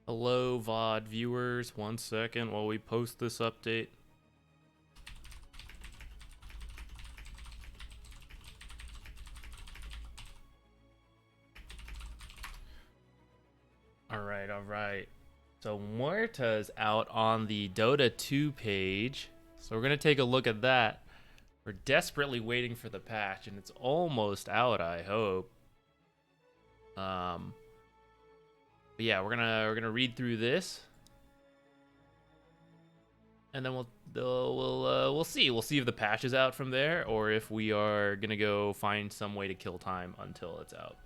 Hello, VOD viewers. 1 second while we post this update. Alright. So Muerta's out on the Dota 2 page. So we're going to take a look at that. We're desperately waiting for the patch, and it's almost out, I hope. But yeah, we're gonna read through this, and then we'll see. We'll see if the patch is out from there, or if we are gonna go find some way to kill time until it's out.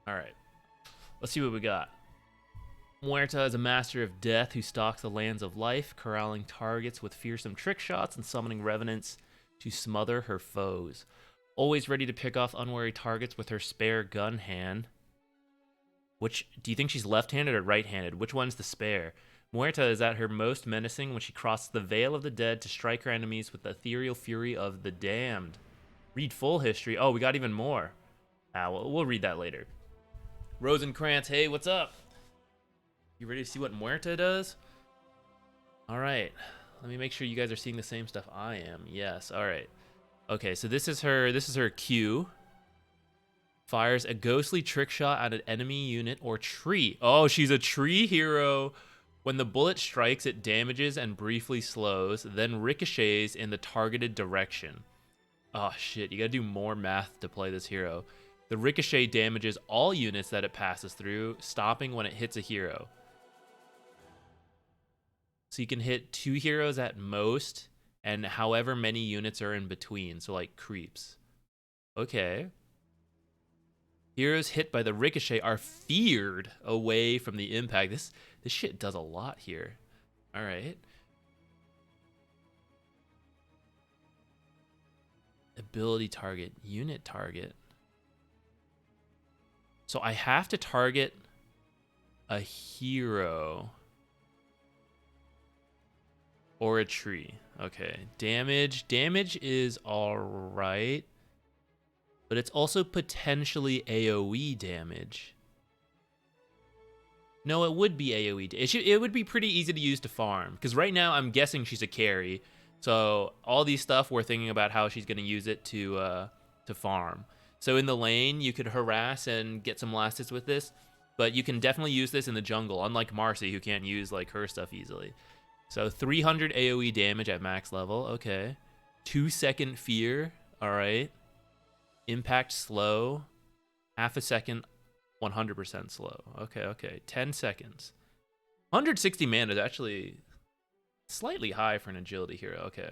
All right, let's see what we got. Muerta is a master of death who stalks the lands of life, corralling targets with fearsome trick shots and summoning revenants to smother her foes. Always ready to pick off unwary targets with her spare gun hand. Which do you think she's left-handed or right-handed? Which one's the spare? Muerta is at her most menacing when she crosses the Veil of the Dead to strike her enemies with the ethereal fury of the damned. Read full history. Oh, we got even more. We'll read that later. Rosenkrantz, hey, what's up? You ready to see what Muerta does? All right. Let me make sure you guys are seeing the same stuff I am. Yes. All right. Okay, so this is her Q. Fires a ghostly trick shot at an enemy unit or tree. Oh, she's a tree hero. When the bullet strikes, it damages and briefly slows, then ricochets in the targeted direction. Oh shit, you gotta do more math to play this hero. The ricochet damages all units that it passes through, stopping when it hits a hero. So you can hit 2 heroes at most, and however many units are in between, so like creeps. Okay. Heroes hit by the ricochet are feared away from the impact. This shit does a lot here. All right. Ability target, unit target. So I have to target a hero or a tree. Okay. Damage is all right. But it's also potentially AoE damage. No, it would be AoE. It would be pretty easy to use to farm. Because right now, I'm guessing she's a carry. So all these stuff, we're thinking about how she's going to use it to farm. So in the lane, you could harass and get some last hits with this. But you can definitely use this in the jungle, unlike Marcy, who can't use like her stuff easily. So 300 AoE damage at max level. Okay. 2-second fear. All right. Impact slow, half a second, 100% slow. Okay. 10 seconds. 160 mana is actually slightly high for an agility hero. Okay.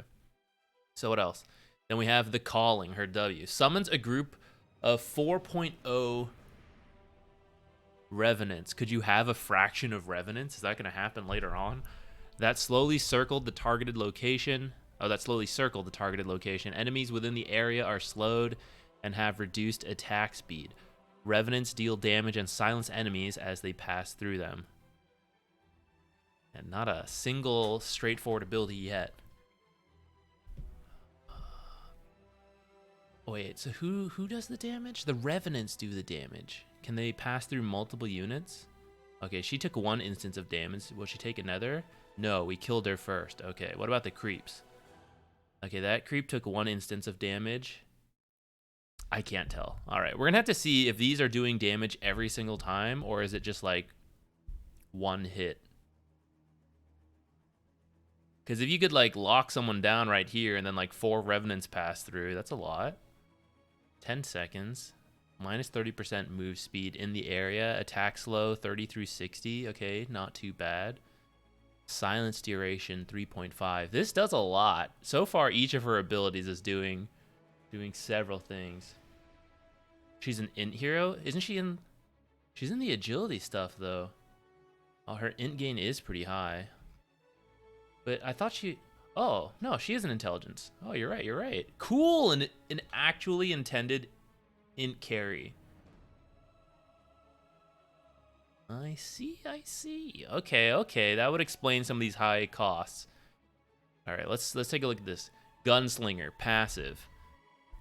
So what else? Then we have the Calling, her W. Summons a group of 4.0 Revenants. Could you have a fraction of Revenants? Is that going to happen later on? That slowly circled the targeted location. Enemies within the area are slowed and have reduced attack speed. Revenants deal damage and silence enemies as they pass through them. And not a single straightforward ability yet. Wait, so who does the damage? The Revenants do the damage. Can they pass through multiple units? Okay, she took 1 instance of damage. Will she take another? No, we killed her first. Okay, what about the creeps? Okay, that creep took 1 instance of damage. I can't tell. All right, we're gonna have to see if these are doing damage every single time, or is it just like 1 hit? Because if you could like lock someone down right here and then like 4 revenants pass through, that's a lot. 10 seconds. Minus 30% move speed in the area. Attack slow 30 through 60. Okay, not too bad. Silence duration 3.5. This does a lot. So far, each of her abilities is doing several things. She's an int hero? Isn't she in... She's in the agility stuff, though. Oh, her int gain is pretty high. But I thought she... Oh, no, she is an intelligence. Oh, you're right. Cool, an actually intended int carry. I see. Okay. That would explain some of these high costs. All right, let's take a look at this. Gunslinger, passive.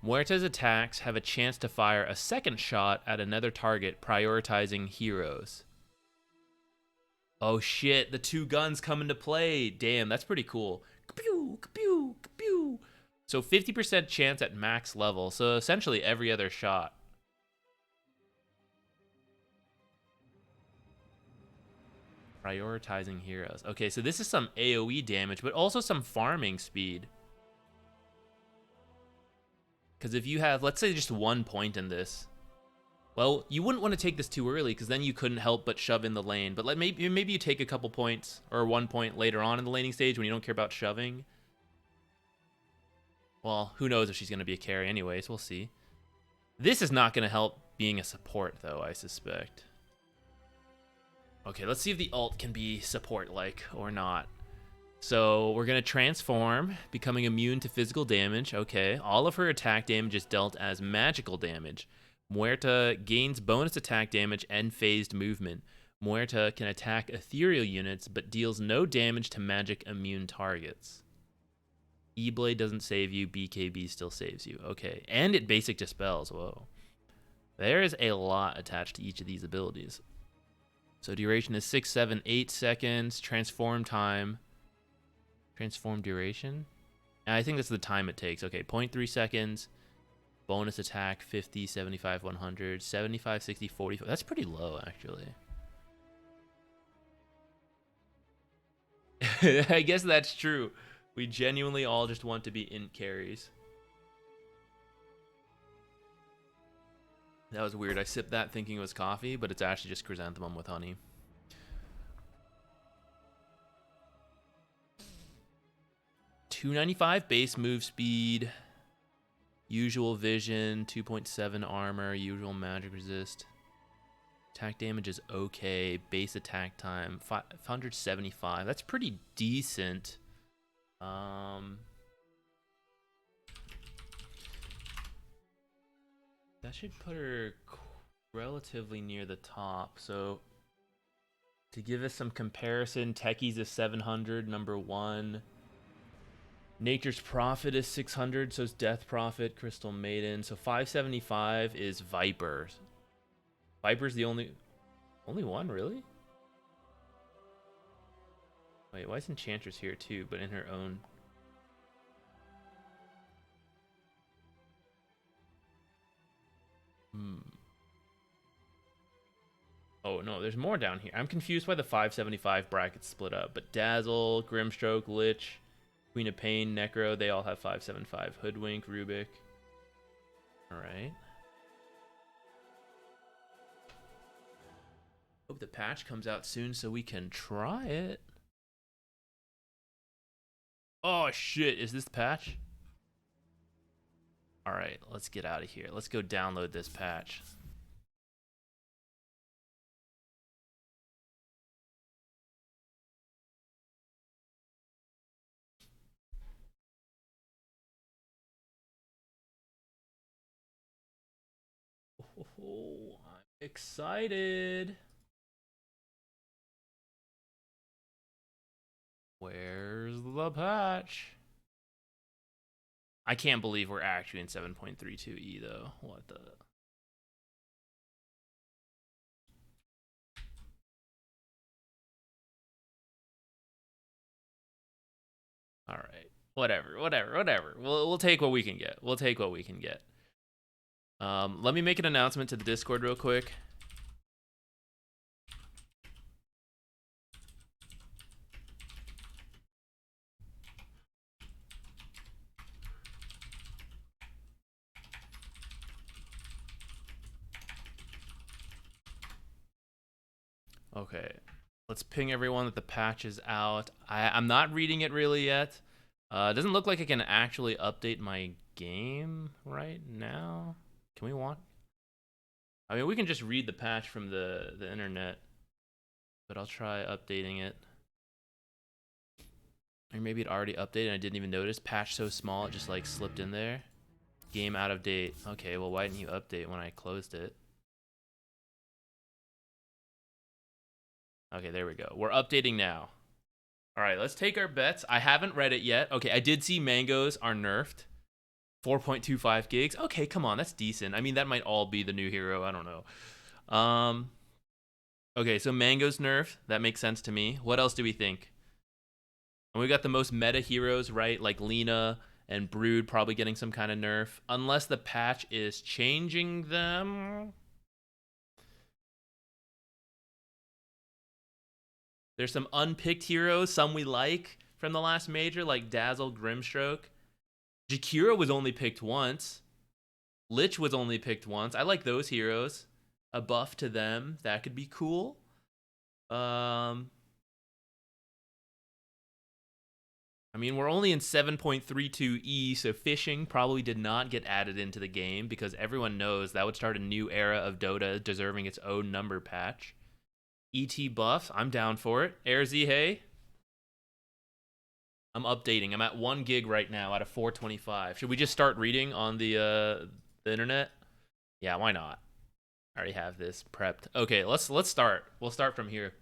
Muerta's attacks have a chance to fire a second shot at another target, prioritizing heroes. Oh shit, the two guns come into play. Damn, that's pretty cool. Kapew, kapew, kapew. So 50% chance at max level, so essentially every other shot. Prioritizing heroes. Okay, so this is some AoE damage, but also some farming speed. Because if you have, let's say, just 1 point in this, well, you wouldn't want to take this too early because then you couldn't help but shove in the lane. But maybe you take a couple points or 1 point later on in the laning stage when you don't care about shoving. Well, who knows if she's going to be a carry anyways. We'll see. This is not going to help being a support, though, I suspect. Okay, let's see if the ult can be support-like or not. So we're going to transform, becoming immune to physical damage. Okay, all of her attack damage is dealt as magical damage. Muerta gains bonus attack damage and phased movement. Muerta can attack ethereal units, but deals no damage to magic immune targets. E-Blade doesn't save you, BKB still saves you. Okay, and it basic dispels. Whoa. There is a lot attached to each of these abilities. So duration is 6, 7, 8 seconds. Transform time. Transform duration? And I think that's the time it takes. Okay, 0.3 seconds. Bonus attack, 50, 75, 100, 75, 60, 45. That's pretty low, actually. I guess that's true. We genuinely all just want to be int carries. That was weird. I sipped that thinking it was coffee, but it's actually just chrysanthemum with honey. $295 base move speed. Usual vision, 2.7 armor, usual magic resist. Attack damage is okay. Base attack time, 575. That's pretty decent. That should put her relatively near the top. So to give us some comparison, Techie's is 700, number 1. Nature's Prophet is 600, so is Death Prophet, Crystal Maiden. So 575 is Viper. Viper's the only one, really? Wait, why is Enchantress here too, but in her own? Oh no, there's more down here. I'm confused why the 575 brackets split up, but Dazzle, Grimstroke, Lich, Queen of Pain, Necro, they all have 575. Hoodwink, Rubik. Alright. Hope the patch comes out soon so we can try it. Oh shit, is this the patch? Alright, let's get out of here. Let's go download this patch. Oh, I'm excited. Where's the patch? I can't believe we're actually in 7.32e though. What the? All right. Whatever. We'll take what we can get. Let me make an announcement to the Discord real quick. Okay. Let's ping everyone that the patch is out. I'm not reading it really yet. It doesn't look like I can actually update my game right now. Can we want? I mean, we can just read the patch from the internet, but I'll try updating it. Or maybe it already updated and I didn't even notice. Patch so small, it just like slipped in there. Game out of date. Okay, well, why didn't you update when I closed it? Okay, there we go. We're updating now. All right, let's take our bets. I haven't read it yet. Okay, I did see mangoes are nerfed. 4.25 gigs. Okay, come on, that's decent. I mean, that might all be the new hero. I don't know. Okay, so Mango's nerfed. That makes sense to me. What else do we think? And we got the most meta heroes, right? Like Lena and Brood probably getting some kind of nerf. Unless the patch is changing them. There's some unpicked heroes, some we like from the last major, like Dazzle, Grimstroke. Jakira was only picked once. Lich was only picked once. I like those heroes. A buff to them, that could be cool. I mean, we're only in 7.32E, so fishing probably did not get added into the game because everyone knows that would start a new era of Dota deserving its own number patch. ET buffs, I'm down for it. Air Z, hey. I'm updating. I'm at 1 gig right now out of 425. Should we just start reading on the internet? Yeah, why not? I already have this prepped. Okay, let's start. We'll start from here.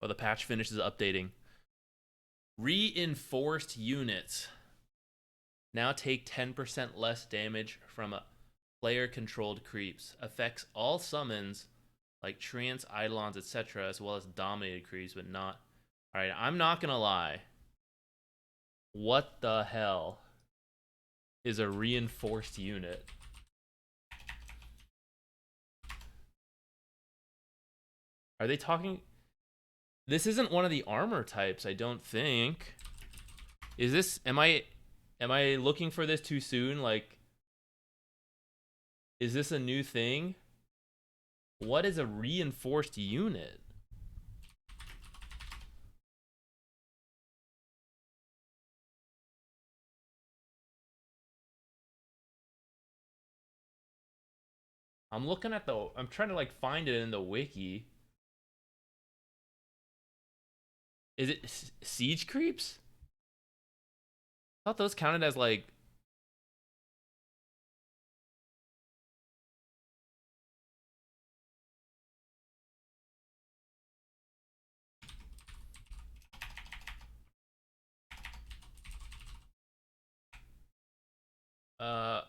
While the patch finishes updating. Reinforced units now take 10% less damage from player-controlled creeps. Affects all summons like Treants, Eidolons, etc., as well as dominated creeps, but not... Alright, I'm not gonna lie. What the hell is a reinforced unit? Are they talking... This isn't one of the armor types, I don't think. Is this... Am I looking for this too soon? Like... Is this a new thing? What is a reinforced unit? I'm looking at the... I'm trying to like find it in the wiki. Is it siege creeps? I thought those counted as like...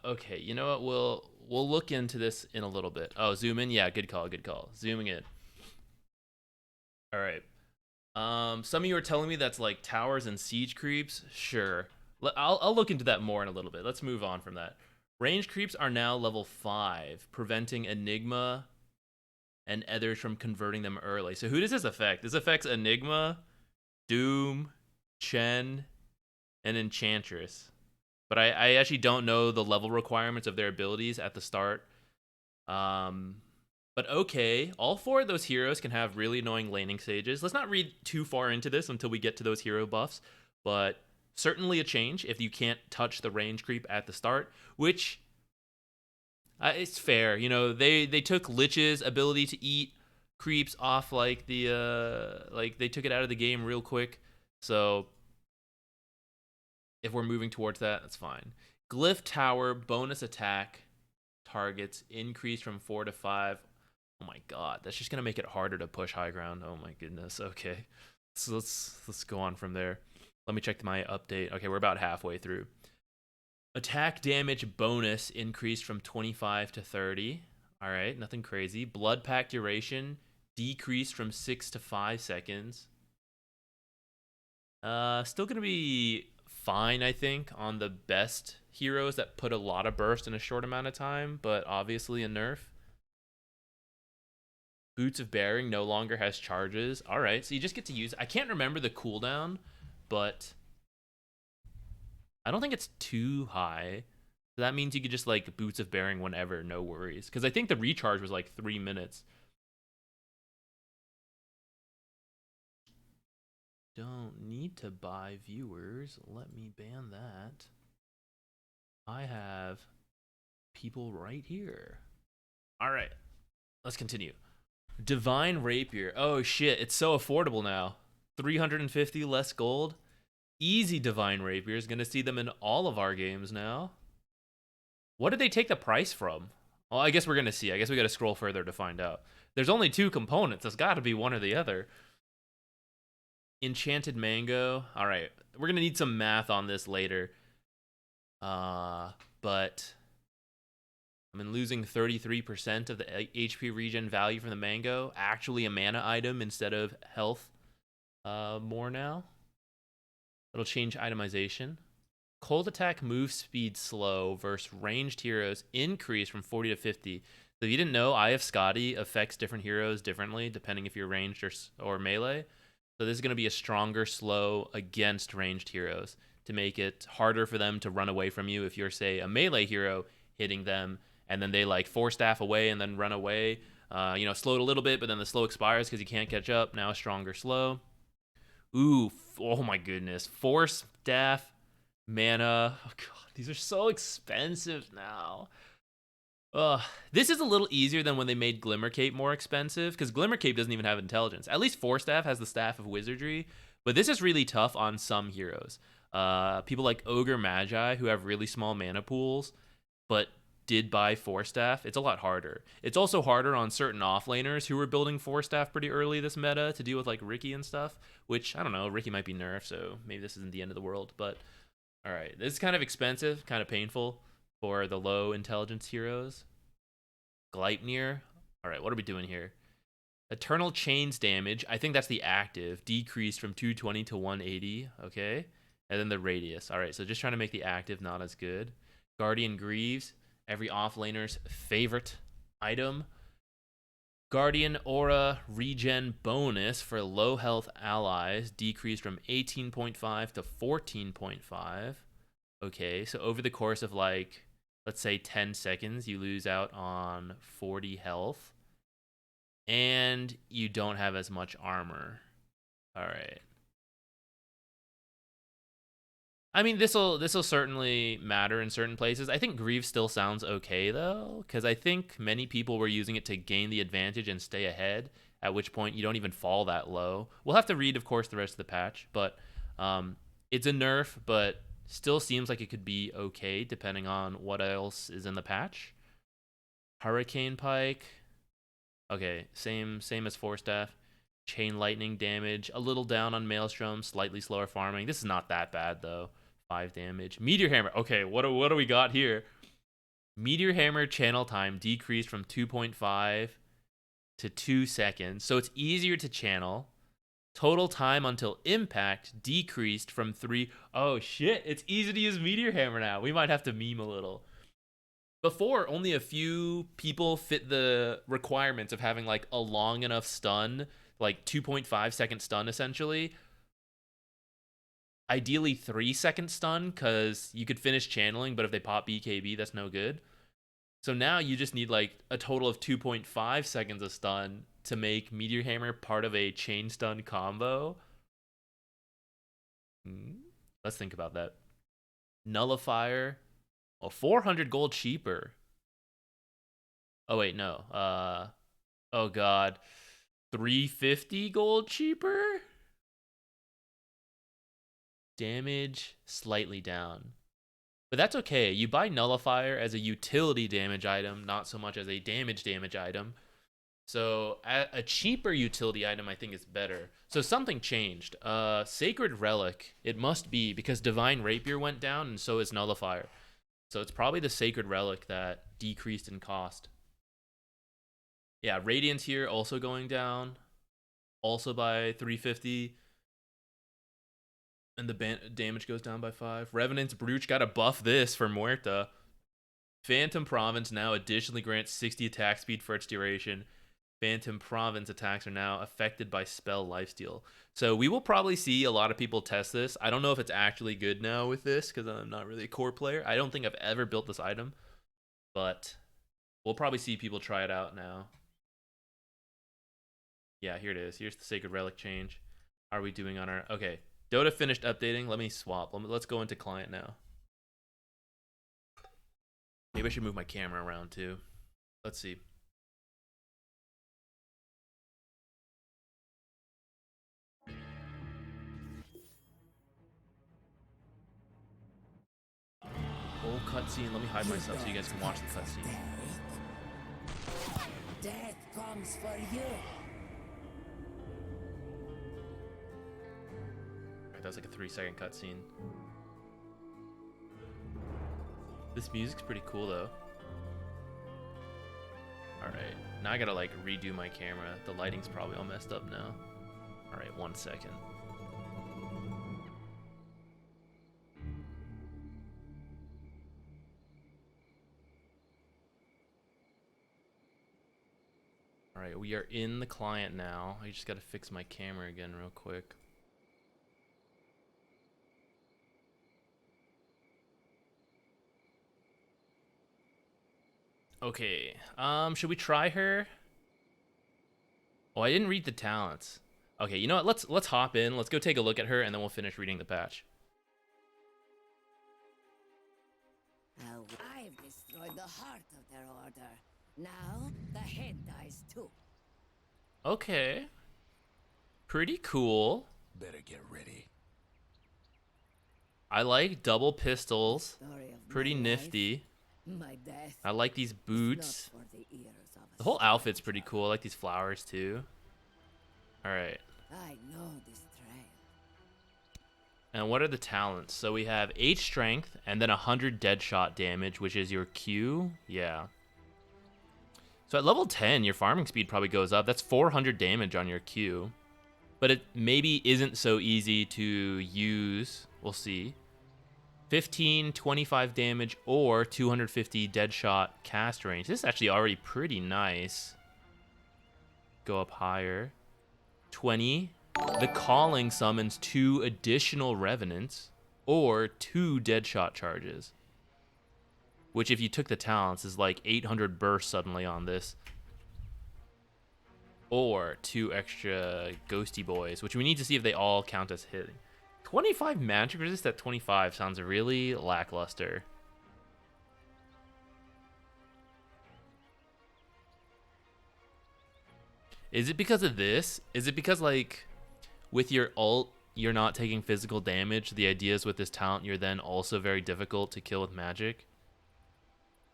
Okay, you know what? We'll look into this in a little bit. Oh, zoom in. Yeah, good call, good call. Zooming in. All right. Some of you are telling me that's like towers and siege creeps. Sure. I'll look into that more in a little bit. Let's move on from that. Range creeps are now level 5, preventing Enigma and others from converting them early. So who does this affect? This affects Enigma, Doom, Chen, and Enchantress. But I actually don't know the level requirements of their abilities at the start. But okay, all 4 of those heroes can have really annoying laning stages. Let's not read too far into this until we get to those hero buffs, but certainly a change if you can't touch the range creep at the start, which it's fair. You know, they took Lich's ability to eat creeps off like like they took it out of the game real quick. So if we're moving towards that, that's fine. Glyph Tower bonus attack targets increase from 4 to 5. Oh my god, that's just gonna make it harder to push high ground. Oh my goodness. Okay, so let's go on from there. Let me check my update. Okay, we're about halfway through. Attack damage bonus increased from 25 to 30. All right, nothing crazy. Blood pack duration decreased from 6 to 5 seconds. Still gonna be fine, I think, on the best heroes that put a lot of burst in a short amount of time, but obviously a nerf. Boots of Bearing no longer has charges. All right, so you just get to use... I can't remember the cooldown, but I don't think it's too high. So that means you could just, like, Boots of Bearing whenever, no worries. Because I think the recharge was, like, 3 minutes. Don't need to buy viewers. Let me ban that. I have people right here. All right, let's continue. Divine Rapier. Oh shit, it's so affordable now. 350 less gold. Easy Divine Rapier is going to see them in all of our games now. What did they take the price from? Well, I guess we're going to see. I guess we got to scroll further to find out. There's only 2 components. It's got to be one or the other. Enchanted Mango. All right, we're going to need some math on this later. but I mean, losing 33% of the HP regen value from the mango. Actually a mana item instead of health more now. It'll change itemization. Cold attack move speed slow versus ranged heroes increase from 40 to 50. So if you didn't know, Eye of Skadi affects different heroes differently depending if you're ranged or melee. So this is going to be a stronger slow against ranged heroes to make it harder for them to run away from you if you're, say, a melee hero hitting them and then they like Force Staff away and then run away. Slowed a little bit, but then the slow expires because you can't catch up. Now a stronger slow. Ooh, oh my goodness. Force Staff, mana. Oh god, these are so expensive now. This is a little easier than when they made Glimmercape more expensive, because Glimmercape doesn't even have intelligence. At least Force Staff has the Staff of Wizardry, but this is really tough on some heroes. People like Ogre Magi, who have really small mana pools, but did buy Force Staff, it's a lot harder. It's also harder on certain offlaners who were building Force Staff pretty early this meta to deal with like Riki and stuff, which, I don't know, Riki might be nerfed, so maybe this isn't the end of the world, but alright. This is kind of expensive, kind of painful for the low intelligence heroes. Gleipnir. Alright, what are we doing here? Eternal Chains damage, I think that's the active, decreased from 220 to 180, okay? And then the radius. Alright, so just trying to make the active not as good. Guardian Greaves, every offlaner's favorite item. Guardian Aura regen bonus for low health allies decreased from 18.5 to 14.5. Okay, so over the course of like, let's say 10 seconds, you lose out on 40 health. And you don't have as much armor. Alright. I mean, this'll certainly matter in certain places. I think Greaves still sounds okay, though, because I think many people were using it to gain the advantage and stay ahead, at which point you don't even fall that low. We'll have to read, of course, the rest of the patch, but it's a nerf, but still seems like it could be okay, depending on what else is in the patch. Hurricane Pike. Okay, same as Force Staff. Chain Lightning damage, a little down on Maelstrom, slightly slower farming. This is not that bad, though. 5 damage. Meteor Hammer. Okay, what do we got here? Meteor Hammer channel time decreased from 2.5 to 2 seconds, so it's easier to channel. Total time until impact decreased from 3. Oh shit, it's easy to use Meteor Hammer now. We might have to meme a little. Before, only a few people fit the requirements of having like a long enough stun, like 2.5 second stun essentially. Ideally 3 second stun, because you could finish channeling, but if they pop BKB, that's no good. So now you just need like a total of 2.5 seconds of stun to make Meteor Hammer part of a chain stun combo. Let's think about that. Nullifier. Oh, 400 gold cheaper. Oh, wait, no. Oh, God. 350 gold cheaper? Damage slightly down. But that's okay. You buy Nullifier as a utility damage item, not so much as a damage item. So a cheaper utility item I think is better. So something changed. Sacred Relic, it must be, because Divine Rapier went down and so is Nullifier. So it's probably the Sacred Relic that decreased in cost. Yeah, Radiance here also going down. Also by 350. And the damage goes down by 5. Revenant's Brooch, gotta buff this for Muerta. Phantom Province now additionally grants 60 attack speed for its duration. Phantom Province attacks are now affected by spell lifesteal. So we will probably see a lot of people test this. I don't know if it's actually good now with this, because I'm not really a core player. I don't think I've ever built this item. But we'll probably see people try it out now. Yeah, here it is. Here's the Sacred Relic change. How are we doing on our... Okay. Dota finished updating. Let me swap. Let's go into client now. Maybe I should move my camera around too. Let's see. Whole cutscene. Let me hide myself so you guys can watch the cutscene. Death comes for you. Alright, that was like a 3-second cutscene. This music's pretty cool though. Alright, now I gotta like redo my camera. The lighting's probably all messed up now. Alright, 1 second. Alright, we are in the client now. I just gotta fix my camera again real quick. Okay, should we try her? Oh, I didn't read the talents. Okay, you know what? Let's hop in. Let's go take a look at her, and then we'll finish reading the patch. I've destroyed the heart of their order. Now the head dies too. Okay. Pretty cool. Better get ready. I like double pistols. Story of Pretty my nifty. life, my death. I like these boots. Not for the ears of a The whole outfit's pretty cool. I like these flowers too. Alright. I know this trail. And what are the talents? So we have 8 strength and then 100 dead shot damage, which is your Q. Yeah. So at level 10, your farming speed probably goes up. That's 400 damage on your Q. But it maybe isn't so easy to use. We'll see. 15, 25 damage, or 250 dead shot cast range. This is actually already pretty nice. Go up higher. 20. The calling summons 2 additional revenants, or 2 dead shot charges. Which, if you took the talents, is like 800 bursts suddenly on this. Or 2 extra ghosty boys, which we need to see if they all count as hitting. 25 magic resist at 25 sounds really lackluster. Is it because of this? Is it because, like, with your ult, you're not taking physical damage? The idea is with this talent, you're then also very difficult to kill with magic.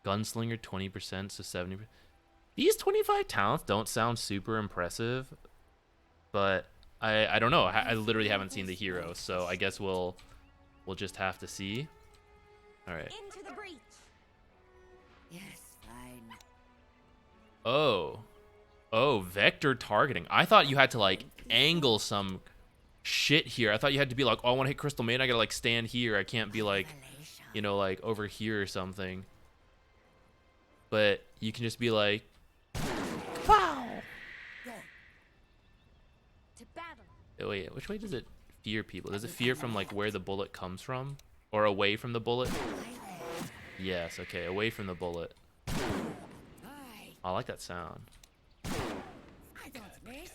Gunslinger 20%, so 70%. These 25 talents don't sound super impressive, but I don't know. I literally haven't seen the hero, so I guess we'll just have to see. All right. Into the breach. Yes, fine. Oh, vector targeting. I thought you had to like angle some shit here. I thought you had to be like, oh, I want to hit Crystal Maiden. I gotta like stand here. I can't be like, you know, like over here or something. But you can just be like, wow. To battle. Oh, wait, which way does it fear people? Does it fear from like where the bullet comes from, or away from the bullet? Yes. Okay, away from the bullet. I like that sound. I don't miss.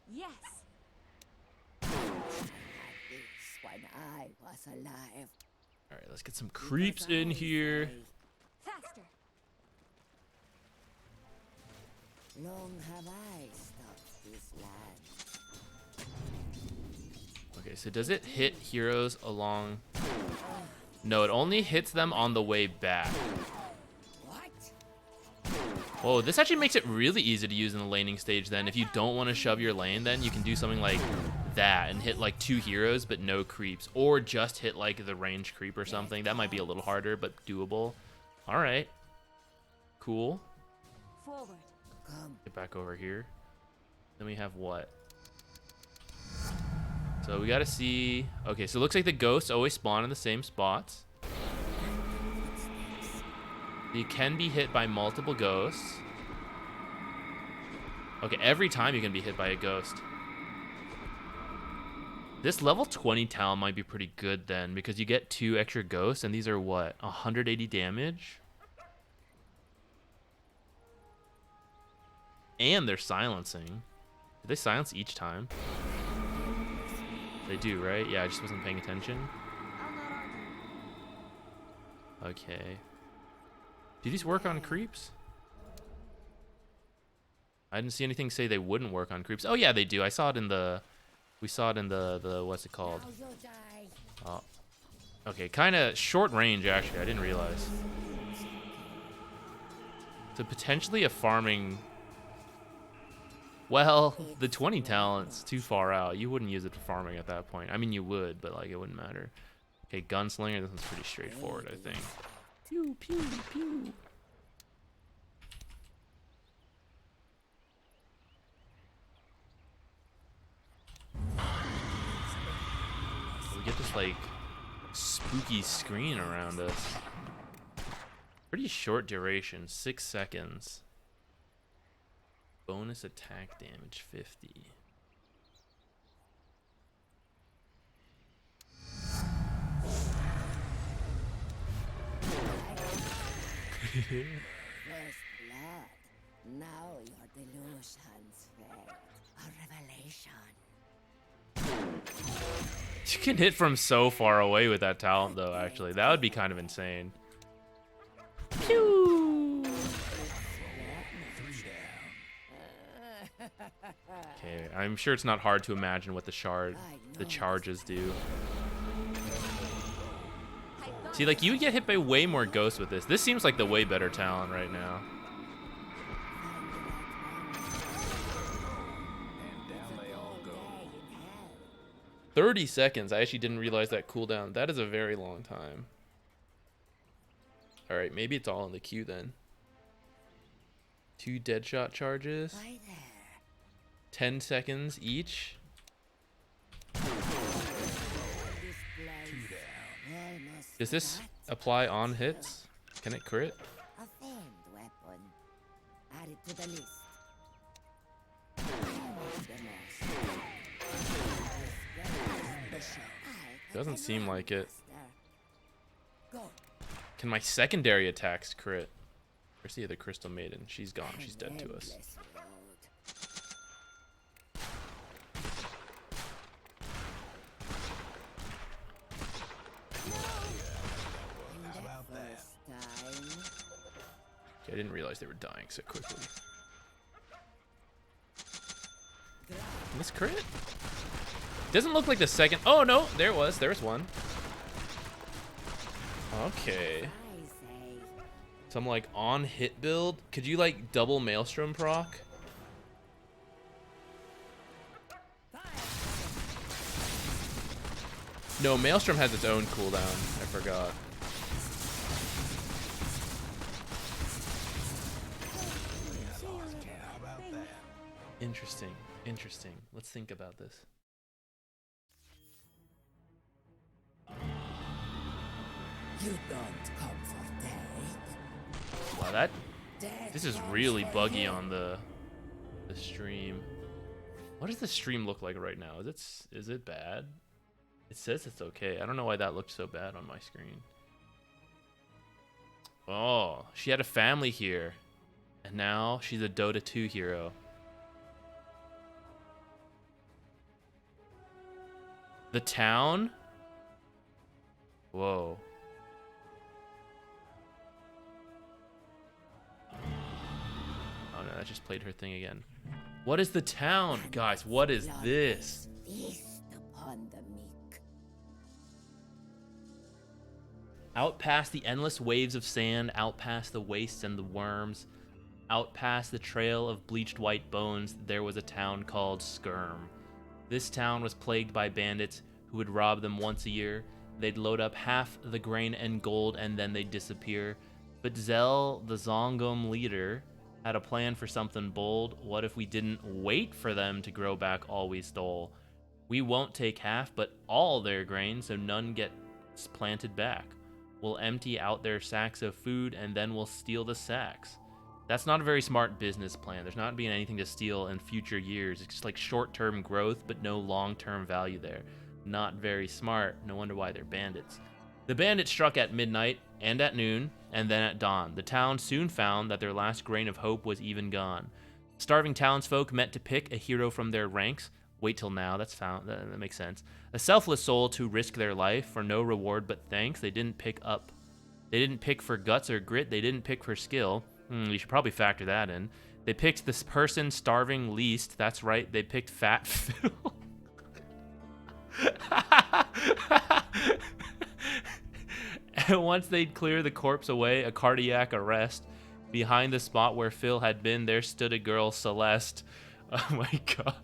Yes. I had this when I was alive. All right, let's get some creeps in here. Faster. Long have I stopped this land. Okay, so does it hit heroes along? No, it only hits them on the way back. What? Whoa, this actually makes it really easy to use in the laning stage then. If you don't want to shove your lane, then you can do something like that and hit like 2 heroes but no creeps. Or just hit like the range creep or something. That might be a little harder, but doable. All right. Cool. Forward. Come. Get back over here. Then we have what? So we gotta see. Okay, so it looks like the ghosts always spawn in the same spots. You can be hit by multiple ghosts. Okay, every time you can be hit by a ghost. This level 20 talent might be pretty good then, because you get 2 extra ghosts, and these are what? 180 damage? And they're silencing. Do they silence each time? They do, right? Yeah, I just wasn't paying attention. I'll not argue. Okay. Do these work on creeps? I didn't see anything say they wouldn't work on creeps. Oh yeah, they do. I saw it in the... We saw it in the what's it called? Now you die. Oh. Okay, kind of short range, actually. I didn't realize. So potentially a farming... Well, the 20 talent's too far out. You wouldn't use it for farming at that point. I mean, you would, but like it wouldn't matter. Okay, gunslinger. This one's pretty straightforward, I think. Pew pew pew. We get this like spooky screen around us. Pretty short duration, 6 seconds. Bonus attack damage 50. First blood. Now your delusions fade. A revelation. You can hit from so far away with that talent, though, actually. That would be kind of insane. Pew! Okay, I'm sure it's not hard to imagine what the charges do. See, like, you would get hit by way more ghosts with this. This seems like the way better talent right now. And down they all go. 30 seconds. I actually didn't realize that cooldown. That is a very long time. All right, maybe it's all in the queue then. 2 deadshot charges. Why there? 10 seconds each. Does this apply on hits? Can it crit? A famed weapon. Add it to the list. Doesn't seem like it. Go. Can my secondary attacks crit? Where's the other Crystal Maiden? She's gone. She's dead to us. Endless road. First time. Okay, I didn't realize they were dying so quickly. Can this crit? Doesn't look like the second. Oh no, there it was. There's one. Okay. I say. Some like on hit build. Could you like double Maelstrom proc? No, Maelstrom has its own cooldown. I forgot. Interesting. Interesting. Let's think about this. You don't come for death. Wow, that Death this is comes really for buggy you. on the stream. What does the stream look like right now? Is it bad? It says it's okay. I don't know why that looked so bad on my screen. Oh, she had a family here. And now she's a Dota 2 hero. The town? Whoa. Oh no, that just played her thing again. What is the town? Guys, what is this? Feast upon the meek. Out past the endless waves of sand, out past the wastes and the worms, out past the trail of bleached white bones, there was a town called Skirm. This town was plagued by bandits who would rob them once a year. They'd load up half the grain and gold and then they'd disappear. But Zell, the Zongum leader, had a plan for something bold. What if we didn't wait for them to grow back all we stole? We won't take half, but all their grain, so none gets planted back. We'll empty out their sacks of food, and then we'll steal the sacks. That's not a very smart business plan. There's not being anything to steal in future years. It's just like short-term growth, but no long-term value there. Not very smart. No wonder why they're bandits. The bandits struck at midnight, and at noon, and then at dawn. The town soon found that their last grain of hope was even gone. Starving townsfolk met to pick a hero from their ranks. Wait till now, that makes sense. A selfless soul to risk their life for no reward but thanks. They didn't pick for guts or grit. They didn't pick for skill. You should probably factor that in. They picked this person starving least. That's right, they picked Fat Phil. And once they'd clear the corpse away, a cardiac arrest. Behind the spot where Phil had been, there stood a girl, Celeste. Oh my god.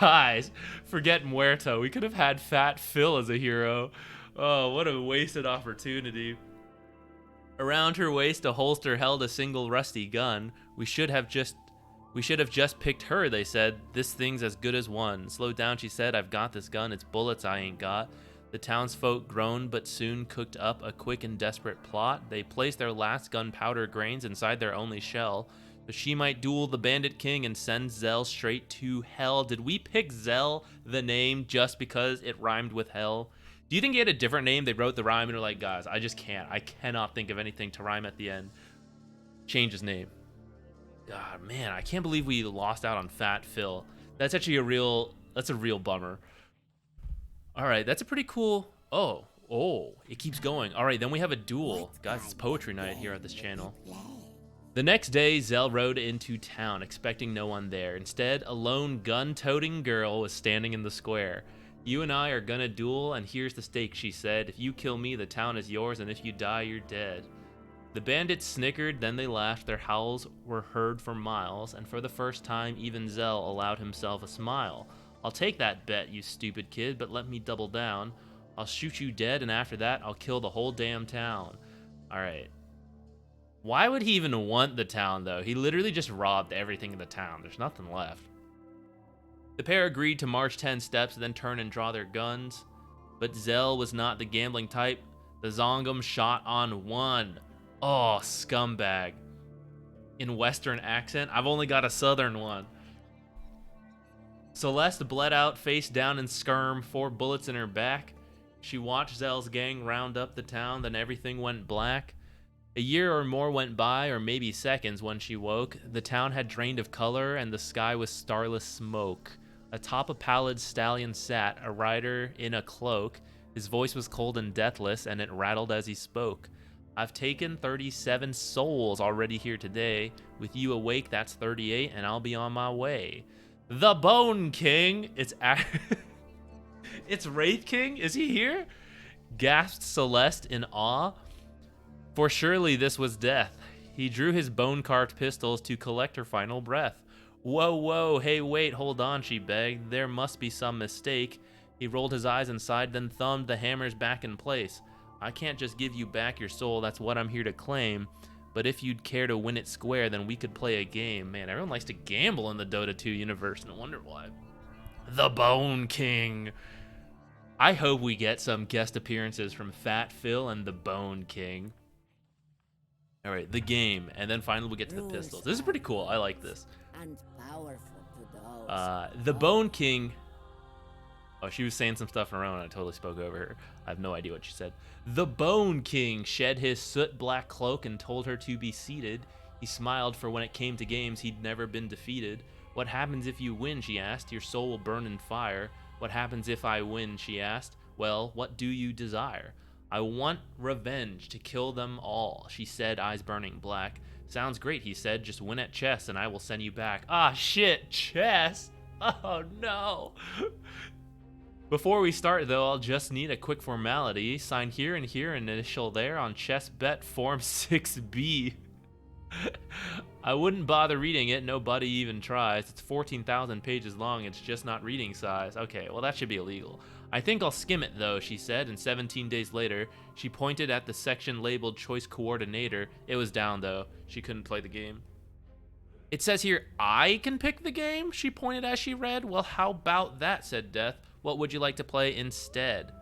Guys, forget Muerto. We could have had Fat Phil as a hero. Oh, what a wasted opportunity. Around her waist, a holster held a single rusty gun. We should have just picked her, they said. This thing's as good as one. Slow down, she said. I've got this gun. It's bullets I ain't got. The townsfolk groaned, but soon cooked up a quick and desperate plot. They placed their last gunpowder grains inside their only shell, so she might duel the bandit king and send Zell straight to hell. Did we pick Zell, the name, just because it rhymed with hell? Do you think he had a different name? They wrote the rhyme and were like, guys, I just can't. I cannot think of anything to rhyme at the end. Change his name. God, man, I can't believe we lost out on Fat Phil. That's actually a real bummer. All right, that's a pretty cool... Oh, it keeps going. All right, then we have a duel. Guys, it's poetry night here at this channel. The next day, Zell rode into town, expecting no one there. Instead, a lone gun-toting girl was standing in the square. You and I are gonna duel, and here's the stake, she said. If you kill me, the town is yours, and if you die, you're dead. The bandits snickered, then they laughed. Their howls were heard for miles, and for the first time, even Zell allowed himself a smile. I'll take that bet, you stupid kid, but let me double down. I'll shoot you dead, and after that, I'll kill the whole damn town. Alright. Why would he even want the town, though? He literally just robbed everything in the town. There's nothing left. The pair agreed to march 10 steps, then turn and draw their guns. But Zell was not the gambling type. The Zongum shot on one. Oh, scumbag. In Western accent? I've only got a Southern one. Celeste bled out, face down and skirm, 4 bullets in her back. She watched Zell's gang round up the town, then everything went black. A year or more went by, or maybe seconds, when she woke. The town had drained of color, and the sky was starless smoke. Atop a pallid stallion sat a rider in a cloak. His voice was cold and deathless, and it rattled as he spoke. I've taken 37 souls already here today. With you awake, that's 38, and I'll be on my way. The Bone King! It's Wraith King? Is he here? Gasped Celeste in awe. For surely this was death. He drew his bone-carved pistols to collect her final breath. Whoa, whoa, hey, wait, hold on, she begged. There must be some mistake. He rolled his eyes and sighed, then thumbed the hammers back in place. I can't just give you back your soul, that's what I'm here to claim. But if you'd care to win it square, then we could play a game. Man, everyone likes to gamble in the Dota 2 universe, no wonder why. The Bone King. I hope we get some guest appearances from Fat Phil and the Bone King. Alright, the game, and then finally we'll get to the pistols. This is pretty cool, I like this. And powerful to those. The Bone King... Oh, she was saying some stuff in her own. I totally spoke over her. I have no idea what she said. The Bone King shed his soot-black cloak and told her to be seated. He smiled, for when it came to games, he'd never been defeated. What happens if you win, she asked. Your soul will burn in fire. What happens if I win, she asked. Well, what do you desire? I want revenge, to kill them all, she said, eyes burning black. Sounds great, he said. Just win at chess and I will send you back. Ah, shit, chess? Oh, no. Before we start, though, I'll just need a quick formality. Sign here and here, initial there on chess bet form 6B. I wouldn't bother reading it. Nobody even tries. It's 14,000 pages long. It's just not reading size. Okay, well, that should be illegal. I think I'll skim it, though, she said, and 17 days later, she pointed at the section labeled Choice Coordinator. It was down, though. She couldn't play the game. It says here, I can pick the game, she pointed as she read. Well, how about that, said Death. What would you like to play instead?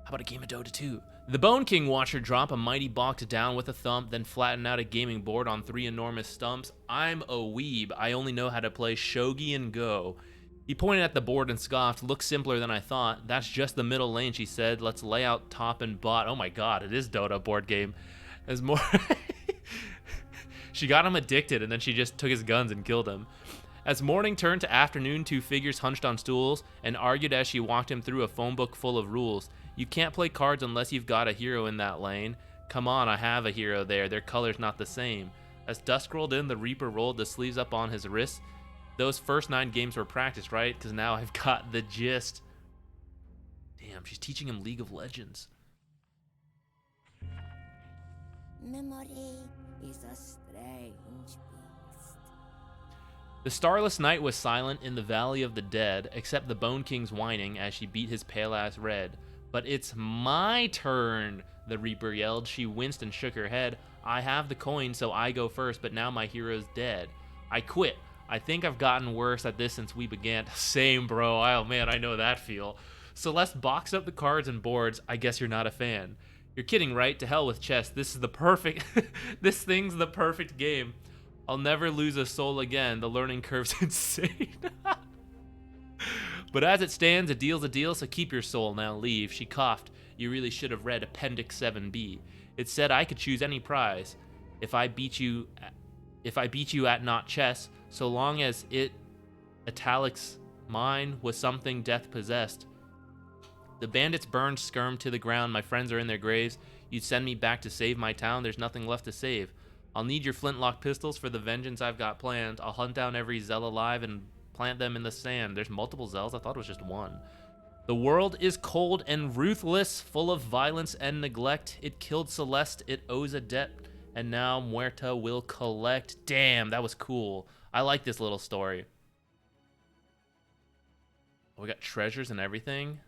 How about a game of Dota 2? The Bone King watched her drop a mighty box down with a thump, then flatten out a gaming board on 3 enormous stumps. I'm a weeb. I only know how to play shogi and go. He pointed at the board and scoffed. Looks simpler than I thought. That's just the middle lane, she said. Let's lay out top and bot. Oh my god, it is Dota board game. There's more. She got him addicted, and then she just took his guns and killed him. As morning turned to afternoon, 2 figures hunched on stools and argued as she walked him through a phone book full of rules. You can't play cards unless you've got a hero in that lane. Come on, I have a hero there. Their color's not the same. As dusk rolled in, the Reaper rolled the sleeves up on his wrists. Those first 9 games were practice, right? Because now I've got the gist. Damn, she's teaching him League of Legends. Memory is a strange beast. The starless night was silent in the Valley of the Dead, except the Bone King's whining as she beat his pale ass red. But it's my turn, the Reaper yelled. She winced and shook her head. I have the coin, so I go first, but now my hero's dead. I quit. I think I've gotten worse at this since we began. Same, bro. Oh, man, I know that feel. Celeste boxed up the cards and boards. I guess you're not a fan. You're kidding, right? To hell with chess. This is the perfect... this thing's the perfect game. I'll never lose a soul again. The learning curve's insane. But as it stands, a deal's a deal, so keep your soul, now leave. She coughed. You really should have read Appendix 7B. It said I could choose any prize if I beat you at not chess, so long as it italics mine was something death possessed. The bandits burned Skirm to the ground. My friends are in their graves. You'd send me back to save my town. There's nothing left to save. I'll need your flintlock pistols for the vengeance I've got planned. I'll hunt down every Zell alive and plant them in the sand. There's multiple Zells? I thought it was just one. The world is cold and ruthless, full of violence and neglect. It killed Celeste, it owes a debt, and now Muerta will collect. Damn, that was cool. I like this little story. We got treasures and everything.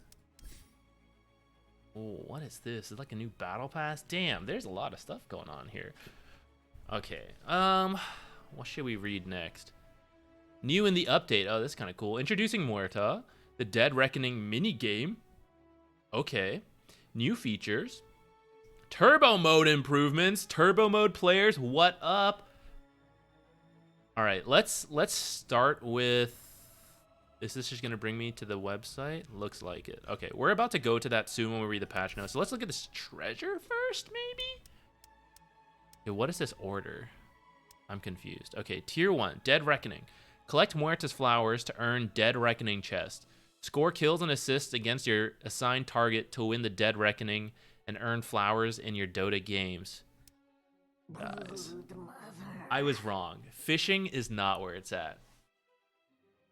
Oh, what is this? Is it like a new battle pass? Damn, there's a lot of stuff going on here. Okay, what should we read next? New in the update. Oh, this is kind of cool. Introducing Muerta, the Dead Reckoning minigame. Okay. New features. Turbo mode improvements. Turbo mode players, what up? All right, let's start with... Is this just going to bring me to the website? Looks like it. Okay, we're about to go to that soon when we read the patch notes. So let's look at this treasure first, maybe? Okay, what is this order? I'm confused. Okay, tier 1, Dead Reckoning. Collect Muerta's flowers to earn Dead Reckoning chest. Score kills and assists against your assigned target to win the Dead Reckoning and earn flowers in your Dota games. Guys, I was wrong. Fishing is not where it's at.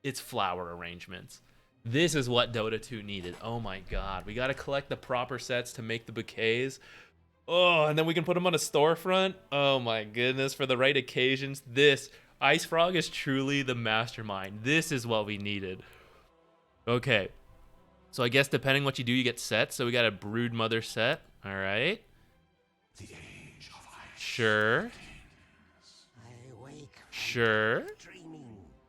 It's flower arrangements. This is what Dota 2 needed. Oh my god. We gotta collect the proper sets to make the bouquets. Oh, and then we can put them on a storefront. Oh my goodness. For the right occasions. This... Ice Frog is truly the mastermind. This is what we needed. Okay. So I guess depending what you do, you get sets. So we got a Brood Mother set. All right. The age of ice. Sure. Sure.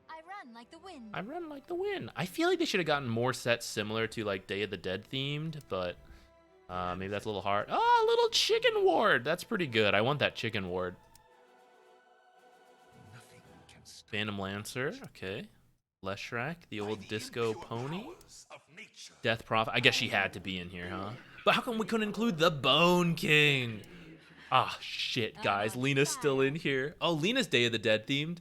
I run like the wind. I run like the wind. I feel like they should have gotten more sets similar to like Day of the Dead themed, but maybe that's a little hard. Oh, a little chicken ward. That's pretty good. I want that chicken ward. Phantom Lancer, okay. Leshrac, the old disco pony. Death Prophet. I guess she had to be in here, huh? But how come we couldn't include the Bone King? Ah, shit, guys. Lena's still in here. Oh, Lena's Day of the Dead themed.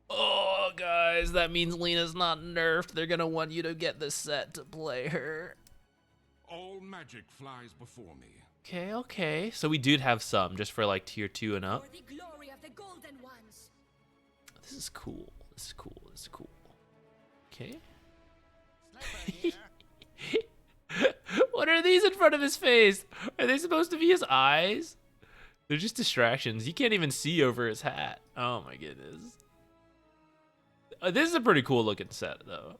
Oh, guys, that means Lena's not nerfed. They're gonna want you to get the set to play her. All magic flies before me. Okay, okay. So we did have some, just for like tier 2 and up. For the glory of the golden ones. This is cool. This is cool. This is cool. Okay. What are these in front of his face? Are they supposed to be his eyes? They're just distractions. You can't even see over his hat. Oh my goodness. This is a pretty cool looking set though.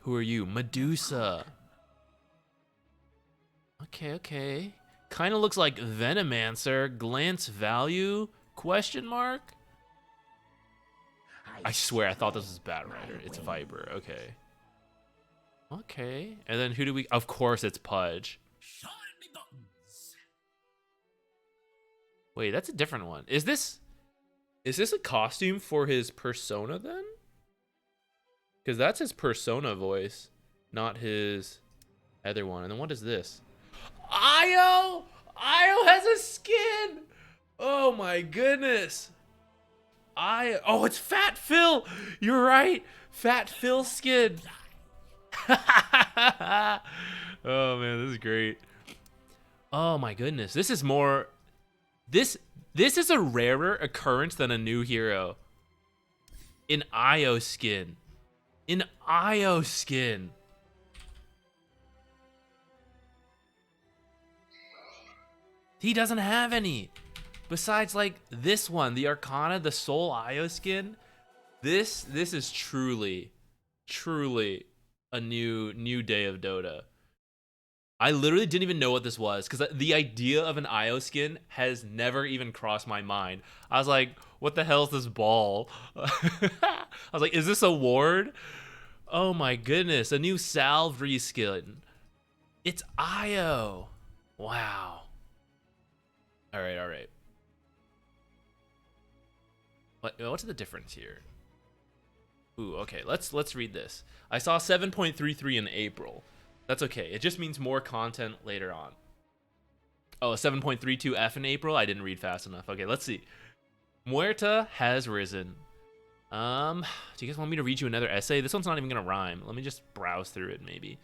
Who are you? Medusa. Okay, okay. Kind of looks like Venomancer. Glance value? Question mark? I swear I thought this was Batrider. It's Viper. Okay. Okay. And then who do we... Of course it's Pudge. Wait, that's a different one. Is this a costume for his persona then? Because that's his persona voice, not his other one. And then what is this? Io! Io has a skin! Oh my goodness. Oh, it's Fat Phil. You're right. Fat Phil skin. Oh man, this is great. Oh my goodness. This is more this is a rarer occurrence than a new hero. An Io skin. An Io skin. He doesn't have any. Besides, like, this one, the Arcana, the Soul Io skin. This is truly a new day of Dota. I literally didn't even know what this was because the idea of an IO skin has never even crossed my mind. I was like, what the hell is this ball? I was like, is this a ward? Oh my goodness, a new salve reskin. It's IO. Wow. All right, all right. What's the difference here? Ooh, okay. Let's read this. I saw 7.33 in April. That's okay. It just means more content later on. Oh, 7.32F in April? I didn't read fast enough. Okay, let's see. Muerta has risen. Do you guys want me to read you another essay? This one's not even gonna rhyme. Let me just browse through it, maybe.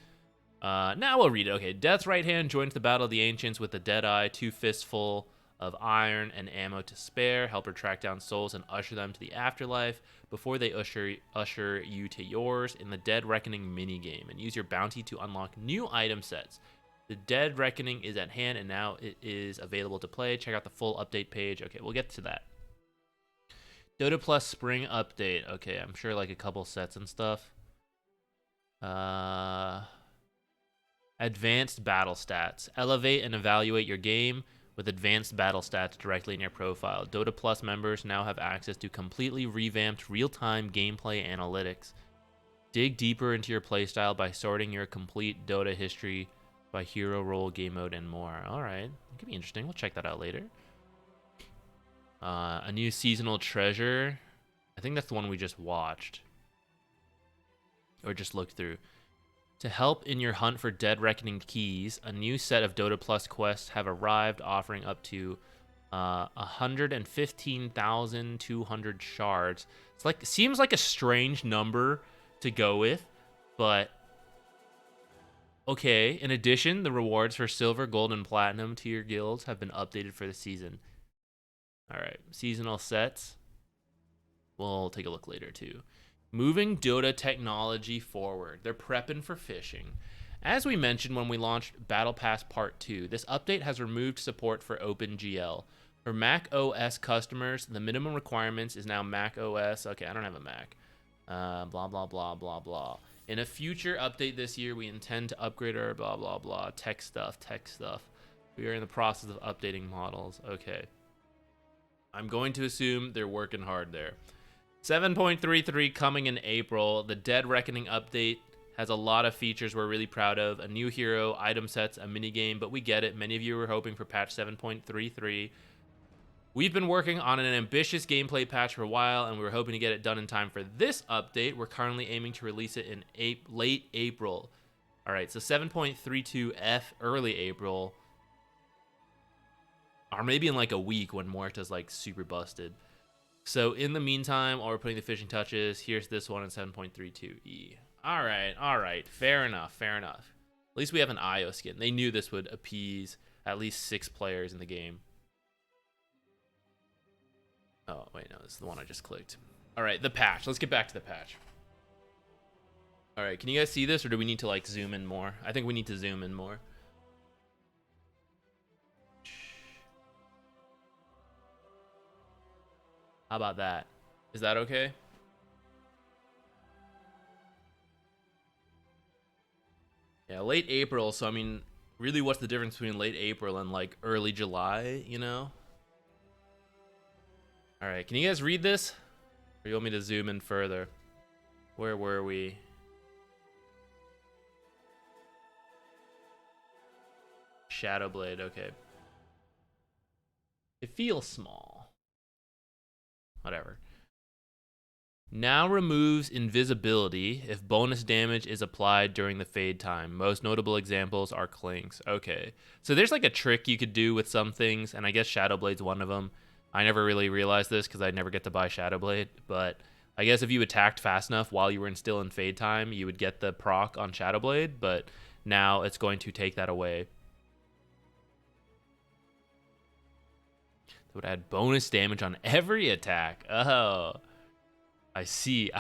Now we'll read it. Okay, Death's right hand joins the Battle of the Ancients with the Deadeye, 2 fistful of iron and ammo to spare. Help her track down souls and usher them to the afterlife before they usher you to yours in the Dead Reckoning minigame, and use your bounty to unlock new item sets. The Dead Reckoning is at hand, and now it is available to play. Check out the full update page. Okay, we'll get to that. Dota Plus Spring Update. Okay, I'm sure like a couple sets and stuff. Advanced Battle Stats. Elevate and evaluate your game with advanced battle stats directly in your profile. Dota Plus members now have access to completely revamped real-time gameplay analytics. Dig deeper into your playstyle by sorting your complete Dota history by hero role, game mode, and more. Alright, it could be interesting. We'll check that out later. A new seasonal treasure. I think that's the one we just watched. Or just looked through. To help in your hunt for Dead Reckoning keys, a new set of Dota Plus quests have arrived, offering up to 115,200 shards. It's seems like a strange number to go with, but okay. In addition, the rewards for silver, gold, and platinum tier guilds have been updated for the season. All right, seasonal sets. We'll take a look later too. Moving Dota technology forward. They're prepping for fishing. As we mentioned when we launched Battle Pass Part 2, this update has removed support for OpenGL. For Mac OS customers, the minimum requirements is now Mac OS. Okay, I don't have a Mac. Blah, blah, blah, blah, blah. In a future update this year, we intend to upgrade our blah, blah, blah. Tech stuff. We are in the process of updating models. Okay. I'm going to assume they're working hard there. 7.33 coming in April. The Dead Reckoning update has a lot of features we're really proud of. A new hero, item sets, a minigame, but we get it. Many of you were hoping for patch 7.33. We've been working on an ambitious gameplay patch for a while, and we were hoping to get it done in time for this update. We're currently aiming to release it in late April. All right, so 7.32F early April. Or maybe in like a week when Muerta's like super busted. So in the meantime, while we're putting the finishing touches, here's this one in 7.32E. All right. Fair enough. At least we have an IO skin. They knew this would appease at least 6 players in the game. Oh, wait, no, this is the one I just clicked. All right, the patch. Let's get back to the patch. All right, can you guys see this, or do we need to like zoom in more? I think we need to zoom in more. How about that? Is that okay? Yeah, late April. So, I mean, really, what's the difference between late April and like early July, you know? All right, can you guys read this? Or you want me to zoom in further? Where were we? Shadowblade, okay. It feels small. Whatever. Now removes invisibility if bonus damage is applied during the fade time. Most notable examples are clinks. Okay. So there's like a trick you could do with some things, and I guess Shadowblade's one of them. I never really realized this because I never get to buy Shadowblade, but I guess if you attacked fast enough while you were still in fade time, you would get the proc on Shadowblade, but now it's going to take that away. Would add bonus damage on every attack. Oh, I see.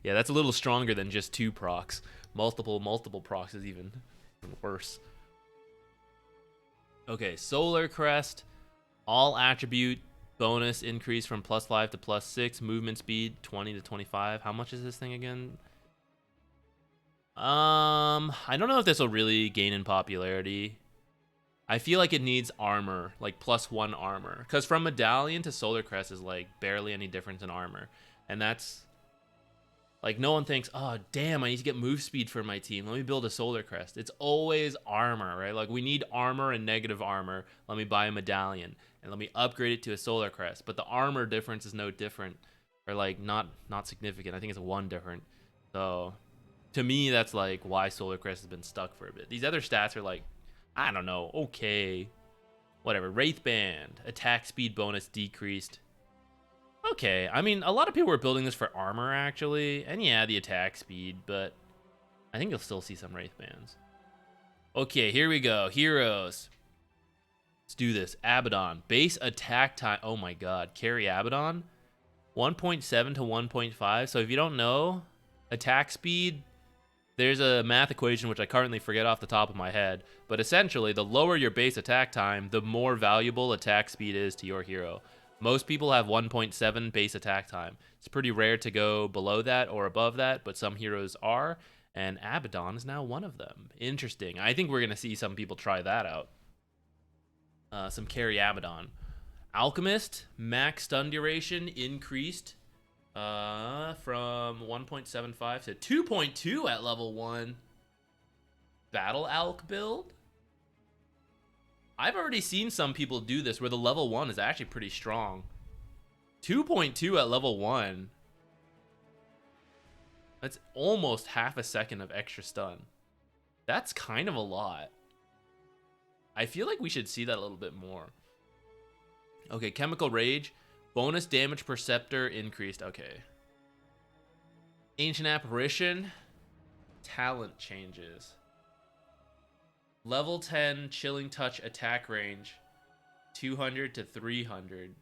Yeah, that's a little stronger than just 2 procs. Multiple procs is even worse. Okay, Solar Crest. All attribute bonus increase from +5 to +6. Movement speed 20 to 25. How much is this thing again? I don't know if this will really gain in popularity. I feel like it needs armor, like +1 armor. Because from Medallion to Solar Crest is like barely any difference in armor. And that's like no one thinks, oh damn, I need to get move speed for my team. Let me build a Solar Crest. It's always armor, right? Like we need armor and negative armor. Let me buy a Medallion and let me upgrade it to a Solar Crest. But the armor difference is no different, or like not significant. I think it's 1 different. So to me, that's like why Solar Crest has been stuck for a bit. These other stats are like, I don't know, okay, whatever. Wraith Band, attack speed bonus decreased. Okay, I mean, a lot of people were building this for armor, actually. And yeah, the attack speed, but I think you'll still see some Wraith Bands. Okay, here we go. Heroes. Let's do this. Abaddon. Base attack time. Oh my god. Carry Abaddon. 1.7 to 1.5. So if you don't know, attack speed, there's a math equation which I currently forget off the top of my head. But essentially, the lower your base attack time, the more valuable attack speed is to your hero. Most people have 1.7 base attack time. It's pretty rare to go below that or above that, but some heroes are, and Abaddon is now one of them. Interesting. I think we're going to see some people try that out. Some carry Abaddon. Alchemist, max stun duration increased from 1.75 to 2.2 at level 1. Battle Alch build? I've already seen some people do this where the level 1 is actually pretty strong. 2.2 at level 1. That's almost half a second of extra stun. That's kind of a lot. I feel like we should see that a little bit more. Okay, Chemical Rage. Bonus damage per scepter increased. Okay. Ancient Apparition. Talent changes. Level 10 Chilling Touch attack range, 200 to 300.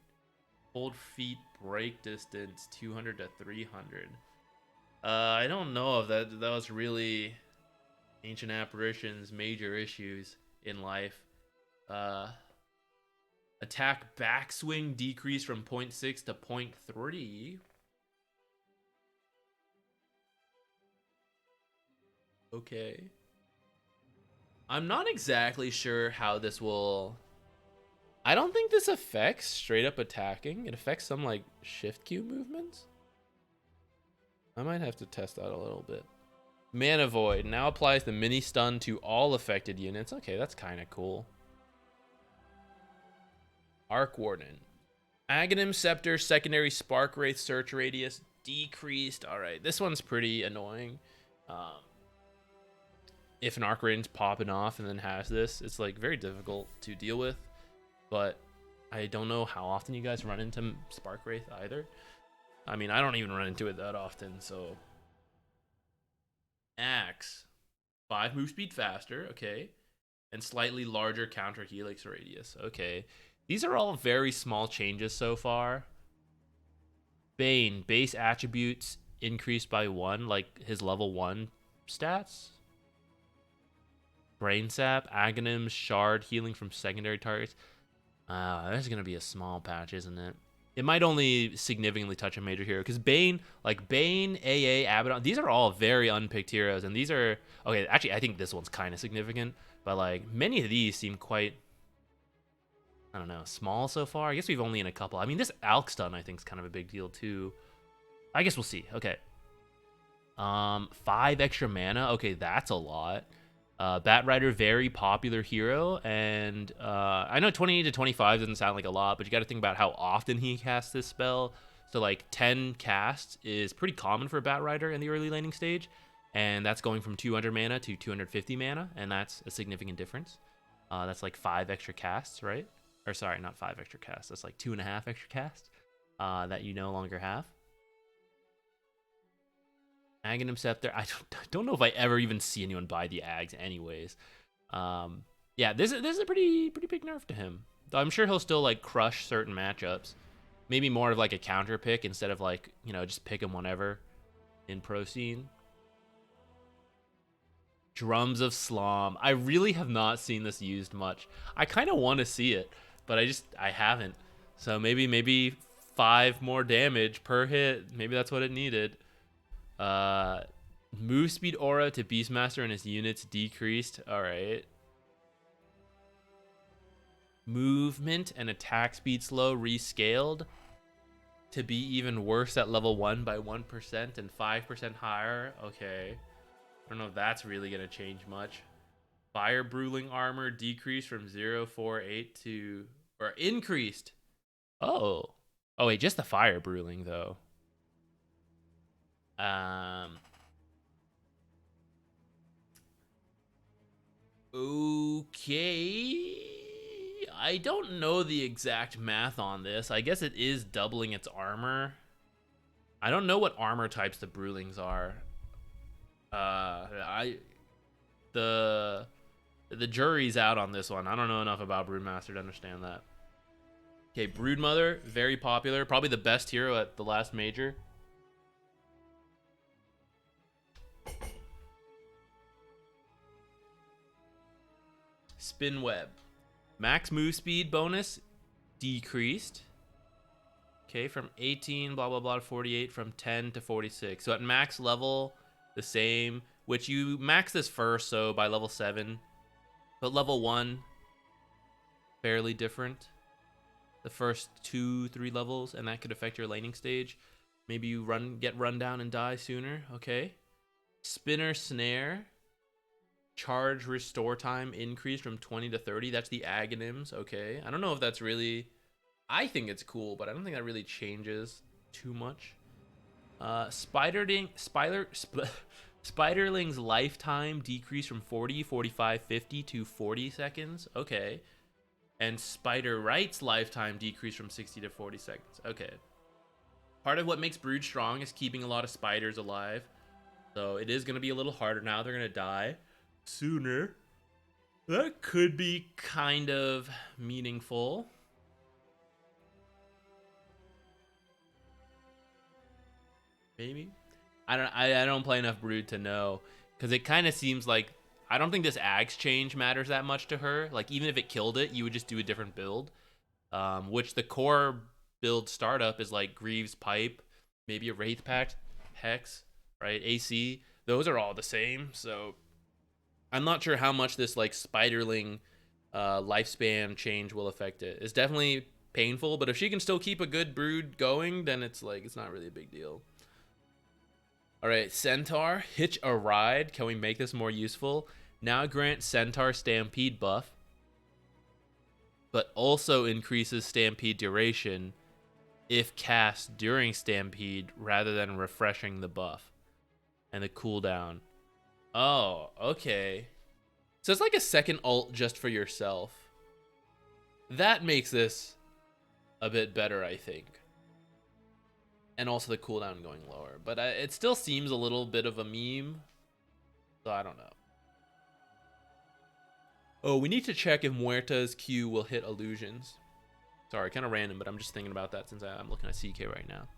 Hold feet break distance, 200 to 300. I don't know if that was really Ancient Apparition's major issues in life. Attack backswing decreased from 0.6 to 0.3. Okay. I'm not exactly sure how this will... I don't think this affects straight up attacking. It affects some like shift Q movements. I might have to test that a little bit. Mana Void now applies the mini stun to all affected units. Okay, that's kind of cool. Arc Warden. Aghanim Scepter secondary Spark Wraith search radius decreased. All right, this one's pretty annoying. If an Arc Warden's popping off and then has this, it's like very difficult to deal with. But I don't know how often you guys run into Spark Wraith either. I mean, I don't even run into it that often, so. Axe. 5 move speed faster, okay. And slightly larger counter helix radius, okay. These are all very small changes so far. Bane, base attributes increased by 1, like his level 1 stats. Brain Sap, Aghanim, Shard, healing from secondary targets. There's going to be a small patch, isn't it? It might only significantly touch a major hero. Because Bane, like Bane, AA, Abaddon, these are all very unpicked heroes. And these are... Okay, actually, I think this one's kind of significant. But, like, many of these seem quite... I don't know, small so far. I guess we've only in a couple. I mean, this Alch stun, I think, is kind of a big deal, too. I guess we'll see. Okay. 5 extra mana. Okay, that's a lot. Batrider, very popular hero, and I know 20 to 25 doesn't sound like a lot, but you got to think about how often he casts this spell. So like 10 casts is pretty common for Batrider in the early laning stage, and that's going from 200 mana to 250 mana, and that's a significant difference. That's like 5 extra casts, right? Or sorry, not 5 extra casts. That's like 2.5 extra casts that you no longer have. Aghanim Scepter. I don't know if I ever even see anyone buy the Ags anyways. Yeah, this is a pretty big nerf to him. Though I'm sure he'll still like crush certain matchups. Maybe more of like a counter pick instead of like, you know, just pick him whenever in pro scene. Drums of Slom. I really have not seen this used much. I kind of want to see it, but I haven't. So maybe 5 more damage per hit. Maybe that's what it needed. Move speed aura to Beastmaster and his units decreased. Alright. Movement and attack speed slow rescaled to be even worse at level 1 by 1% and 5% higher. Okay. I don't know if that's really going to change much. Fire Bruling armor decreased from 0.48 to... Or increased. Oh. Oh, wait, just the Fire Bruling, though. Okay. I don't know the exact math on this. I guess it is doubling its armor. I don't know what armor types the Brulings are. The jury's out on this one. I don't know enough about Broodmaster to understand that. Okay, Broodmother, very popular. Probably the best hero at the last major. Spin Web. Max move speed bonus decreased. Okay, from 18, blah, blah, blah, to 48, from 10 to 46. So at max level, the same, which you max this first, so by level 7. But level 1, fairly different. The first 2-3 levels, and that could affect your laning stage. Maybe you get run down and die sooner. Okay. Spinner Snare. Charge restore time increase from 20 to 30. That's the Aghanims. Okay. I don't know if that's really... I think it's cool, but I don't think that really changes too much. Spiderling's lifetime decreased from 40, 45, 50 to 40 seconds. Okay. And Spider-Right's lifetime decreased from 60 to 40 seconds. Okay. Part of what makes Brood strong is keeping a lot of spiders alive. So it is going to be a little harder now. They're going to die sooner. That could be kind of meaningful. Maybe. I don't play enough Brood to know, because it kind of seems like I don't think this Axe change matters that much to her. Like, even if it killed it, you would just do a different build. Which the core build startup is like Greaves Pipe, maybe a Wraith Pact, Hex, right? AC. Those are all the same. So I'm not sure how much this like Spiderling lifespan change will affect it. It's definitely painful, but if she can still keep a good Brood going, then it's like it's not really a big deal. All right, Centaur, Hitch a Ride. Can we make this more useful? Now grant Centaur Stampede buff, but also increases Stampede duration if cast during Stampede rather than refreshing the buff and the cooldown. Oh, okay. So it's like a second ult just for yourself. That makes this a bit better, I think. And also the cooldown going lower. But it still seems a little bit of a meme. So I don't know. Oh, we need to check if Muerta's Q will hit illusions. Sorry, kind of random, but I'm just thinking about that since I'm looking at CK right now.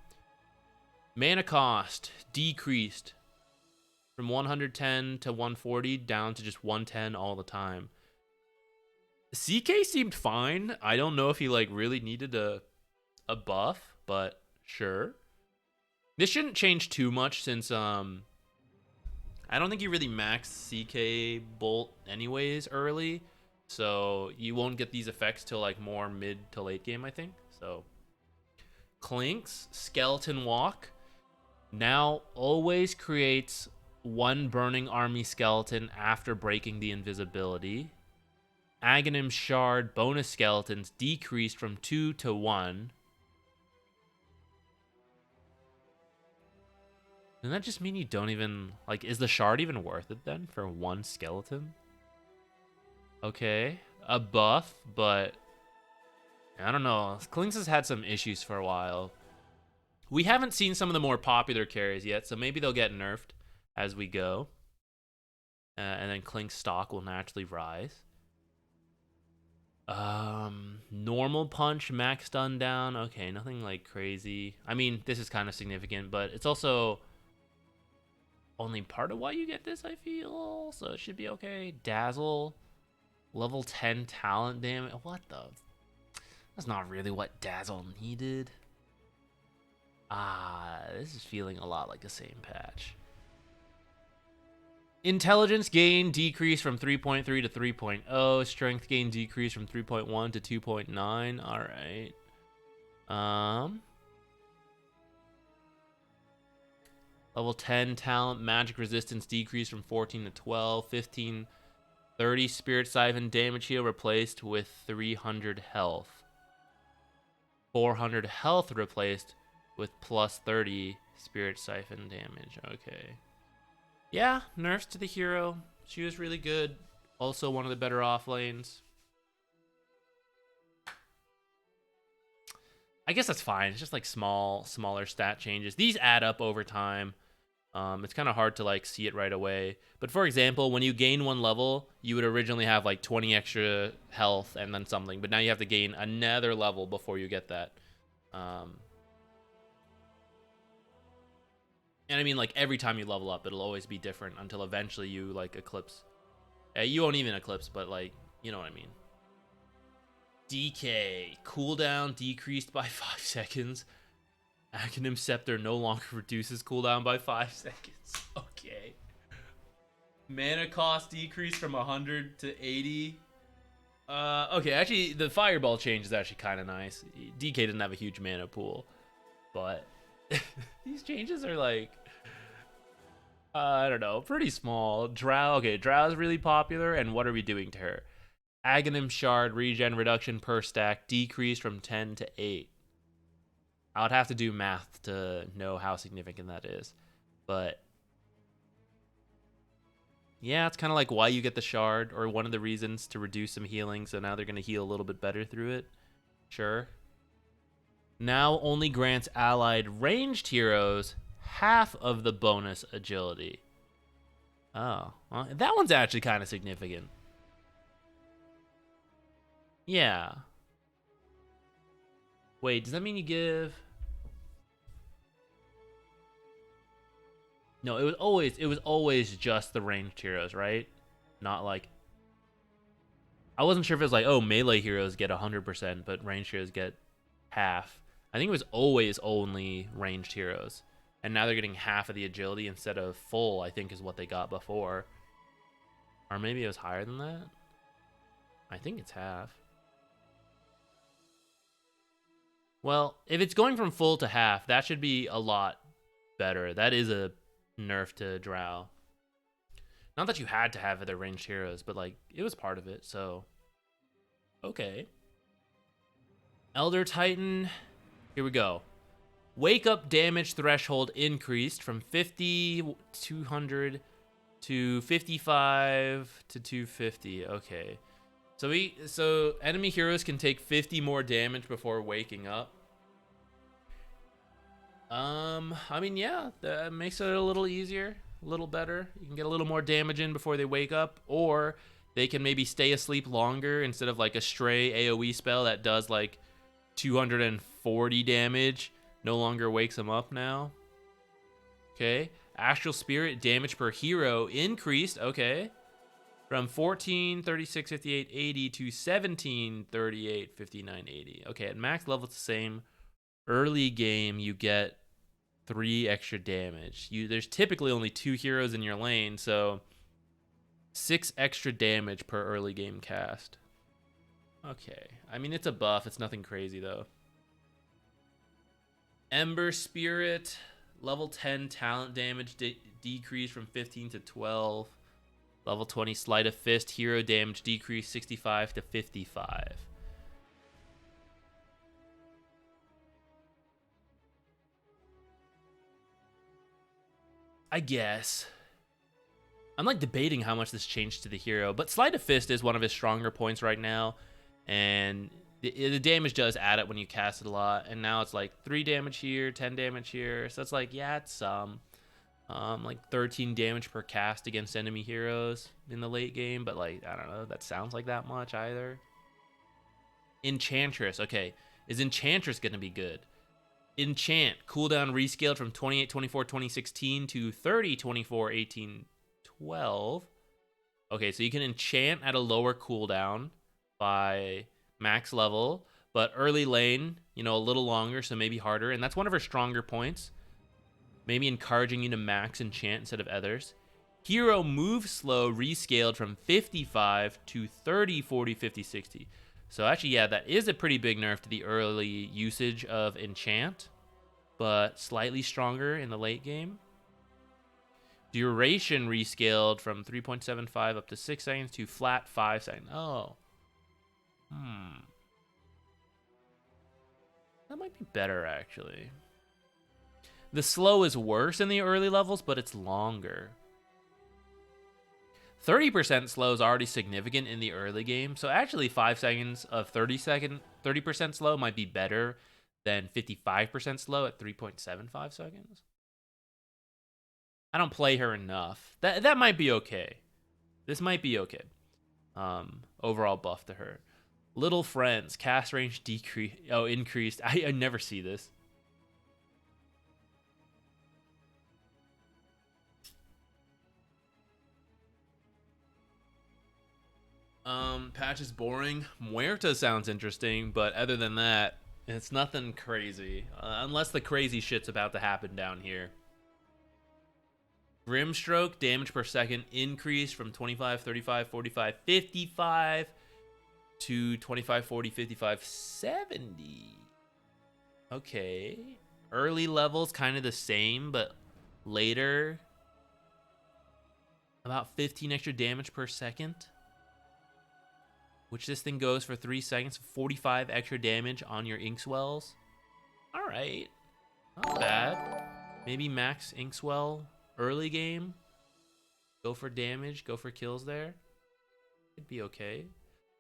Mana cost decreased from 110 to 140 down to just 110 all the time. CK seemed fine. I don't know if he like really needed a buff, but sure. This shouldn't change too much since I don't think you really max CK Bolt anyways early, so you won't get these effects till like more mid to late game, I think. So Clink's Skeleton Walk now always creates one Burning Army skeleton after breaking the invisibility. Aghanim Shard bonus skeletons decreased from 2 to 1. Doesn't that just mean you don't even... Like, is the shard even worth it then for one skeleton? Okay. A buff, but... I don't know. Klinx has had some issues for a while. We haven't seen some of the more popular carries yet, so maybe they'll get nerfed as we go. And then Klinx stock will naturally rise. Normal punch, max stun down. Okay, nothing like crazy. I mean, this is kind of significant, but it's also... only part of why you get this, I feel. So it should be okay. Dazzle. Level 10 talent damage. What the? That's not really what Dazzle needed. This is feeling a lot like the same patch. Intelligence gain decrease from 3.3 to 3.0. Strength gain decrease from 3.1 to 2.9. All right. Level 10 talent, magic resistance decrease from 14 to 12. 15, 30 spirit siphon damage heal replaced with 300 health. 400 health replaced with plus 30 spirit siphon damage. Okay. Yeah, nerfs to the hero. She was really good. Also one of the better off lanes. I guess that's fine. It's just like smaller stat changes. These add up over time. It's kind of hard to like see it right away. But for example, when you gain 1 level, you would originally have like 20 extra health and then something. But now you have to gain another level before you get that. And I mean, like every time you level up, it'll always be different until eventually you like eclipse. You won't even eclipse, but like, you know what I mean. DK. Cooldown decreased by 5 seconds. Aghanim Scepter no longer reduces cooldown by 5 seconds. Okay. Mana cost decreased from 100 to 80. Okay, actually, the Fireball change is actually kind of nice. DK didn't have a huge mana pool, but these changes are like, I don't know, pretty small. Drow, okay, Drow is really popular, and what are we doing to her? Aghanim Shard regen reduction per stack decreased from 10 to 8. I would have to do math to know how significant that is. But yeah, it's kind of like why you get the shard, or one of the reasons to reduce some healing. So now they're going to heal a little bit better through it. Sure. Now only grants allied ranged heroes half of the bonus agility. Oh, well, that one's actually kind of significant. Yeah. Wait, does that mean you give... No, it was always just the ranged heroes, right? Not like... I wasn't sure if it was like, oh, melee heroes get 100%, but ranged heroes get half. I think it was always only ranged heroes. And now they're getting half of the agility instead of full, I think is what they got before. Or maybe it was higher than that? I think it's half. Well, if it's going from full to half, that should be a lot better. That is a nerf to Drow. Not that you had to have other ranged heroes, but like it was part of it, so okay. Elder Titan, here we go. Wake up damage threshold increased from 50 200 to 55 to 250. Okay. So enemy heroes can take 50 more damage before waking up. I mean, yeah, that makes it a little easier, a little better. You can get a little more damage in before they wake up, or they can maybe stay asleep longer instead of like a stray AoE spell that does like 240 damage. No longer wakes them up now. Okay. Astral Spirit damage per hero increased. Okay. From 14, 36, 58, 80 to 17, 38, 59, 80. Okay, at max level, it's the same. Early game, you get 3 extra damage. There's typically only 2 heroes in your lane, so 6 extra damage per early game cast. Okay. I mean, it's a buff. It's nothing crazy, though. Ember Spirit, level 10 talent damage decreased from 15 to 12. Level 20 Sleight of Fist, hero damage decreased 65 to 55. I guess. I'm like debating how much this changed to the hero, but Sleight of Fist is one of his stronger points right now, and the damage does add up when you cast it a lot, and now it's like 3 damage here, 10 damage here, so it's like, yeah, it's some. Like 13 damage per cast against enemy heroes in the late game, but like, I don't know, that sounds like that much either. Enchantress, okay. Is Enchantress gonna be good? Enchant, cooldown rescaled from 28-24-2016 to 30-24-18-12. Okay, so you can enchant at a lower cooldown by max level, but early lane, you know, a little longer, so maybe harder, and that's one of her stronger points. Maybe encouraging you to max enchant instead of others. Hero move slow rescaled from 55 to 30, 40, 50, 60. So actually, yeah, that is a pretty big nerf to the early usage of enchant, but slightly stronger in the late game. Duration rescaled from 3.75 up to 6 seconds to flat 5 seconds. Oh. That might be better, actually. The slow is worse in the early levels, but it's longer. 30% slow is already significant in the early game, so actually 5 seconds of 30% slow might be better than 55% slow at 3.75 seconds. I don't play her enough. That might be okay. This might be okay. Overall buff to her. Little Friends, cast range increased. I never see this. Patch is boring. Muerta sounds interesting, but other than that, it's nothing crazy. Unless the crazy shit's about to happen down here. Grimstroke, damage per second increased from 25, 35, 45, 55 to 25, 40, 55, 70. Okay. Early levels kind of the same, but later about 15 extra damage per second. Which this thing goes for 3 seconds, 45 extra damage on your Inkswells. Alright. Not bad. Maybe max Inkswell early game. Go for damage, go for kills there. It'd be okay.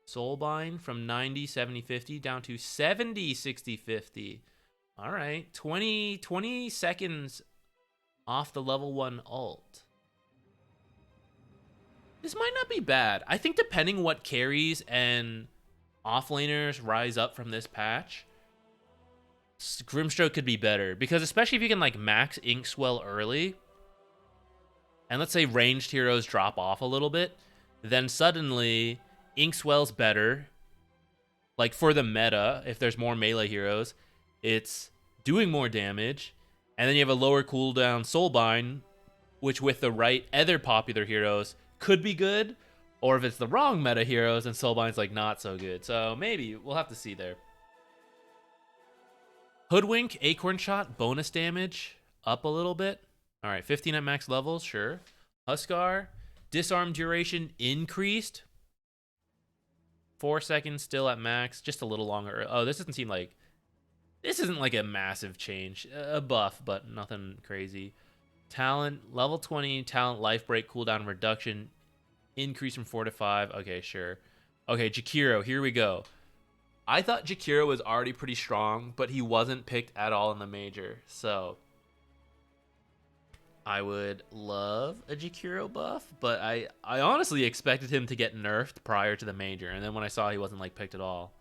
Soulbind from 90, 70, 50 down to 70, 60, 50. Alright. 20 seconds off the level 1 ult. This might not be bad. I think depending what carries and offlaners rise up from this patch, Grimstroke could be better. Because especially if you can like max Inkswell early, and let's say ranged heroes drop off a little bit, then suddenly Inkswell's better. Like for the meta, if there's more melee heroes, it's doing more damage. And then you have a lower cooldown Soulbind, which with the right other popular heroes could be good, or if it's the wrong meta heroes and Soulbind's like not so good. So maybe we'll have to see there. Hoodwink, Acorn Shot, bonus damage up a little bit. All right, 15 at max levels, sure. Huskar, disarm duration increased. 4 seconds still at max, just a little longer. Oh, this isn't like a massive change. A buff, but nothing crazy. Talent, level 20, talent life break cooldown reduction, increase from 4 to 5. Okay, sure. Okay, Jakiro, here we go. I thought Jakiro was already pretty strong, but he wasn't picked at all in the major. So I would love a Jakiro buff, but I honestly expected him to get nerfed prior to the major, and then when I saw he wasn't like picked at all.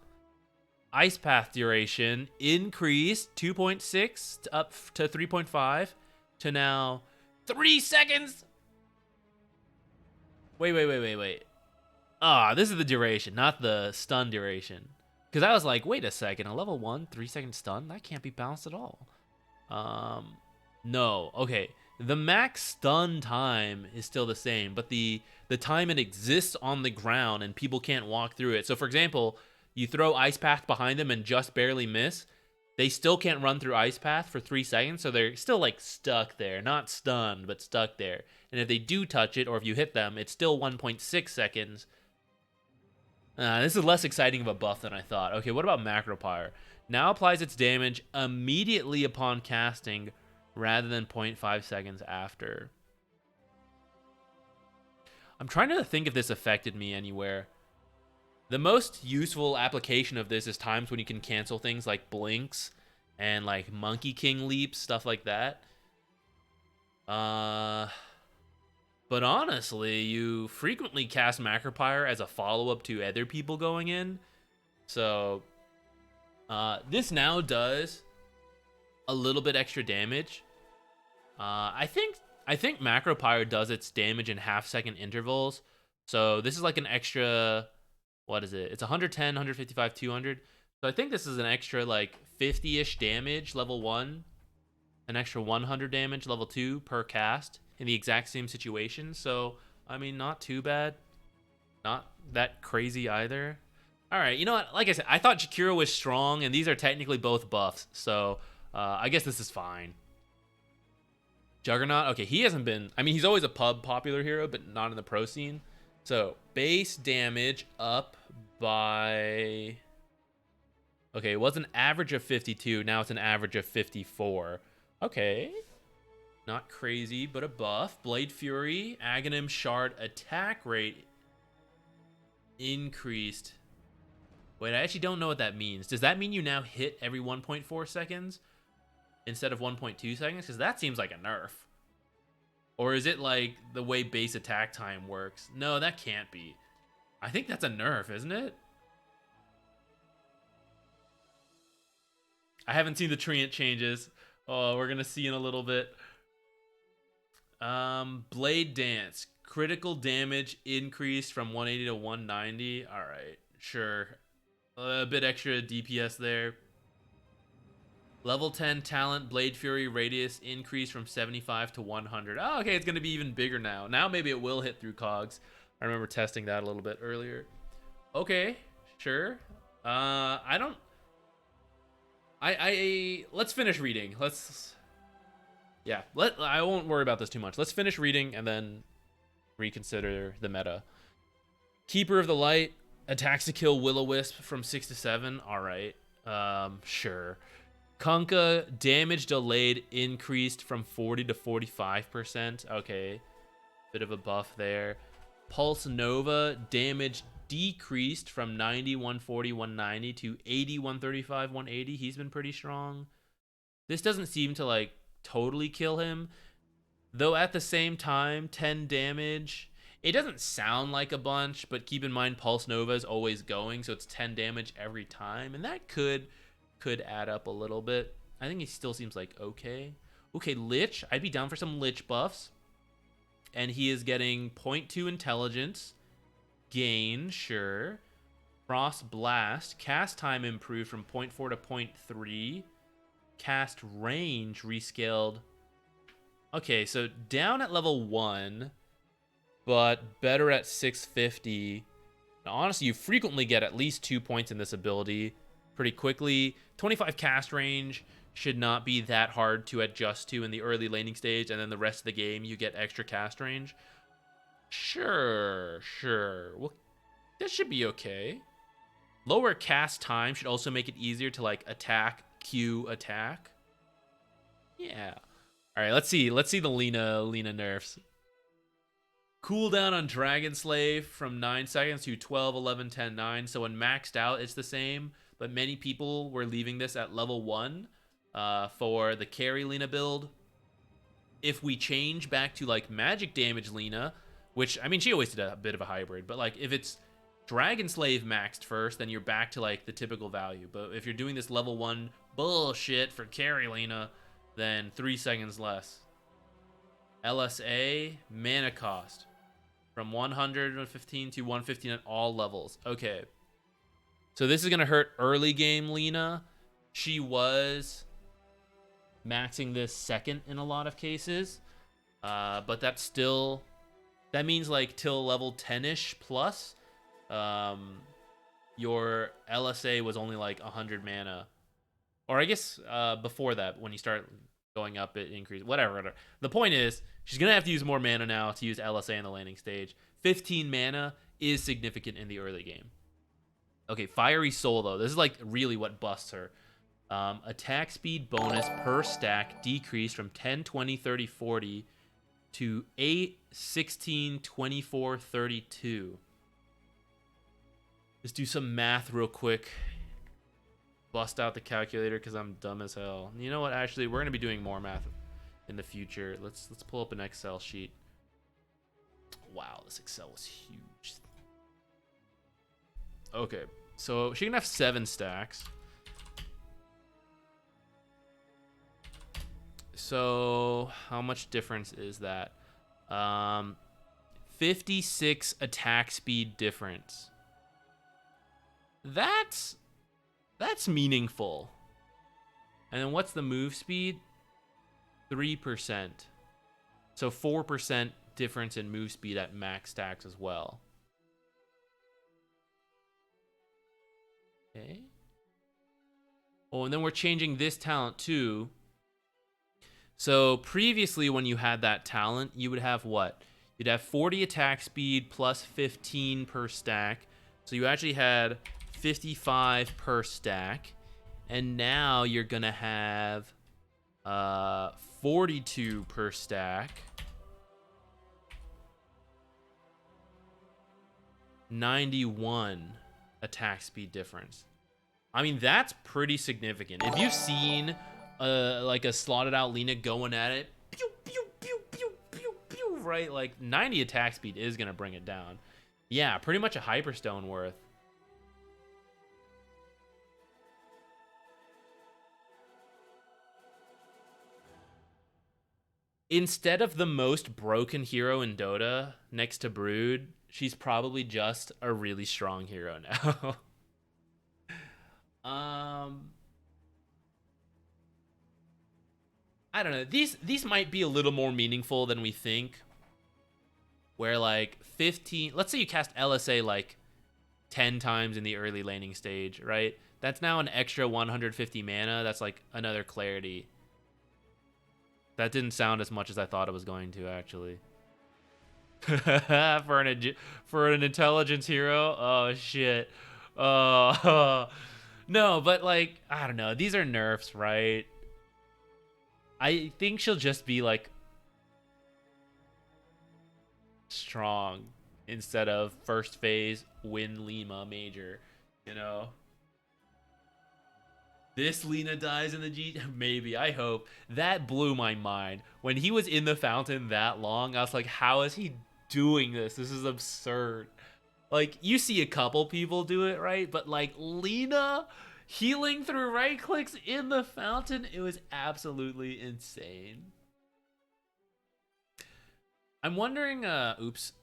Ice Path duration increased 2.6 up to 3.5 to now 3 seconds. Wait. This is the duration, not the stun duration. Because I was like, wait a second, a level 1 3-second stun? That can't be balanced at all. No. Okay. The max stun time is still the same, but the time it exists on the ground and people can't walk through it. So for example, you throw Ice Path behind them and just barely miss, they still can't run through Ice Path for 3 seconds, so they're still like stuck there. Not stunned, but stuck there. And if they do touch it, or if you hit them, it's still 1.6 seconds. This is less exciting of a buff than I thought. Okay, what about Macropyre? Now applies its damage immediately upon casting, rather than 0.5 seconds after. I'm trying to think if this affected me anywhere. The most useful application of this is times when you can cancel things like blinks and like Monkey King leaps, stuff like that. But honestly, you frequently cast Macropyre as a follow-up to other people going in. So this now does a little bit extra damage. I think Macropyre does its damage in half-second intervals. So this is like an extra... What is it? It's 110, 155, 200. So I think this is an extra like 50-ish damage level 1. An extra 100 damage level 2 per cast. in the exact same situation. So, I mean, not too bad. Not that crazy either. All right, you know what? Like I said, I thought Jakiro was strong, and these are technically both buffs. So, I guess this is fine. Juggernaut, okay, he hasn't been... I mean, he's always a pub popular hero, but not in the pro scene. So, base damage up by... Okay, it was an average of 52. Now it's an average of 54. Okay. Not crazy, but a buff. Blade Fury, Aghanim Shard attack rate increased. Wait, I actually don't know what that means. Does that mean you now hit every 1.4 seconds instead of 1.2 seconds? Because that seems like a nerf. Or is it like the way base attack time works? No, that can't be. I think that's a nerf, isn't it? I haven't seen the treant changes. Oh, we're going to see in a little bit. Blade Dance. Critical damage increased from 180 to 190. All right, sure. A bit extra DPS there. Level 10 talent, Blade Fury radius increased from 75 to 100. Oh, okay, it's going to be even bigger now. Now maybe it will hit through cogs. I remember testing that a little bit earlier. Okay, sure. Let's finish reading. I won't worry about this too much. Let's finish reading and then reconsider the meta. Keeper of the Light attacks to kill Will-O-Wisp from 6 to 7. All right. Sure. Kunkka damage delayed increased from 40 to 45%. Okay. Bit of a buff there. Pulse Nova damage decreased from 90, 140, 190 to 80, 135, 180. He's been pretty strong. This doesn't seem to like totally kill him, though at the same time 10 damage, it doesn't sound like a bunch, but keep in mind Pulse Nova is always going, so it's 10 damage every time, and that could add up a little bit. I think he still seems like okay. Lich, I'd be down for some Lich buffs, and he is getting 0.2 intelligence gain, sure. Frost Blast, cast time improved from 0.4 to 0.3. Cast range rescaled. Okay, so down at level 1, but better at 650. Now, honestly, you frequently get at least 2 points in this ability pretty quickly. 25 cast range should not be that hard to adjust to in the early laning stage, and then the rest of the game you get extra cast range. Sure. Well, this should be okay. Lower cast time should also make it easier to like attack, Q, attack. Yeah. All right, let's see the Lina nerfs. Cooldown on Dragon Slave from 9 seconds to 12, 11, 10, 9. So when maxed out, it's the same, but many people were leaving this at level 1 for the carry Lina build. If we change back to like magic damage Lina, which, I mean, she always did a bit of a hybrid, but like if it's Dragon Slave maxed first, then you're back to like the typical value. But if you're doing this level 1 bullshit for carry Lina, then 3 seconds less. LSA, mana cost from 115 to 115 at all levels. Okay. So this is going to hurt early game Lina. She was maxing this second in a lot of cases. But that's still... That means like till level 10-ish plus, your LSA was only like 100 mana. Or I guess before that, when you start going up, it increases. Whatever. The point is, she's going to have to use more mana now to use LSA in the landing stage. 15 mana is significant in the early game. Okay, Fiery Soul, though. This is like really what busts her. Attack speed bonus per stack decreased from 10, 20, 30, 40 to 8, 16, 24, 32. Let's do some math real quick. Bust out the calculator because I'm dumb as hell. You know what? Actually, we're going to be doing more math in the future. Let's pull up an Excel sheet. Wow, this Excel was huge. Okay, so she can have 7 stacks. So how much difference is that? 56 attack speed difference. That's meaningful. And then what's the move speed? 3%. So 4% difference in move speed at max stacks as well. Okay. Oh, and then we're changing this talent too. So previously when you had that talent, you would have what? You'd have 40 attack speed plus 15 per stack. So you actually had 55 per stack. And now you're going to have 42 per stack. 91 attack speed difference. I mean, that's pretty significant. If you've seen like a slotted out Lina going at it, pew, pew, pew, pew, pew, pew, right? Like 90 attack speed is going to bring it down. Yeah, pretty much a Hyperstone worth. Instead of the most broken hero in Dota next to Brood, she's probably just a really strong hero now. I don't know. These might be a little more meaningful than we think. Where like 15, let's say you cast LSA like 10 times in the early laning stage, right? That's now an extra 150 mana. That's like another clarity. That didn't sound as much as I thought it was going to, actually. for an intelligence hero? Oh, shit. Oh, no, but, like, I don't know. These are nerfs, right? I think she'll just be, like, strong instead of first phase win Lima major, you know? This Lina dies in the G... Maybe, I hope. That blew my mind. When he was in the fountain that long, I was like, how is he doing this? This is absurd. Like, you see a couple people do it, right? But, like, Lina healing through right clicks in the fountain, it was absolutely insane. I'm wondering, oops.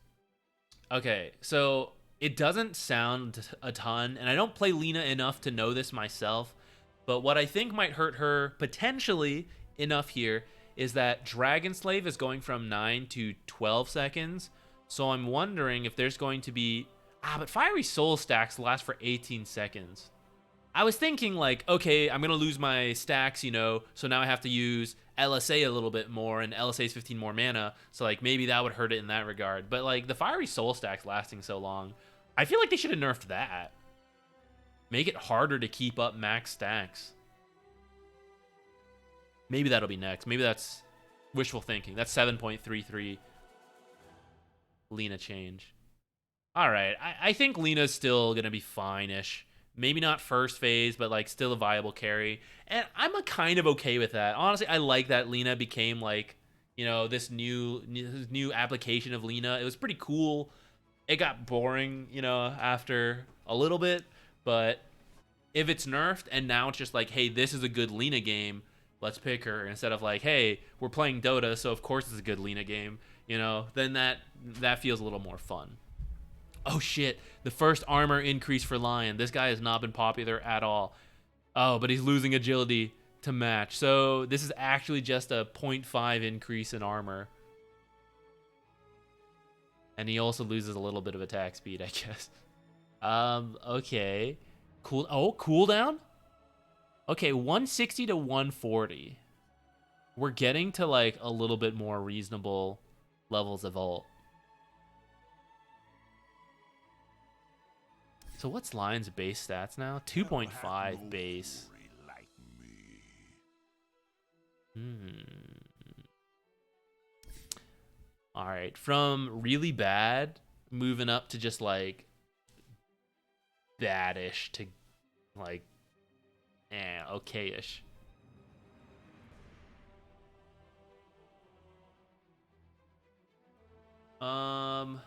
Okay, so it doesn't sound a ton, and I don't play Lina enough to know this myself. But what I think might hurt her potentially enough here is that Dragon Slave is going from 9 to 12 seconds. So I'm wondering if there's going to be... but Fiery Soul stacks last for 18 seconds. I was thinking like, okay, I'm going to lose my stacks, you know, so now I have to use LSA a little bit more, and LSA is 15 more mana. So like maybe that would hurt it in that regard. But like the Fiery Soul stacks lasting so long, I feel like they should have nerfed that. Make it harder to keep up max stacks. Maybe that'll be next. Maybe that's wishful thinking. That's 7.33 Lina change. All right. I think Lina's still going to be fine-ish. Maybe not first phase, but like still a viable carry. And I'm kind of okay with that. Honestly, I like that Lina became like, you know, this new application of Lina. It was pretty cool. It got boring, you know, after a little bit. But if it's nerfed and now it's just like, hey, this is a good Lina game, let's pick her, instead of like, hey, we're playing Dota, so of course it's a good Lina game, you know, then that feels a little more fun. Oh shit, the first armor increase for Lion. This guy has not been popular at all. Oh, but he's losing agility to match. So this is actually just a 0.5 increase in armor. And he also loses a little bit of attack speed, I guess. Okay. Cool. Oh, cooldown? Okay, 160 to 140. We're getting to like a little bit more reasonable levels of ult. So what's Lion's base stats now? 2.5 base. All right, from really bad, moving up to just like badish to like okay-ish. Well,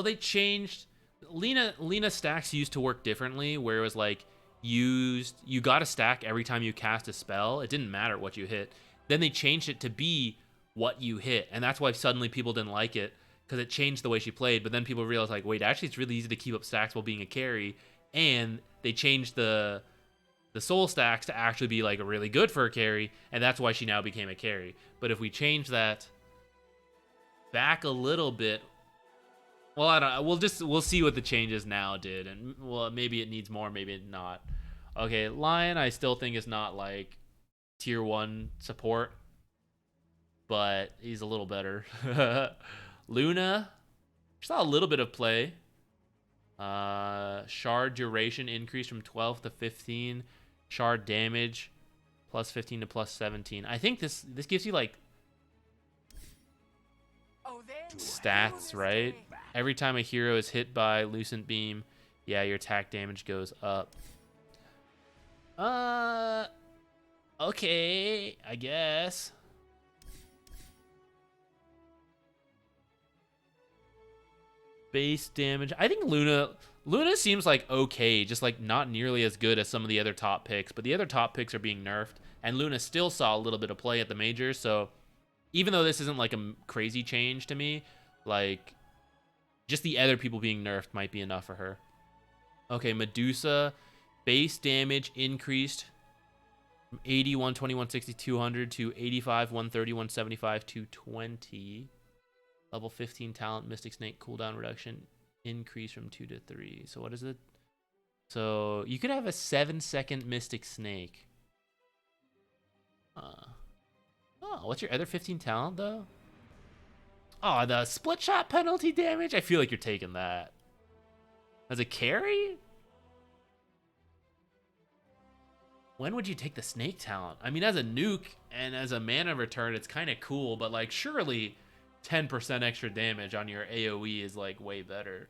they changed. Lina stacks used to work differently, where it was like you got a stack every time you cast a spell. It didn't matter what you hit. Then they changed it to be what you hit, and that's why suddenly people didn't like it, because it changed the way she played. But then people realized like, wait, actually it's really easy to keep up stacks while being a carry, and they changed the the soul stacks to actually be like really good for a carry, and that's why she now became a carry. But if we change that back a little bit, well, I don't know. We'll see what the changes now did, and well, maybe it needs more, maybe not. Okay, Lion, I still think is not like tier 1 support, but he's a little better. Luna, saw a little bit of play. Shard duration increase from 12 to 15. Shard damage plus 15 to plus 17. I think this gives you like stats, right? Every time a hero is hit by Lucent Beam, yeah, your attack damage goes up. Okay, I guess. Base damage. I think Luna seems like okay, just like not nearly as good as some of the other top picks, but the other top picks are being nerfed, and Luna still saw a little bit of play at the majors, so even though this isn't like a crazy change to me, like just the other people being nerfed might be enough for her. Okay, Medusa, base damage increased from 80, 120, 160, 200 to 85, 130, 175, 220. Level 15 talent, Mystic Snake cooldown reduction increase from 2 to 3. So what is it? So you could have a 7-second Mystic Snake. Oh, what's your other 15 talent though? Oh, the split shot penalty damage? I feel like you're taking that. As a carry? When would you take the snake talent? I mean, as a nuke and as a mana return, it's kind of cool, but like surely 10% extra damage on your AoE is like way better.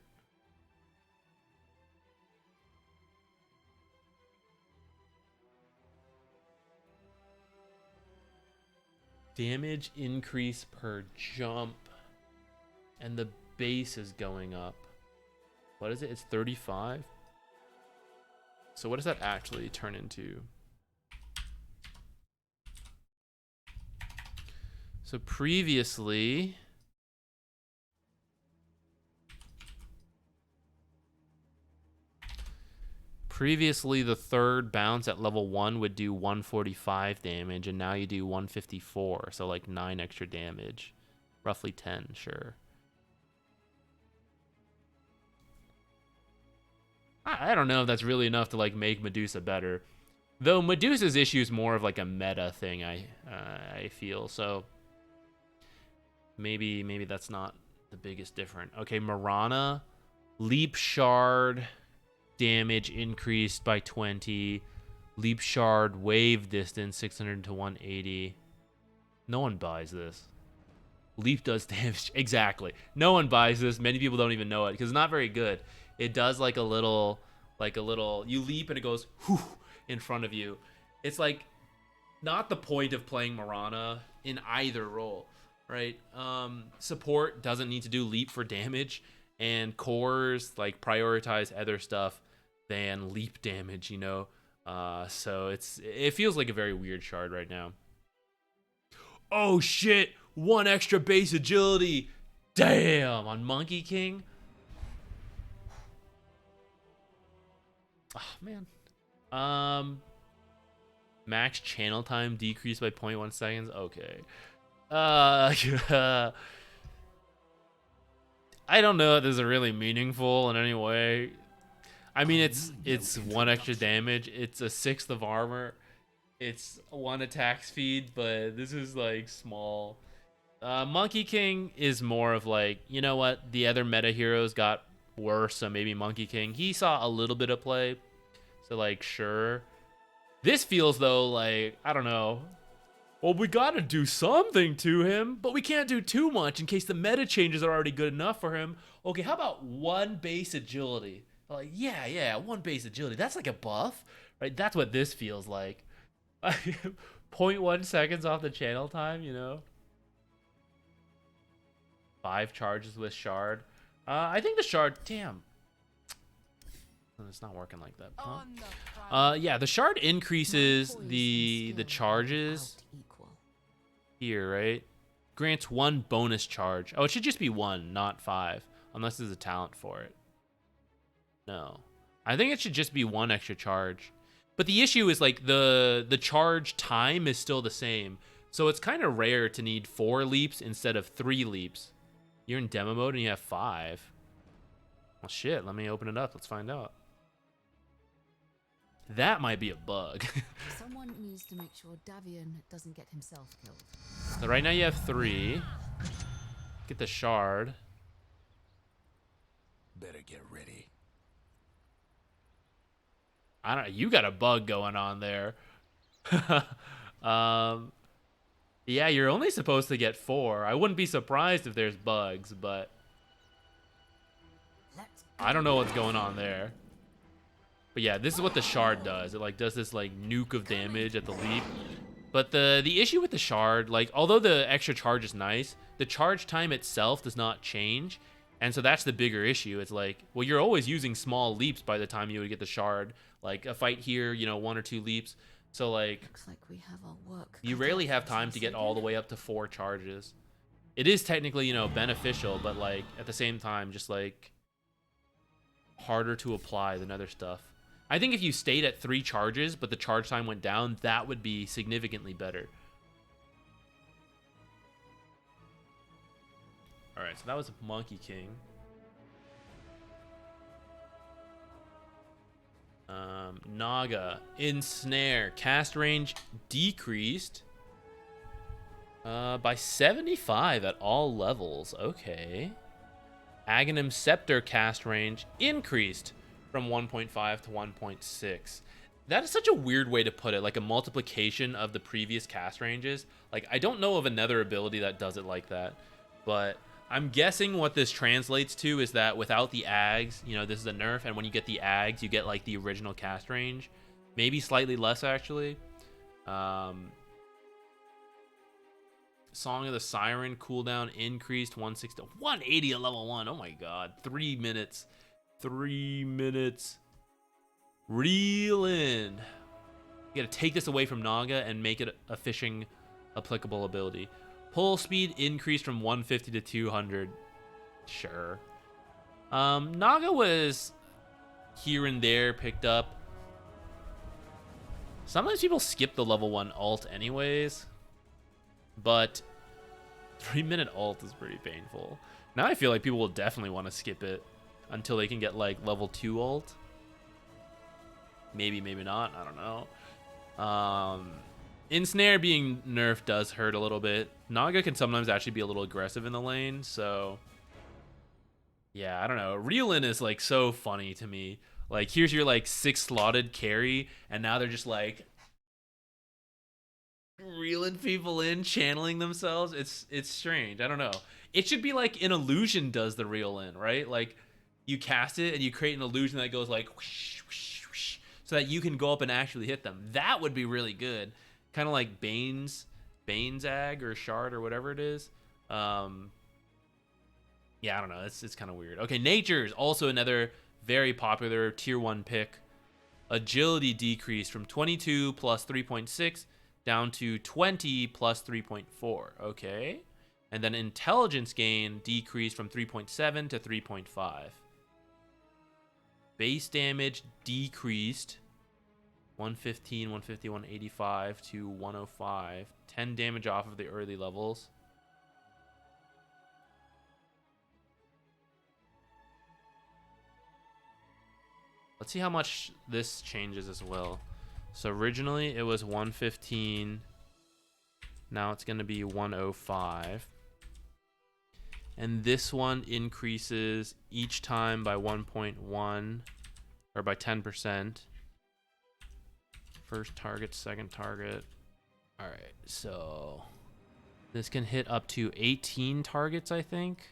Damage increase per jump. And the base is going up. What is it? It's 35. So what does that actually turn into? So previously, the third bounce at level 1 would do 145 damage, and now you do 154, so like 9 extra damage. Roughly 10, sure. I don't know if that's really enough to like make Medusa better. Though Medusa's issue is more of like a meta thing, I feel. So maybe that's not the biggest difference. Okay, Mirana, Leap Shard damage increased by 20. Leap Shard wave distance 600 to 180. No one buys this. Leap does damage. Exactly. No one buys this. Many people don't even know it because it's not very good. It does like a little, you leap and it goes whoo in front of you. It's like not the point of playing Mirana in either role, right? Support doesn't need to do leap for damage, and cores like prioritize other stuff than leap damage, you know? So it feels like a very weird shard right now. Oh shit, 1 extra base agility. Damn, on Monkey King. Oh man. Max channel time decreased by 0.1 seconds. Okay. I don't know if this is really meaningful in any way. I mean, it's 1 extra damage. It's a 6th of armor. It's 1 attack speed, but this is like small. Monkey King is more of like, you know what? The other meta heroes got worse, so maybe Monkey King. He saw a little bit of play, so like sure. This feels though like, I don't know. Well, we gotta do something to him, but we can't do too much in case the meta changes are already good enough for him. Okay, how about 1 base agility? Like, yeah, 1 base agility. That's like a buff, right? That's what this feels like. 0.1 seconds off the channel time, you know? 5 charges with shard. I think the shard, damn. It's not working like that. Huh? Yeah, the shard increases the charges here, right? Grants 1 bonus charge. Oh, it should just be 1, not 5, unless there's a talent for it. No, I think it should just be 1 extra charge. But the issue is like the charge time is still the same. So it's kind of rare to need 4 leaps instead of 3 leaps. You're in demo mode and you have 5. Well, shit, let me open it up. Let's find out. That might be a bug. Someone needs to make sure Davian doesn't get himself killed. So right now you have 3. Get the shard. Better get ready. I don't. You got a bug going on there. Yeah, you're only supposed to get 4. I wouldn't be surprised if there's bugs, but I don't know what's going on there. But yeah, this is what the shard does. It like does this like nuke of damage at the leap. But the issue with the shard, like although the extra charge is nice, the charge time itself does not change. And so that's the bigger issue. It's like, well, you're always using small leaps by the time you would get the shard. Like a fight here, you know, 1 or 2 leaps. So like, Looks like we have our work. you cut rarely out have for time us to get again. all the way up to 4 charges. It is technically, you know, beneficial, but like at the same time, just like harder to apply than other stuff. I think if you stayed at 3 charges, but the charge time went down, that would be significantly better. All right, so that was Monkey King. Naga, Ensnare, cast range decreased by 75 at all levels. Okay. Aghanim Scepter cast range increased from 1.5 to 1.6. That is such a weird way to put it, like a multiplication of the previous cast ranges. Like, I don't know of another ability that does it like that, but I'm guessing what this translates to is that without the Ags, you know, this is a nerf, and when you get the Ags, you get like the original cast range. Maybe slightly less, actually. Song of the Siren cooldown increased 160, 180 at level 1. Oh my god. 3 minutes. 3 minutes. Reel in. You gotta take this away from Naga and make it a fishing applicable ability. Pull speed increased from 150 to 200. Sure. Naga was here and there picked up. Sometimes people skip the level 1 ult anyways. But 3-minute ult is pretty painful. Now I feel like people will definitely want to skip it until they can get like level 2 ult. Maybe, maybe not. I don't know. Ensnare being nerfed does hurt a little bit. Naga can sometimes actually be a little aggressive in the lane, so yeah, I don't know. Reel-in is like so funny to me. Like here's your like 6 slotted carry, and now they're just like reeling people in, channeling themselves. It's strange. I don't know. It should be like an illusion does the reel in, right? Like you cast it and you create an illusion that goes like whoosh, whoosh, whoosh, so that you can go up and actually hit them. That would be really good. Kind of like Bane's Ag or Shard or whatever it is. Yeah, I don't know. It's kind of weird. Okay, Nature's also another very popular tier 1 pick. Agility decreased from 22 plus 3.6 down to 20 plus 3.4. Okay. And then intelligence gain decreased from 3.7 to 3.5. Base damage decreased 115, 150, 185 to 105. 10 damage off of the early levels. Let's see how much this changes as well. So originally it was 115. Now it's going to be 105. And this one increases each time by 1.1 or by 10%. First target, second target. All right, so this can hit up to 18 targets, I think.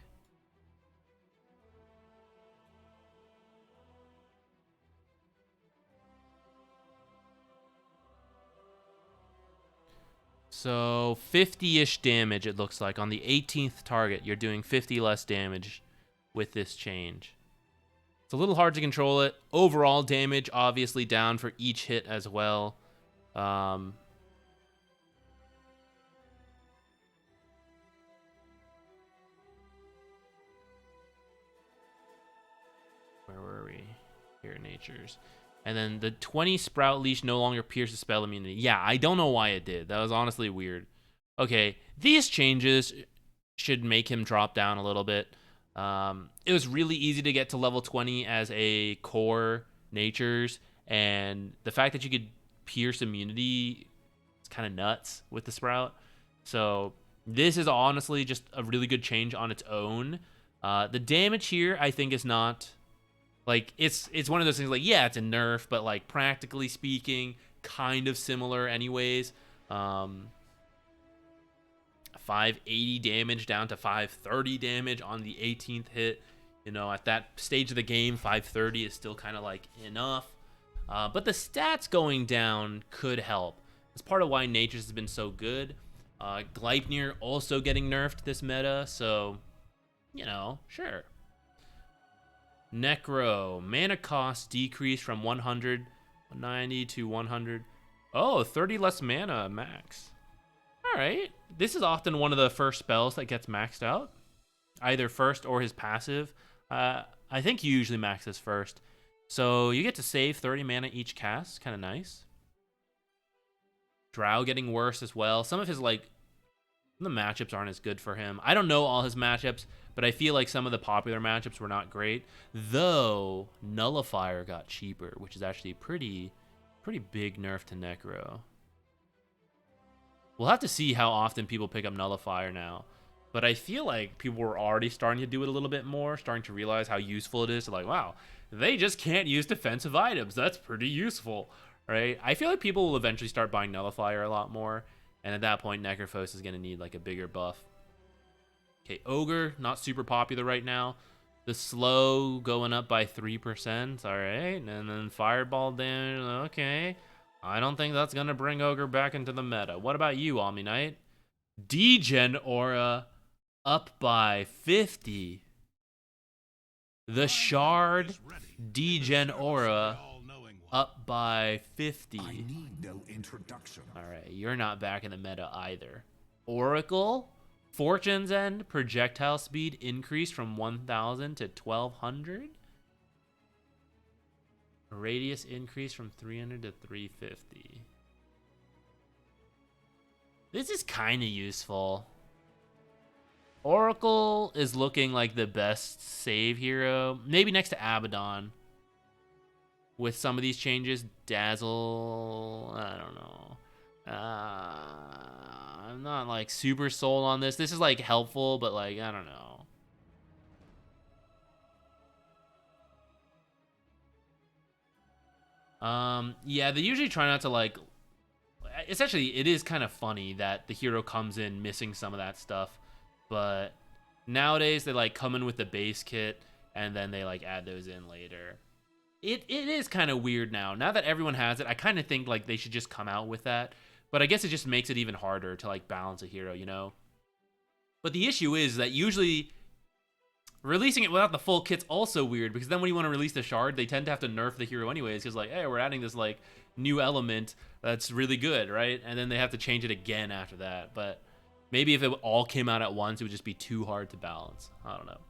So 50-ish damage, it looks like. On the 18th target, you're doing 50 less damage with this change. It's a little hard to control it. Overall damage, obviously, down for each hit as well. Where were we? Here, Nature's. And then the 20 Sprout Leash no longer pierces spell immunity. Yeah, I don't know why it did. That was honestly weird. Okay, these changes should make him drop down a little bit. It was really easy to get to level 20 as a core natures, and the fact that you could pierce immunity is kind of nuts with the Sprout. So this is honestly just a really good change on its own. The damage here, I think, is not like it's one of those things. Like, yeah, it's a nerf, but like practically speaking, kind of similar, anyways. 580 damage down to 530 damage on the 18th hit. You know, at that stage of the game, 530 is still kind of like enough. But the stats going down could help. That's part of why Natures has been so good. Gleipnir also getting nerfed this meta, so, you know, sure. Necro, mana cost decreased from 190 to 100. Oh, 30 less mana max. All right. This is often one of the first spells that gets maxed out, either first or his passive. I think you usually max this first. So you get to save 30 mana each cast. Kind of nice. Drow getting worse as well. Some of his, like, the matchups aren't as good for him. I don't know all his matchups, but I feel like some of the popular matchups were not great. Though Nullifier got cheaper, which is actually pretty big nerf to Necro. We'll have to see how often people pick up Nullifier now. But I feel like people were already starting to do it a little bit more, starting to realize how useful it is. So like, wow, they just can't use defensive items. That's pretty useful, right? I feel like people will eventually start buying Nullifier a lot more. And at that point, Necrophos is going to need like a bigger buff. Okay, Ogre, not super popular right now. The slow going up by 3%. All right. And then Fireball damage. Okay. I don't think that's going to bring Ogre back into the meta. What about you, Omni Knight? Degen Aura up by 50. The Shard Degen Aura up by 50. I need no introduction. All right, you're not back in the meta either. Oracle, Fortune's End, projectile speed increased from 1,000 to 1,200. Radius increase from 300 to 350. This is kind of useful. Oracle is looking like the best save hero. Maybe next to Abaddon. With some of these changes, Dazzle, I don't know. I'm not like super sold on this. This is like helpful, but like, I don't know. Yeah, they usually try not to like, essentially it is kind of funny that the hero comes in missing some of that stuff, but nowadays they like come in with the base kit and then they like add those in later. It is kind of weird now. Now that everyone has it, I kind of think like they should just come out with that. But I guess it just makes it even harder to like balance a hero, you know? But the issue is that usually releasing it without the full kit's also weird, because then when you want to release the shard, they tend to have to nerf the hero anyways, because like, hey, we're adding this like new element that's really good, right? And then they have to change it again after that. But maybe if it all came out at once, it would just be too hard to balance. I don't know.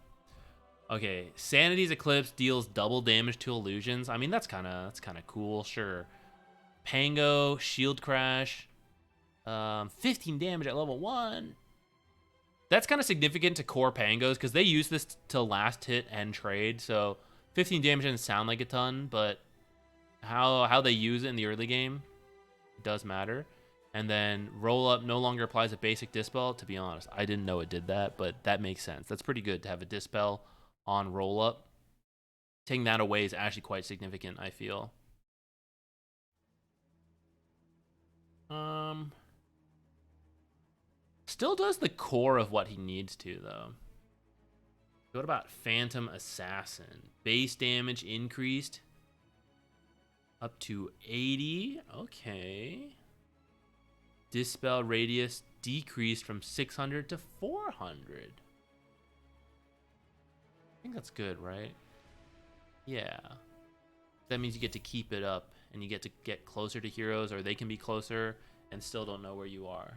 Okay, Sanity's Eclipse deals double damage to illusions. I mean, that's kind of cool, sure. Pango, Shield Crash, 15 damage at level 1. That's kind of significant to core Pangos, because they use this to last hit and trade, so 15 damage doesn't sound like a ton, but how they use it in the early game does matter. And then Roll Up no longer applies a basic Dispel. To be honest, I didn't know it did that, but that makes sense. That's pretty good to have a Dispel on Roll Up. Taking that away is actually quite significant, I feel. Still does the core of what he needs to, though. What about Phantom Assassin? Base damage increased up to 80. Okay. Dispel radius decreased from 600 to 400. I think that's good, right? Yeah. That means you get to keep it up and you get to get closer to heroes, or they can be closer and still don't know where you are.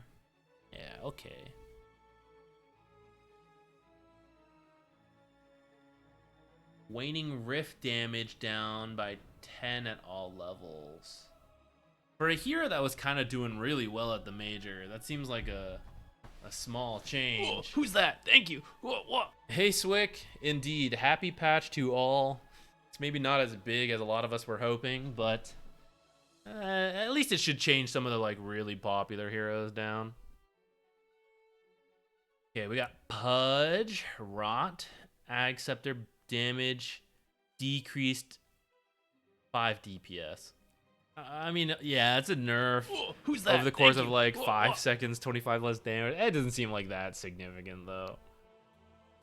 Yeah, okay. Waning Rift damage down by 10 at all levels. For a hero that was kind of doing really well at the major, that seems like a small change. Whoa, who's that? Thank you. What? Hey Swick, indeed, happy patch to all. It's maybe not as big as a lot of us were hoping, but at least it should change some of the like really popular heroes down. Okay, we got Pudge, Rot, Ag Scepter damage decreased 5 DPS. I mean, yeah, it's a nerf. Whoa, who's that? Over the course Thank of you. like Whoa, 5 whoa. seconds, 25 less damage. It doesn't seem like that significant though.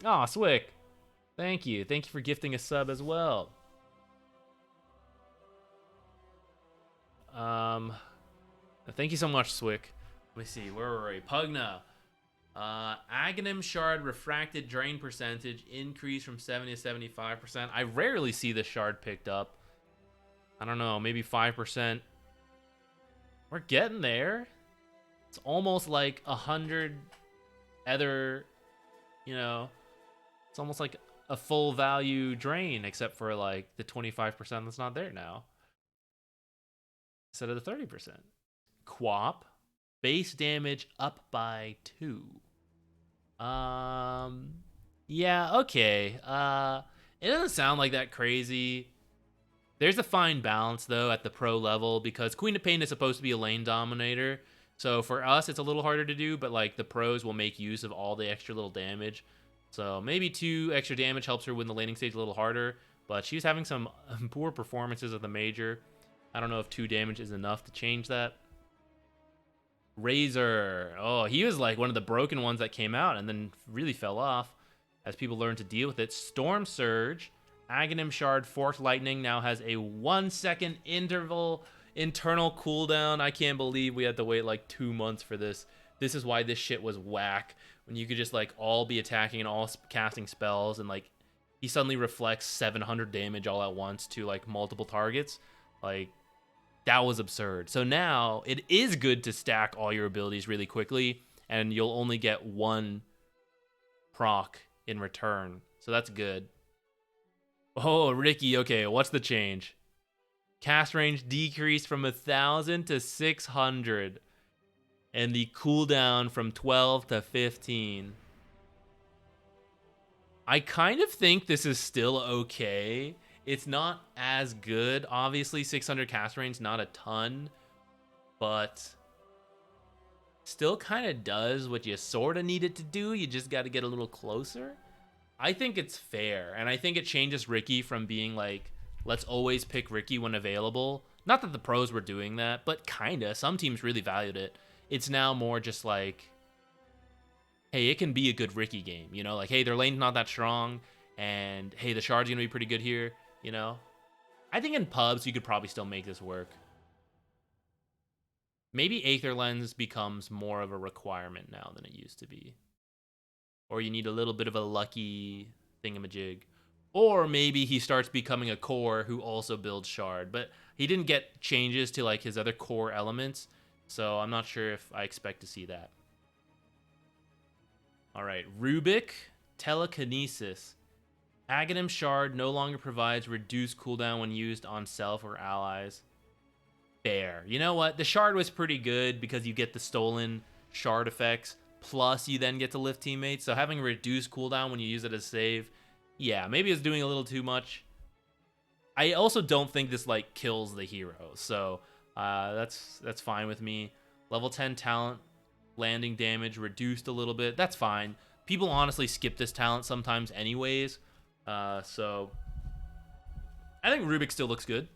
Aw, Swick. Thank you. Thank you for gifting a sub as well. Thank you so much, Swick. Let me see, where were we? Pugna. Aghanim Shard refracted drain percentage increased from 70 to 75%. I rarely see the shard picked up. I don't know, maybe 5%. We're getting there. It's almost like 100 other, you know, it's almost like a full value drain, except for like the 25% that's not there now. Instead of the 30%. Quap. Base damage up by 2. Yeah, okay. It doesn't sound like that crazy. There's a fine balance though at the pro level because Queen of Pain is supposed to be a lane dominator. So for us it's a little harder to do, but like the pros will make use of all the extra little damage. So maybe 2 extra damage helps her win the laning stage a little harder, but she's having some poor performances at the major. I don't know if 2 damage is enough to change that. Razor. Oh, he was like one of the broken ones that came out and then really fell off as people learned to deal with it. Storm Surge. Aghanim Shard Forked Lightning now has a 1-second internal cooldown. I can't believe we had to wait like 2 months for this. This is why this shit was whack. When you could just like all be attacking and all casting spells and like he suddenly reflects 700 damage all at once to like multiple targets. Like that was absurd. So now it is good to stack all your abilities really quickly and you'll only get 1 proc in return. So that's good. Oh, Ricky, okay, what's the change? Cast range decreased from 1,000 to 600. And the cooldown from 12 to 15. I kind of think this is still okay. It's not as good. Obviously, 600 cast range, not a ton. But still kind of does what you sort of need it to do. You just got to get a little closer. I think it's fair. And I think it changes Ricky from being like, let's always pick Ricky when available. Not that the pros were doing that, but kind of. Some teams really valued it. It's now more just like, hey, it can be a good Ricky game. You know, like, hey, their lane's not that strong. And, hey, the shard's going to be pretty good here. You know? I think in pubs, you could probably still make this work. Maybe Aether Lens becomes more of a requirement now than it used to be. Or you need a little bit of a lucky thingamajig. Or maybe he starts becoming a core who also builds shard. But he didn't get changes to like his other core elements. So I'm not sure if I expect to see that. All right, Rubik, Telekinesis. Aghanim Shard no longer provides reduced cooldown when used on self or allies. Fair. You know what? The shard was pretty good because you get the stolen shard effects. Plus, you then get to lift teammates. So having a reduced cooldown when you use it as save, yeah, maybe it's doing a little too much. I also don't think this like kills the hero, so that's fine with me. Level 10 talent, landing damage reduced a little bit. That's fine. People honestly skip this talent sometimes, anyways. So I think Rubik still looks good.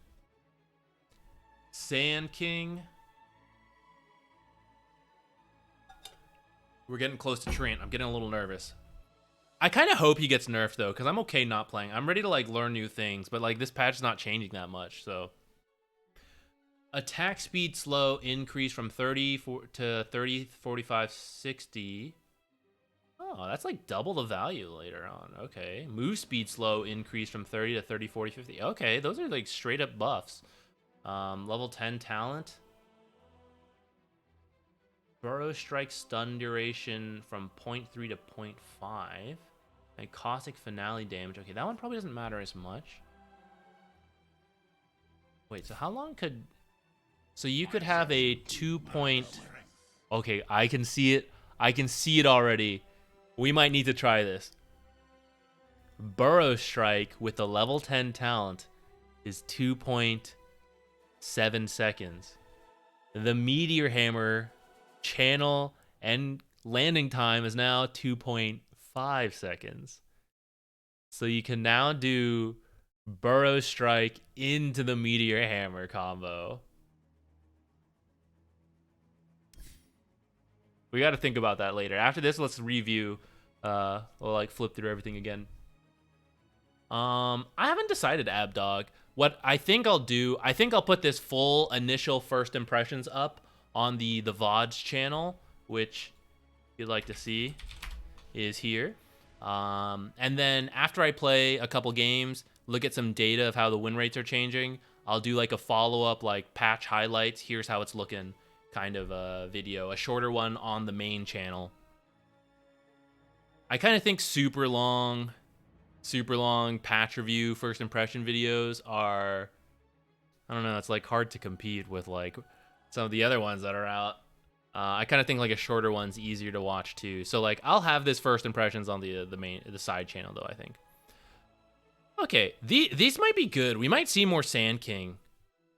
Sand King. We're getting close to Trent. I'm getting a little nervous. I kind of hope he gets nerfed, though, because I'm okay not playing. I'm ready to, like, learn new things, but, like, this patch is not changing that much, so. Attack speed slow increase from 30 to 30, 45, 60. Oh, that's, like, double the value later on. Okay. Move speed slow increase from 30 to 30, 40, 50. Okay, those are, like, straight-up buffs. Level 10 talent. Burrow strike stun duration from 0.3 to 0.5. And caustic finale damage. Okay, that one probably doesn't matter as much. Wait, so how long could... So you could have a 2 point... Okay, I can see it. I can see it already. We might need to try this. Burrow Strike with the level 10 talent is 2.7 seconds. The Meteor Hammer channel and landing time is now 2.5 seconds. So you can now do Burrow Strike into the Meteor Hammer combo. We got to think about that later. After this, let's review. We'll like flip through everything again. I haven't decided, Abdog. What I think I'll do, I think I'll put this full initial first impressions up on the VODs channel, which you'd like to see is here. And then after I play a couple games, look at some data of how the win rates are changing, I'll do like a follow-up, like patch highlights. Here's how it's looking kind of a video, a shorter one on the main channel. I kind of think super long patch review first impression videos are, I don't know, it's like hard to compete with like some of the other ones that are out. I kind of think like a shorter one's easier to watch too. So like I'll have this first impressions on the side channel though, I think. Okay, these might be good. We might see more Sand King.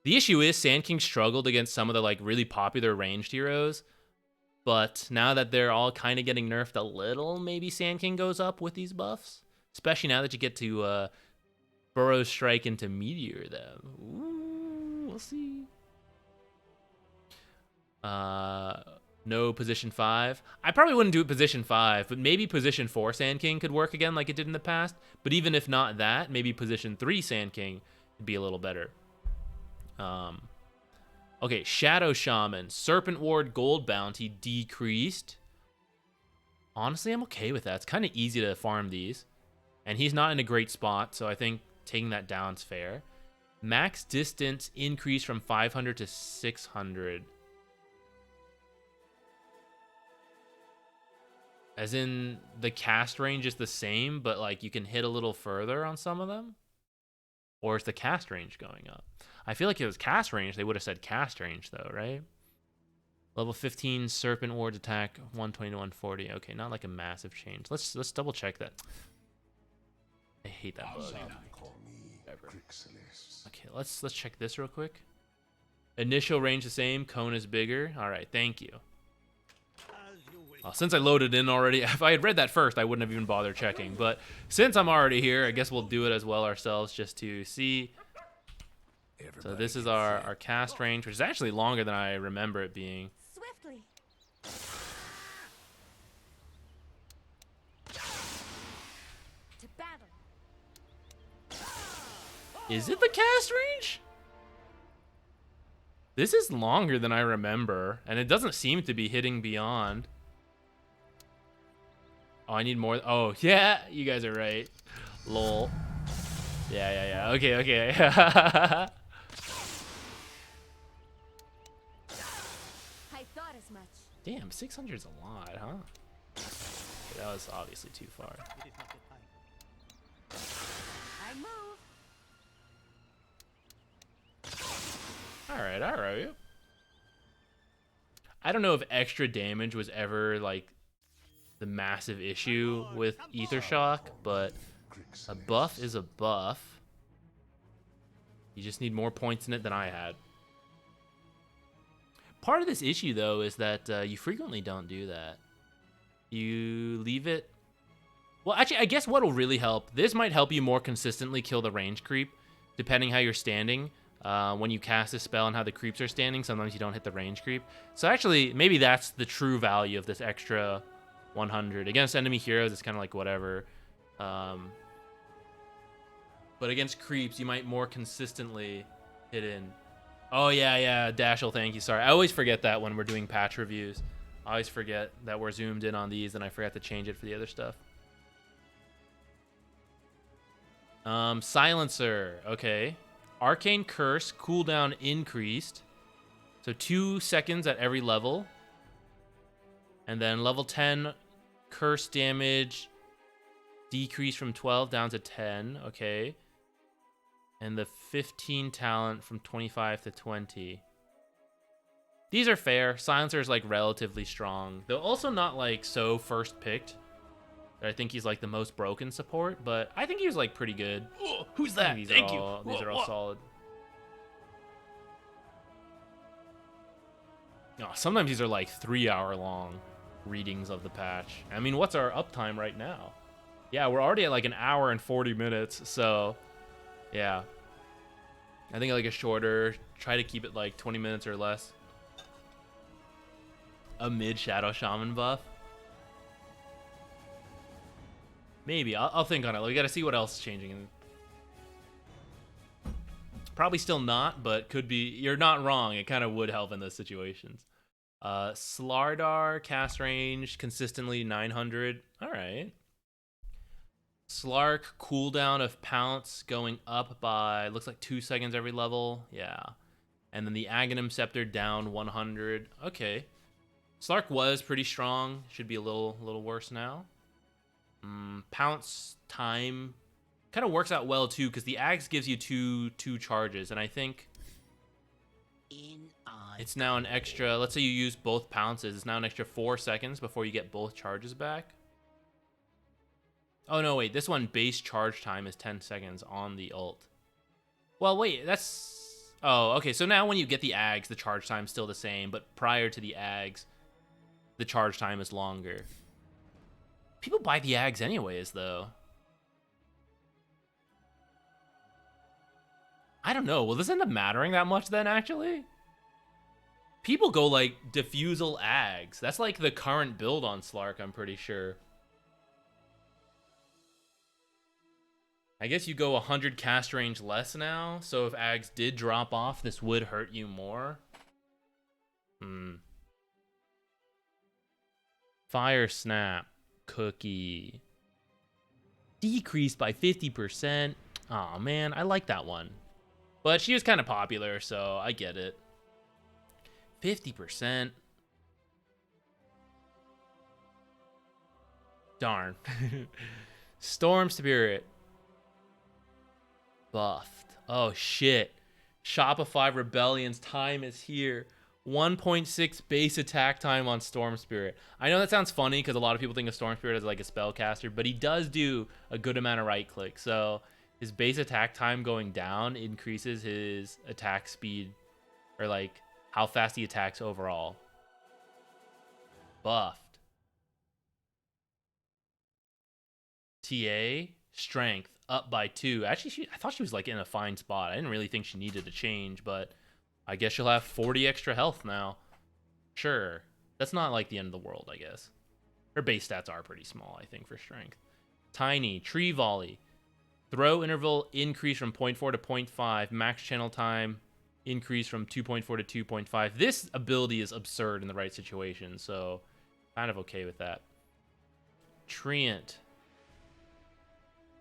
The issue is Sand King struggled against some of the like really popular ranged heroes, but now that they're all kind of getting nerfed a little, maybe Sand King goes up with these buffs. Especially now that you get to Burrow Strike into Meteor them. Ooh, we'll see. No position 5. I probably wouldn't do it position 5, but maybe position 4 Sand King could work again like it did in the past. But even if not that, maybe position 3 Sand King would be a little better. Okay, Shadow Shaman. Serpent Ward Gold Bounty decreased. Honestly, I'm okay with that. It's kind of easy to farm these. And he's not in a great spot, so I think taking that down is fair. Max distance increased from 500 to 600. As in, the cast range is the same, but like you can hit a little further on some of them? Or is the cast range going up? I feel like if it was cast range, they would have said cast range though, right? Level 15 Serpent Ward's attack 120 to 140. Okay, not like a massive change. Let's double check that. I hate that bug. Okay, let's check this real quick. Initial range the same, cone is bigger. All right, thank you. Since I loaded in already, if I had read that first, I wouldn't have even bothered checking. But since I'm already here, I guess we'll do it as well ourselves just to see. So this is our cast range, which is actually longer than I remember it being. Swiftly. To battle. Is it the cast range? This is longer than I remember, and it doesn't seem to be hitting beyond. Oh, I need more. Oh, yeah, you guys are right. Lol. Yeah. Okay. I thought as much. Damn, 600's a lot, huh? Okay, that was obviously too far. I move. All right. I don't know if extra damage was ever like the massive issue with Ether Shock, but a buff is a buff. You just need more points in it than I had. Part of this issue, though, is that you frequently don't do that. You leave it... Well, actually, I guess what will really help... This might help you more consistently kill the range creep, depending how you're standing. When you cast a spell and how the creeps are standing, sometimes you don't hit the range creep. So actually, maybe that's the true value of this extra 100. Against enemy heroes, it's kind of like whatever. But against creeps, you might more consistently hit in. Oh, yeah, Dashel, thank you. Sorry, I always forget that when we're doing patch reviews. I always forget that we're zoomed in on these, and I forgot to change it for the other stuff. Silencer, okay. Arcane Curse, cooldown increased. So 2 seconds at every level. And then level 10, curse damage Decrease from 12 down to 10. Okay. And the 15 talent from 25 to 20. These are fair. Silencer's like relatively strong. Though also not like so first picked. I think he's like the most broken support, but I think he was like pretty good. Oh, who's I that? think Thank you. These are all solid. No, sometimes these are like 3-hour long readings of the patch. I mean, what's our uptime right now? Yeah, we're already at like 1 hour and 40 minutes, so yeah. I think like a shorter, try to keep it like 20 minutes or less. A mid Shadow Shaman buff. Maybe. I'll think on it. We gotta see what else is changing. Probably still not, but could be. You're not wrong. It kind of would help in those situations. Slardar, cast range, consistently 900. All right. Slark, cooldown of Pounce going up by, looks like 2 seconds every level. Yeah. And then the Aghanim Scepter down 100. Okay. Slark was pretty strong. Should be a little worse now. Pounce time kind of works out well too, because the Ags gives you two charges, and I think it's now an extra. Let's say you use both pounces, it's now an extra 4 seconds before you get both charges back. Oh no, wait, this one base charge time is 10 seconds on the ult. Well, wait, that's okay. So now when you get the Ags, the charge time's still the same, but prior to the Ags, the charge time is longer. People buy the Ags anyways, though. I don't know. Will this end up mattering that much then, actually? People go, like, Diffusal Ags. That's, like, the current build on Slark, I'm pretty sure. I guess you go 100 cast range less now, so if Ags did drop off, this would hurt you more. Fire Snap. Cookie. Decreased by 50%. Aw, man, I like that one. But she was kind of popular, so I get it. 50%. Darn. Storm Spirit. Buffed. Oh, shit. Shopify Rebellion's time is here. 1.6 base attack time on Storm Spirit. I know that sounds funny because a lot of people think of Storm Spirit as like a spellcaster, but he does do a good amount of right click. So his base attack time going down increases his attack speed, or like how fast he attacks overall. Buffed. TA strength up by 2. Actually, I thought she was like in a fine spot. I didn't really think she needed a change, but I guess she'll have 40 extra health now. Sure. That's not like the end of the world, I guess. Her base stats are pretty small, I think, for strength. Tiny. Tree Volley. Throw interval increase from 0.4 to 0.5. Max channel time increase from 2.4 to 2.5. This ability is absurd in the right situation, so kind of okay with that. Treant.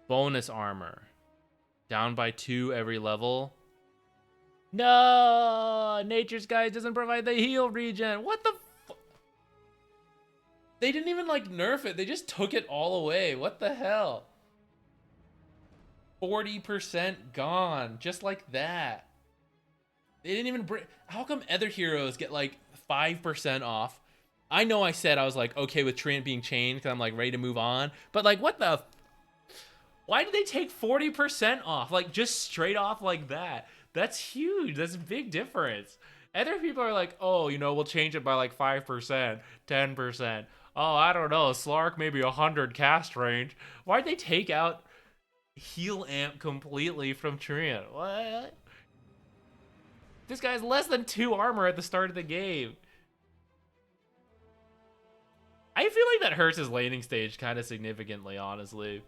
Bonus armor. Down by 2 every level. No! Nature's Guide doesn't provide the heal regen. What the fuck? They didn't even, like, nerf it. They just took it all away. What the hell? 40% gone. Just like that. They didn't even bring... How come other heroes get, like, 5% off? I know I said I was, like, okay with Treant being changed because I'm, like, ready to move on. But, like, what the... Why did they take 40% off? Like, just straight off like that. That's huge. That's a big difference. Other people are like, oh, you know, we'll change it by like 5%, 10%. Oh, I don't know. Slark, maybe 100 cast range. Why'd they take out heal amp completely from Treant? What? This guy's less than 2 armor at the start of the game. I feel like that hurts his laning stage kind of significantly, honestly.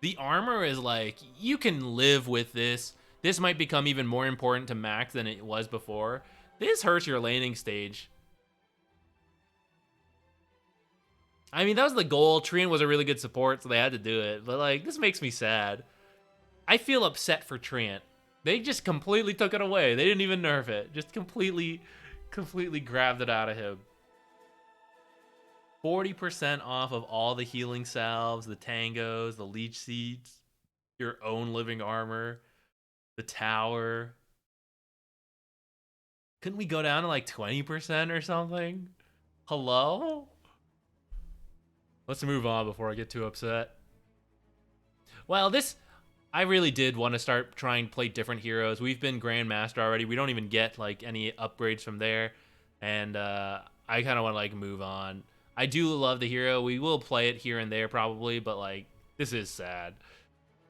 The armor is like, you can live with this. This might become even more important to Max than it was before. This hurts your laning stage. I mean, that was the goal. Treant was a really good support, so they had to do it. But, like, this makes me sad. I feel upset for Treant. They just completely took it away. They didn't even nerf it. Just completely grabbed it out of him. 40% off of all the healing salves, the tangos, the leech seeds, your own living armor, the tower. Couldn't we go down to like 20% or something? Hello? Let's move on before I get too upset. Well, I really did want to start trying to play different heroes. We've been Grandmaster already. We don't even get like any upgrades from there. And I kind of want to like move on. I do love the hero. We will play it here and there probably, but like this is sad.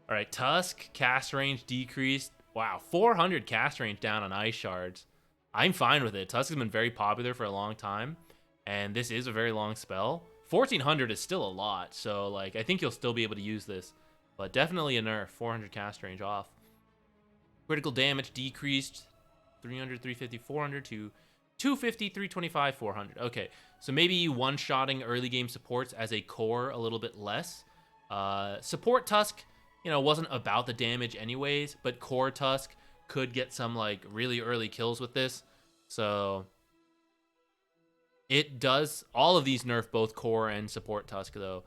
All right, Tusk, cast range decreased. Wow, 400 cast range down on Ice Shards. I'm fine with it. Tusk has been very popular for a long time, and this is a very long spell. 1400 is still a lot, so like I think you'll still be able to use this, but definitely a nerf. 400 cast range off. Critical damage decreased 300, 350, 400 to 250, 325, 400. Okay, so maybe one-shotting early game supports as a core a little bit less. Support Tusk, wasn't about the damage anyways, but core Tusk could get some like really early kills with this. So it does, all of these nerf both core and support Tusk though.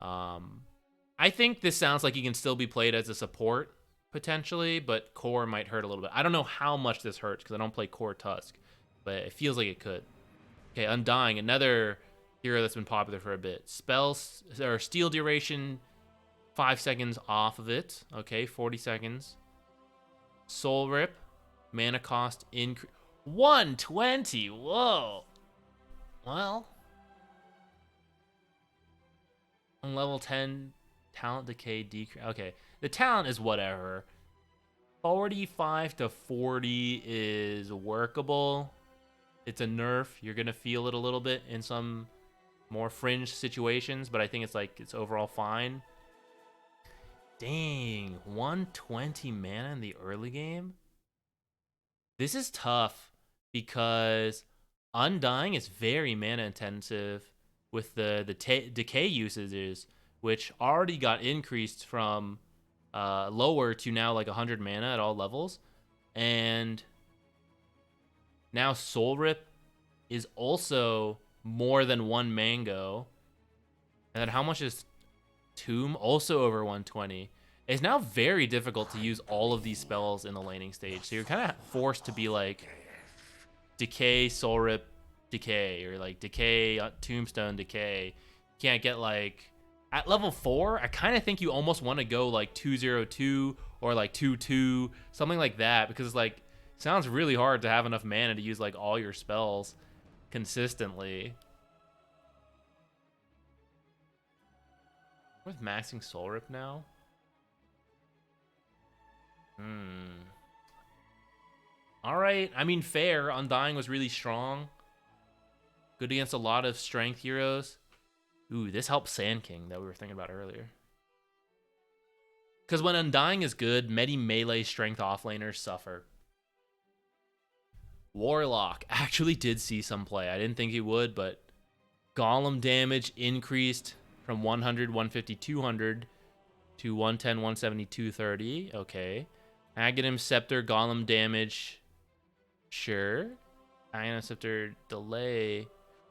I think this sounds like he can still be played as a support potentially, but core might hurt a little bit. I don't know how much this hurts because I don't play core Tusk, but it feels like it could. Okay, Undying, another hero that's been popular for a bit. Spells or steal duration, 5 seconds off of it. Okay, 40 seconds. Soul Rip, mana cost increase 120. Whoa. Well, on level 10, talent decay decrease. Okay, the talent is whatever. 45 to 40 is workable. It's a nerf. You're gonna feel it a little bit in some more fringe situations, but I think it's overall fine. Dang, 120 mana in the early game? This is tough because Undying is very mana intensive with the decay usages, which already got increased from lower to now like 100 mana at all levels. And now Soul Rip is also more than one mango. And then how much is Tomb? Also over 120. It's now very difficult to use all of these spells in the laning stage. So you're kind of forced to be like Decay, Soul Rip, Decay, or like Decay, Tombstone, Decay. You can't get like at level 4. I kind of think you almost want to go like 202 or like 22, something like that, because it's like sounds really hard to have enough mana to use like all your spells consistently. With maxing Soul Rip now? Alright, I mean fair. Undying was really strong. Good against a lot of strength heroes. Ooh, this helps Sand King that we were thinking about earlier. Because when Undying is good, many melee strength offlaners suffer. Warlock actually did see some play. I didn't think he would, but Golem damage increased from 100, 150, 200 to 110, 170, 230. Okay. Aghanim Scepter, Golem damage. Sure. Aghanim Scepter, delay.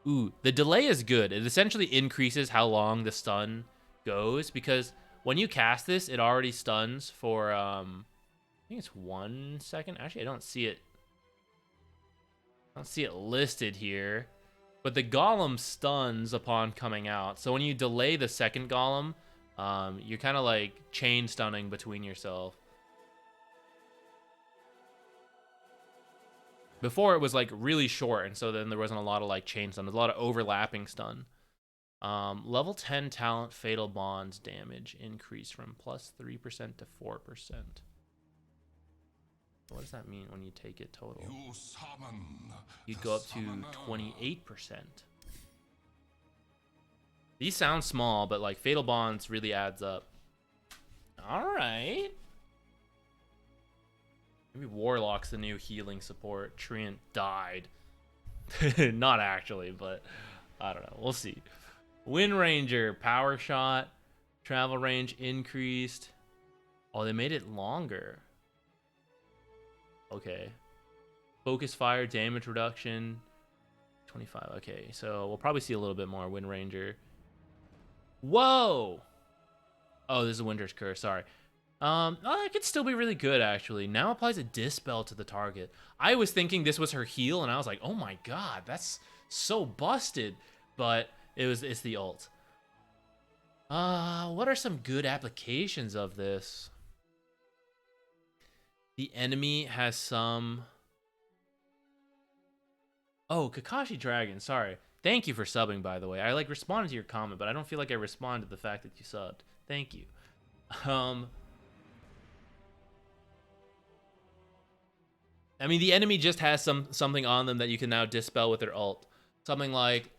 Ooh, the delay is good. It essentially increases how long the stun goes, because when you cast this, it already stuns for, I think it's 1 second. Actually, I don't see it. I don't see it listed here. But the Golem stuns upon coming out. So when you delay the second Golem, you're kind of like chain stunning between yourself. Before it was like really short, and so then there wasn't a lot of like chain stun. There's a lot of overlapping stun. Level 10 talent Fatal Bonds damage increase from plus 3% to 4%. What does that mean when you take it total? You'd go up to 28%. These sound small, but like Fatal Bonds really adds up. All right. Maybe Warlock's the new healing support. Treant died. Not actually, but I don't know. We'll see. Wind Ranger, power shot, travel range increased. Oh, they made it longer. Okay. Focus fire, damage reduction, 25. Okay, so we'll probably see a little bit more Wind Ranger. Whoa! Oh, this is a Winter's Curse. Sorry. Oh, it could still be really good, actually. Now applies a Dispel to the target. I was thinking this was her heal, and I was like, oh my god, that's so busted. But it's the ult. What are some good applications of this? The enemy has some... Oh, Kakashi Dragon, sorry. Thank you for subbing, by the way. I, like, responded to your comment, but I don't feel like I responded to the fact that you subbed. Thank you. I mean, the enemy just has something on them that you can now dispel with their ult. Something like,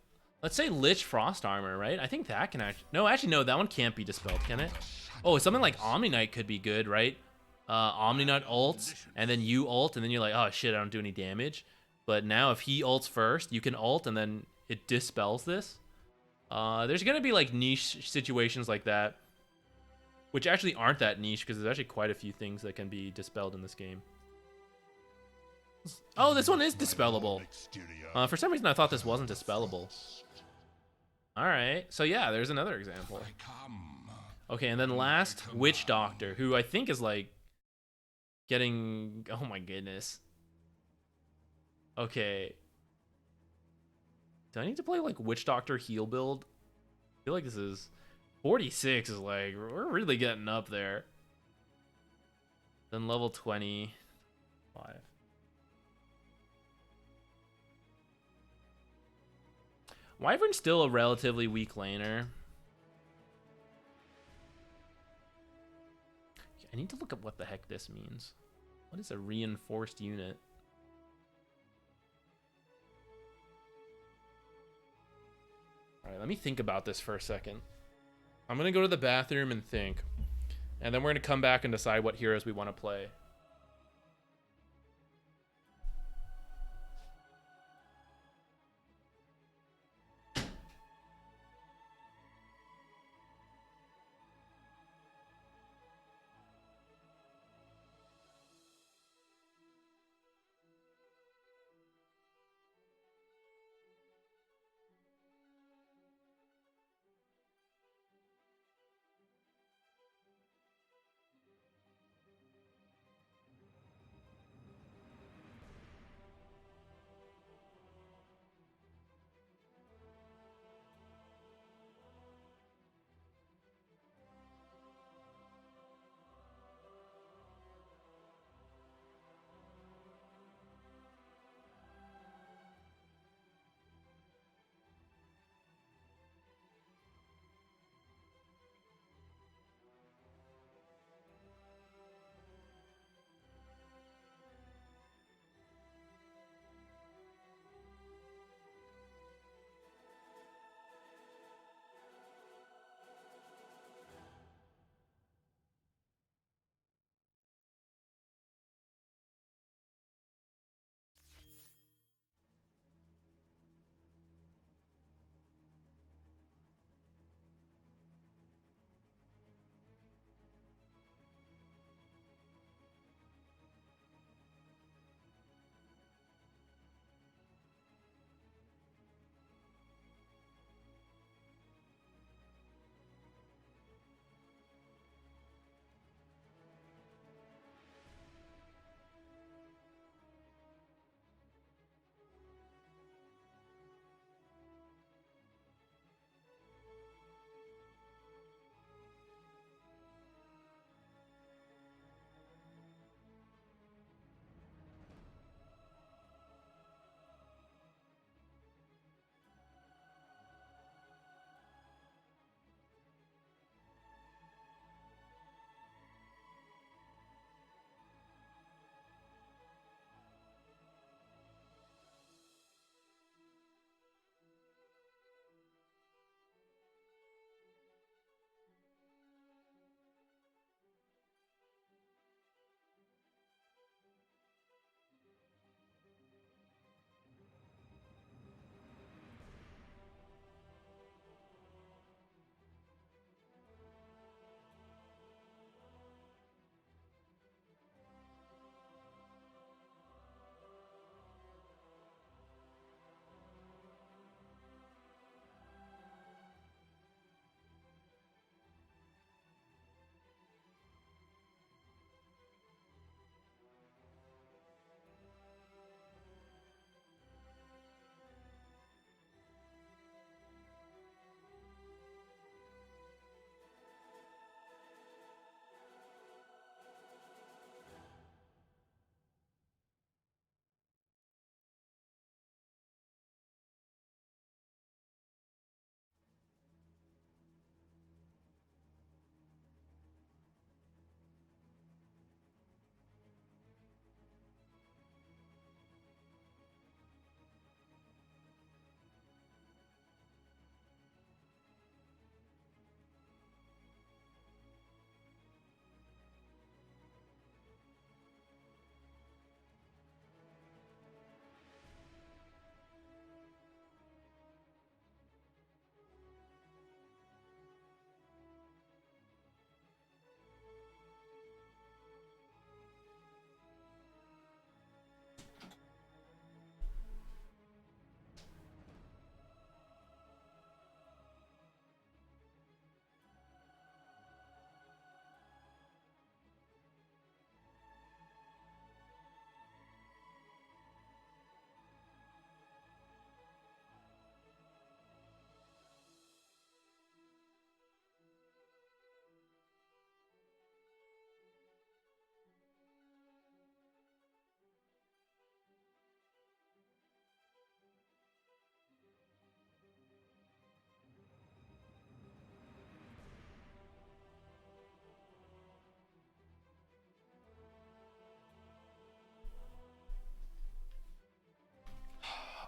let's say Lich Frost Armor, right? I think that can actually... No, actually, no, that one can't be dispelled, can it? Oh, something like Omni Knight could be good, right? Omni Knight ults, and then you ult, and then you're like, oh shit, I don't do any damage. But now if he ults first, you can ult, and then it dispels this. There's going to be like niche situations like that, which actually aren't that niche, because there's actually quite a few things that can be dispelled in this game. Oh, this one is dispellable. For some reason, I thought this wasn't dispellable. All right, so yeah, there's another example. Okay, and then last, Witch Doctor, who I think is like getting... Oh my goodness. Okay. Do I need to play like Witch Doctor heal build? I feel like this is... 46 is like, we're really getting up there. Then level 25. Wyvern's still a relatively weak laner. I need to look up what the heck this means. What is a reinforced unit? Alright, let me think about this for a second. I'm going to go to the bathroom and think. And then we're going to come back and decide what heroes we want to play.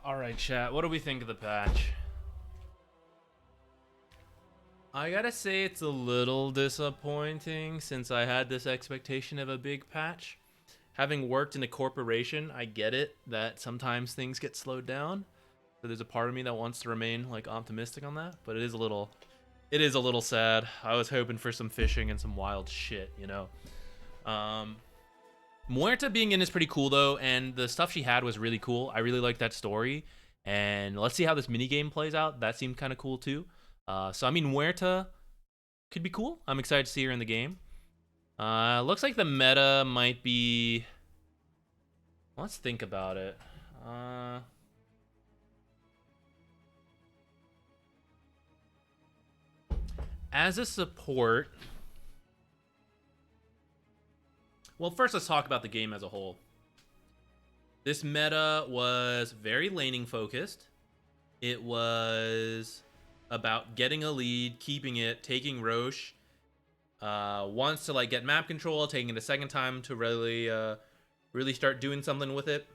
All right, chat. What do we think of the patch? I gotta say it's a little disappointing since I had this expectation of a big patch. Having worked in a corporation, I get it that sometimes things get slowed down. So there's a part of me that wants to remain like optimistic on that, but it is a little sad. I was hoping for some fishing and some wild shit, you know. Muerta being in is pretty cool though, and the stuff she had was really cool. I really like that story, and let's see how this minigame plays out. That seemed kind of cool too. So I mean, Muerta could be cool. I'm excited to see her in the game. Looks like the meta might be. Let's think about it. As a support. Well, first let's talk about the game as a whole. This meta was very laning focused. It was about getting a lead, keeping it, taking Roche. Once to like get map control, taking it a second time to really start doing something with it.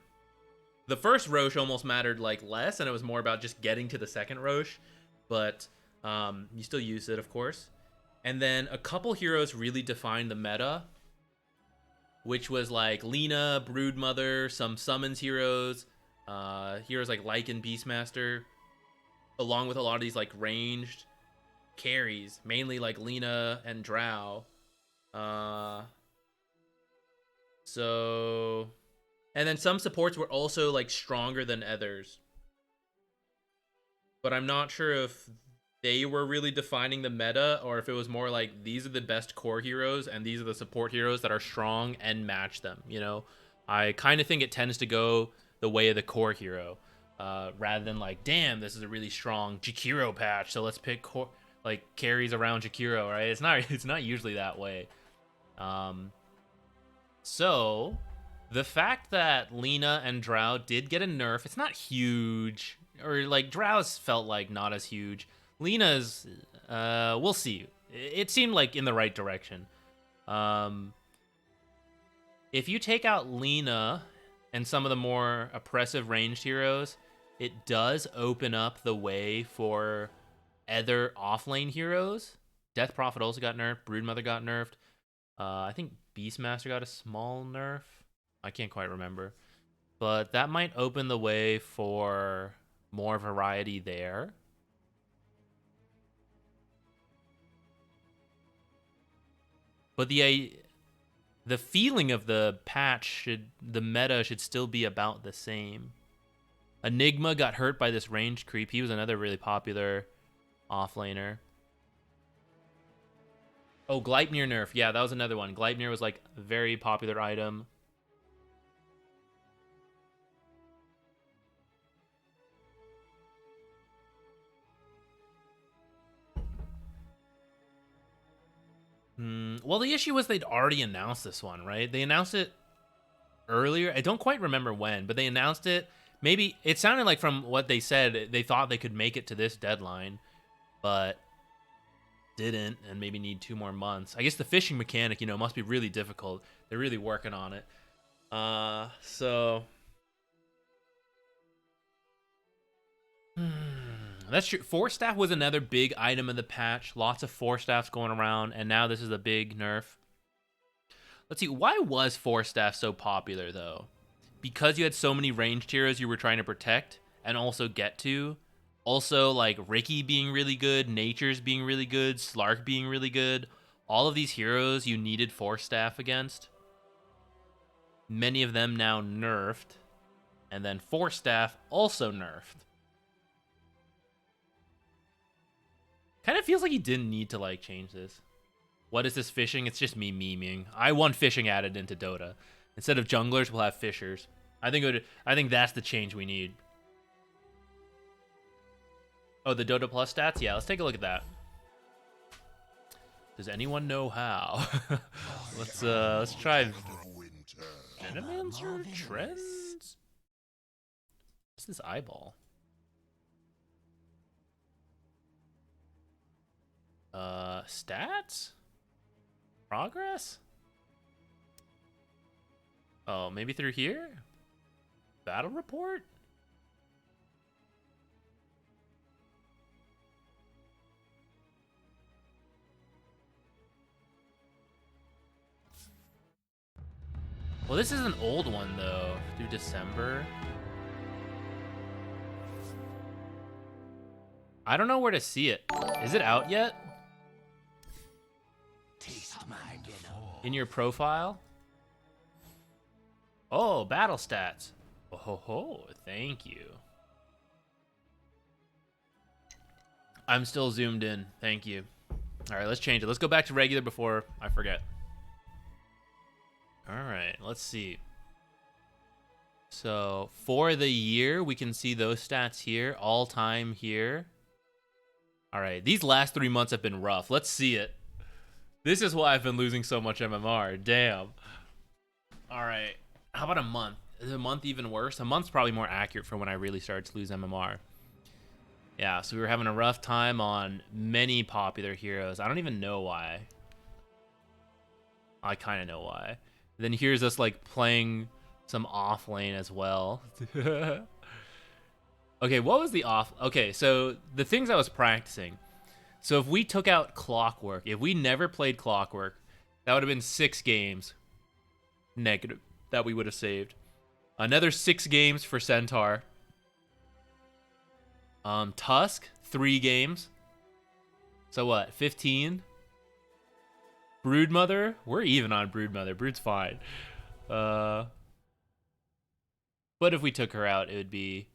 The first Roche almost mattered like less, and it was more about just getting to the second Roche, but you still use it, of course. And then a couple heroes really defined the meta, which was like Lina, Broodmother, some summons heroes, heroes like Lycan, Beastmaster, along with a lot of these like ranged carries, mainly like Lina and Drow. So, and then some supports were also like stronger than others, but I'm not sure if they were really defining the meta or if it was more like these are the best core heroes and these are the support heroes that are strong and match them. You know, I kind of think it tends to go the way of the core hero, rather than like, damn, this is a really strong Jakiro patch, so let's pick like carries around Jakiro, right? It's not usually that way. So the fact that Lina and Drow did get a nerf, it's not huge, or like Drow's felt like not as huge. Lina's, we'll see. It seemed like in the right direction. If you take out Lina and some of the more oppressive ranged heroes, it does open up the way for other offlane heroes. Death Prophet also got nerfed. Broodmother got nerfed. I think Beastmaster got a small nerf. I can't quite remember. But that might open the way for more variety there. But the feeling of the patch the meta should still be about the same. Enigma got hurt by this range creep. He was another really popular offlaner. Oh, Gleipnir nerf. Yeah, that was another one. Gleipnir was like a very popular item. Well, the issue was they'd already announced this one, right? They announced it earlier. I don't quite remember when, but they announced it. Maybe it sounded like from what they said, they thought they could make it to this deadline, but didn't, and maybe need 2 more months. I guess the fishing mechanic, must be really difficult. They're really working on it. So that's true. Force staff was another big item of the patch. Lots of force staffs going around, and now this is a big nerf. Let's see, why was force staff so popular though? Because you had so many ranged heroes you were trying to protect and also get to. Also, like Riki being really good, Nature's being really good, Slark being really good. All of these heroes you needed force staff against. Many of them now nerfed. And then force staff also nerfed. Kind of feels like he didn't need to like change this. What is this fishing? It's just me memeing. I want fishing added into Dota. Instead of junglers, we'll have fishers. I think that's the change we need. Oh, the Dota Plus stats? Yeah, let's take a look at that. Does anyone know how? let's try Venomancer Trends? What's this eyeball? Stats? Progress? Oh, maybe through here? Battle report? Well, this is an old one though, through December. I don't know where to see it. Is it out yet? Taste my venom. In your profile? Oh, battle stats. Oh ho ho, thank you. I'm still zoomed in, thank you. All right, let's change it. Let's go back to regular before I forget. All right, let's see. So for the year, we can see those stats here, all time here. All right, these last 3 months have been rough. Let's see it. This is why I've been losing so much MMR. Damn. All right, how about a month? Is a month even worse? A month's probably more accurate for when I really started to lose MMR. Yeah, so we were having a rough time on many popular heroes. I don't even know why. I kind of know why. Then here's us like playing some off lane as well. Okay, what was the off? Okay, so the things I was practicing. So if we took out Clockwork, if we never played Clockwork, that would have been 6 games negative that we would have saved. Another 6 games for Centaur. Tusk, 3 games. So what, 15? Broodmother, we're even on Broodmother. Brood's fine. But if we took her out, it would be...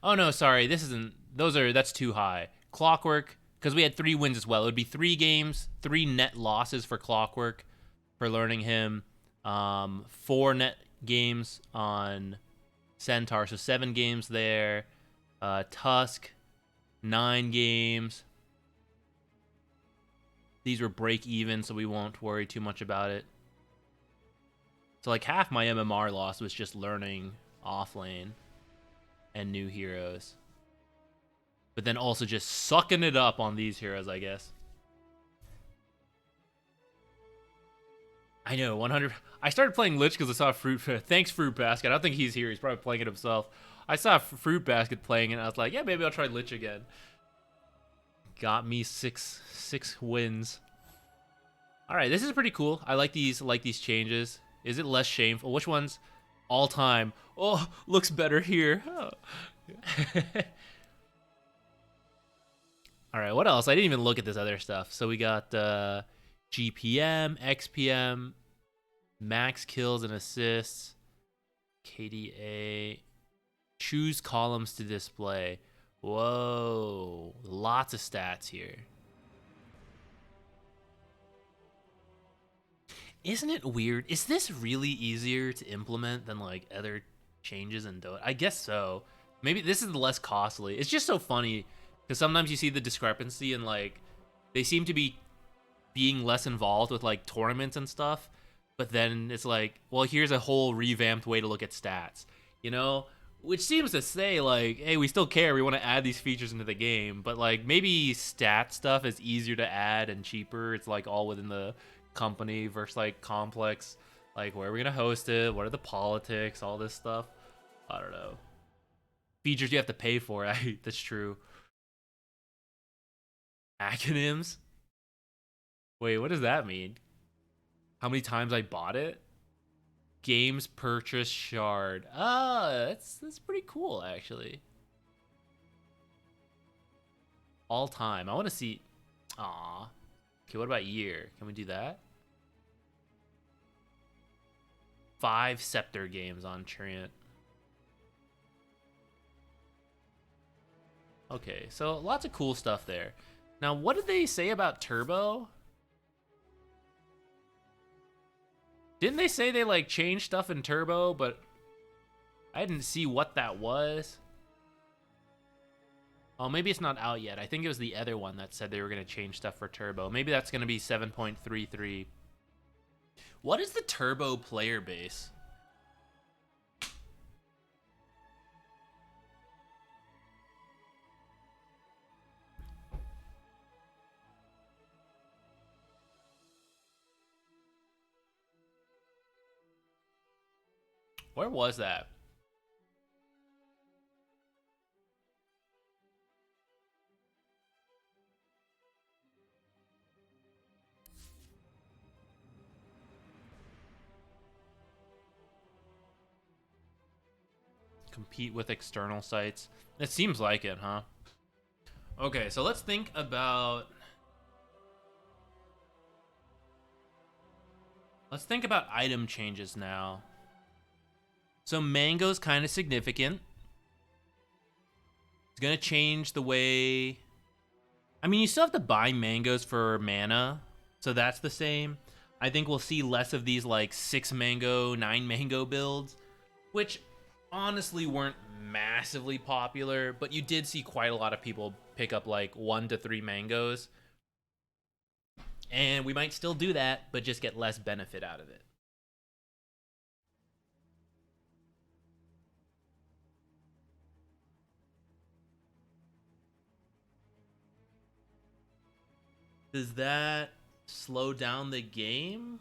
Oh no, sorry, this isn't... That's too high. Clockwork, because we had 3 wins as well. It would be 3 games, 3 net losses for Clockwork for learning him. 4 net games on Centaur, so 7 games there. Tusk, 9 games. These were break even, so we won't worry too much about it. So like half my MMR loss was just learning offlane and new heroes. But then also just sucking it up on these heroes, I guess. I know, 100. I started playing Lich because I saw Fruit. Thanks, Fruit Basket. I don't think he's here. He's probably playing it himself. I saw Fruit Basket playing it, and I was like, yeah, maybe I'll try Lich again. Got me six wins. All right, this is pretty cool. I like these changes. Is it less shameful? Which one's all time? Oh, looks better here. Oh. All right, what else? I didn't even look at this other stuff. So we got GPM, XPM, max kills and assists, KDA, choose columns to display. Whoa, lots of stats here. Isn't it weird? Is this really easier to implement than like other changes in Dota? I guess so. Maybe this is less costly. It's just so funny because sometimes you see the discrepancy and like they seem to be being less involved with like tournaments and stuff, but then it's like, well, here's a whole revamped way to look at stats, you know? Which seems to say like, hey, we still care. We want to add these features into the game, but like maybe stat stuff is easier to add and cheaper. It's like all within the company versus like complex, like where are we gonna host it, what are the politics, all this stuff. I don't know, features you have to pay for. That's true. Acronyms, wait, what does that mean? How many times I bought it? Games purchase shard. That's pretty cool actually. All time, I want to see. Aw. Okay, what about year? Can we do that? 5 Scepter games on Treant. Okay, so lots of cool stuff there. Now, what did they say about Turbo? Didn't they say they like changed stuff in Turbo, but I didn't see what that was. Oh, maybe it's not out yet. I think it was the other one that said they were going to change stuff for Turbo. Maybe that's going to be 7.33. What is the Turbo player base? Where was that? compete with external sites. It seems like it, huh? Okay, so let's think about... Let's think about item changes now. So mango's kind of significant. It's gonna change the way... I mean, you still have to buy mangoes for mana, so that's the same. I think we'll see less of these like 6 mango, 9 mango builds, which honestly weren't massively popular, but you did see quite a lot of people pick up like 1 to 3 mangoes. And we might still do that, but just get less benefit out of it. Does that slow down the game?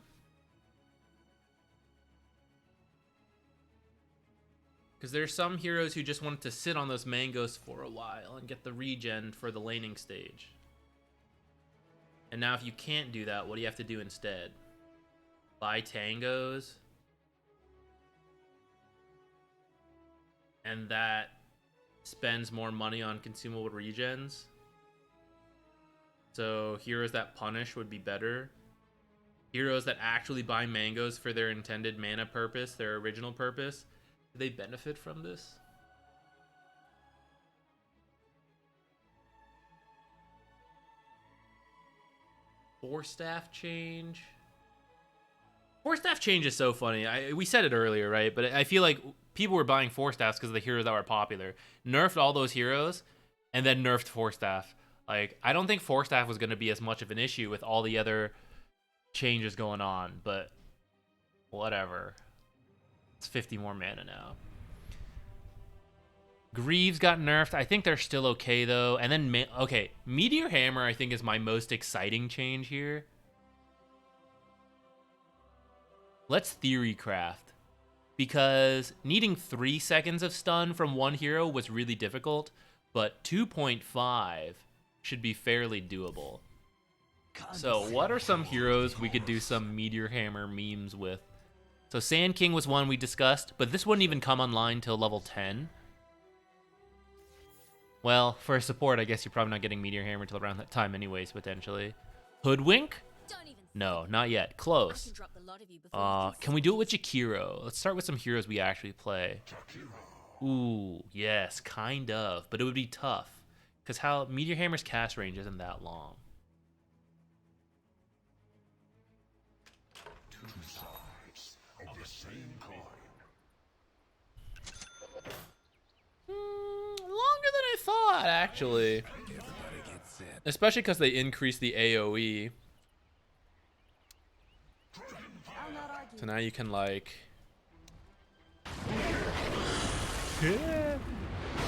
Because there's some heroes who just wanted to sit on those mangoes for a while and get the regen for the laning stage. And now if you can't do that, what do you have to do instead? Buy tangos? And that spends more money on consumable regens? So heroes that punish would be better. Heroes that actually buy mangoes for their intended mana purpose, their original purpose, do they benefit from this? Force staff change. Force staff change is so funny. We said it earlier, right? But I feel like people were buying force staffs because of the heroes that were popular. Nerfed all those heroes, and then nerfed force staff. Like, I don't think force staff was going to be as much of an issue with all the other changes going on, but whatever. It's 50 more mana now. Greaves got nerfed. I think they're still okay, though. And then, okay, Meteor Hammer, I think, is my most exciting change here. Let's Theory Craft. Because needing 3 seconds of stun from one hero was really difficult, but 2.5 should be fairly doable. So what are some heroes we could do some Meteor Hammer memes with? So Sand King was one we discussed, but this wouldn't even come online till level 10. Well, for a support, I guess you're probably not getting Meteor Hammer till around that time anyways, potentially. Hoodwink? Don't even No, not yet. I Close. can drop the lot of you before you Can we do it with Jakiro? Let's start with some heroes we actually play. Ooh, yes, kind of, but it would be tough. Because how Meteor Hammer's cast range isn't that long. Two sides of the same coin. Longer than I thought, actually. Especially because they increased the AoE. I'll not argue. So now you can, like...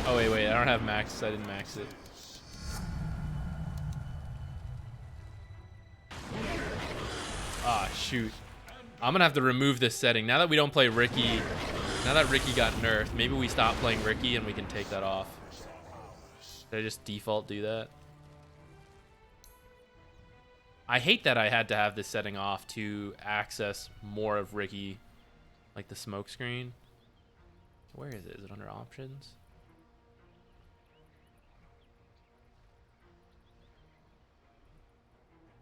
Oh, wait, I don't have max. I didn't max it. Ah, shoot. I'm gonna have to remove this setting. Now that we don't play Ricky, now that Ricky got nerfed, maybe we stop playing Ricky and we can take that off. Did I just default do that? I hate that I had to have this setting off to access more of Ricky, like the smoke screen. Where is it? Is it under options?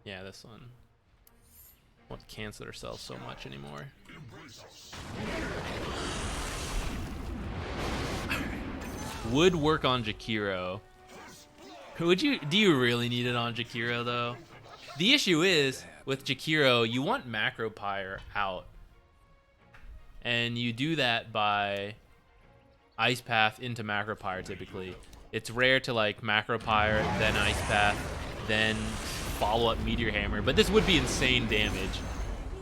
Yeah, this one. Won't cancel herself so much anymore. Would work on Jakiro. Do you really need it on Jakiro though? The issue is with Jakiro, you want Macro Pyre out. And you do that by Ice Path into Macro Pyre typically. It's rare to like Macro Pyre, then Ice Path, then follow up Meteor Hammer, but this would be insane damage.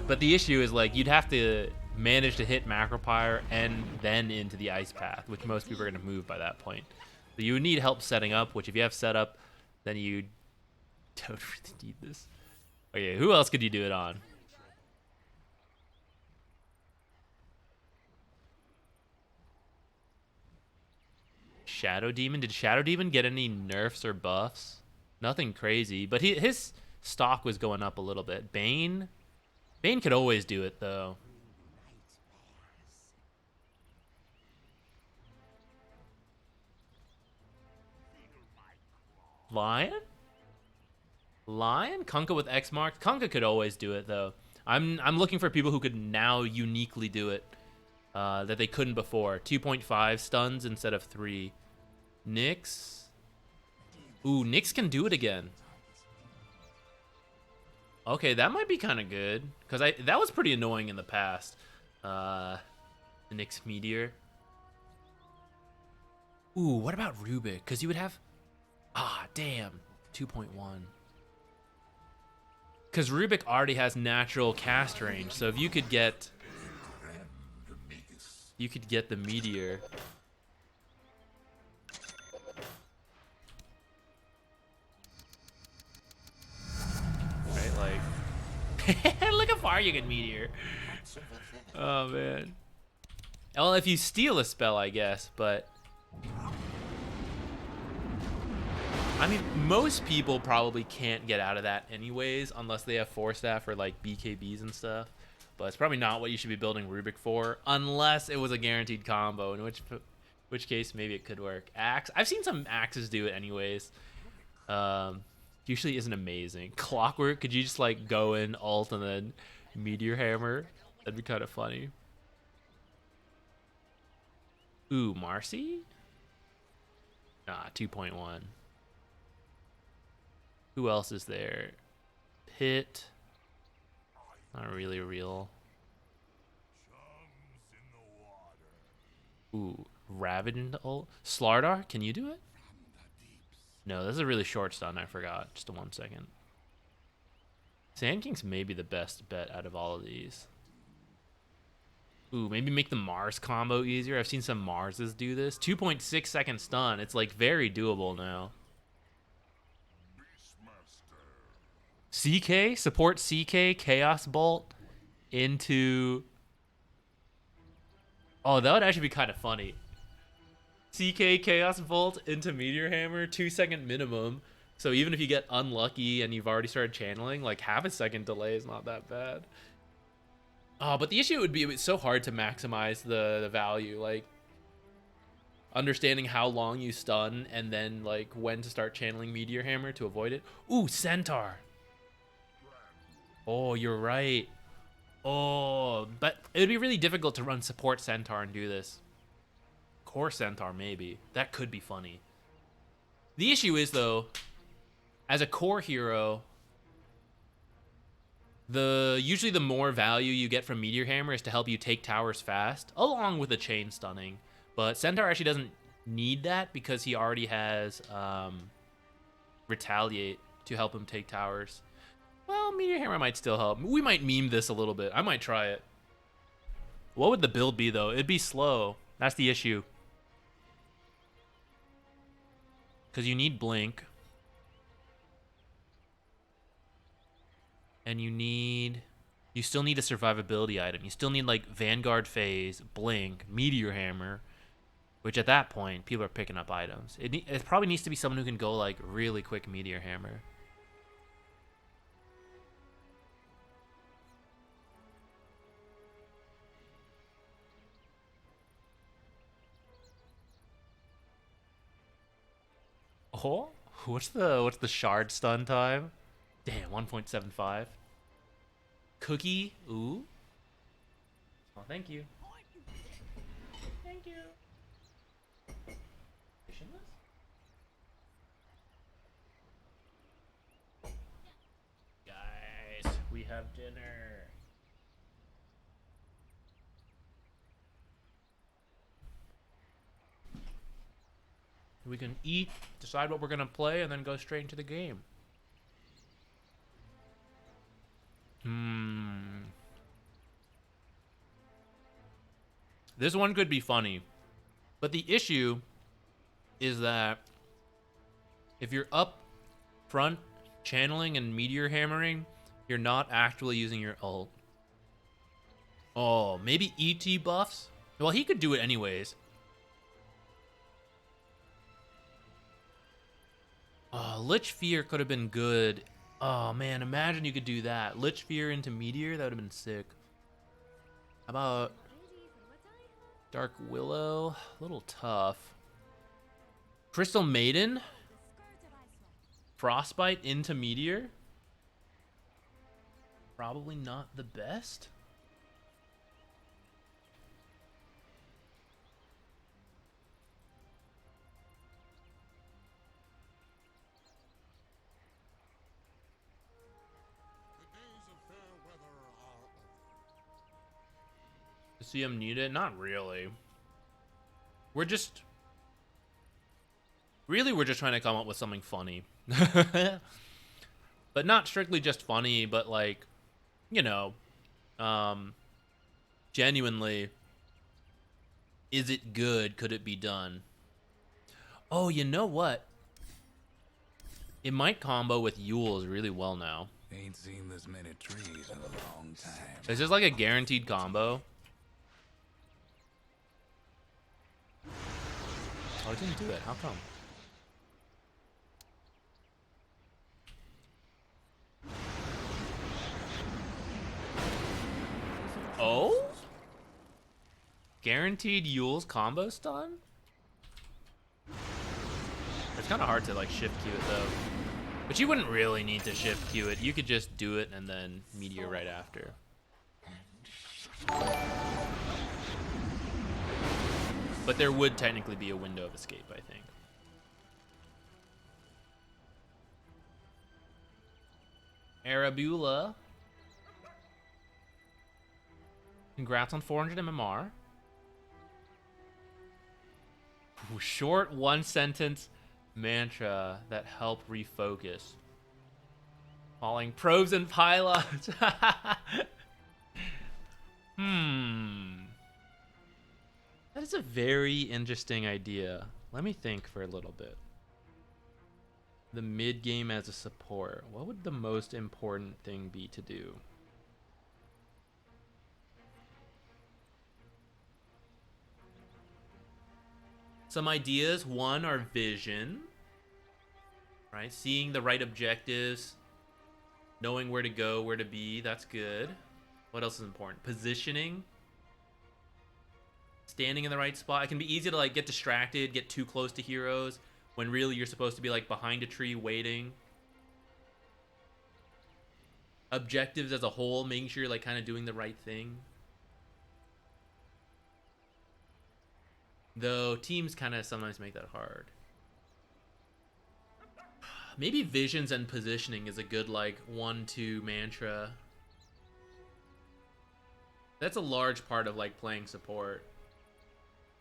But the issue is like you'd have to manage to hit Macro Pyre and then into the Ice Path, which most people are going to move by that point. So you would need help setting up, which if you have setup, then you don't really need this. Okay, who else could you do it on? Shadow Demon? Did Shadow Demon get any nerfs or buffs? Nothing crazy, but his stock was going up a little bit. Bane? Bane could always do it, though. Lion? Lion? Kunkka with X marked? Kunkka could always do it though. I'm looking for people who could now uniquely do it. That they couldn't before. 2.5 stuns instead of 3. Nyx. Ooh, Nyx can do it again. Okay, that might be kind of good. Because that was pretty annoying in the past. The Nyx Meteor. Ooh, what about Rubik? Because you would have... Ah, damn. 2.1. Because Rubik already has natural cast range. So if you could get... You could get the Meteor. Right, like... Look how far you can Meteor. Oh, man. Well, if you steal a spell, I guess, but... I mean, most people probably can't get out of that anyways, unless they have Force Staff or, like, BKBs and stuff. But it's probably not what you should be building Rubik for, unless it was a guaranteed combo, in which case maybe it could work. Axe, I've seen some axes do it anyways. Usually isn't amazing. Clockwork, could you just like go in, ult, and then Meteor Hammer? That'd be kind of funny. Ooh, Marcy? Ah, 2.1. Who else is there? Pit. Not really real. Ooh, Ravaged ult. Slardar, can you do it? No, this is a really short stun. I forgot. Just a 1 second. Sand King's maybe the best bet out of all of these. Ooh, maybe make the Mars combo easier. I've seen some Marses do this. 2.6 second stun. It's like very doable now. CK, support CK, Chaos Bolt into... Oh, that would actually be kind of funny. CK, Chaos Bolt into Meteor Hammer, 2 second minimum. So even if you get unlucky and you've already started channeling, like half a second delay is not that bad. Oh, but the issue would be it's so hard to maximize the value. Like, understanding how long you stun and then like when to start channeling Meteor Hammer to avoid it. Ooh, Centaur. Oh, you're right. Oh, but it would be really difficult to run support Centaur and do this. Core Centaur, maybe. That could be funny. The issue is, though, as a core hero, usually the more value you get from Meteor Hammer is to help you take towers fast, along with the chain stunning. But Centaur actually doesn't need that because he already has Retaliate to help him take towers. Well, Meteor Hammer might still help. We might meme this a little bit. I might try it. What would the build be, though? It'd be slow. That's the issue. Because you need Blink. And you still need a survivability item. You still need, like, Vanguard Phase, Blink, Meteor Hammer. Which, at that point, people are picking up items. It probably needs to be someone who can go, like, really quick Meteor Hammer. Oh, what's the shard stun time? Damn, 1.75. Cookie, ooh. Oh, thank you. Thank you. Guys, we have dinner. We can eat, decide what we're going to play, and then go straight into the game. This one could be funny. But the issue is that if you're up front channeling and Meteor Hammering, you're not actually using your ult. Oh, maybe ET buffs? Well, he could do it anyways. Oh, Lich Fear could have been good. Oh, man, imagine you could do that. Lich Fear into Meteor, that would have been sick. How about Dark Willow? A little tough. Crystal Maiden? Frostbite into Meteor. Probably not the best. Does CM need it? Not really. We're just trying to come up with something funny. But not strictly just funny, but like, you know, genuinely, is it good? Could it be done? Oh, you know what? It might combo with Yules really well now. Ain't seen this many trees in a long time. Is this like a guaranteed combo? Oh, it didn't do it. How come? Oh? Guaranteed Yule's combo stun? It's kind of hard to like shift Q it though. But you wouldn't really need to shift Q it. You could just do it and then Meteor right after. But there would technically be a window of escape, I think. Arabula. Congrats on 400 MMR. Ooh, short one-sentence mantra that help refocus. Falling probes and pylons. That is a very interesting idea. Let me think for a little bit. The mid game as a support. What would the most important thing be to do? Some ideas. One are vision. Right? Seeing the right objectives. Knowing where to go, where to be. That's good. What else is important? Positioning. Standing in the right spot. It can be easy to like get distracted, get too close to heroes when really you're supposed to be like behind a tree waiting. Objectives as a whole, making sure you're like kind of doing the right thing. Though teams kind of sometimes make that hard. Maybe visions and positioning is a good like 1-2 mantra. That's a large part of like playing support.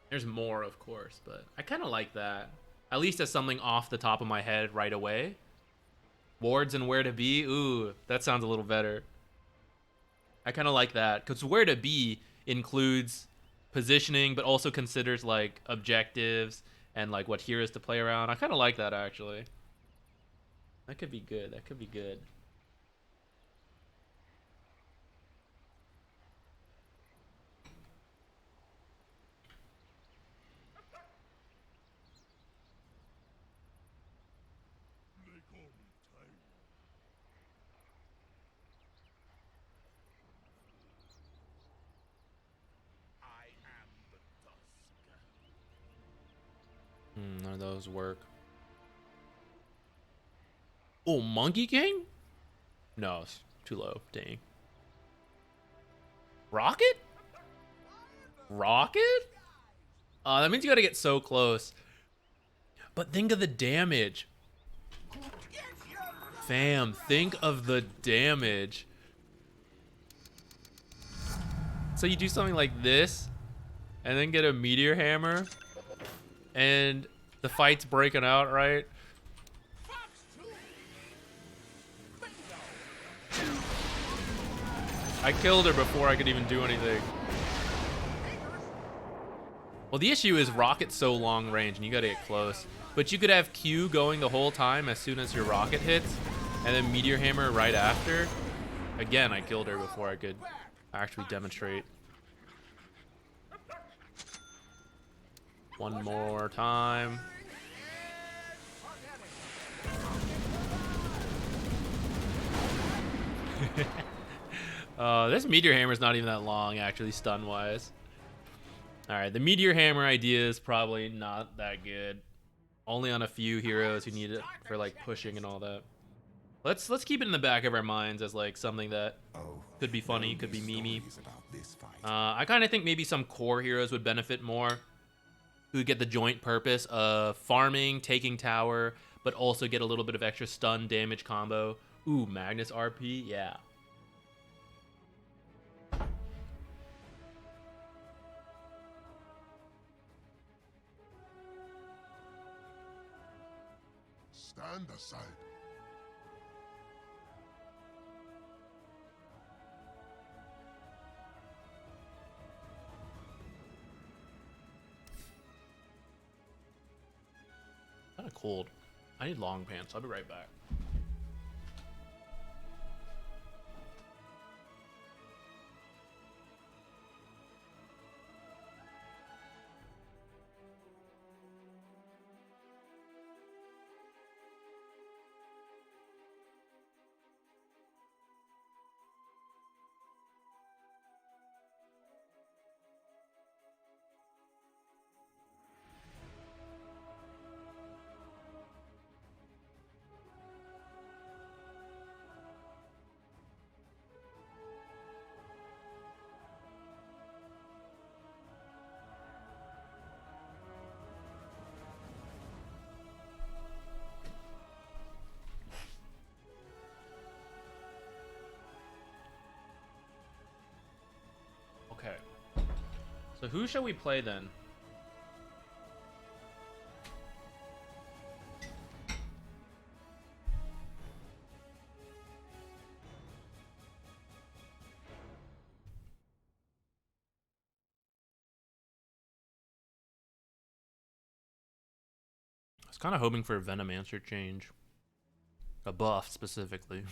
There's more, of course, but I kind of like that. At least as something off the top of my head right away. Wards and where to be. Ooh, that sounds a little better. I kind of like that. Because where to be includes positioning, but also considers like objectives and like what heroes to play around. I kind of like that, actually. That could be good. That could be good. None of those work. Oh, Monkey King? No, it's too low. Dang. Rocket? Rocket? That means you gotta get so close. But think of the damage. Fam, think of the damage. So you do something like this, and then get a Meteor Hammer, and the fight's breaking out, right? I killed her before I could even do anything. Well, the issue is Rocket's so long range and you gotta get close. But you could have Q going the whole time as soon as your Rocket hits, and then Meteor Hammer right after. Again, I killed her before I could actually demonstrate. One more time. This Meteor Hammer is not even that long, actually, stun-wise. All right, the Meteor Hammer idea is probably not that good. Only on a few heroes who need it for like pushing and all that. Let's keep it in the back of our minds as like something that could be funny, could be memey. I kind of think maybe some core heroes would benefit more, who get the joint purpose of farming, taking tower, but also get a little bit of extra stun damage combo. Ooh, Magnus RP, yeah. Stand aside. Kind of cold. I need long pants. I'll be right back. Okay. So who shall we play then? I was kind of hoping for a Venomancer change. A buff, specifically.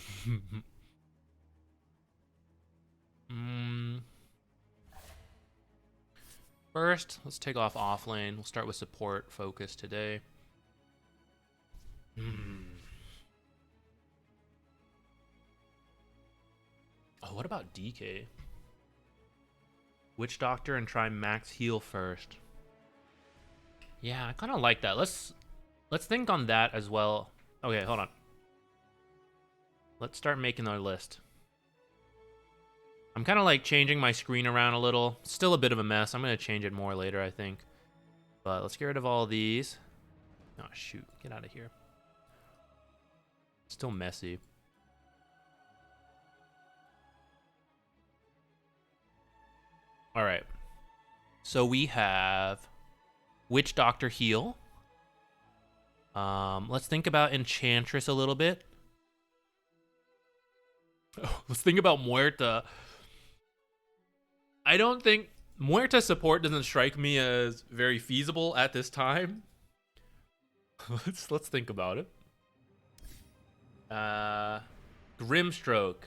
First, let's take off offlane. We'll start with support focus today. Oh, what about DK? Witch Doctor and try max heal first. Yeah, I kind of like that. Let's think on that as well. Okay, hold on. Let's start making our list. I'm kind of like changing my screen around a little. Still a bit of a mess. I'm going to change it more later, I think. But let's get rid of all these. Oh, shoot. Get out of here. Still messy. All right. So we have Witch Doctor heal. Let's think about Enchantress a little bit. Let's think about Muerta. I don't think Muerta support doesn't strike me as very feasible at this time. Let's think about it. Grimstroke.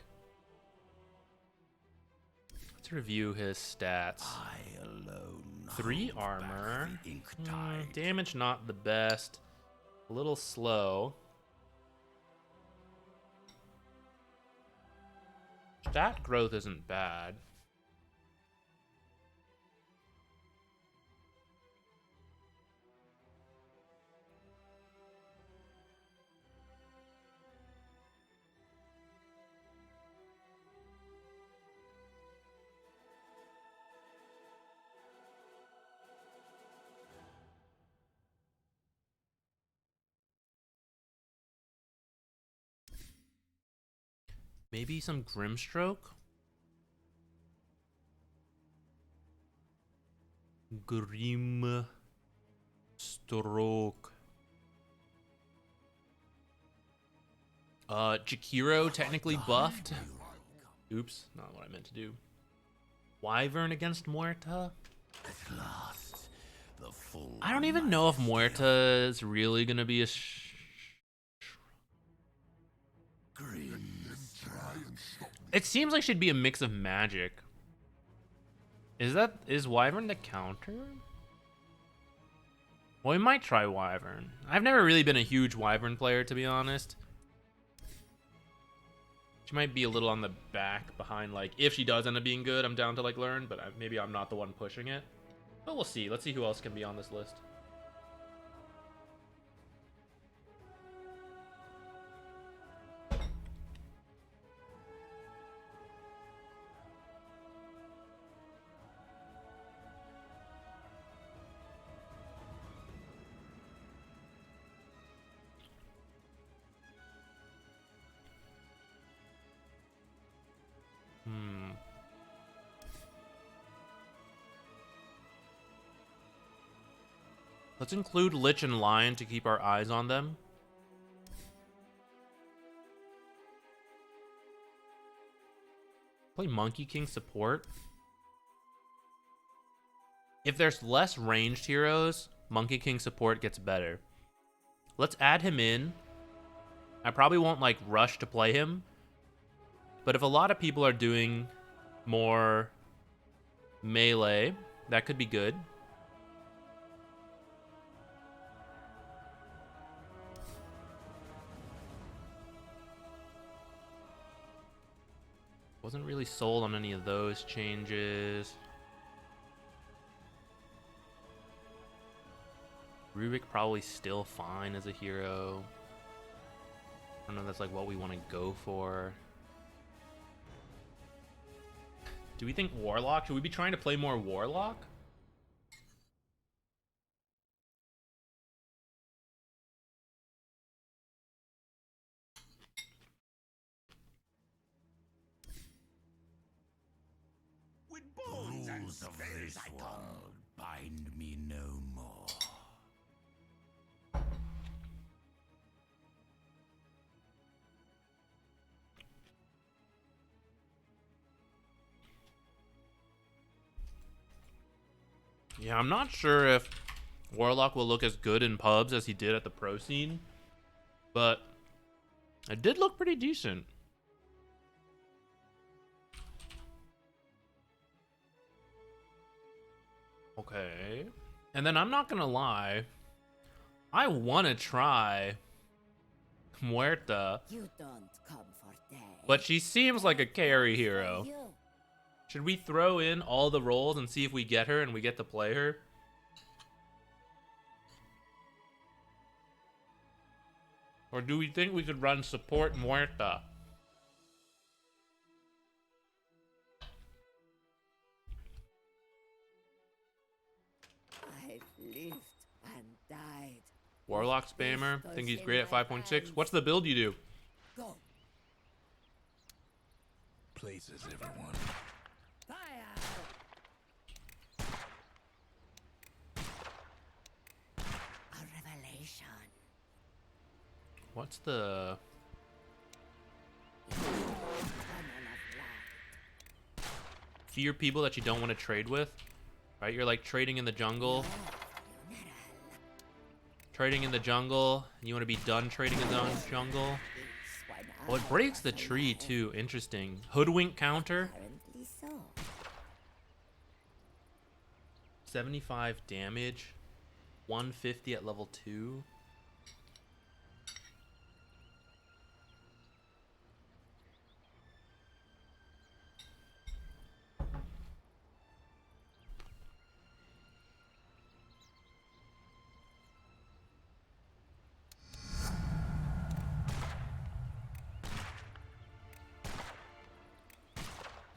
Let's review his stats. 3 armor. Damage not the best. A little slow. Stat growth isn't bad. Maybe some Grimstroke? Grimstroke. Jakiro technically buffed. Oops, not what I meant to do. Wyvern against Muerta? I don't even know if Muerta is really gonna be a It seems like she'd be a mix of magic. Is Wyvern the counter? Well, we might try Wyvern. I've never really been a huge Wyvern player, to be honest. She might be a little on the back behind, like, if she does end up being good, I'm down to, like, learn, but maybe I'm not the one pushing it. But we'll see. Let's see who else can be on this list. Let's include Lich and Lion to keep our eyes on them. Play Monkey King support. If there's less ranged heroes, Monkey King support gets better. Let's add him in. I probably won't like rush to play him. But if a lot of people are doing more melee, that could be good. Wasn't really sold on any of those changes. Rubik probably still fine as a hero. I don't know if that's like what we want to go for. Do we think Warlock? Should we be trying to play more Warlock? With bones and Rules of spells this I come. world bind me no more. Yeah, I'm not sure if Warlock will look as good in pubs as he did at the pro scene, but it did look pretty decent. Okay. And then I'm not gonna lie, I want to try Muerta, You don't come for day. but she seems like a carry hero. You. Should we throw in all the roles and see if we get her and we get to play her? Or do we think we could run support Muerta? I've lived and died. Warlock spammer. Think he's great at 5.6. What's the build you do? Go. Places everyone. Fire. A revelation. What's the... Tunnel of light. fear people that you don't want to trade with? Right? You're like trading in the jungle. Funeral. Trading in the jungle. You want to be done trading in the jungle. Is when Oh, it breaks the tree too. Interesting. Hoodwink counter. apparently so. 75 damage. 150 at level 2.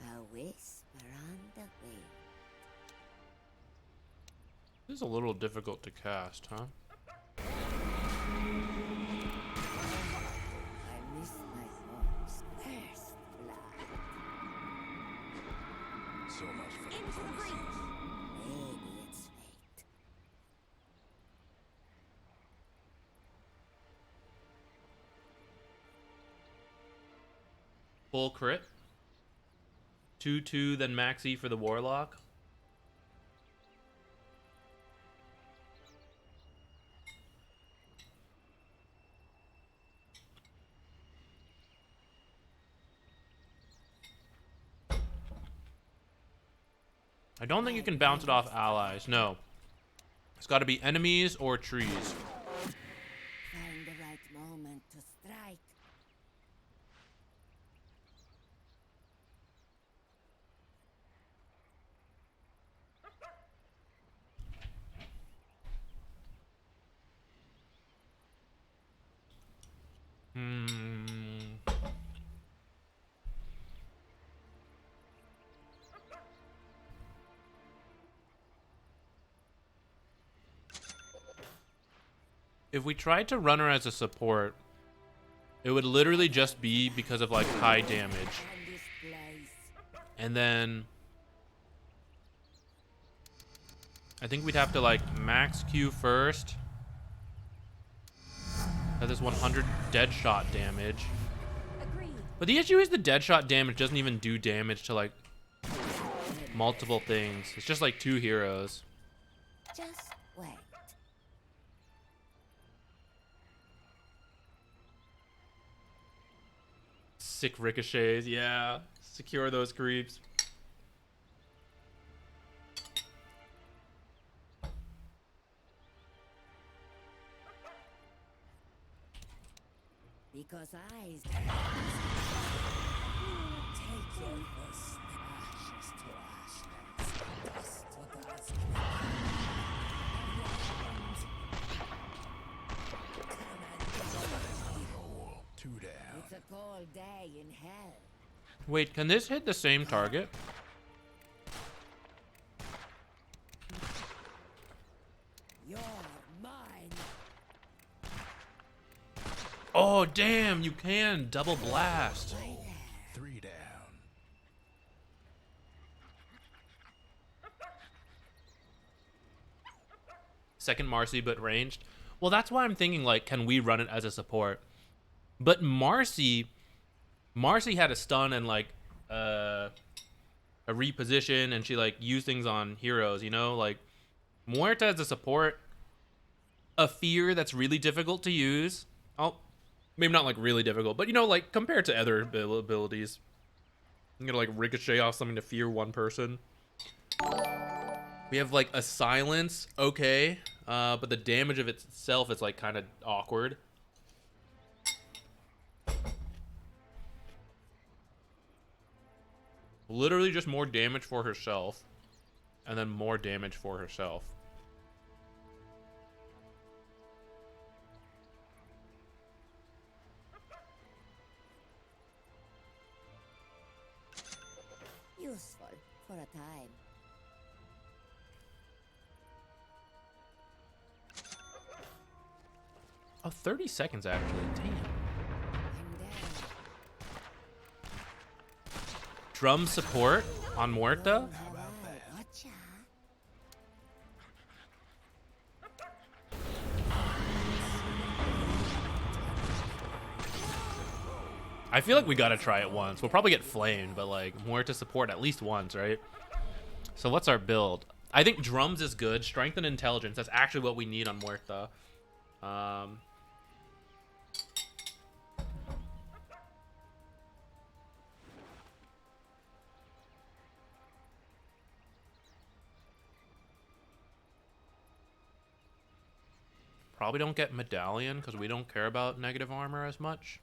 A whisper on the wind. This is a little difficult to cast, huh? I miss my home's first blood. So much for Into the breach. Maybe it's fate. Full crit. 2/2, then maxi for the Warlock. I don't think you can bounce it off allies. No. It's got to be enemies or trees. Find the right moment to strike. Hmm. If we tried to run her as a support, it would literally just be because of like high damage. On this place. And then I think we'd have to like max Q first. That is 100 dead shot damage. Agreed. But the issue is the dead shot damage doesn't even do damage to like multiple things. It's just like 2 heroes. Just wait. Sick ricochets, yeah. Secure those creeps. Because eyes take your fist, ashes to ashes, dust to dust. Two down. It's a cold day in hell. Wait, can this hit the same target? You're mine. Oh, damn, you can double blast. Three down. Second Marcy, but ranged. Well, that's why I'm thinking, like, can we run it as a support? But Marcy had a stun and, like, a reposition, and she, like, used things on heroes, you know? Like, Muerta as a support, a fear that's really difficult to use. Oh, maybe not, like, really difficult, but, you know, like, compared to other abilities. I'm gonna, like, ricochet off something to fear one person. We have, like, a silence, okay. But the damage of itself is, like, kind of awkward. Literally just more damage for herself. And then more damage for herself. Useful for a time. Oh, 30 seconds, actually. Damn. And then Drum support on Muerta? gotcha. I feel like we gotta try it once. We'll probably get flamed, but like Muerta support at least once, right? So what's our build? I think drums is good. Strength and intelligence. That's actually what we need on Muerta. Probably don't get medallion because we don't care about negative armor as much.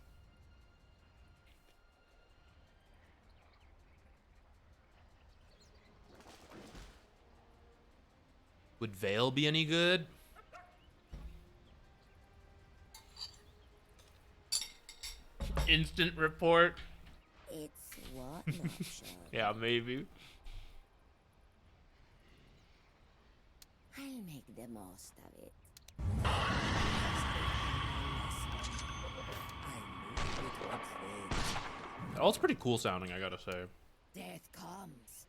Would Veil be any good? Instant report. It's what? Not sure. Yeah, maybe. I'll make the most of it. That all's pretty cool sounding, I gotta say. Death comes.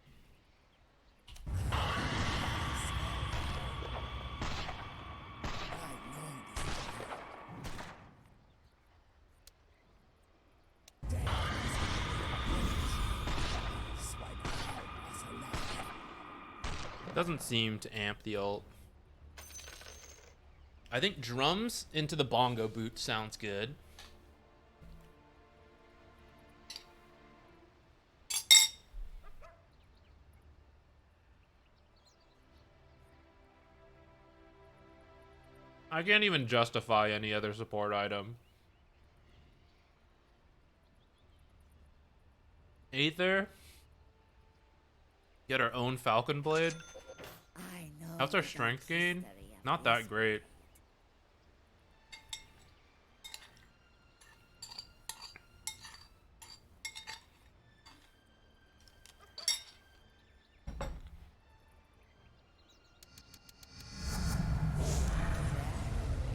Doesn't seem to amp the ult. I think drums into the bongo boot sounds good. I can't even justify any other support item. Aether. Get our own Falcon Blade. I know. How's our the strength gain? history of Not this. that great.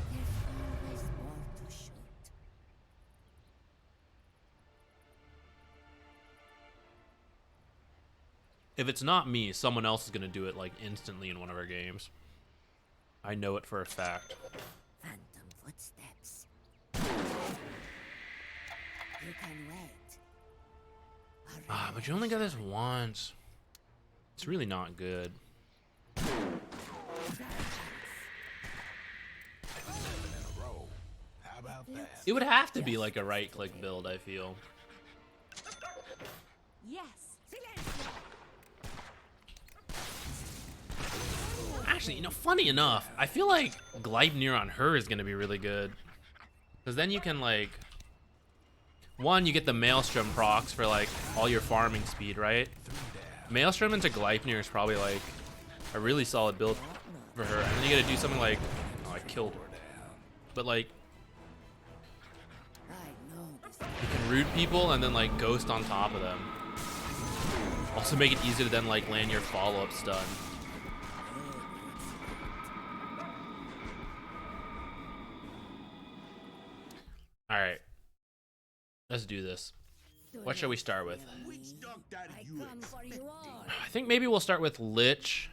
There's always more to shoot. If it's not me, someone else is gonna do it like instantly in one of our games. I know it for a fact. Phantom footsteps. You can wait. Ah, but you only got this once. It's really not good. Roll. How about that? It would have to be like a right-click build, I feel. Yes. Actually, you know, funny enough, I feel like Gleipnir on her is gonna be really good. Because then you can, like... One, you get the Maelstrom procs for, like, all your farming speed, right? Maelstrom into Gleipnir is probably, like, a really solid build for her. And then you gotta do something like... Oh, I killed her. But, like... I know this. You can root people and then, like, ghost on top of them. Also make it easy to then, like, land your follow-up stun. Alright. Let's do this. What shall we start with? I come for you all. I think maybe we'll start with Lich.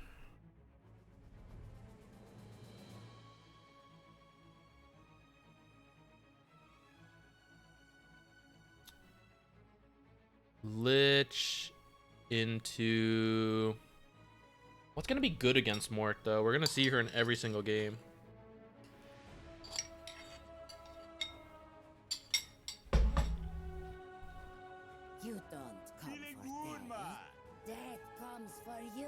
Lich into... What's going to be good against Mort, though? We're going to see her in every single game. You don't come for death. Death comes for you.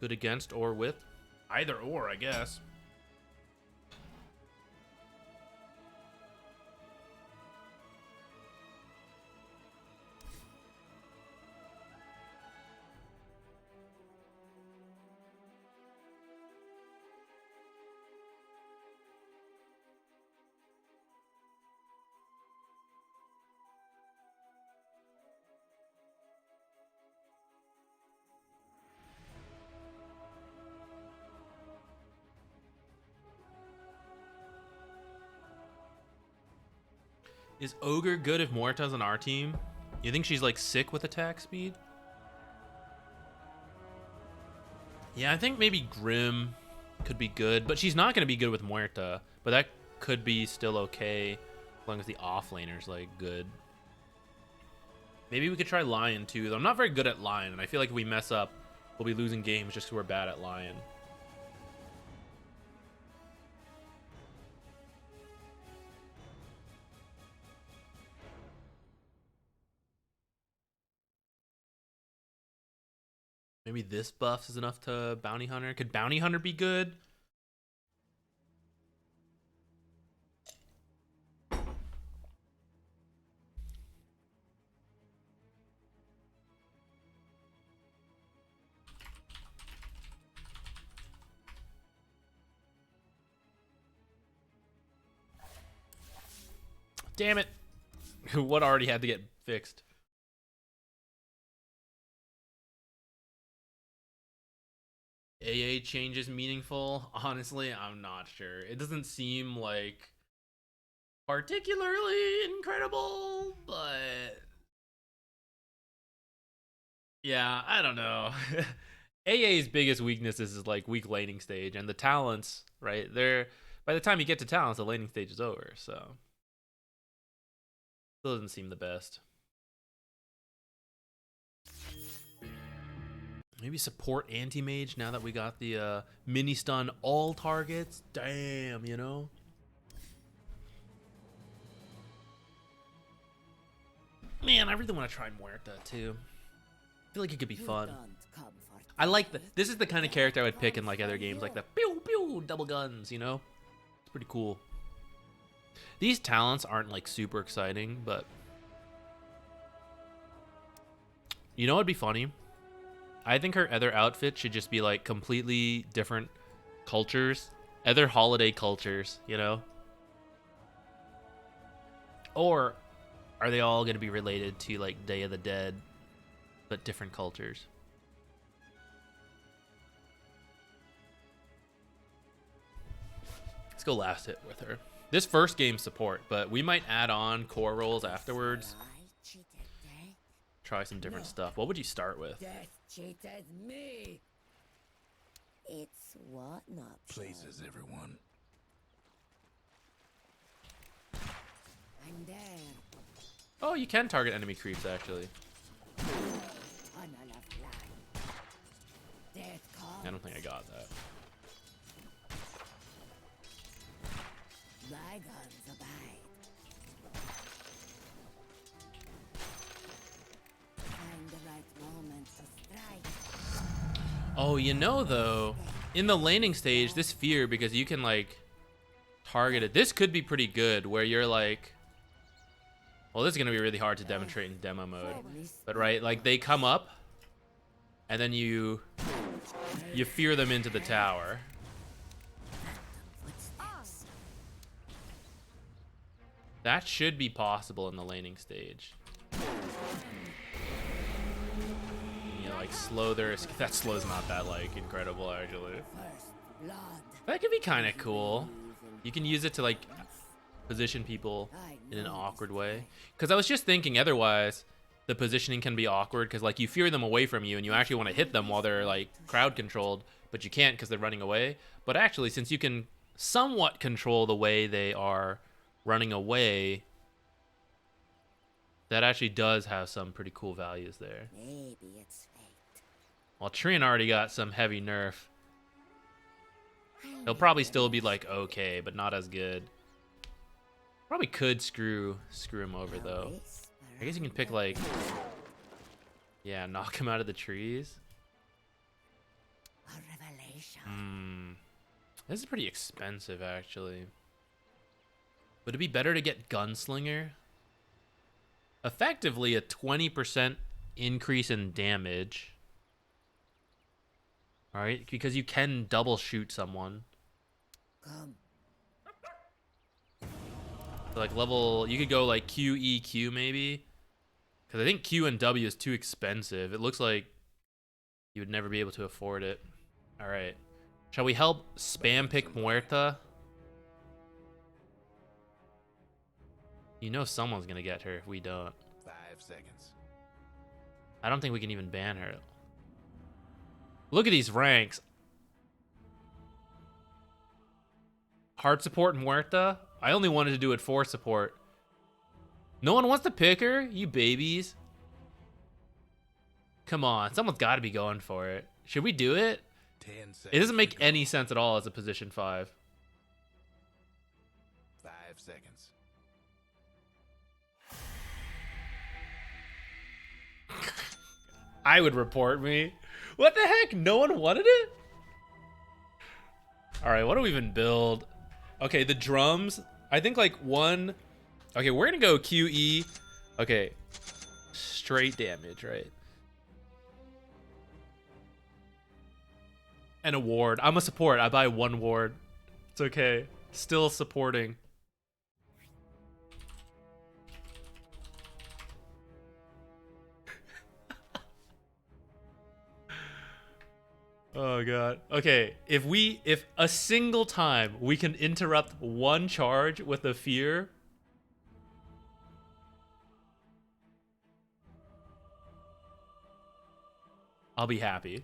Good against or with? Either or, I guess. Is Ogre good if Morta's on our team? You think she's like sick with attack speed? Yeah, I think maybe Grim could be good, but she's not going to be good with Muerta. But that could be still okay as long as the offlaner's like good. Maybe we could try Lion too, though I'm not very good at Lion, and I feel like if we mess up, we'll be losing games just because we're bad at Lion. Maybe this buff is enough to Bounty Hunter. Could Bounty Hunter be good? Damn it. What already had to get fixed? AA changes meaningful? Honestly, I'm not sure. It doesn't seem like particularly incredible, but yeah, I don't know. AA's biggest weakness is like weak laning stage, and the talents, right? They're by the time you get to talents, the laning stage is over, so still doesn't seem the best. Maybe support anti-mage now that we got the mini stun all targets. Damn, you know? Man, I really want to try Muerta too. I feel like it could be fun. I like this is the kind of character I would pick in like other games, like the pew pew double guns, you know? It's pretty cool. These talents aren't like super exciting, but you know what'd be funny? I think her other outfit should just be like completely different cultures, other holiday cultures, you know? Or are they all going to be related to like Day of the Dead, but different cultures? go last hit with her. This first game support, but we might add on core rolls afterwards. I cheated death. Try some different stuff. What would you start with? Death cheated me. It's what not? Places, everyone. I'm there. Oh, you can target enemy creeps actually. Tunnel of light. Death comes. I don't think I got that. Bygones abide. Find the right moment to strike. Oh, you know though, in the laning stage, this fear, because you can like target it. This could be pretty good where you're like, well, this is gonna be really hard to demonstrate in demo mode. But right, like they come up and then you fear them into the tower. Footsteps. That should be possible in the laning stage. You know, like slow their escape. That slow's not that like incredible actually. First blood. That could be kind of cool. You can use it to like position people in an awkward way. Because I was just thinking otherwise the positioning can be awkward because like you fear them away from you and you actually want to hit them while they're like crowd controlled, but you can't because they're running away. But actually, since you can somewhat control the way they are running away, that actually does have some pretty cool values there. Maybe it's fate. Well, Trian already got some heavy nerf. He'll probably still be like okay, but not as good. Probably could screw him over though. I guess you can pick like, yeah, knock him out of the trees. A revelation. This is pretty expensive actually. Would it be better to get Gunslinger? Effectively a 20% increase in damage. All right, because you can double shoot someone. Come. So like level, you could go like Q, E, Q maybe. Because I think Q and W is too expensive. It looks like you would never be able to afford it. All right. Shall we help spam pick Muerta? You know someone's going to get her if we don't. 5 seconds. I don't think we can even ban her. Look at these ranks. Hard support Muerta? I only wanted to do it for support. No one wants to pick her? You babies. Come on, someone's got to be going for it. Should we do it? 10 seconds. It doesn't make any sense at all as a position 5. 5 seconds. I would report me. What the heck? No one wanted it? All right, what do we even build? Okay, the drums. I think like one. Okay, we're going to go QE. Okay, straight damage, right? And a ward. I'm a support. I buy 1 ward. It's okay. Still supporting. Oh god. Okay, if a single time we can interrupt one charge with a fear, I'll be happy.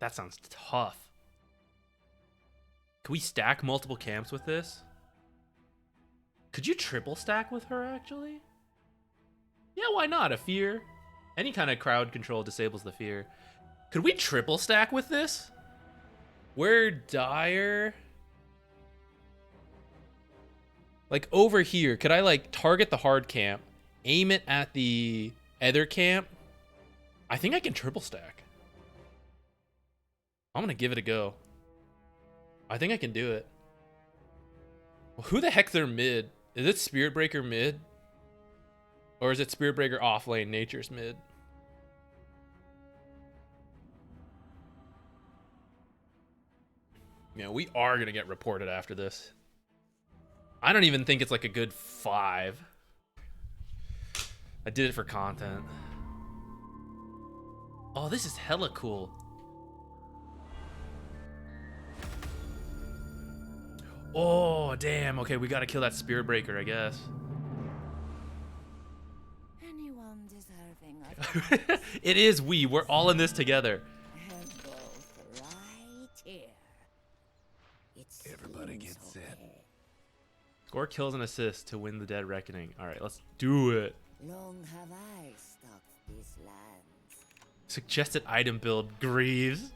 That sounds tough. Can we stack multiple camps with this? Could you triple stack with her, actually? Yeah, why not? A fear. Any kind of crowd control disables the fear. Could we triple stack with this? We're dire. Like, over here, could I, like, target the hard camp, aim it at the other camp? I think I can triple stack. I'm gonna give it a go. I think I can do it. Well, who the heck's their mid? Is it Spirit Breaker mid? Or is it Spirit Breaker off lane, Nature's mid? Yeah, we are going to get reported after this. I don't even think it's like a good 5. I did it for content. Oh, this is hella cool. Oh, damn. Okay, we gotta kill that Spirit Breaker, I guess. Anyone deserving of It is we. We're all in this together. have both right here. It's Everybody get set. Score kills and assists to win the Dead Reckoning. All right, let's do it. Long have I stalked these lands. Suggested item build, Greaves.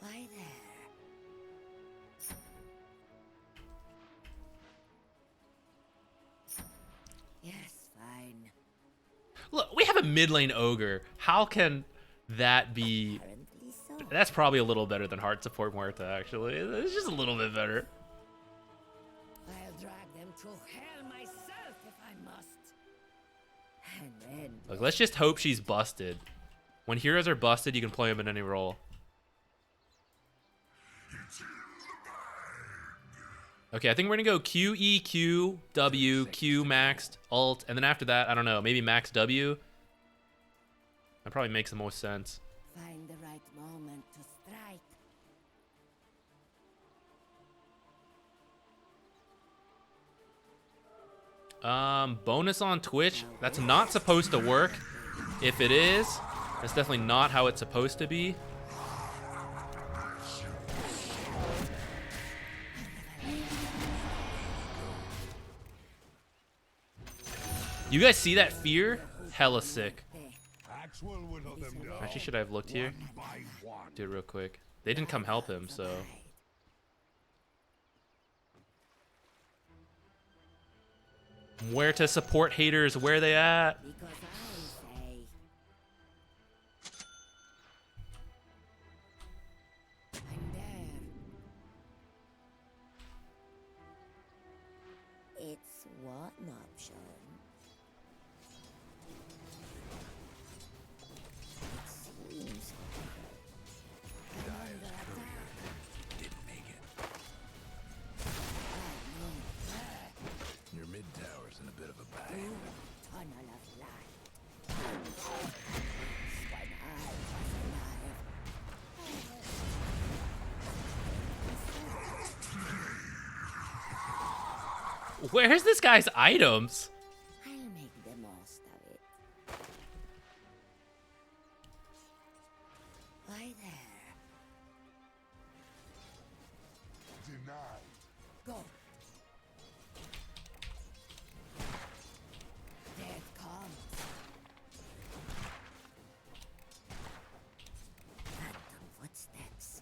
Why there? Yes, fine. Look, we have a mid lane ogre. How can that be? Apparently so. That's probably a little better than Heart Support Muerta, actually. It's just a little bit better. I'll drag them to hell myself if I must. And then Look, let's just hope she's busted. When heroes are busted, you can play them in any role. Okay, I think we're gonna go Q, E, Q, W, Q maxed, alt, and then after that, I don't know, maybe max W. That probably makes the most sense. find the right moment to strike. Bonus on Twitch. That's not supposed to work. If it is, that's definitely not how it's supposed to be. You guys see that fear? Hella sick. Axe will whittle them down. Actually, should I have looked here? By one. Do it real quick. They didn't come help him, so. Where to support haters? Where they at? Because I say I'm there. It's what an option. It seems I'm under attack. Didn't make it. Your mid tower's in a bit of a bind. Tunnel of light. When I was alive. Where's this guy's items? I'll make the most of it. Why there? Denied. Go. Death comes. Phantom footsteps.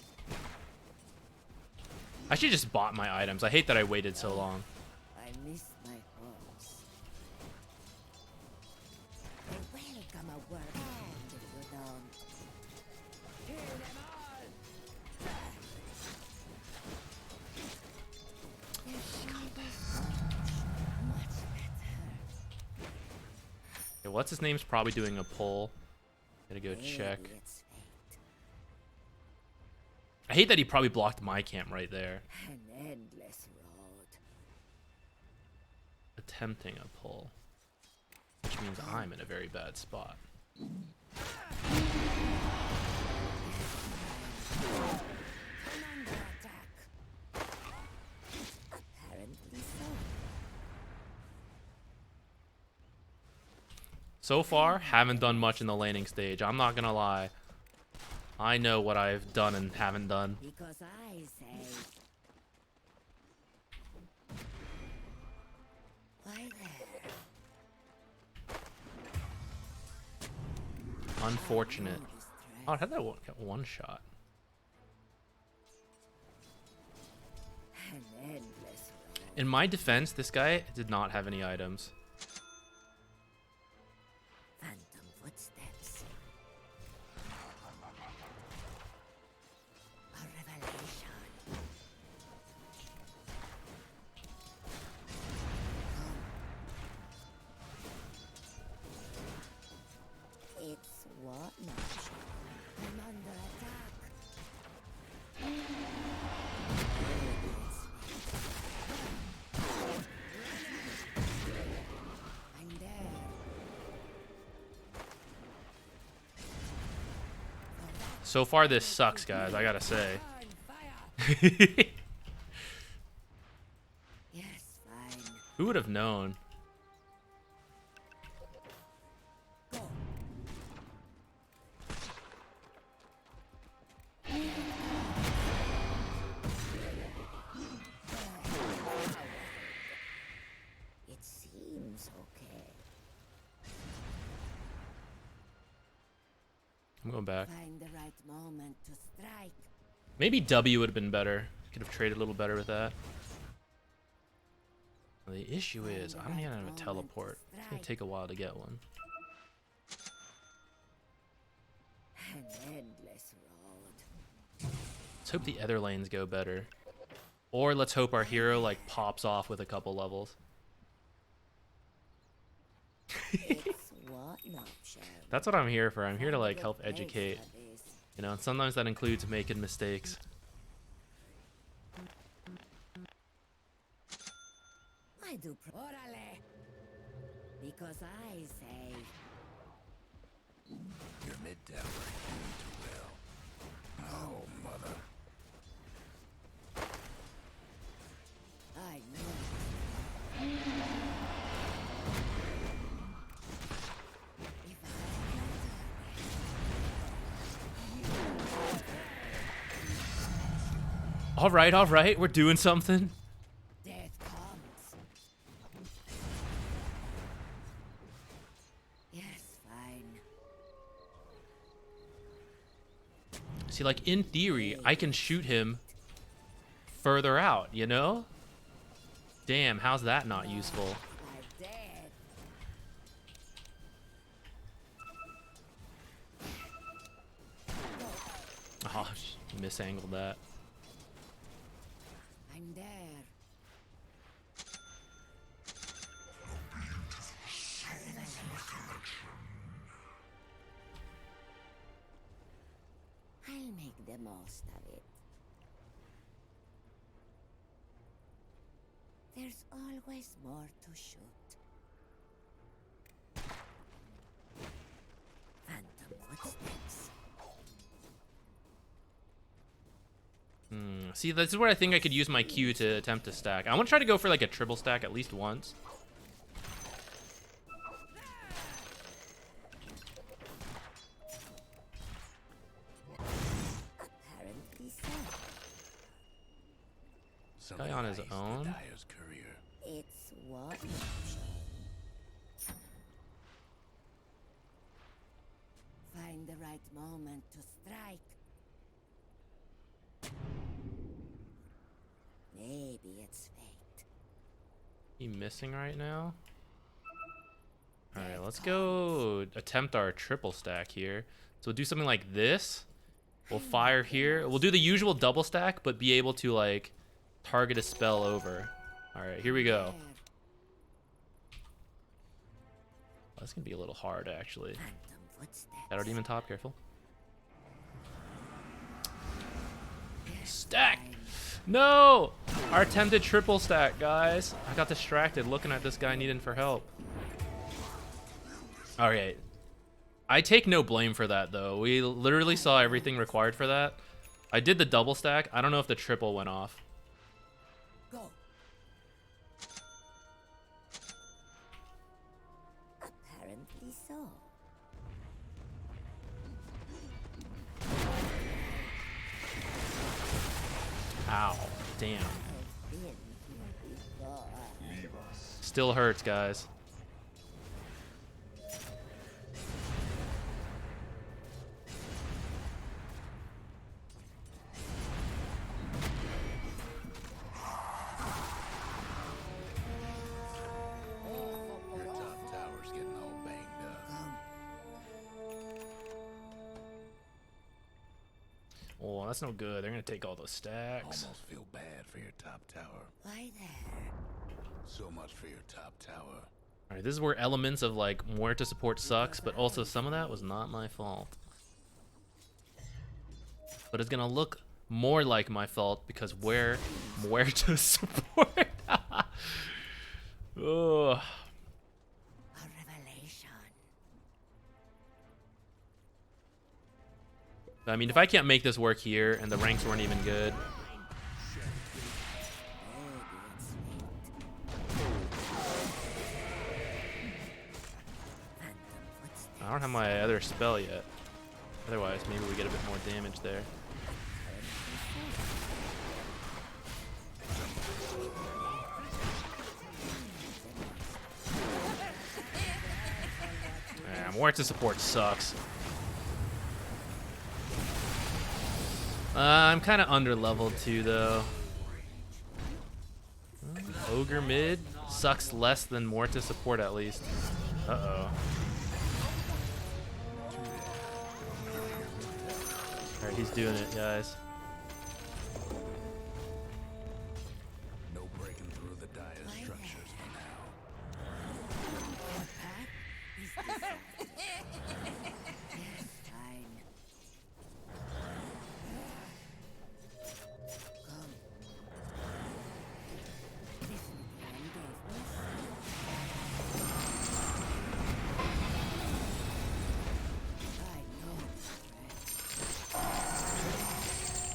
I should just bought my items. I hate that I waited so long. I miss my horse. They welcome a word if you don't. Kill them all! Their shield is much better. Okay, what's his name's probably doing a pull. Gotta go check. Maybe it's fate. I hate that he probably blocked my camp right there. An endless road. Attempting a pull. Which means I'm in a very bad spot. Come under attack. Apparently so. So far, haven't done much in the laning stage. I'm not gonna lie. I know what I've done and haven't done. Because I say. Why there? Unfortunate. Road is Oh, I had that one shot. An endless road. In my defense, this guy did not have any items. Phantom footsteps. A revelation. It's what not? I'm under attack. So far, this sucks, guys. I gotta say. Fire. Yes, fine. Who would have known? Go. It seems okay. I'm going back. Find the right moment to strike. Maybe W would have been better. Could have traded a little better with that. The issue is, I don't even have a teleport. It's gonna take a while to get one. An endless road. Let's hope the other lanes go better. Or let's hope our hero like pops off with a couple levels. It's one option. That's what I'm here for. I'm here to like help educate. You know, and sometimes that includes making mistakes. I do orale. Because I say Your mid tower ain't doing too well. Oh, mother. I know. If All right, we're doing something. death comes. Yes, fine. See, like in theory, I can shoot him further out, you know? Damn, how's that not useful? My death. Oh, misangled that. I'm there. I'll make the most of it. There's always more to shoot. Phantom footsteps. See, this is where I think I could use my Q to attempt to stack. I want to try to go for like a triple stack at least once. Apparently so. Something Guy on his nice to own? Dyer's career. It's one option. Find the right moment to strike. Maybe it's fate. He missing right now? Alright, let's go attempt our triple stack here. So we'll do something like this. We'll fire here. We'll do the usual double stack, but be able to like target a spell over. Alright, here we go. There. That's gonna be a little hard actually. Phantom footsteps. Shadow Demon top, careful. Stack! No! Our attempted triple stack, guys. I got distracted looking at this guy needing for help. Alright. I take no blame for that, though. We literally saw everything required for that. I did the double stack. I don't know if the triple went off. Go. Apparently so. Ow. Damn. I've been here before. Still hurts, guys. Your top tower's getting all banged up. Oh, that's no good. They're gonna take all those stacks. Almost feel bad for your top tower. Why there? So much for your top tower. Alright, this is where elements of like Muerta support sucks, but also some of that was not my fault. But it's gonna look more like my fault because where Muerta support. Ugh. A revelation. I mean, if I can't make this work here, and the ranks weren't even good. I don't have my other spell yet. Otherwise, maybe we get a bit more damage there. Muerta support sucks. I'm kind of under leveled too, though. Ogre mid sucks less than Muerta support at least. Uh-oh. Alright, he's doing it, guys. No breaking through the dire structures for now.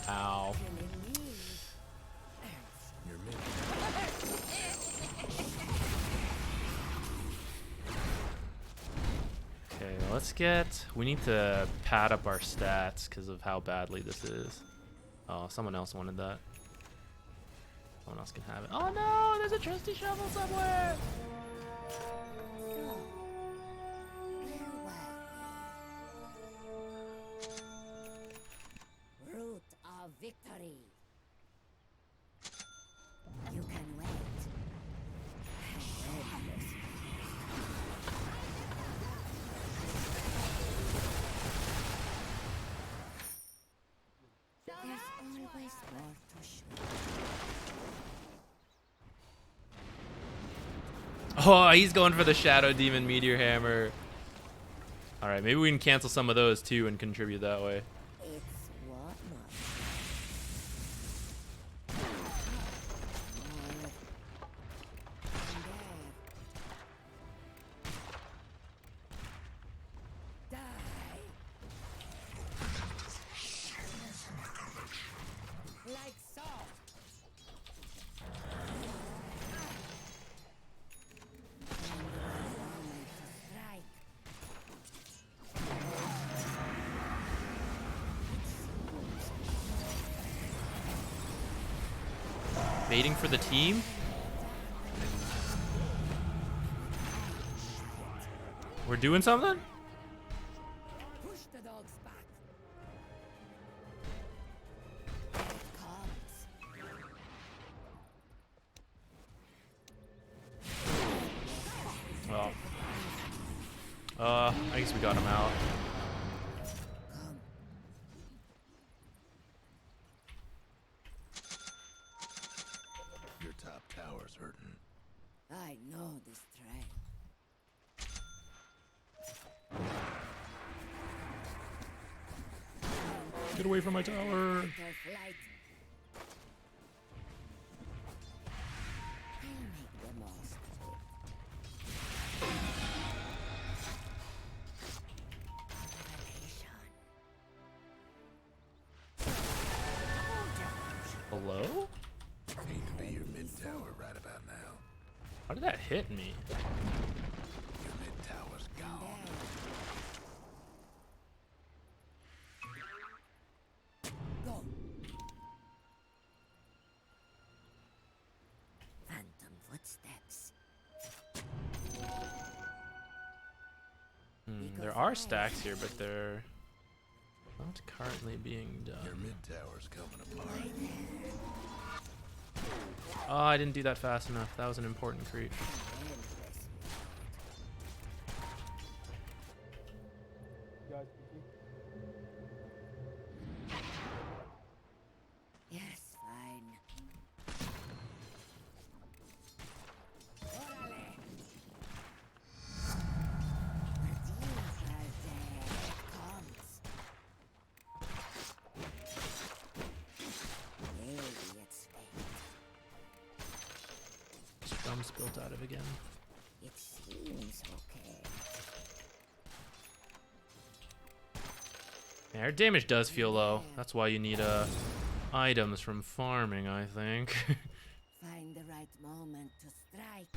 Ow. You're mid. Okay, let's get... We need to pad up our stats because of how badly this is. Oh, someone else wanted that. Someone else can have it. Oh no, there's a trusty shovel somewhere! Root of victory. You can wait. There's always more to shoot. Oh, he's going for the Shadow Demon Meteor Hammer. Alright, maybe we can cancel some of those too and contribute that way. It's what not. Die. Like so. Strike. Baiting for the team? We're doing something? Push the dogs back. Here it comes. Well. I guess we got him out. Your top tower's hurting. I know this train. Get away from my tower. Their flight. I'll make the most of it. Revelation. Hello? Hate to be your mid tower right about now. How did that hit me? Your mid tower's gone. Go. Phantom footsteps. There are stacks here, but they're not currently being Your done. mid tower's coming apart. Oh, I didn't do that fast enough. That was an important creep. Yes, fine. Órale. The deeper death comes. Maybe it's fate. Scrum's built out of again. It seems okay. Yeah, her damage does feel low. That's why you need items from farming, I think. Find the right moment to strike.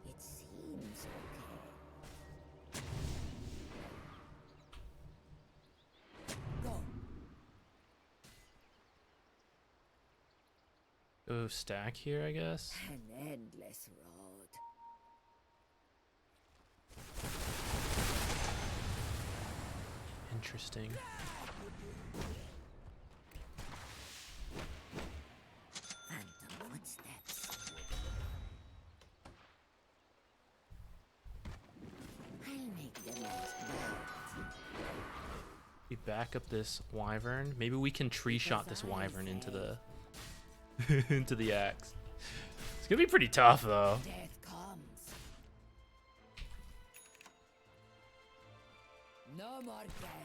It seems okay. Go. Go stack here, I guess. An endless road. Interesting. Phantom footsteps. I'll make the most of We back up this wyvern. Maybe we can tree shot this wyvern into the into the axe. It's gonna be pretty tough though. it. Death comes. No more games.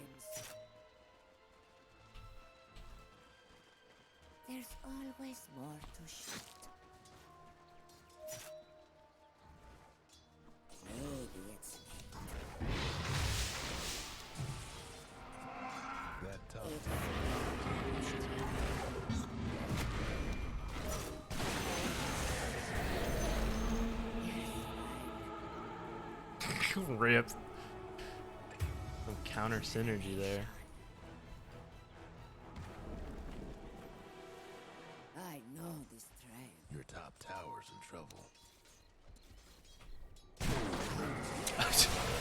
There's always more to shoot. Maybe it's me. That tough Rip. Some counter synergy there. I know this trail. Your top tower's in trouble.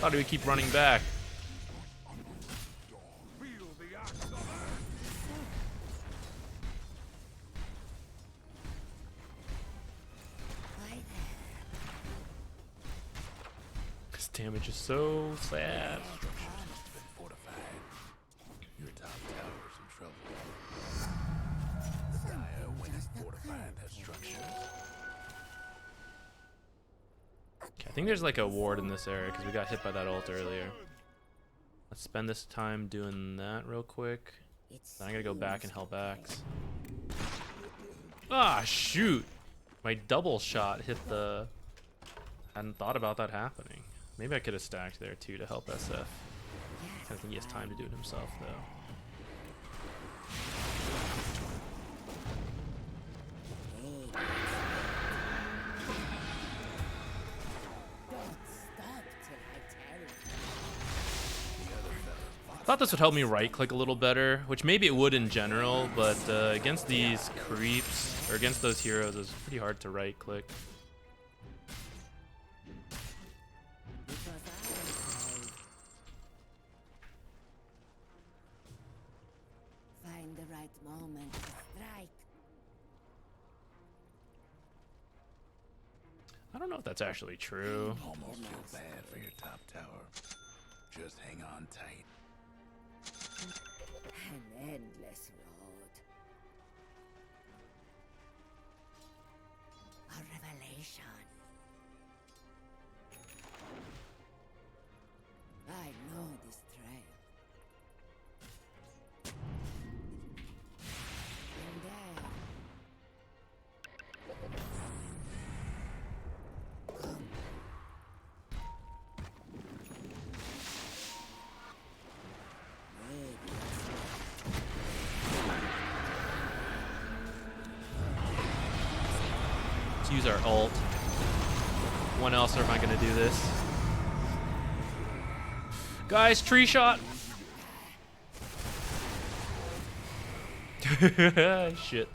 How do we keep running back? Feel the axe of earth. Why there? This damage is so sad. Structures been fortified. Your top tower's in trouble. The Dire went and fortified that structure. Okay, I think there's like a ward in this area because we got hit by that ult earlier. Let's spend this time doing that real quick. Then I gotta go back and help Axe. Ah, shoot! My double shot hit the... Hadn't thought about that happening. Maybe I could have stacked there too to help SF. I think he has time to do it himself though. Don't stop till I tell you. Thought this would help me right click a little better, which maybe it would in general, but against these creeps, or against those heroes, it's pretty hard to right click. Because I say, find the right moment to strike. I don't know if that's actually true. Almost feel bad for your top tower. Just hang on tight. An endless road. A revelation. I know this trail. And there. Maybe Let's use our ult. When else am I gonna do this? Guys, tree shot! Shit.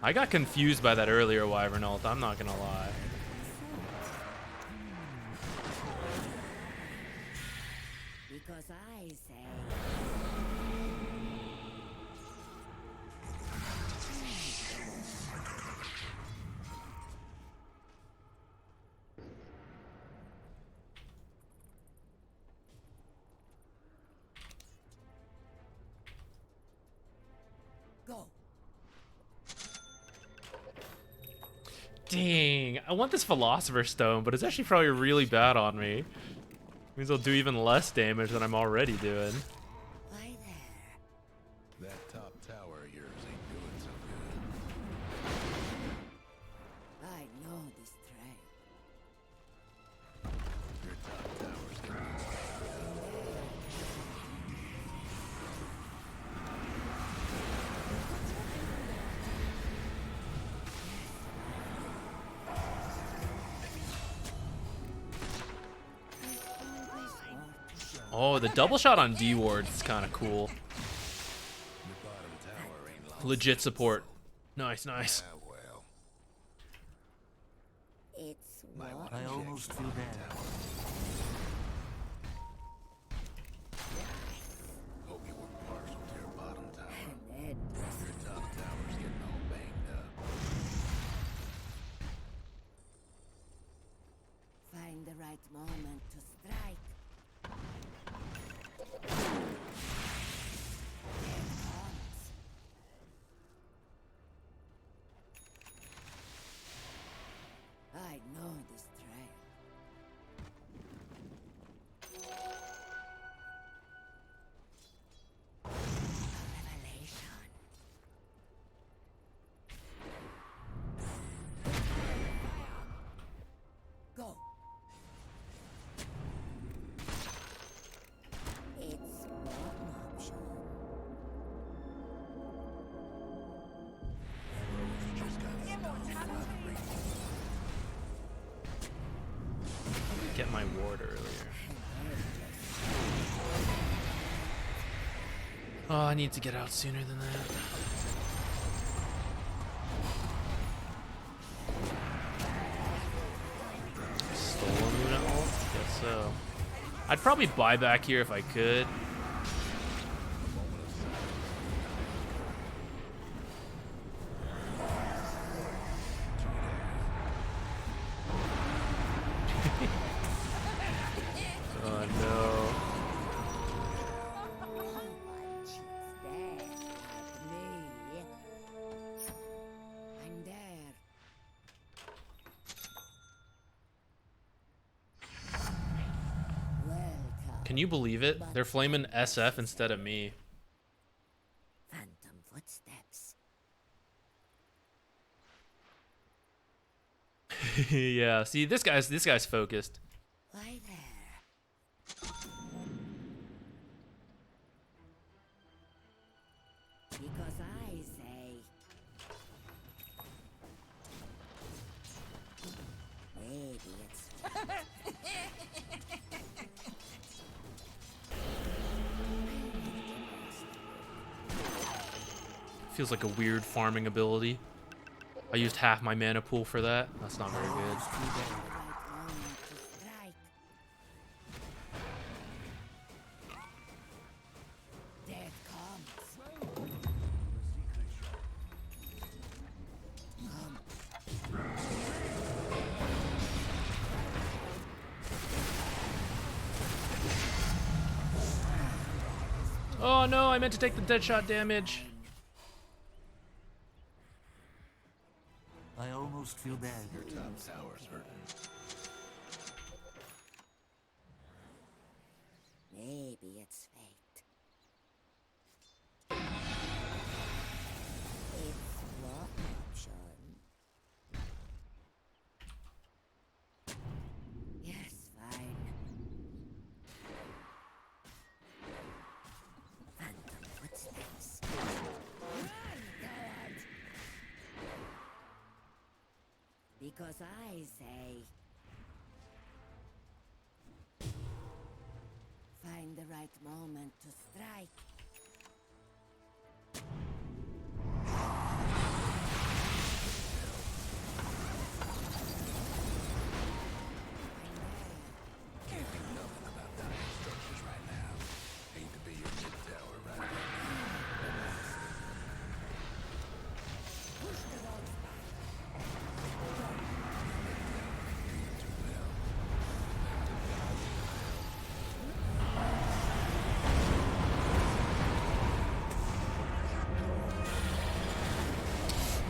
I got confused by that earlier wyvern ult, I'm not gonna lie. because I say. Go. Dang, I want this Philosopher's Stone, but it's actually probably really bad on me. Means I'll do even less damage than I'm already doing. Why there? That top tower of yours ain't doing so good. I know this trail. Oh, the double shot on D wards is kind of cool. Your bottom tower ain't lost. Legit support. Nice, nice. Ah, well. It's Might what? wanna I check almost your feel bottom bad. tower. Hope you were partial to your bottom tower. Dead. Your top tower's getting all banged up. Find the right moment to strike. I know this trail. A revelation. Go. It's one option. You just gotta know how to read. Get my ward earlier. Oh, I need to get out sooner than that. Stolen Luna ult? Guess so. I'd probably buy back here if I could. Oh no. She's dead like me. I'm there. Welcome, Can you believe it? They're flaming SF instead of me. phantom footsteps. Yeah, see this guy's focused. Why there? Because I say. Maybe it's. Feels like a weird farming ability. I used half my mana pool for that. That's not very good. The right moment to strike. Death comes. Oh no, I meant to take the dead shot damage. I almost feel bad. Your top tower's hurting. Maybe it's fate. It's one option. Yes, fine. Phantom footsteps. Run, coward! Because I say. Find the right moment to strike. Can't do nothing about dying structures right now. Hate to be your mid tower right now. Push the dogs back. Too well.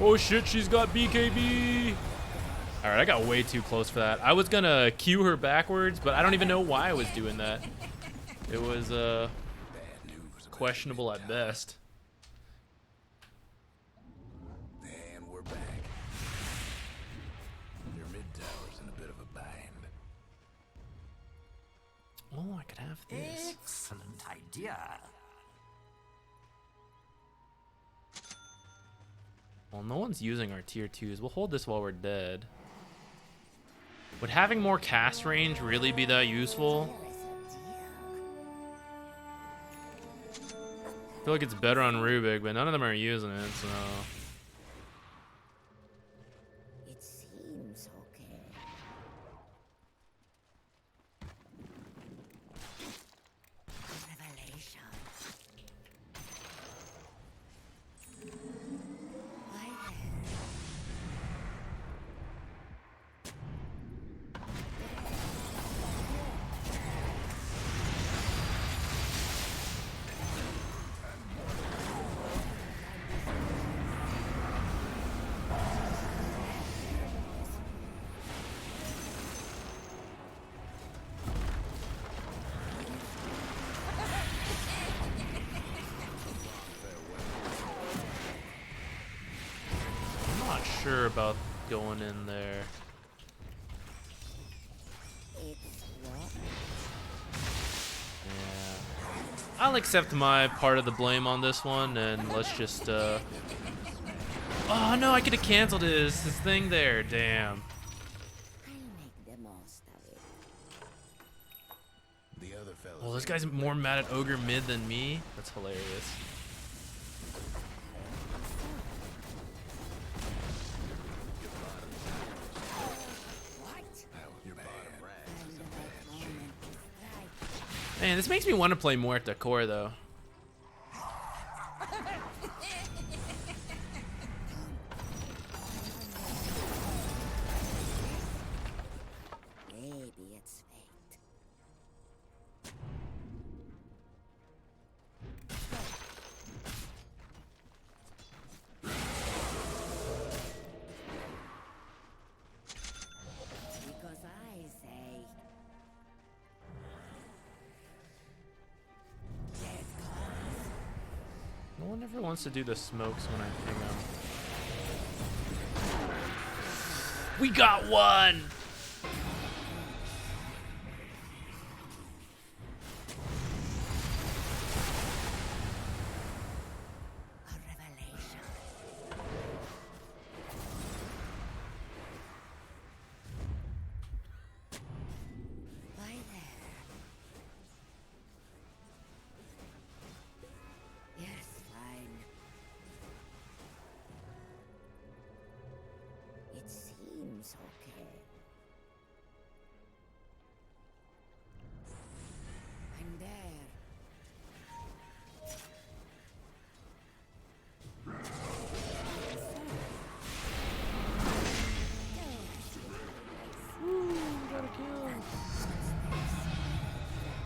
Oh shit, she's got BKB. All right, I got way too close for that. I was gonna Q her backwards, but I don't even know why I was doing that. It was Bad news. about questionable your at mid tower. best. And we're back. Your mid tower's in a bit of a bind. Oh, I could have this. Excellent idea. Well, no one's using our tier 2s. We'll hold this while we're dead. Would having more cast range really be that useful? There is a deal. feel like it's better on Rubik, but none of them are using it, so. It seems okay. Revelation. Why there? I'm not sure about going in there. It's what? Yeah. I'll accept my part of the blame on this one, and let's just, Oh no, I could have canceled his thing there, damn. I'll make the most of it. The other fellas. Well, this guy's more mad at Ogre mid than me? That's hilarious. What? Your bottom rags Find is the a right bad shape. moment to strike. Man, this makes me want to play more at the core, though. Maybe it's fate. Because I say, death comes. No one ever wants to do the smokes when I ping them. We got one! A revelation. Why there? Yes, fine. It seems okay. And there.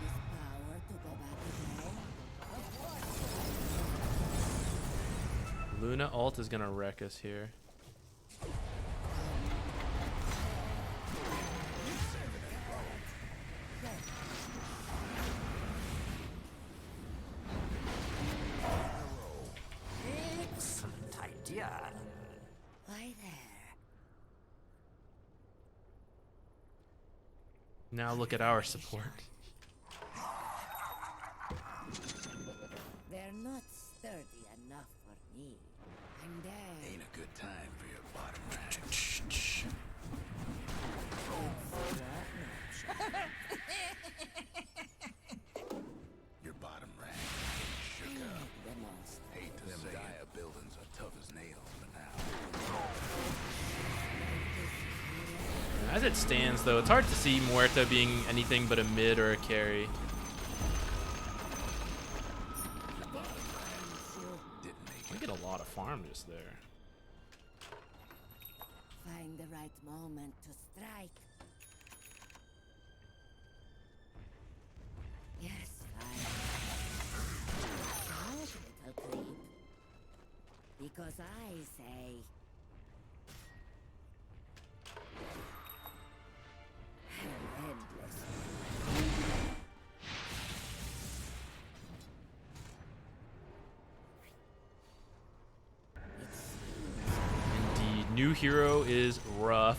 This power to go back again? Luna ult is gonna wreck us here. Excellent idea. Why there? Now look at our support. They're not sturdy enough for me. And there. Ain't a good time for your bottom rags. Your bottom rags shook up. Make the most. Hate to say Dia buildings are tough as nails, but now As it stands, though, it's hard to see Muerta being anything but a mid or a carry. didn't make We it. get a lot of farm just there. Find the right moment to strike. Yes, fine. Hush, little creep. Because I say. Endless. Indeed, new hero is rough.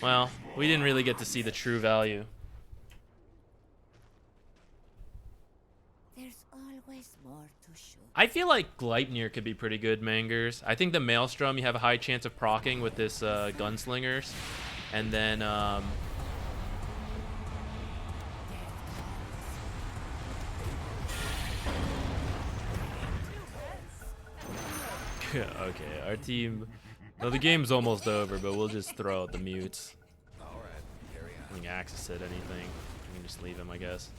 Well, we didn't really get to see the true value. There's always more to shoot. I feel like Gleipnir could be pretty good, Mangers. I think the Maelstrom, you have a high chance of proccing with this Gunslingers. And then, Okay, our team. No, the game's almost over, but we'll just throw out the mutes. All right, carry on. I think Axis said anything. We can just leave him, I guess.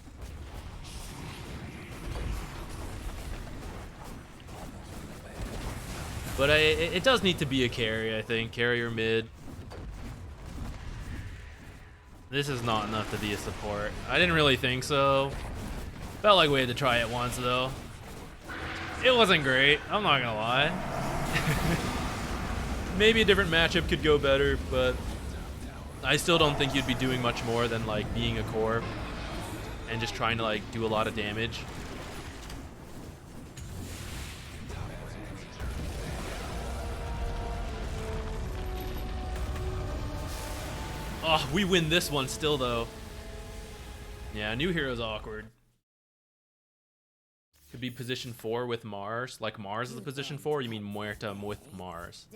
But it does need to be a carry, I think. Carry or mid. This is not enough to be a support. I didn't really think so. Felt like we had to try it once, though. It wasn't great. I'm not gonna lie. Maybe a different matchup could go better, but I still don't think you'd be doing much more than like being a core and just trying to like do a lot of damage. Oh, we win this one still, though. Yeah, new hero's awkward. Could be position 4 with Mars. Like Mars is the position 4? Or you mean Muerta with Mars?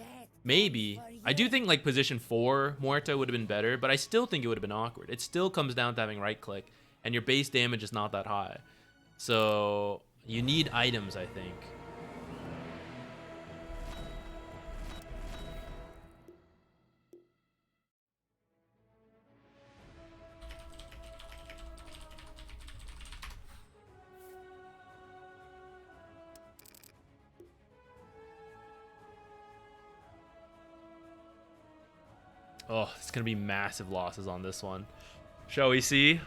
Maybe. I do think like position 4 Muerta would have been better, but I still think it would have been awkward. It still comes down to having right click, and your base damage is not that high. So you need items, I think. Oh, it's going to be massive losses on this one. Shall we see?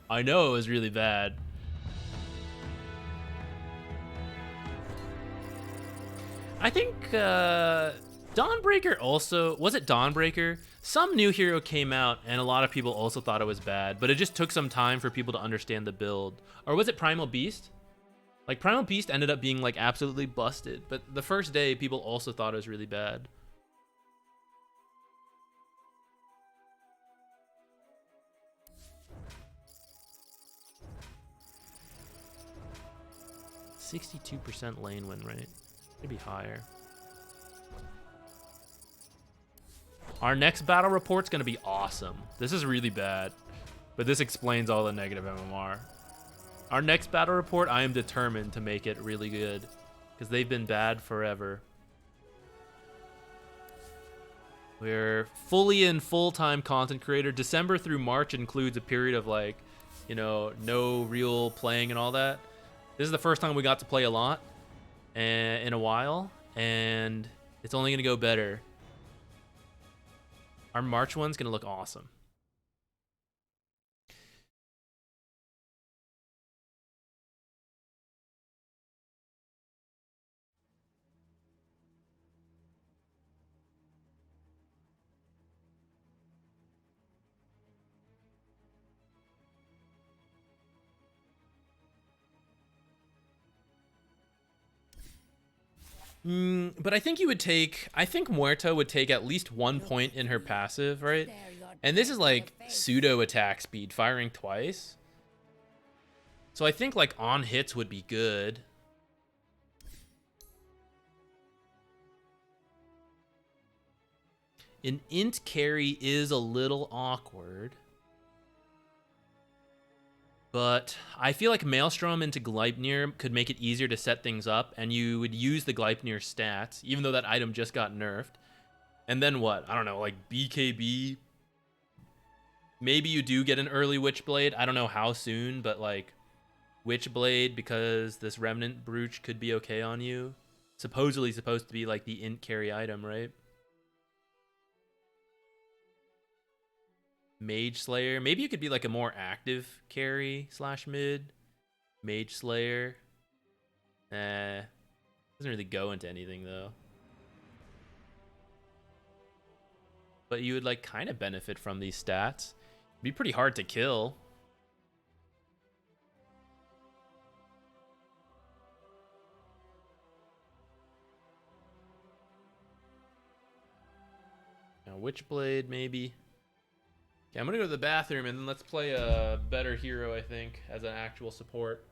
I know it was really bad. I think Dawnbreaker also... Was it Dawnbreaker? Some new hero came out and a lot of people also thought it was bad, but it just took some time for people to understand the build. Or was it Primal Beast? Like, Primal Beast ended up being like absolutely busted, but the first day people also thought it was really bad. %62% lane win rate. Maybe higher. Our next battle report's gonna be awesome. This is really bad, but this explains all the negative MMR. Our next battle report, I am determined to make it really good, because they've been bad forever. We're fully in full-time content creator. December through March includes a period of like, you know, no real playing and all that. This is the first time we got to play a lot in a while, and it's only going to go better. Our March one's going to look awesome. But I think you would take... I think Muerta would take at least 1 point in her passive, right? And this is like pseudo attack speed, firing twice. So I think like on hits would be good. An int carry is a little awkward. But I feel like Maelstrom into Gleipnir could make it easier to set things up, and you would use the Gleipnir stats, even though that item just got nerfed. And then what? I don't know, like BKB. Maybe you do get an early Witchblade. I don't know how soon, but like Witchblade, because this Remnant Brooch could be okay on you. Supposedly supposed to be like the int carry item, right? Mage Slayer. Maybe you could be like a more active carry / mid. Mage Slayer. Doesn't really go into anything though. But you would like kind of benefit from these stats. It'd be pretty hard to kill. Now Witchblade maybe. Okay, I'm gonna go to the bathroom and then let's play a better hero, I think, as an actual support.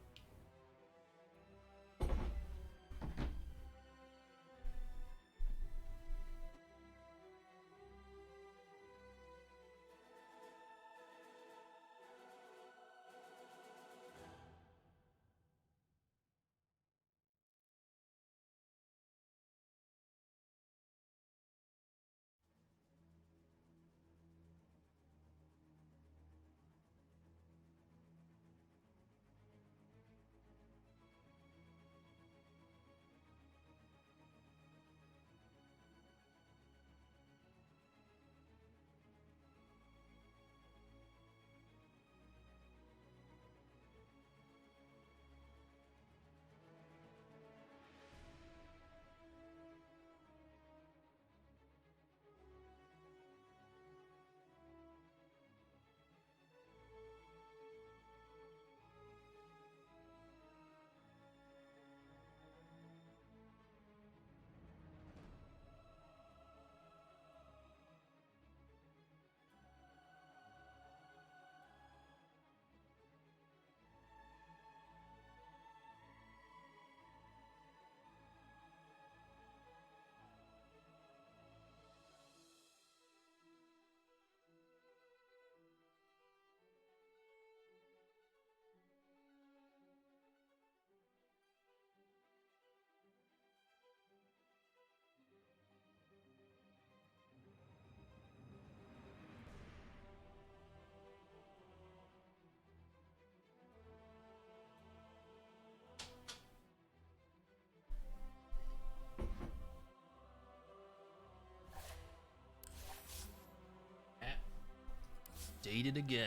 Stated again.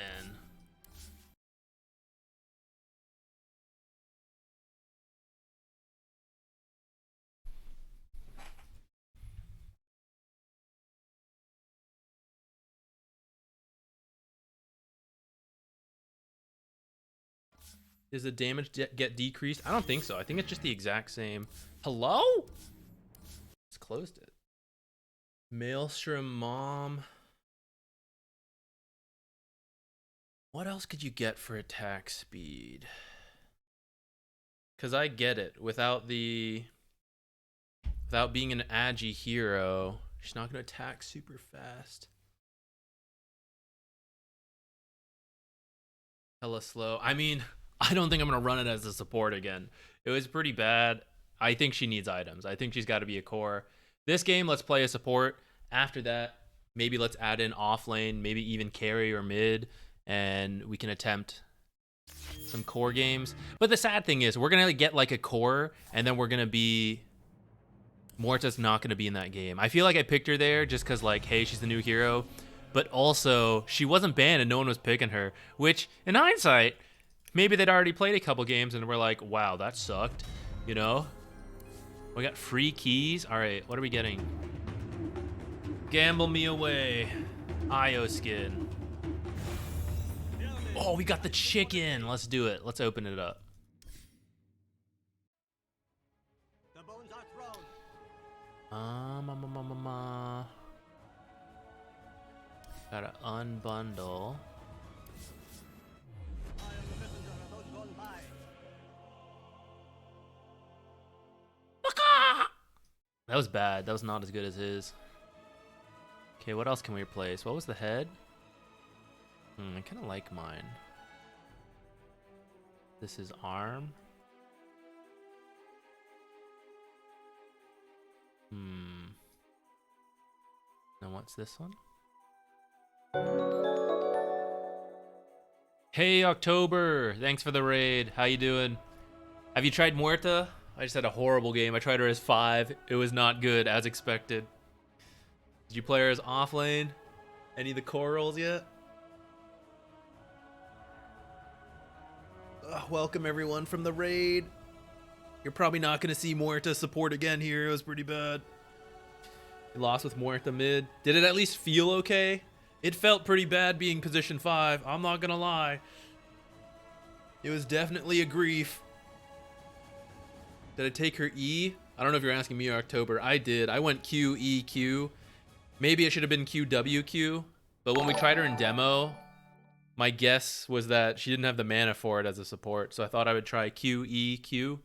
Does the damage get decreased? I don't think so. I think it's just the exact same. Hello? It's closed it. Maelstrom Mom. What else could you get for attack speed? Because I get it. Without being an agi hero, she's not going to attack super fast. Hella slow. I mean, I don't think I'm going to run it as a support again. It was pretty bad. I think she needs items. I think she's got to be a core. This game, let's play a support. After that, maybe let's add in off lane, maybe even carry or mid, and we can attempt some core games. But the sad thing is, we're going to get like a core, and then we're going to be... Morta's not going to be in that game. I feel like I picked her there just because, like, hey, she's the new hero. But also, she wasn't banned and no one was picking her. Which, in hindsight, maybe they'd already played a couple games and we're like, wow, that sucked. You know? We got free keys. All right, what are we getting? Gamble me away. Io skin. Oh, we got the chicken. Let's do it. Let's open it up. The bones are thrown. Gotta unbundle. I am the messenger of those gone by. That was bad. That was not as good as his. Okay, what else can we replace? What was the head? I kind of like mine. This is arm. Now what's this one? Hey October, thanks for the raid. How you doing? Have you tried Muerta? I just had a horrible game. I tried her as 5. It was not good as expected. Did you play her as off lane? Any of the core roles yet? Welcome everyone from the raid. You're probably not going to see Muerta support again here. It was pretty bad. We lost with Muerta mid. Did it at least feel okay? It felt pretty bad being position 5. I'm not going to lie. It was definitely a grief. Did I take her E? I don't know if you're asking me or October. I did. I went Q, E, Q. Maybe it should have been Q, W, Q. But when we tried her in demo, my guess was that she didn't have the mana for it as a support. So I thought I would try Q, E, Q.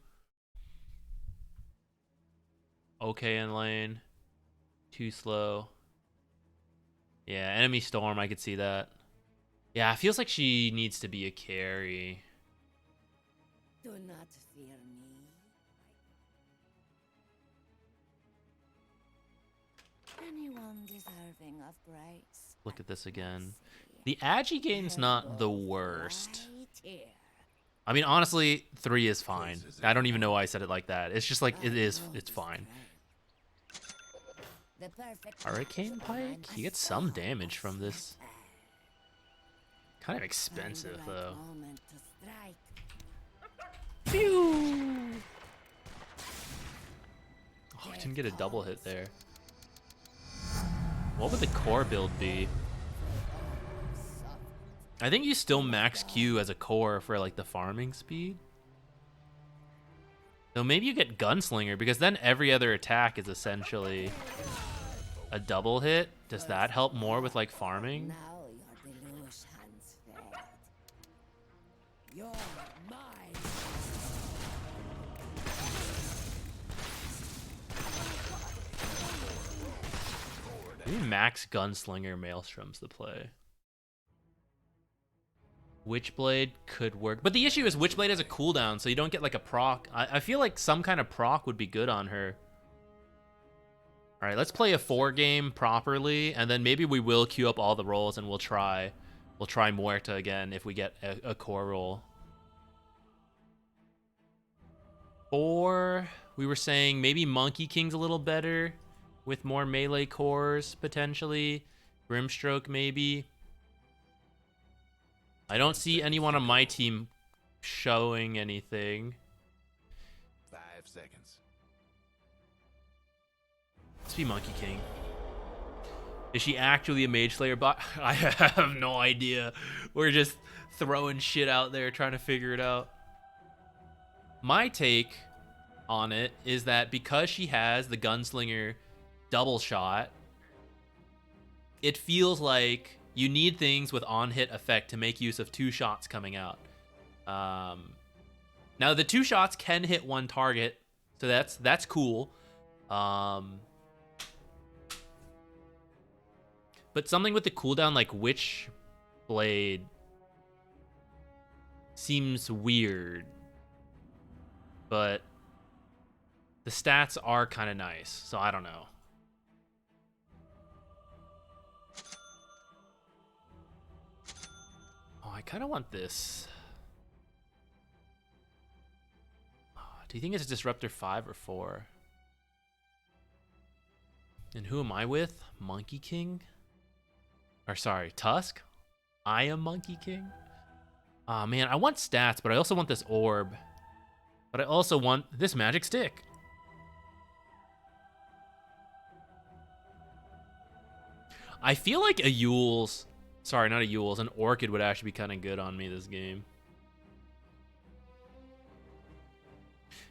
Okay in lane. Too slow. Yeah, enemy storm, I could see that. Yeah, it feels like she needs to be a carry. Do not fear me. Anyone deserving of grace. Look at this again. The agi game's not the worst. Right here. I mean, honestly, 3 is fine. I don't even know why I said it like that. It's just like, it's fine. The perfect Hurricane Pike? You get some damage from this. Kind of expensive, though. moment to strike. Phew! Oh, I didn't get a double hit there. What would the core build be? I think you still max Q as a core for like the farming speed. So maybe you get Gunslinger, because then every other attack is essentially a double hit. Does that help more with like farming? Now your delusions fade. You're mine. Maybe max Gunslinger Maelstrom's the play. Witchblade could work, but the issue is Witchblade has a cooldown, so you don't get like a proc. I feel like some kind of proc would be good on her. All right, let's play a 4 game properly, and then maybe we will queue up all the roles and we'll try Muerta again if we get a core role. 4, we were saying maybe Monkey King's a little better with more melee cores potentially. Grimstroke maybe. I don't see anyone on my team showing anything. 5 seconds. Let's be Monkey King. Is she actually a Mage Slayer bot? I have no idea. We're just throwing shit out there trying to figure it out. My take on it is that because she has the Gunslinger double shot, it feels like you need things with on-hit effect to make use of 2 shots coming out. Now the 2 shots can hit 1 target, so that's cool. But something with the cooldown like Witchblade seems weird. But the stats are kind of nice, so I don't know. Oh, I kind of want this. Do you think it's Disruptor 5 or 4? And who am I with? Monkey King? Or sorry, Tusk? I am Monkey King? Aw, man, I want stats, but I also want this orb. But I also want this magic stick. I feel like a Yule's... Sorry, not a Yule's. An Orchid would actually be kind of good on me this game.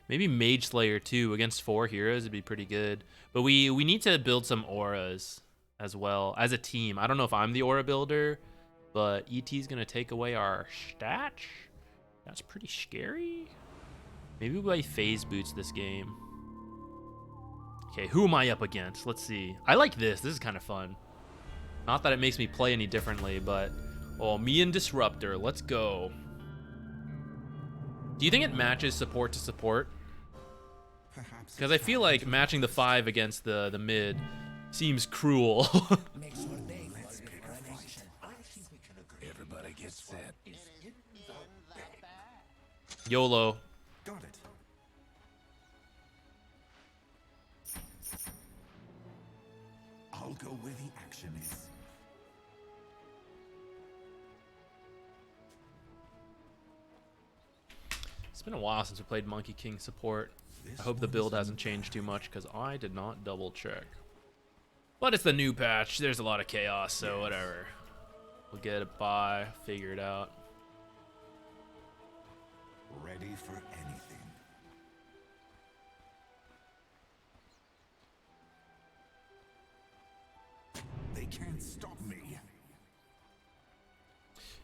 Maybe Mage Slayer 2 against 4 heroes would be pretty good. But we need to build some auras as well as a team. I don't know if I'm the aura builder, but ET's going to take away our stats. That's pretty scary. Maybe we buy phase boots this game. Okay, who am I up against? Let's see. I like this. This is kind of fun. Not that it makes me play any differently, but... Oh, me and Disruptor. Let's go. Do you think it matches support to support? Because I feel like matching the 5 against the mid seems cruel. Everybody gets set. YOLO. Got it. I'll go where the action is. It's been a while since we played Monkey King support. I hope the build hasn't changed too much because I did not double check. But it's the new patch. There's a lot of chaos, so whatever. We'll get it by, figure it out. Ready for anything. They can't stop me.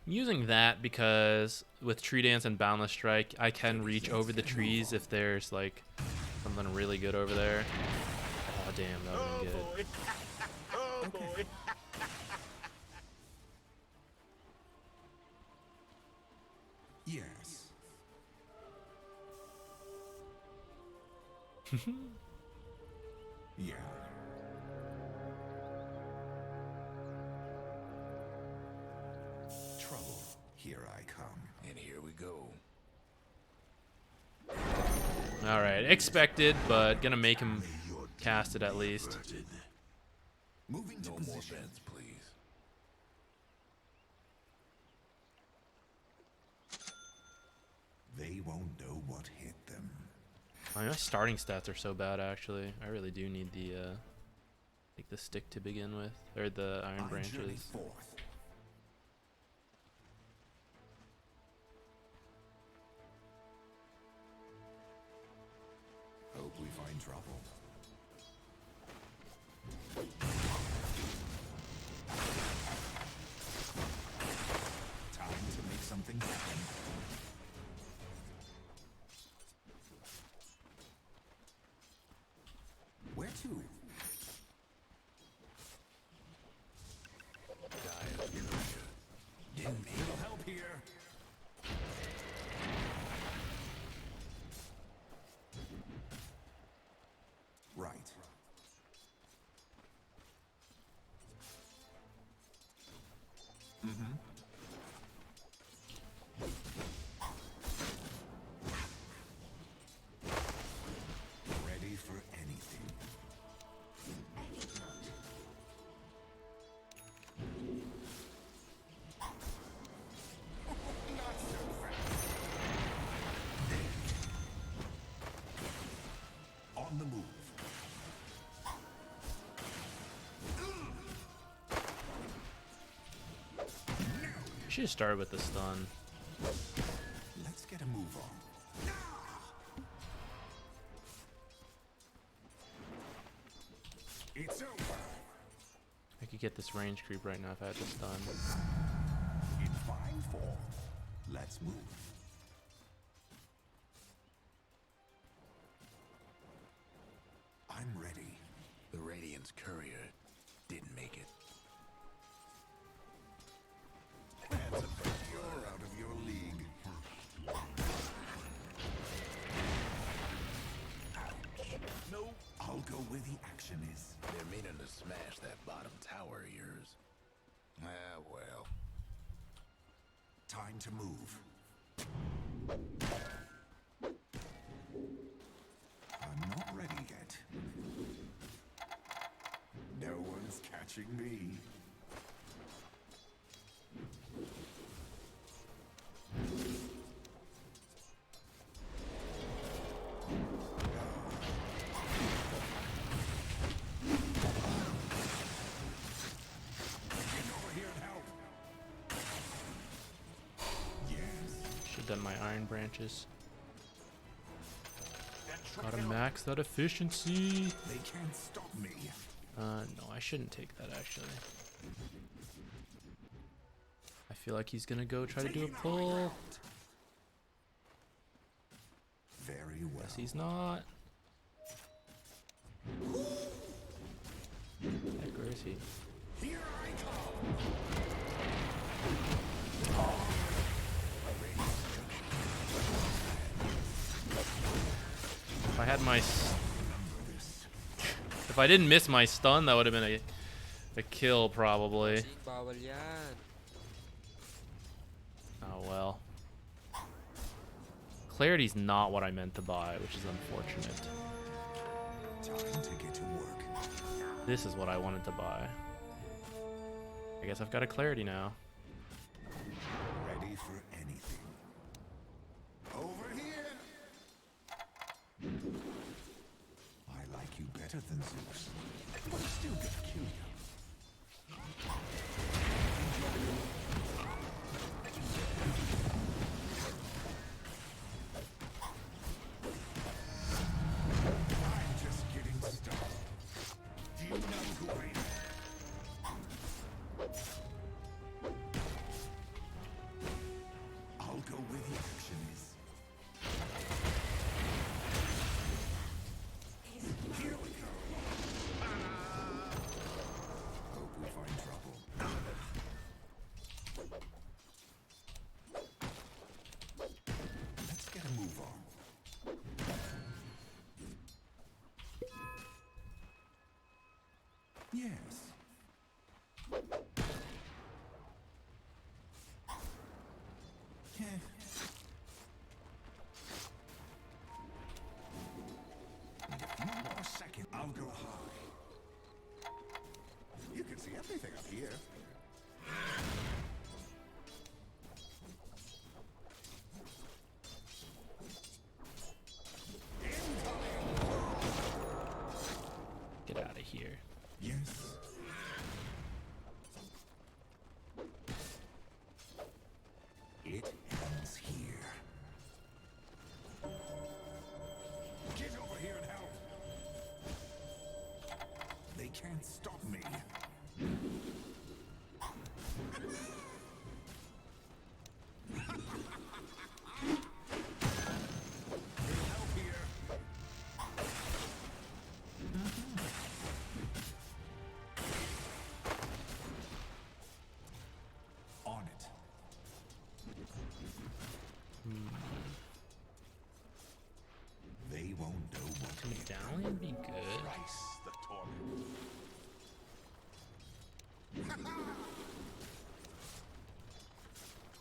I'm using that because with Tree Dance and Boundless Strike, I can reach over the trees if there's like something really good over there. Oh damn, that would be good. Oh boy. Yes. Yeah. Trouble. Here I come. And here we go. All right, expected, but gonna make him cast it at least. Moving to No more position. bets, please. They won't know what hit them. My starting stats are so bad, actually. I really do need the like the stick to begin with, or the iron I journey branches. forth. Hope we find trouble. Time to make something happen. Where to? Little help here. Right. Ready for anything. On the move. Should have started with the stun. Let's get a move on. It's over. I could get this range creep right now if I had the stun. In fine form. Let's move. I'm ready. The Radiant's courier didn't make it. That's a You're out of your league. no. I'll go where the action is. They're meaning to smash that bottom tower of yours. Ah, well. Time to move. I'm not ready yet. No one's catching me. Get over here and help. Yes. Should have done my iron branches. Gotta max that efficiency. They can't stop me. No, I shouldn't take that actually. I feel like he's gonna go try to do a pull. Very well. Yes, he's not. Heck, where is he? Here I come. If I had my, if I didn't miss my stun, that would have been a kill probably. Bawal yan. Oh well. Clarity's not what I meant to buy, which is unfortunate. Time to get to work. This is what I wanted to buy. I guess I've got a Clarity now. Ready for anything. Over here. I like you better than Zeus, but I'm still gonna kill you. I'm just getting started. Do you know who I am? I'll go where the action is. Here we go. Hope we find trouble. Let's get a move on. Yes. Yeah. In a few more seconds, I'll go high. You can see everything up here. Get out of here. Yes. It ends here. Get over here and help. They can't stop me. Help here. On it. They won't know what Can down would be good. Christ, the torment.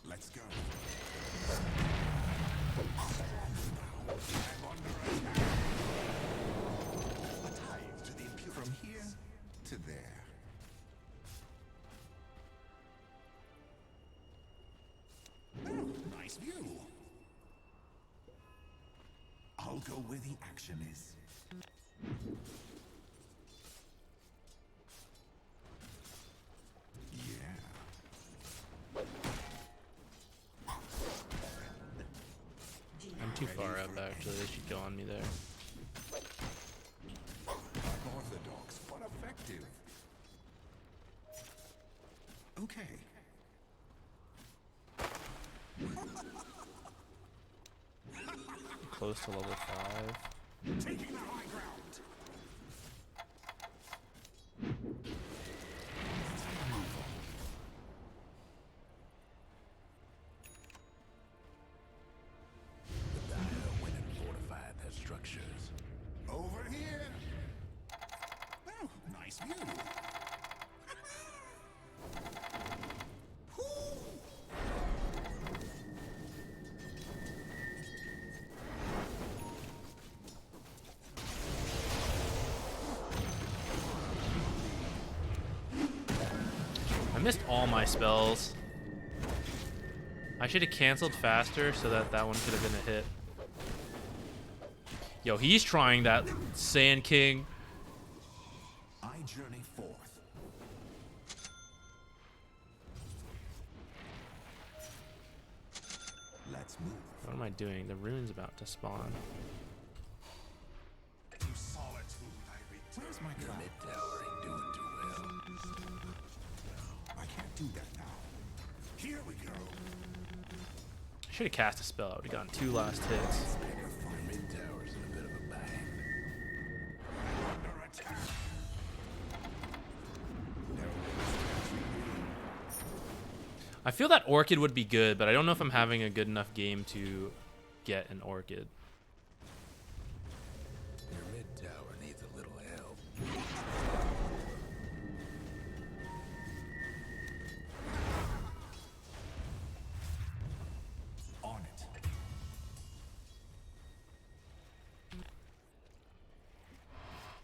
Let's go. I'm under attack. A tithe to the impure. From here to there. Oh, nice view. I'll go where the action is. I'm too far up, actually. They should go on me there. Unorthodox, but effective. Okay. Close to level 5. Taking the high ground. The Dire went and fortified their structures. Over here. Oh, nice view. I missed all my spells. I should have canceled faster so that that one could have been a hit. Yo, he's trying that Sand King. I journey forth. Let's move. What am I doing? The rune's about to spawn. To solitude I return. Where's my Your cloud? mid tower ain't doing too well. I can't do that now. Here we go. I should have cast a spell. I would have gotten 2 last hits. Your mid tower's in a bit of a bang. Under attack. I feel that Orchid would be good, but I don't know if I'm having a good enough game to get an Orchid. Your mid tower needs a little help. On it.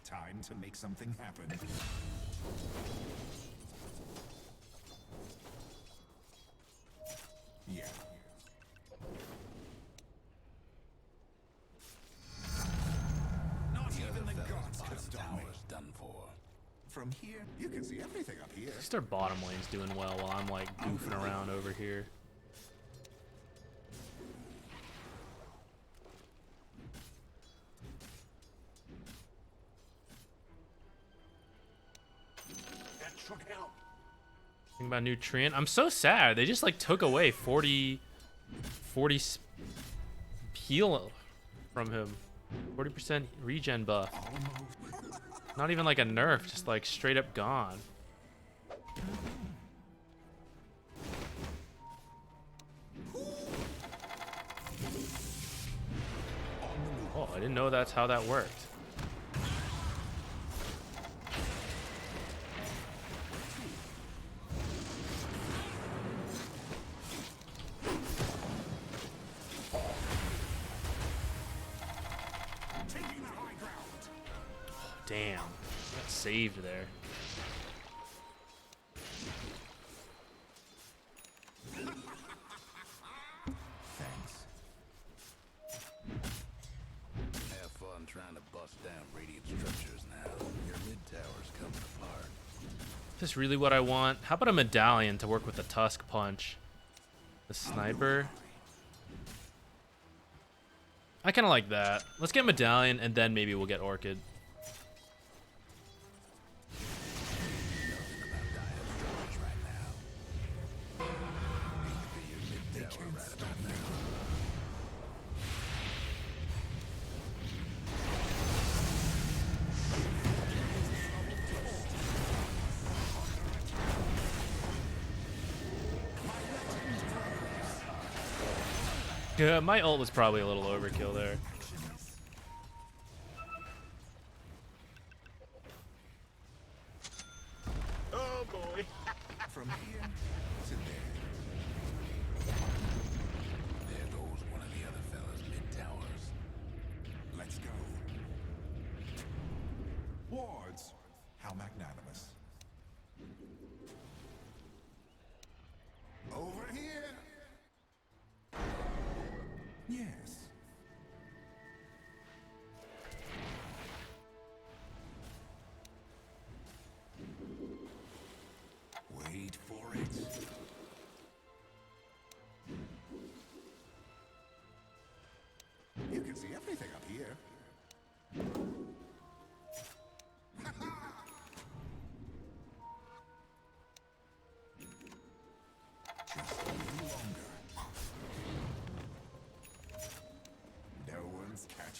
Time to make something happen. Yeah. Not even the gods could stop me. Tower's done for. From here, you can see everything up here. At least our bottom lane's doing well while I'm like goofing around over here. That should help. Think about Nutrient. I'm so sad. They just like took away 40 heal from him. 40% regen buff. Not even like a nerf, just like straight up gone. Oh, I didn't know that's how that worked. Taking the high ground. Damn, got saved there. Thanks. Have fun trying to bust down Radiant structures now. Your mid tower's coming apart. Is this really what I want? How about a medallion to work with the Tusk Punch? The sniper? I kind of like that. Let's get medallion and then maybe we'll get Orchid. Yeah, my ult was probably a little overkill there. Oh boy. From here to there. There goes one of the other fellas' mid towers. Let's go. Wards, how magnanimous. Over here. Yes.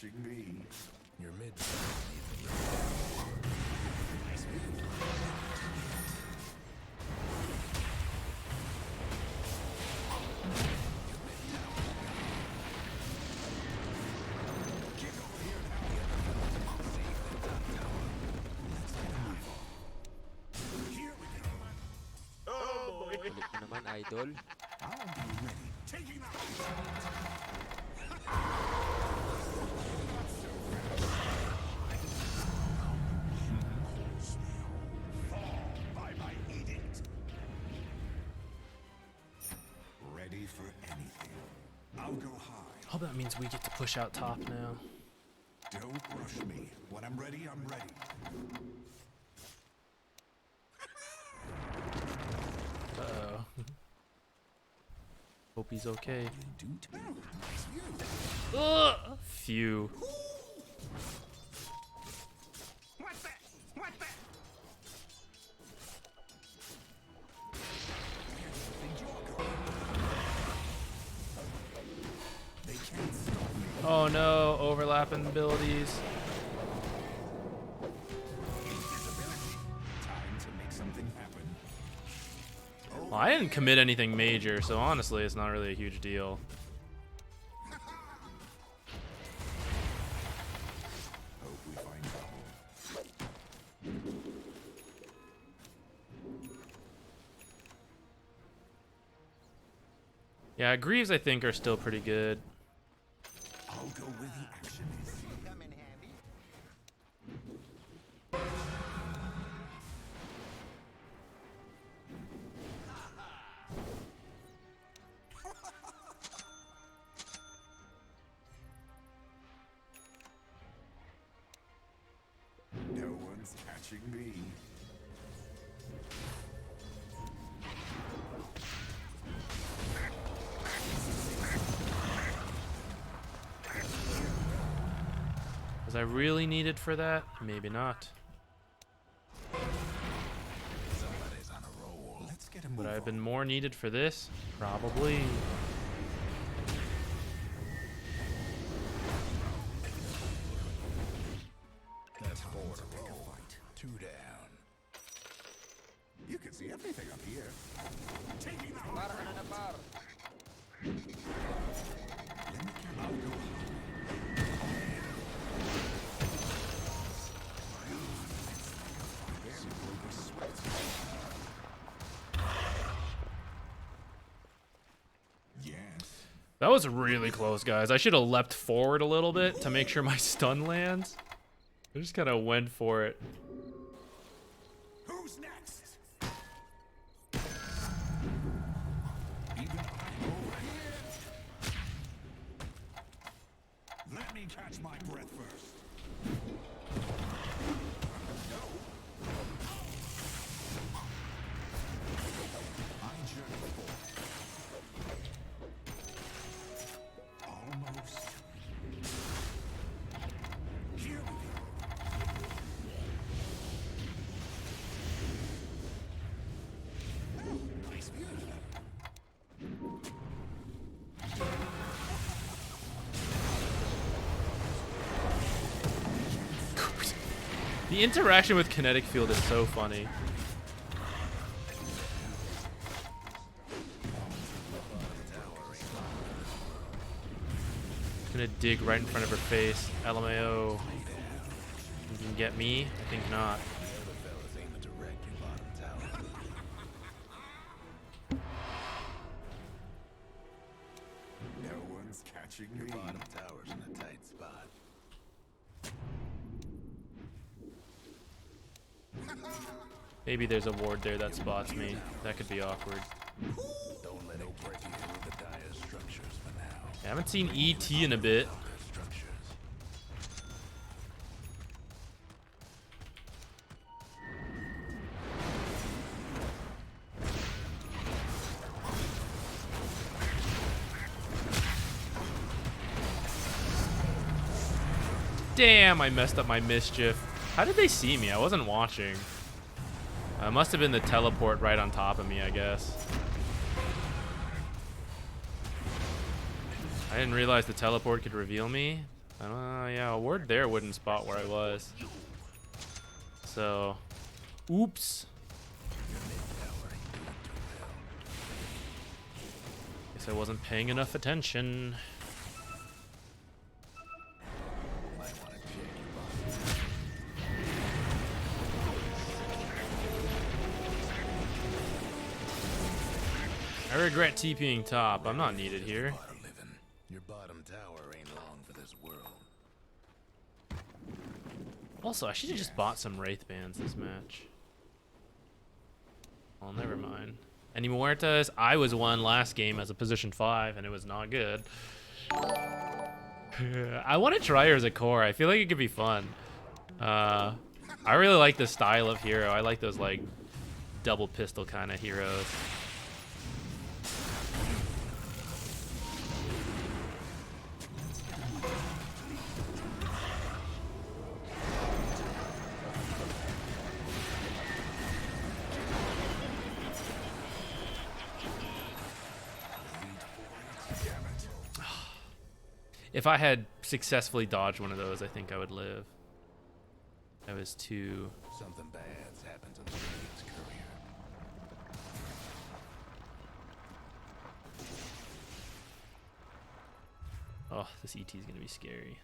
catching me. Your mid. Oh boy. Kulit mo naman, idol. I'll be ready. Taking out. Fall by my edict. Ready for anything. I'll go high. Hope that means we get to push out top now. Don't rush me. When I'm ready, I'm ready. Uh-oh. Hope he's okay. Do too. Nice view. Ugh! Phew. What's that? What's that? They can't stop me. Oh no, overlapping abilities. Time to make something happen. Well, I didn't commit anything major, so honestly, it's not really a huge deal. Hope we find trouble. Yeah, Greaves I think are still pretty good. I'll go where the action is. No one's catching me. Was I really needed for that? Maybe not. Somebody's on a roll. Let's get a move Would I have on. been more needed for this? Probably. That's four to roll. Two down. You can see everything up here. Taking the Par, ano na par? Let me count. I'll go Yes. That was really close, guys. I should have leapt forward a little bit to make sure my stun lands. I just kind of went for it. Who's next? Even over here. Let me catch my breath first. No. I journey forth. Almost. Here we go. Nice view. The interaction with kinetic field is so funny. Gonna dig right in front of her face. LMAO. You can get me? I think not. Fellas aiming to wreck your bottom tower. No one's catching me. Bottom tower's in a tight spot. Maybe there's a ward there that spots me. That could be awkward. Don't let it get you through the dire structures for now. I haven't seen ET in a bit. Structures. Damn, I messed up my mischief. How did they see me? I wasn't watching. It must have been the teleport right on top of me, I guess. I didn't realize the teleport could reveal me. Yeah, a ward there wouldn't spot where I was. So, oops. Guess I wasn't paying enough attention. I regret TPing top. I'm not needed here. Your bottom tower ain't long for this world. Also, I should have just bought some Wraith Bands this match. Well, never mind. Any Muertas? I was one last game as a position 5, and it was not good. I want to try her as a core. I feel like it could be fun. I really like the style of hero. I like those like double pistol kind of heroes. If I had successfully dodged one of those, I think I would live. That was too... Something bad's happened to the Radiant's courier. Oh, this ET is going to be scary.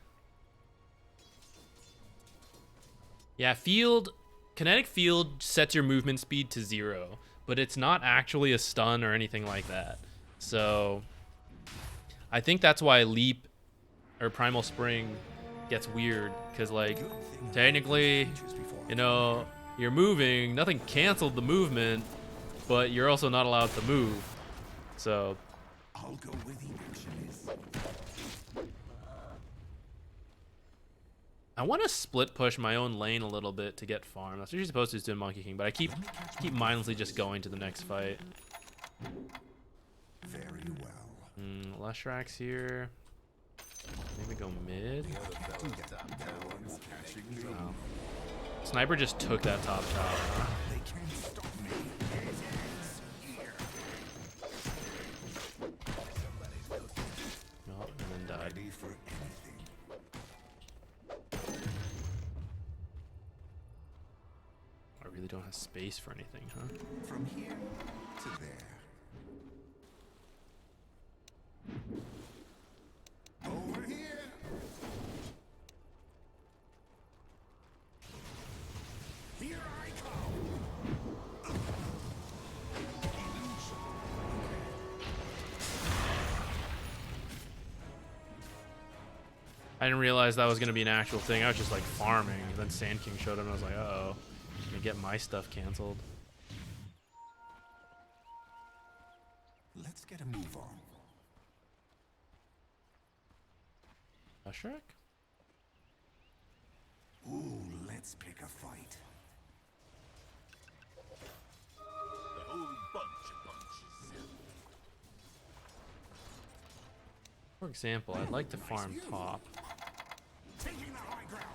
Yeah, kinetic field sets your movement speed to 0, but it's not actually a stun or anything like that. So I think that's why leap or primal spring gets weird, because like technically, you know, you're moving, nothing canceled the movement, but you're also not allowed to move. So I'll go where the action is. I want to split push my own lane a little bit to get farm. That's what you're supposed to do in Monkey King, but I keep mindlessly just going to the next fight. Very well. Leshrax here. Maybe go mid. Wow. Sniper just took that top tower. They can't stop me. It ends here. Oh, and then died. Ready for anything. I really don't have space for anything, huh? From here to there. Over here. Here I come. I didn't realize that was going to be an actual thing. I was just like farming. And then Sand King showed up and I was like, uh-oh. I'm going to get my stuff canceled. Let's get a move on. Shrek? Ooh, let's pick a fight. The whole bunch of punches. For example, I'd like to farm top. Taking the high ground.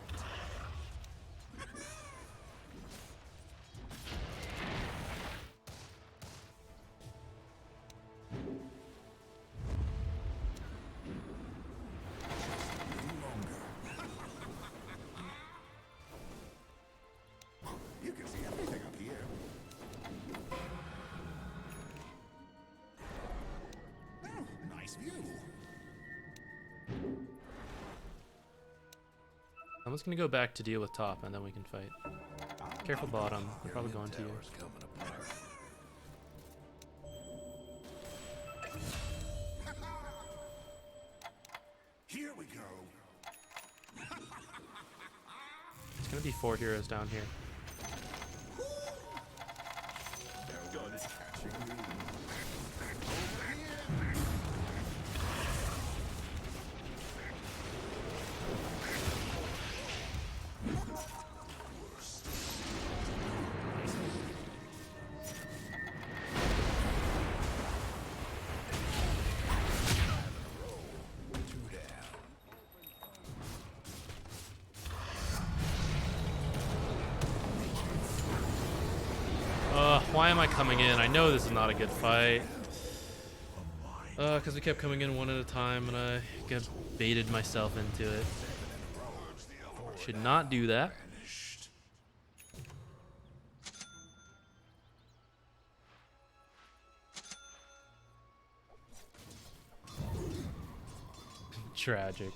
You can see everything up here. Oh, nice view. I'm just going to go back to deal with top and then we can fight. Careful bottom. They're probably going to you. Tower's coming apart. Here we go. It's going to be 4 heroes down here. God is catching me. Why am I coming in? I know this is not a good fight. Because we kept coming in one at a time and I got baited myself into it. Should not do that. Vanished. Tragic.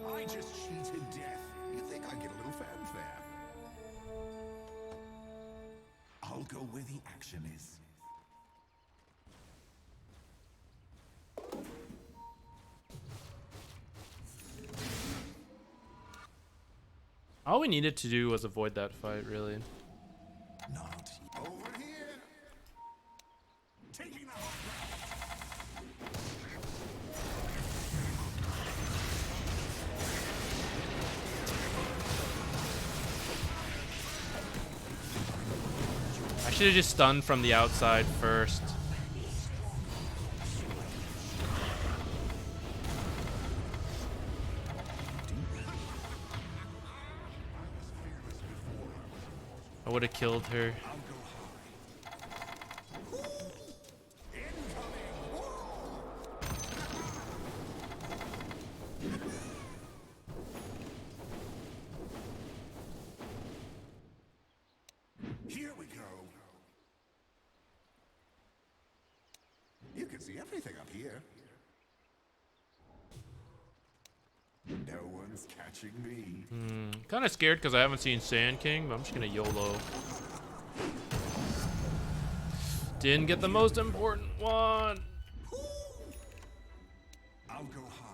I just cheated death. You think I get a little fanfare? I'll go where the action is. All we needed to do was avoid that fight, really. Not over here. Taking the high I should have just stunned from the outside first. I would have killed her. Here we go. You can see everything up here. No one's catching me. Kind of scared because I haven't seen Sand King, but I'm just gonna YOLO. Didn't get the most important one. I'll go high.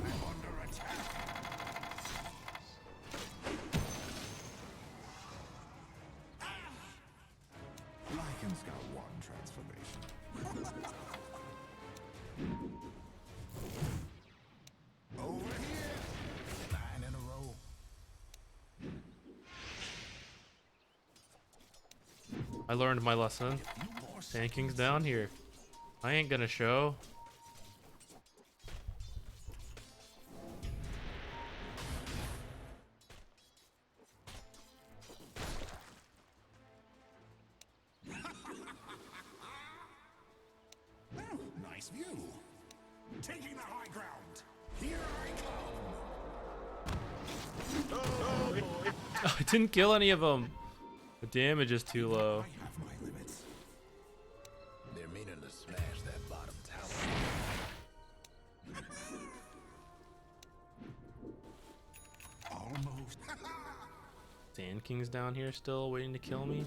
I'm under attack. Lycan's got one transformation. Over here. 9 in a row. I learned my lesson. Sand King's down here. I ain't gonna show. Oh, nice view. Taking the high ground. Here I come. I didn't kill any of them. The damage is too low. I have my limits. They're meaning to smash that bottom tower. Almost. Sand King's down here still waiting to kill me.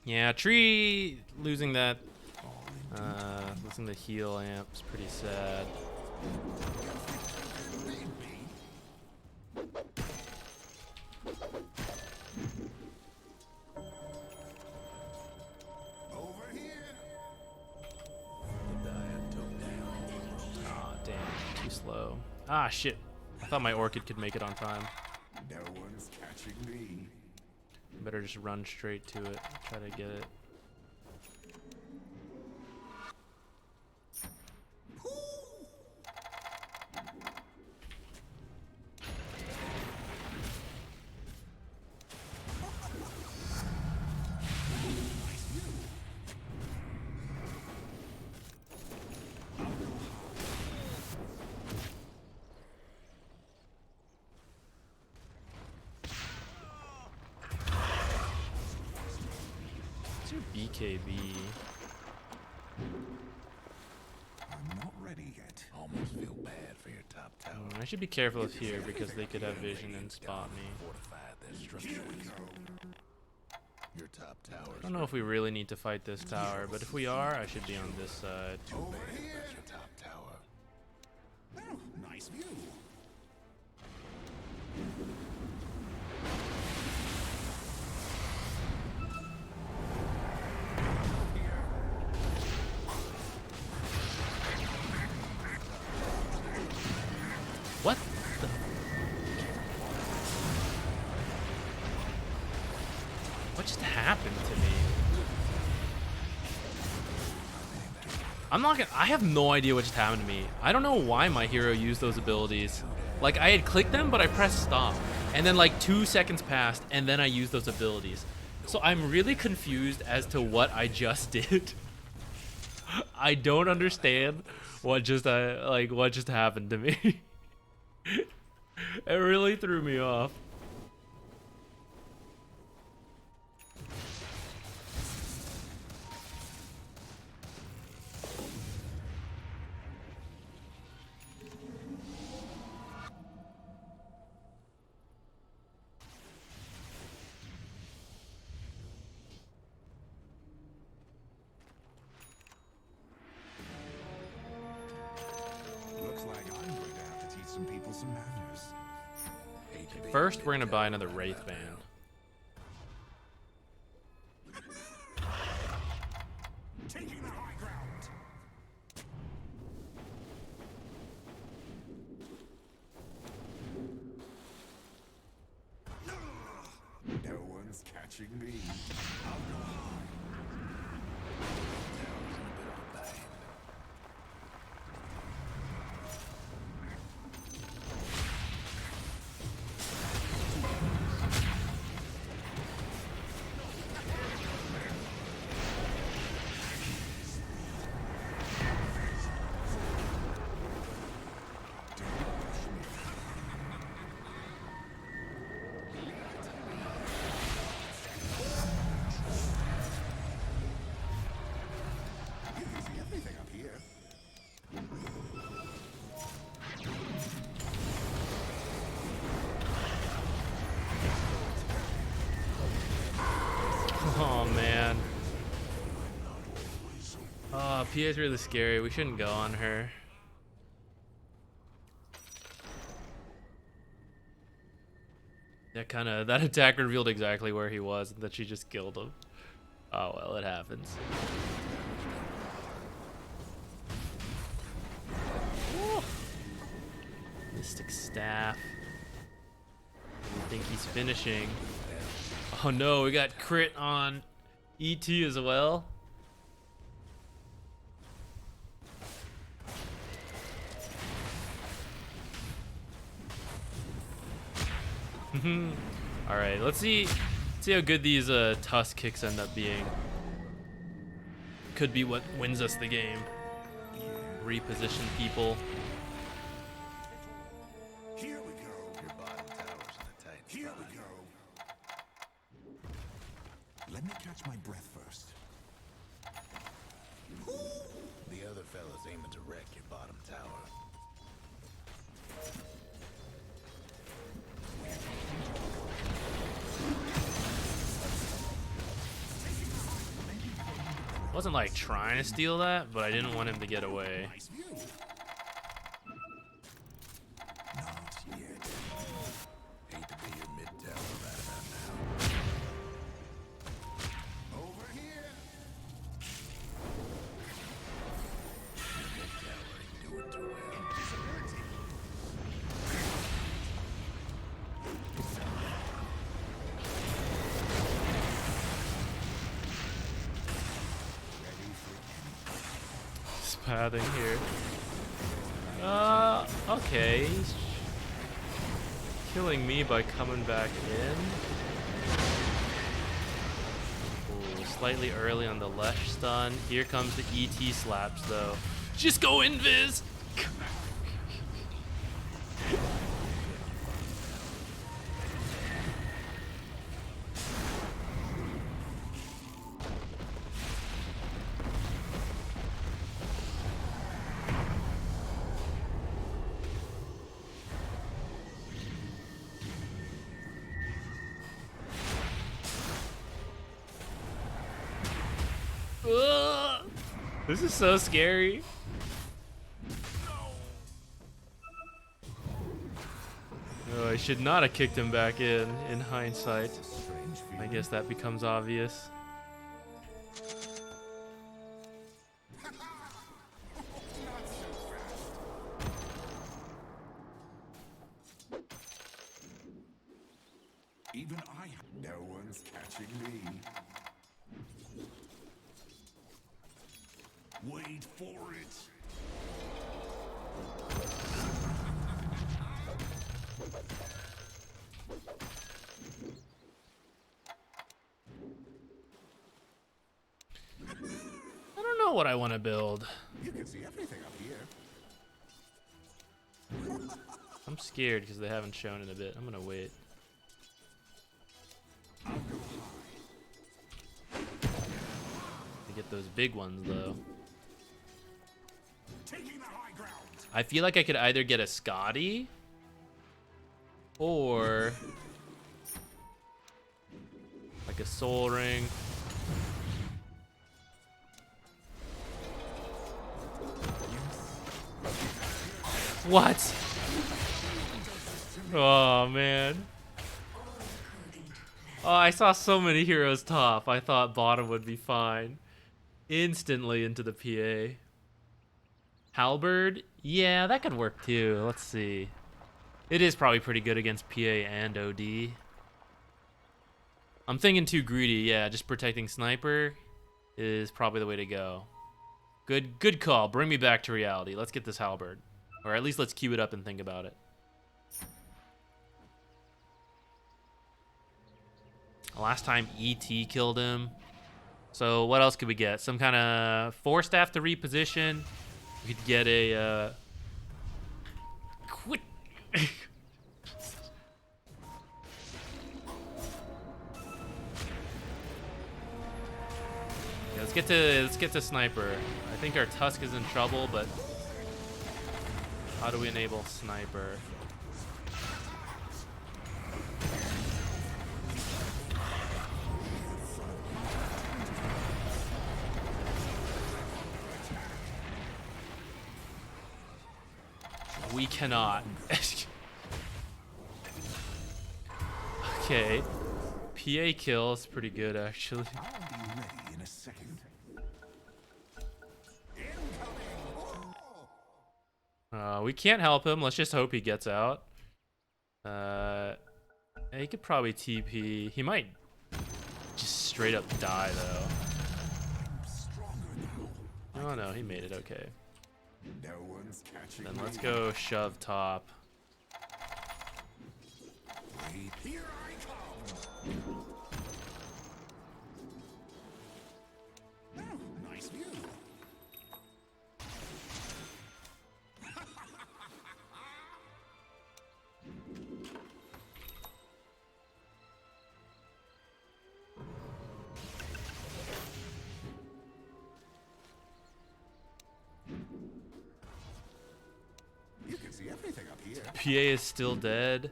Yeah, Tree losing that, losing the heal amp's pretty sad. Over here. Aw, damn, too slow. Ah, shit. I thought my Orchid could make it on time. No one's catching me. Better just run straight to it, try to get it. What's your BKB? I'm not ready yet. Almost feel bad for your top tower. I should be careful of here because they could have vision and spot me. Fortified their structures. Your top tower. I don't know if we really need to fight this tower, but if we are, I should be on this side. Over here. Your top tower. Oh, nice view. What the? What just happened to me? I'm not gonna. I have no idea what just happened to me. I don't know why my hero used those abilities. Like, I had clicked them, but I pressed stop. And then like 2 seconds passed, and then I used those abilities. So I'm really confused as to what I just did. I don't understand what just what just happened to me. It really threw me off. Looks like I'm going to have to teach some people some manners. First, we're gonna buy another Wraith Band. Taking the high ground. No one's catching me. Everything up here. Oh man. Oh, Pia's really scary. We shouldn't go on her. That attack revealed exactly where he was and that she just killed him. Oh well, it happens. Woo. Mystic Staff. I think he's finishing. Oh no, we got crit on ET as well. All right, let's see how good these Tusk kicks end up being. Could be what wins us the game. Reposition people. Here we go. Your bottom tower's in a tight Here spot. we go. Let me catch my breath first. The other fella's aiming to wreck your bottom tower. Wasn't like trying to steal that, but I didn't want him to get away. Nice view. Not yet. Hate to be your mid tower right about now. Over here. Your mid tower ain't doing too well. Invisibility. Ready for Pathing here. Okay. He's killing me by coming back in. Ooh, slightly early on the Lesh stun. Here comes the ET slaps though. Just go invis! Ugh. This is so scary. Oh, I should not have kicked him back in hindsight. strange I feeling. guess that becomes obvious. Not so fast. Even I. No one's catching me. Wait for it. I don't know what I want to build. You can see everything up here. I'm scared because they haven't shown it a bit. I'm gonna wait. I'll go high. To get those big ones though. Taking the high ground. I feel like I could either get a Scotty or like a Soul Ring. What? Oh man. Oh, I saw so many heroes top. I thought bottom would be fine. Instantly into the PA. Halberd? Yeah, that could work too. Let's see. It is probably pretty good against PA and OD. I'm thinking too greedy. Yeah, just protecting sniper is probably the way to go. Good call. Bring me back to reality. Let's get this Halberd. Or at least let's queue it up and think about it. Last time ET killed him. So what else could we get? Some kind of Force Staff to reposition. We could get a quit. Yeah, let's get to sniper. I think our Tusk is in trouble, but how do we enable sniper? We cannot. Okay. PA kill is pretty good, actually. I'll be ready in a second. We can't help him. Let's just hope he gets out. He could probably TP. He might just straight up die, though. Oh, no. He made it. Okay. No one's catching Then me. let's go shove top. Wait, here I come. Oh, nice view. You can see everything up here. PA is still dead.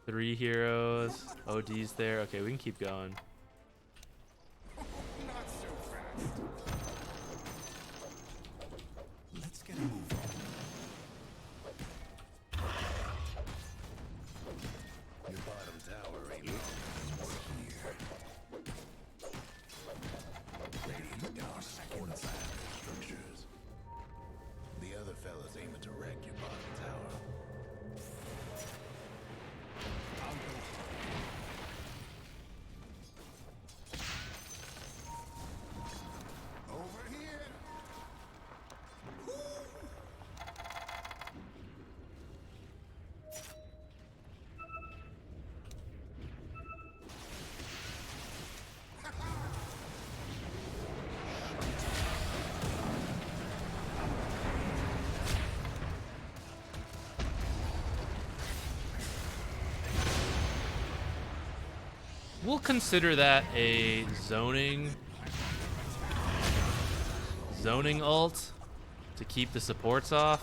3 heroes. OD's there. Okay, we can keep going. Not so fast. Let's get a move on. Your bottom tower ain't looking here. Radiant dark fortified their structures. The other fellas aiming to wreck your bottom tower. Over here. We'll consider that a zoning ult to keep the supports off.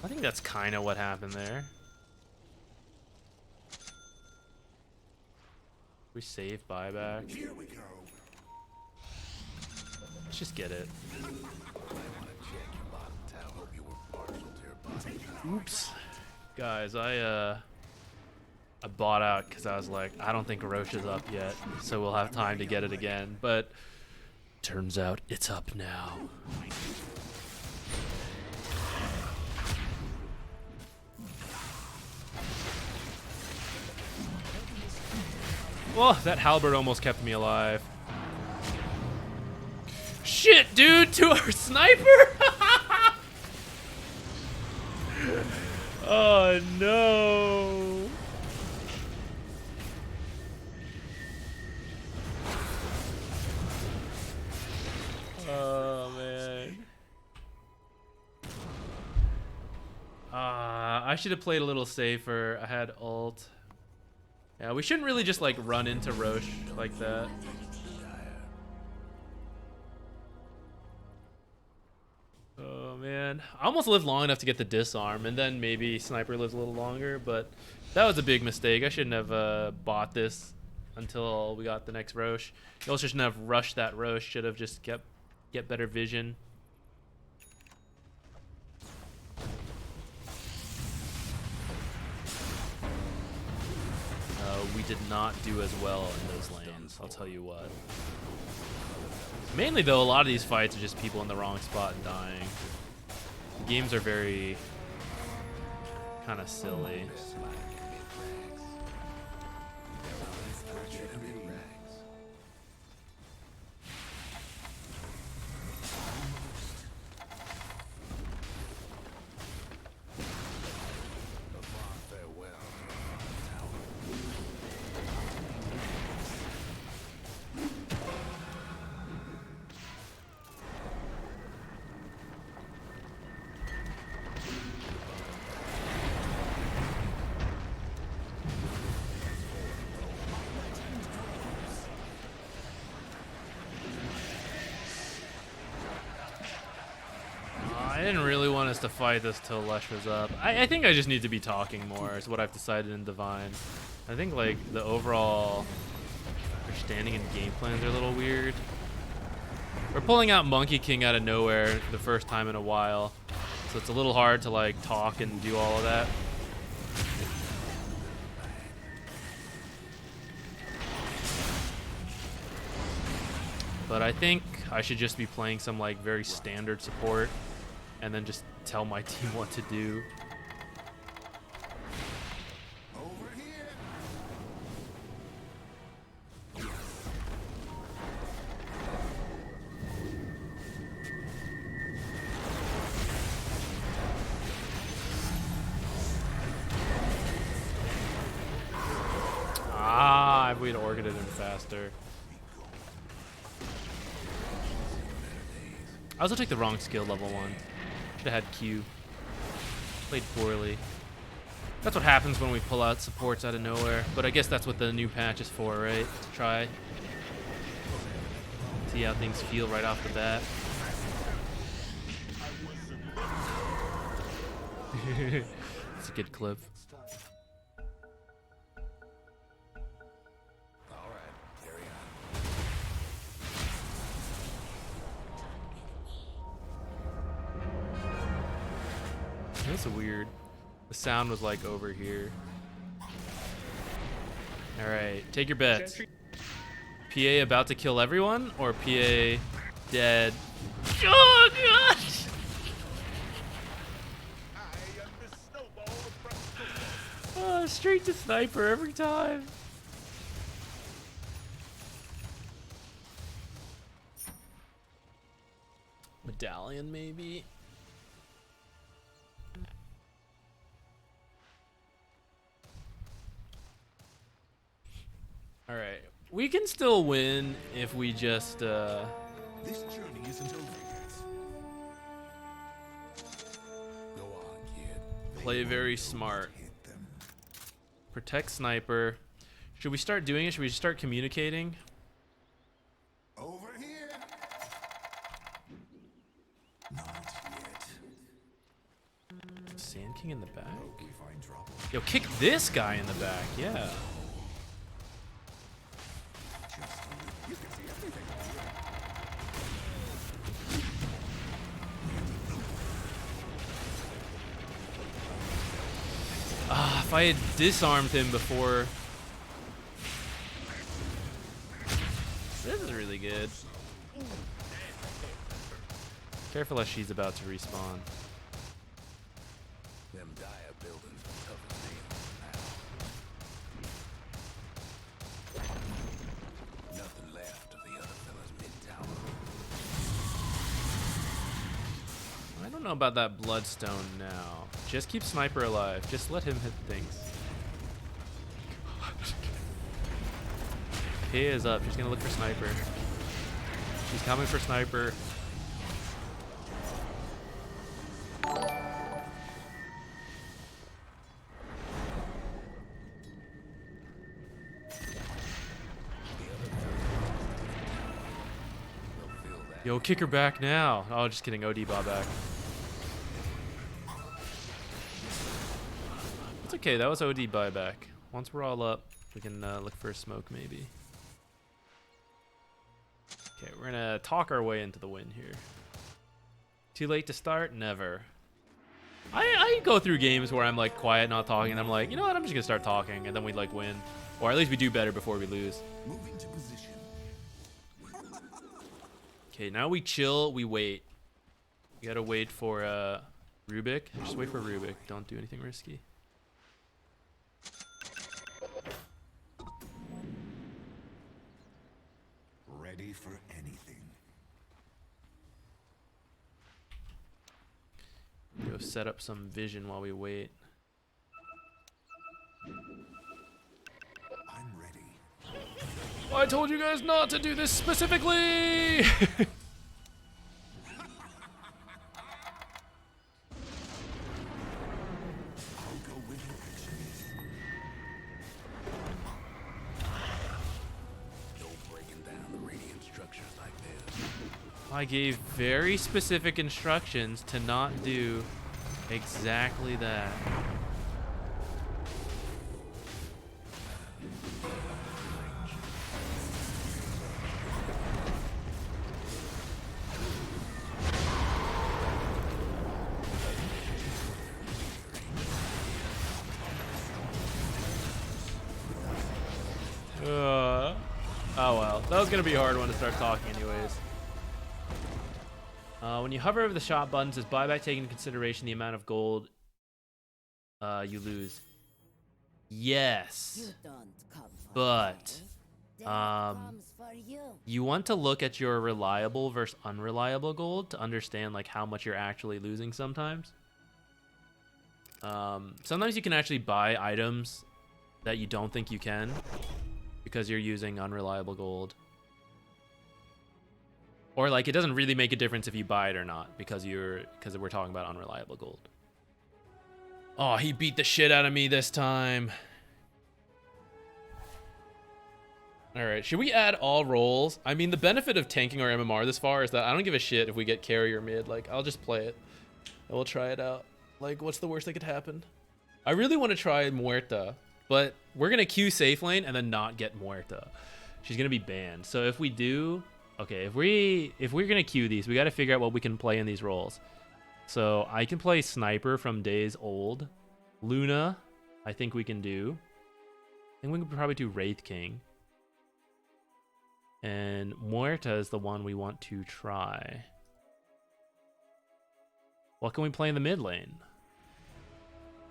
I think that's kind of what happened there. We save buyback. Here we go. Let's just get it. I want to check your bottom tower. Hope you were partial to your bottom tower. Oops. Guys, I bought out because I was like, I don't think Roche is up yet, so we'll have time to get it again. But turns out it's up now. Oh, that halberd almost kept me alive. Shit, dude, to our sniper? Oh, no. Oh, man. I should have played a little safer. I had ult. Yeah, we shouldn't really just like run into Roche like that. Oh man, I almost lived long enough to get the disarm, and then maybe Sniper lives a little longer, but that was a big mistake. I shouldn't have bought this until we got the next Roche. You also shouldn't have rushed that Roche. Should have just get better vision. We did not do as well in those lanes, I'll tell you what. Mainly though, a lot of these fights are just people in the wrong spot and dying. The games are very kind of silly. I didn't really want us to fight this till Lesh was up. I think I just need to be talking more is what I've decided in Divine. I think like the overall understanding and game plans are a little weird. We're pulling out Monkey King out of nowhere the first time in a while. So it's a little hard to like talk and do all of that. But I think I should just be playing some like very standard support and then just tell my team what to do. Over here. Ah, if we'd ordered it in faster. I also took the wrong skill level 1. Should have had Q. Played poorly. That's what happens when we pull out supports out of nowhere. But I guess that's what the new patch is for, right? To try. See how things feel right off the bat. It's a good clip. All right, carry on. That's weird. The sound was like over here. Alright, take your bets. PA about to kill everyone or PA dead? Oh gosh! I am the snowball of Oh, straight to Sniper every time. Medallion maybe? Alright, we can still win if we just, This journey isn't over yet. Go on, kid. play very smart. Hit them. Protect Sniper. Should we start doing it? Should we just start communicating? Over here. Not yet. Sand King in the back? We find trouble. Yo, kick this guy in the back, yeah. You can see everything. Ah, if I had disarmed him before. This is really good. Careful as she's about to respawn. Them dire buildings are tough as nails now. don't know about that Bloodstone now. Just keep Sniper alive. Just let him hit things. Pia is up. She's gonna look for Sniper. She's coming for Sniper. Yo, kick her back now. Oh, just kidding. OD bot back. It's okay. That was OD buyback. Once we're all up, we can look for a smoke maybe. Okay, we're gonna talk our way into the win here. Too late to start? Never. I go through games where I'm like quiet, not talking, and I'm like, you know what? I'm just gonna start talking, and then we like win, or at least we do better before we lose. Moving to position. Okay, now we chill, we wait. You gotta wait for Rubik. Just wait for Rubik. Don't do anything risky. Ready for anything. Go set up some vision while we wait. I'm ready. I told you guys not to do this specifically! I'll go with your actions. No breaking down the radiant structures like this. I gave very specific instructions to not do exactly that. Oh well, that was gonna be a hard one to start talking anyways. When you hover over the shot button, does buyback take into consideration the amount of gold you lose? Yes, You don't come for but me. Death comes for you. you want to look at your reliable versus unreliable gold to understand like how much you're actually losing sometimes. Sometimes you can actually buy items that you don't think you can because you're using unreliable gold. Or like it doesn't really make a difference if you buy it or not because we're talking about unreliable gold. Oh, he beat the shit out of me this time. All right, should we add all roles? I mean, the benefit of tanking our MMR this far is that I don't give a shit if we get carry or mid. Like, I'll just play it and we'll try it out. Like, what's the worst that could happen? I really want to try Muerta, but we're gonna queue safe lane and then not get Muerta. She's gonna be banned. So if we do, okay, if we're gonna queue these, we got to figure out what we can play in these roles. So I can play Sniper from days old. Luna, I think we can do. I think we could probably do Wraith King. And Muerta is the one we want to try. What can we play in the mid lane?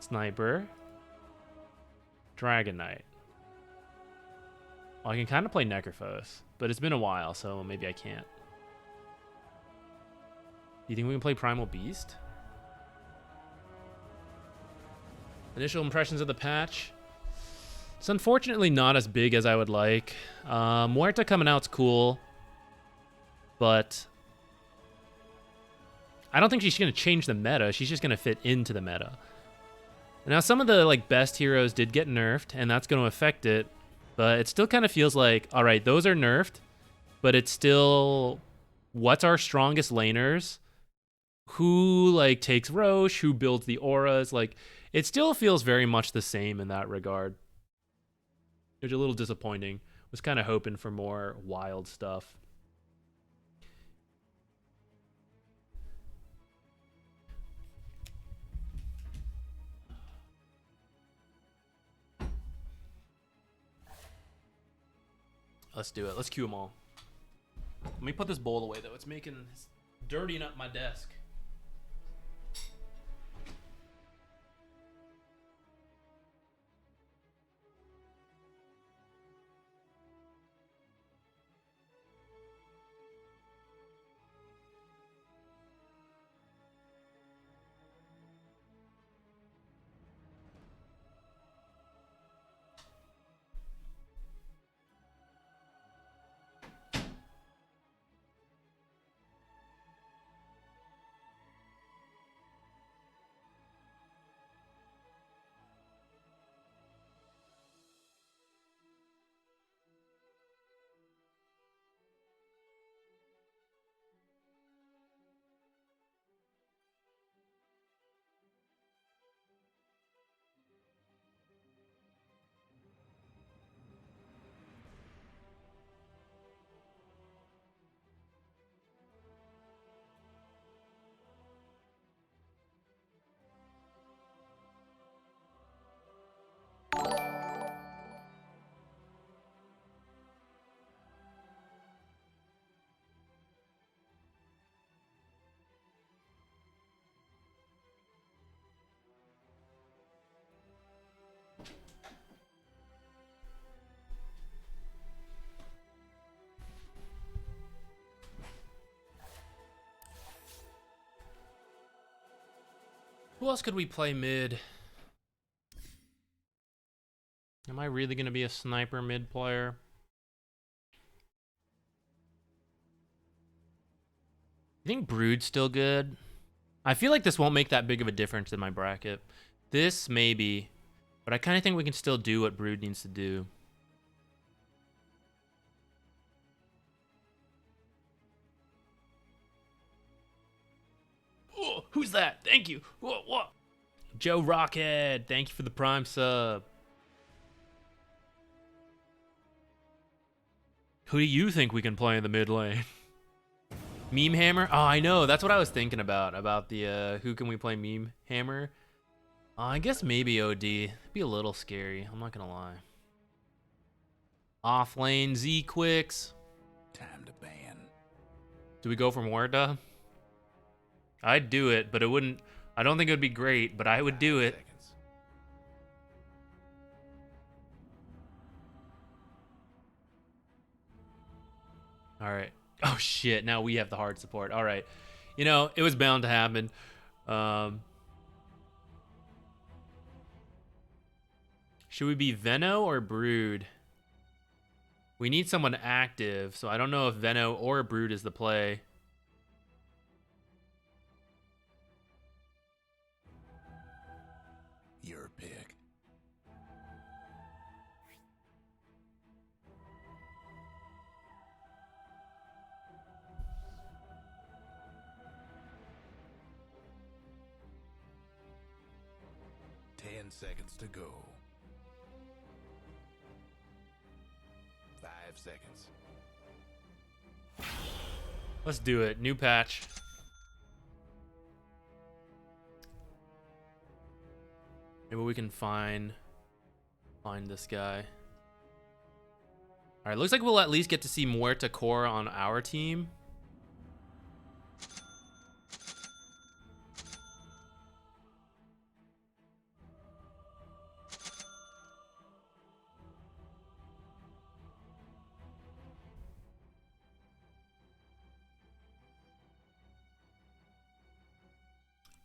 Sniper. Dragon Knight. Well, I can kind of play Necrophos, but it's been a while, so maybe I can't. Do you think we can play Primal Beast? Initial impressions of the patch. It's unfortunately not as big as I would like. Muerta coming out's cool, but I don't think she's going to change the meta. She's just going to fit into the meta. Now, some of the like best heroes did get nerfed, and that's going to affect it, but it still kind of feels like, all right, those are nerfed, but it's still what's our strongest laners? Who like takes Roche? Who builds the auras? Like, it still feels very much the same in that regard. Which is a little disappointing. Was kind of hoping for more wild stuff. Let's do it. Let's queue them all. Let me put this bowl away though. It's dirtying up my desk. Who else could we play mid? Am I really gonna be a sniper mid player? I think Brood's still good. I feel like this won't make that big of a difference in my bracket. This maybe, but I kind of think we can still do what Brood needs to do. Oh, who's that? Thank you. What? Joe Rockhead, thank you for the Prime sub. Who do you think we can play in the mid lane? Meme Hammer? Oh, I know. That's what I was thinking about the who can we play Meme Hammer? I guess maybe OD. It'd be a little scary. I'm not gonna lie. Off lane Z Quicks. Time to ban. Do we go for Muerta? I'd do it, but it wouldn't. I don't think it would be great, but I would do it. Seconds. All right. Oh shit! Now we have the hard support. All right. You know, it was bound to happen. Should we be Veno or Brood? We need someone active, so I don't know if Veno or Brood is the play. Your pick. Ten seconds to go. 5 seconds. Let's do it. New patch. Maybe we can find this guy. All right, looks like we'll at least get to see Muerta Core on our team.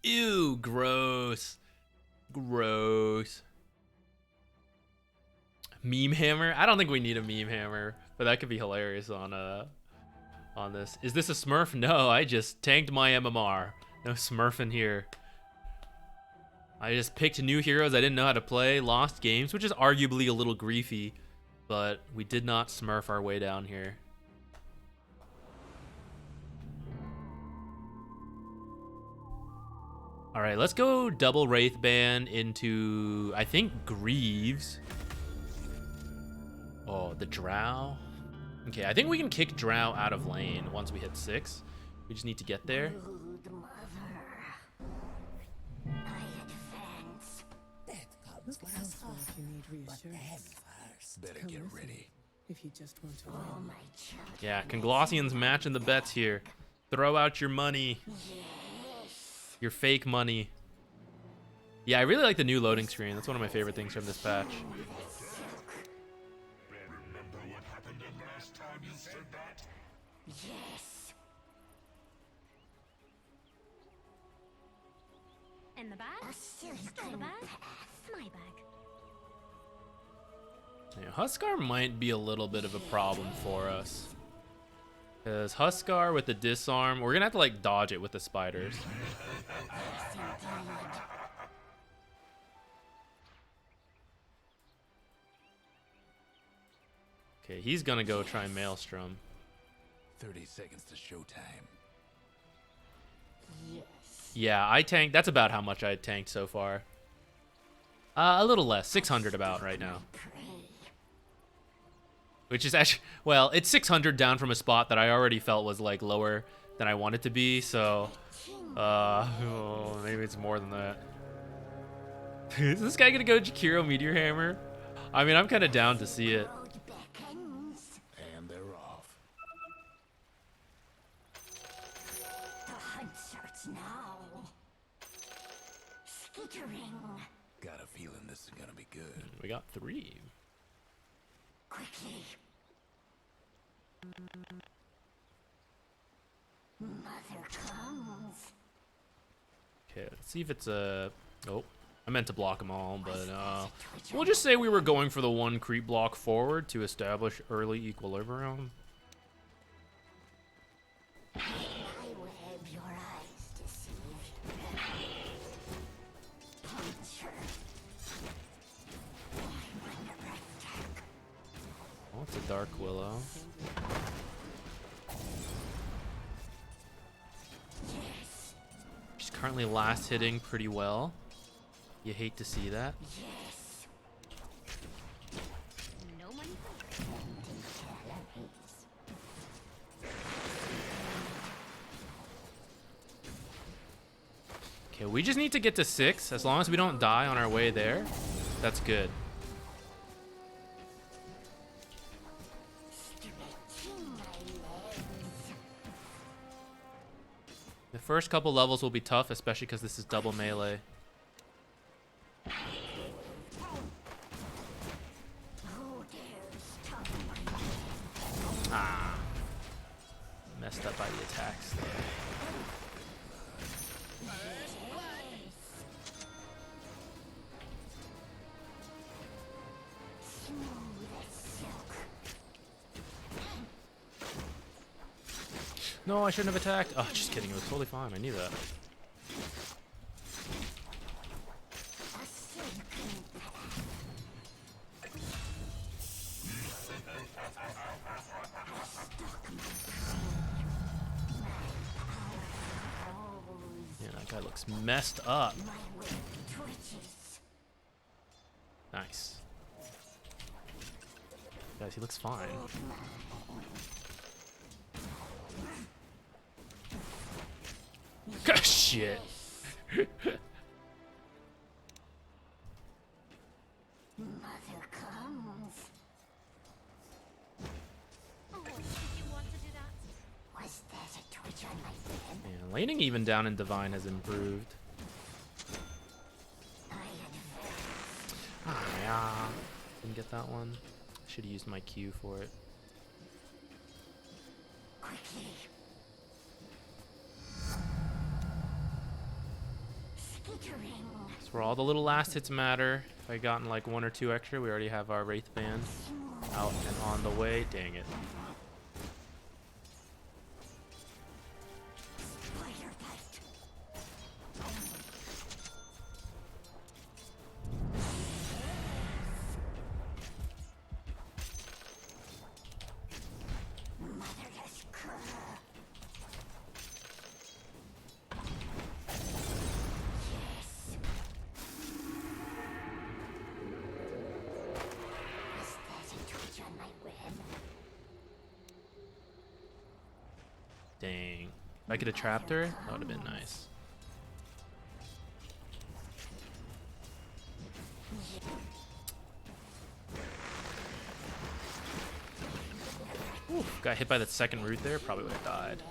Ew, gross. Gross. Meme Hammer? I don't think we need a Meme Hammer, but that could be hilarious on this. Is this a Smurf? No, I just tanked my MMR. No Smurf in here. I just picked new heroes I didn't know how to play, lost games, which is arguably a little griefy, but we did not Smurf our way down here. All right, let's go double Wraithband into, I think, Greaves. Oh, the Drow. Okay, I think we can kick Drow out of lane once we hit 6. We just need to get there. Brood mother. I advance. That comes last if you need reassurance. Better Come get with me ready. if you just want to Oh, win. my child. Yeah, Conglossian's matching the bets here. Throw out your money. Your fake money. Yeah, I really like the new loading screen. That's one of my favorite things from this patch. Yes. In the bag? A Not the silken bag. path. My bag. Yeah, Huskar might be a little bit of a problem for us. Because Huskar with the disarm, we're going to have to like dodge it with the spiders. Okay, he's going to go try Maelstrom. 30 seconds to showtime. Yes. Yeah, I tanked. That's about how much I tanked so far. A little less, 600 about right now. Which is actually, well, it's 600 down from a spot that I already felt was like lower than I want it to be. So, oh, maybe it's more than that. Is this guy gonna go Jakiro Meteor Hammer? I mean, I'm kind of down to see it. Road beckons. And they're off. The hunt starts now. Skittering. Got a feeling this is gonna be good. We got 3. Quickly. Mother comes. Okay, let's see if it's a... Oh, I meant to block them all, but we'll just say we were going for the one creep block forward to establish early equilibrium. I will have your eyes deceived. Puncher. Oh, it's a Dark Willow. She's currently last hitting pretty well. You hate to see that. Yes. No money for Okay, we just need to get to 6. As long as we don't die on our way there, that's good. The first couple levels will be tough, especially because this is double melee. Ah. Messed up by the attacks there. No, I shouldn't have attacked. Oh, just kidding. It was totally fine. I knew that. Yeah, that guy looks messed up. Nice. Guys, he looks fine. Shit. Mother comes. Oh, did you want to do that? Was there a twitch on my bed? Yeah, laning even down in Divine has improved. Ah, yeah. Didn't get that one. Should have used my Q for it. Quickly. That's where all the little last hits matter. If I had gotten like 1 or 2 extra, we already have our Wraith Band out and on the way. Dang it. Dang. If I could have trapped her, that would have been nice. Ooh, got hit by that second root there, probably would have died.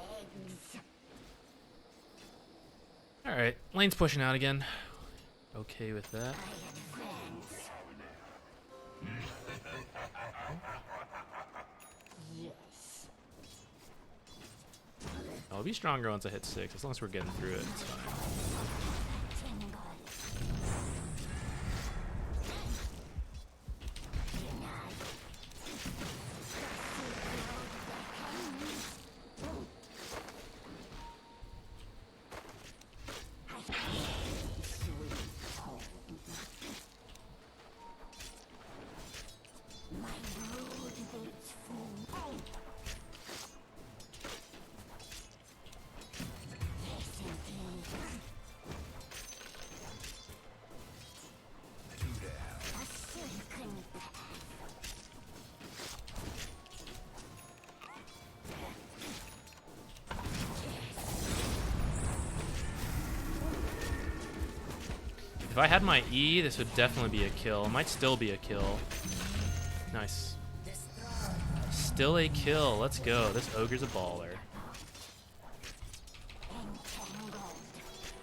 Alright, lane's pushing out again. Okay with that. I'll be stronger once I hit 6. As long as we're getting through it, it's fine. If I had my E, this would definitely be a kill. It might still be a kill. Nice. Still a kill. Let's go. This ogre's a baller.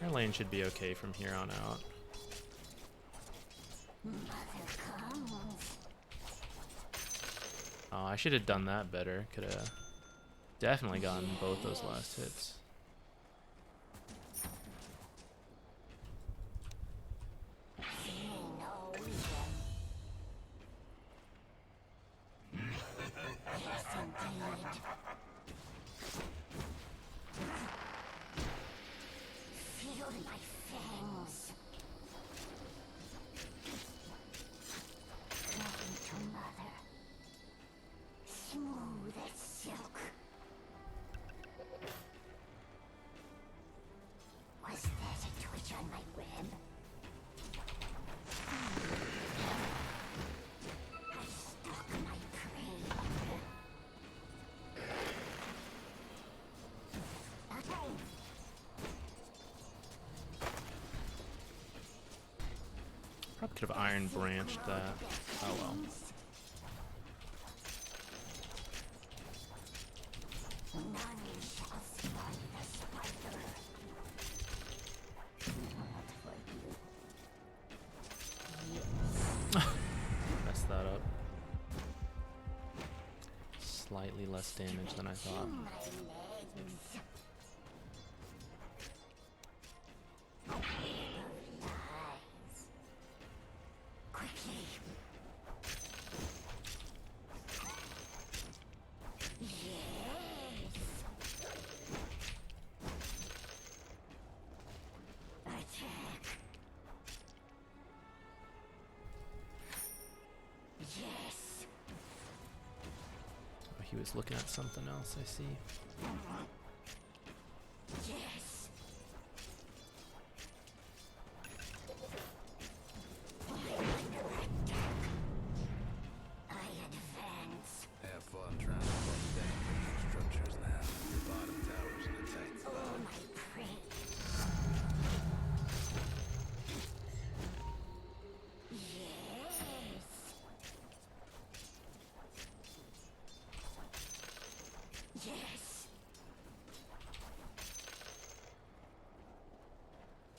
Our lane should be okay from here on out. Oh, I should have done that better. Could have definitely gotten both those last hits. Probably could have Iron Branched that. Oh well. Messed that up. Slightly less damage than I thought. Oh, he was looking at something else, I see. Have fun trying to bust down these structures now. The bottom tower's in a tight spot.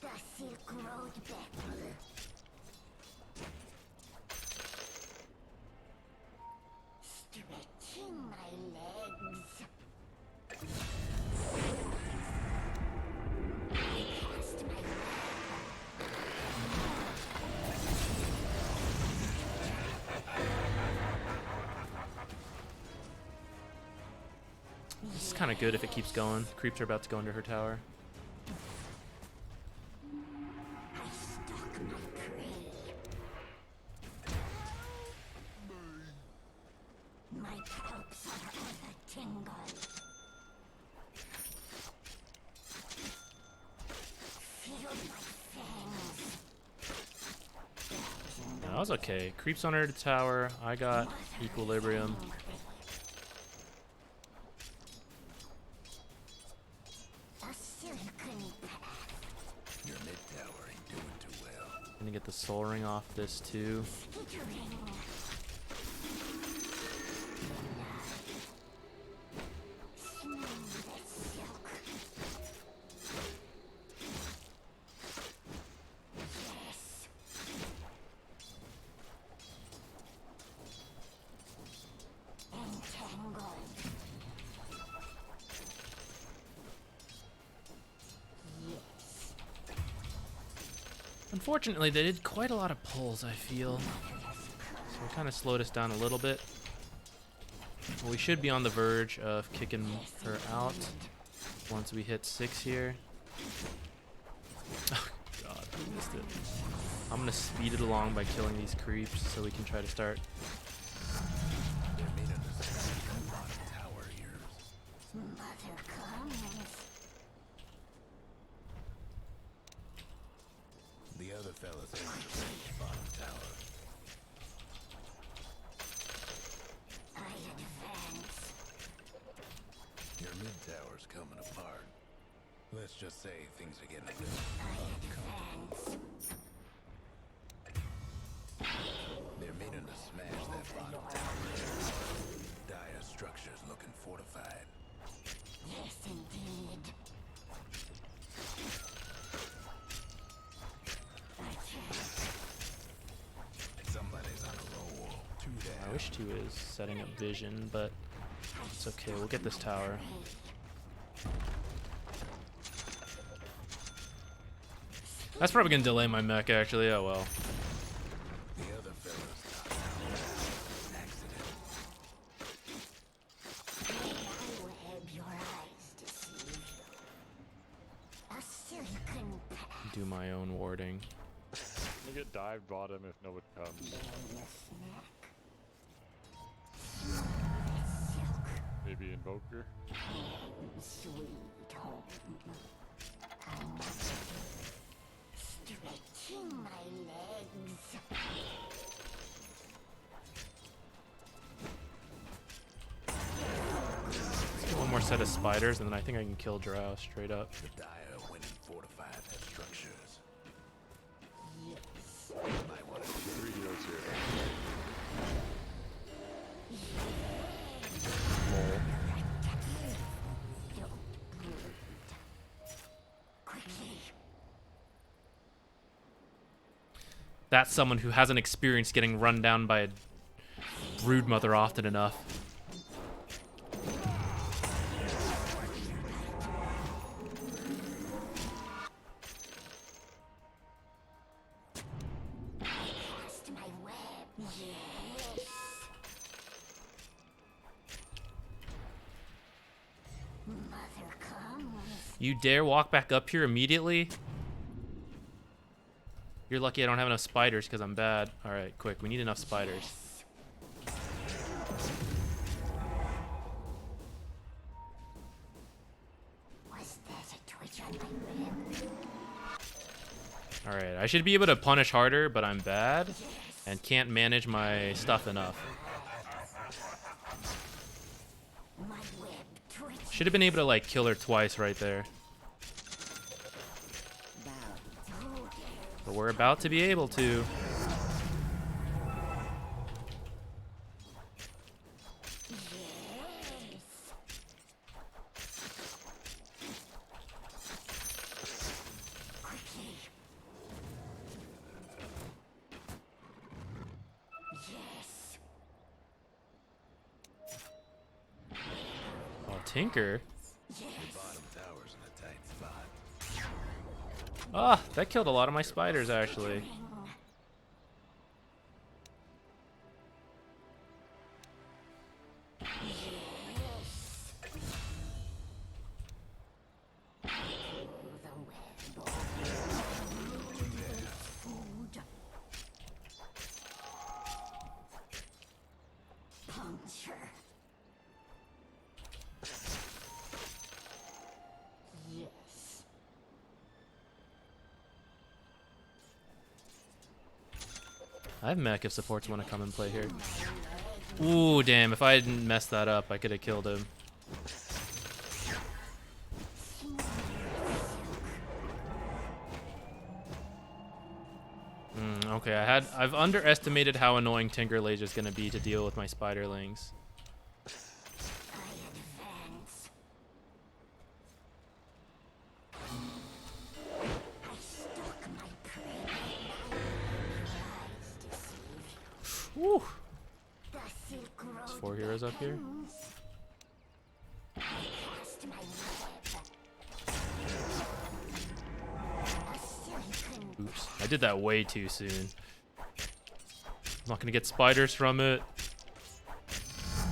The Silk Road battle. Stretching my legs. I cast my This is kind of good if it keeps going. Creeps are about to go into her tower. stalk my prey. My palps are ever tingle. Feel my fangs. That was okay. Creeps on her tower. I got Equilibrium. A silken path. Your mid tower ain't doing too well. Gonna get the Soul Ring off this too. Skittering. Smooth as silk. Yes. Entangled. Yes. Unfortunately, they did quite a lot of pulls, I feel. So it kind of slowed us down a little bit. Well, we should be on the verge of kicking her out once we hit 6 here. Oh, God, I missed it. I'm going to speed it along by killing these creeps so we can try to start. They're meaning to smash that bottom tower of yours. Mother comes. The other fellas aiming to save the bottom tower. I advance. Your mid tower's coming apart. Let's just say things are getting a little I uncomfortable. advance. They're meaning to smash that bottom tower of yours. Dire structures looking fortified. Yes, indeed. Somebody's on a roll. Two I down. wish he was setting up vision, but it's okay. We'll get this tower. That's probably going to delay my mech, actually. Oh, well. The other fellas top tower. Accident. Web your eyes deceive you. A silken path. Do my own warding. I'm gonna get dive bottom if no one comes. Silk. Maybe Invoker. Sweet home. Stretching my legs. Let's get one more set of spiders, and then I think I can kill Drow straight up. The Dire went and fortified their structures. Yes. Might want That's someone who hasn't experienced getting run down by a brood mother often enough. You dare walk back up here immediately? You're lucky I don't have enough spiders because I'm bad. Alright, quick. We need enough spiders. Alright, I should be able to punish harder, but I'm bad and can't manage my stuff enough. Should have been able to like kill her twice right there. But we're about to be able to. Oh, Tinker. Ah, that killed a lot of my spiders, actually. I have mech if supports want to come and play here. Ooh, damn. If I didn't mess that up, I could have killed him. Okay, I've underestimated how annoying Tinkerlage is going to be to deal with my spiderlings. Woo. There's 4 heroes up here. Oops, I did that way too soon. I'm not gonna get spiders from it.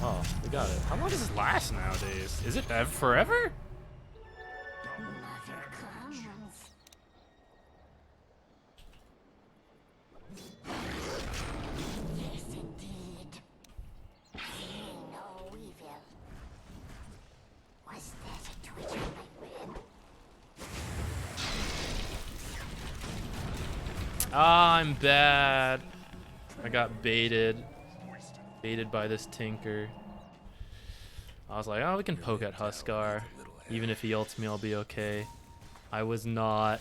Oh, we got it. How long does this last nowadays? Is it forever? Ah, I'm bad. I got baited. Baited by this Tinker. I was like, oh, we can poke at Huskar. Even if he ults me, I'll be okay. I was not.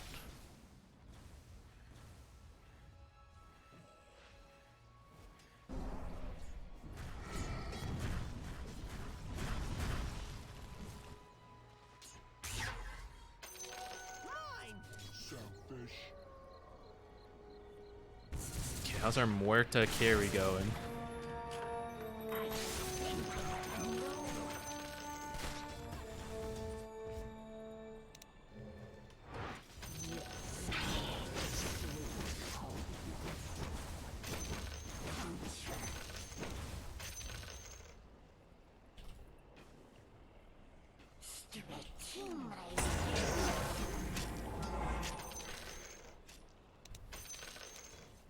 How's our Muerta carry going?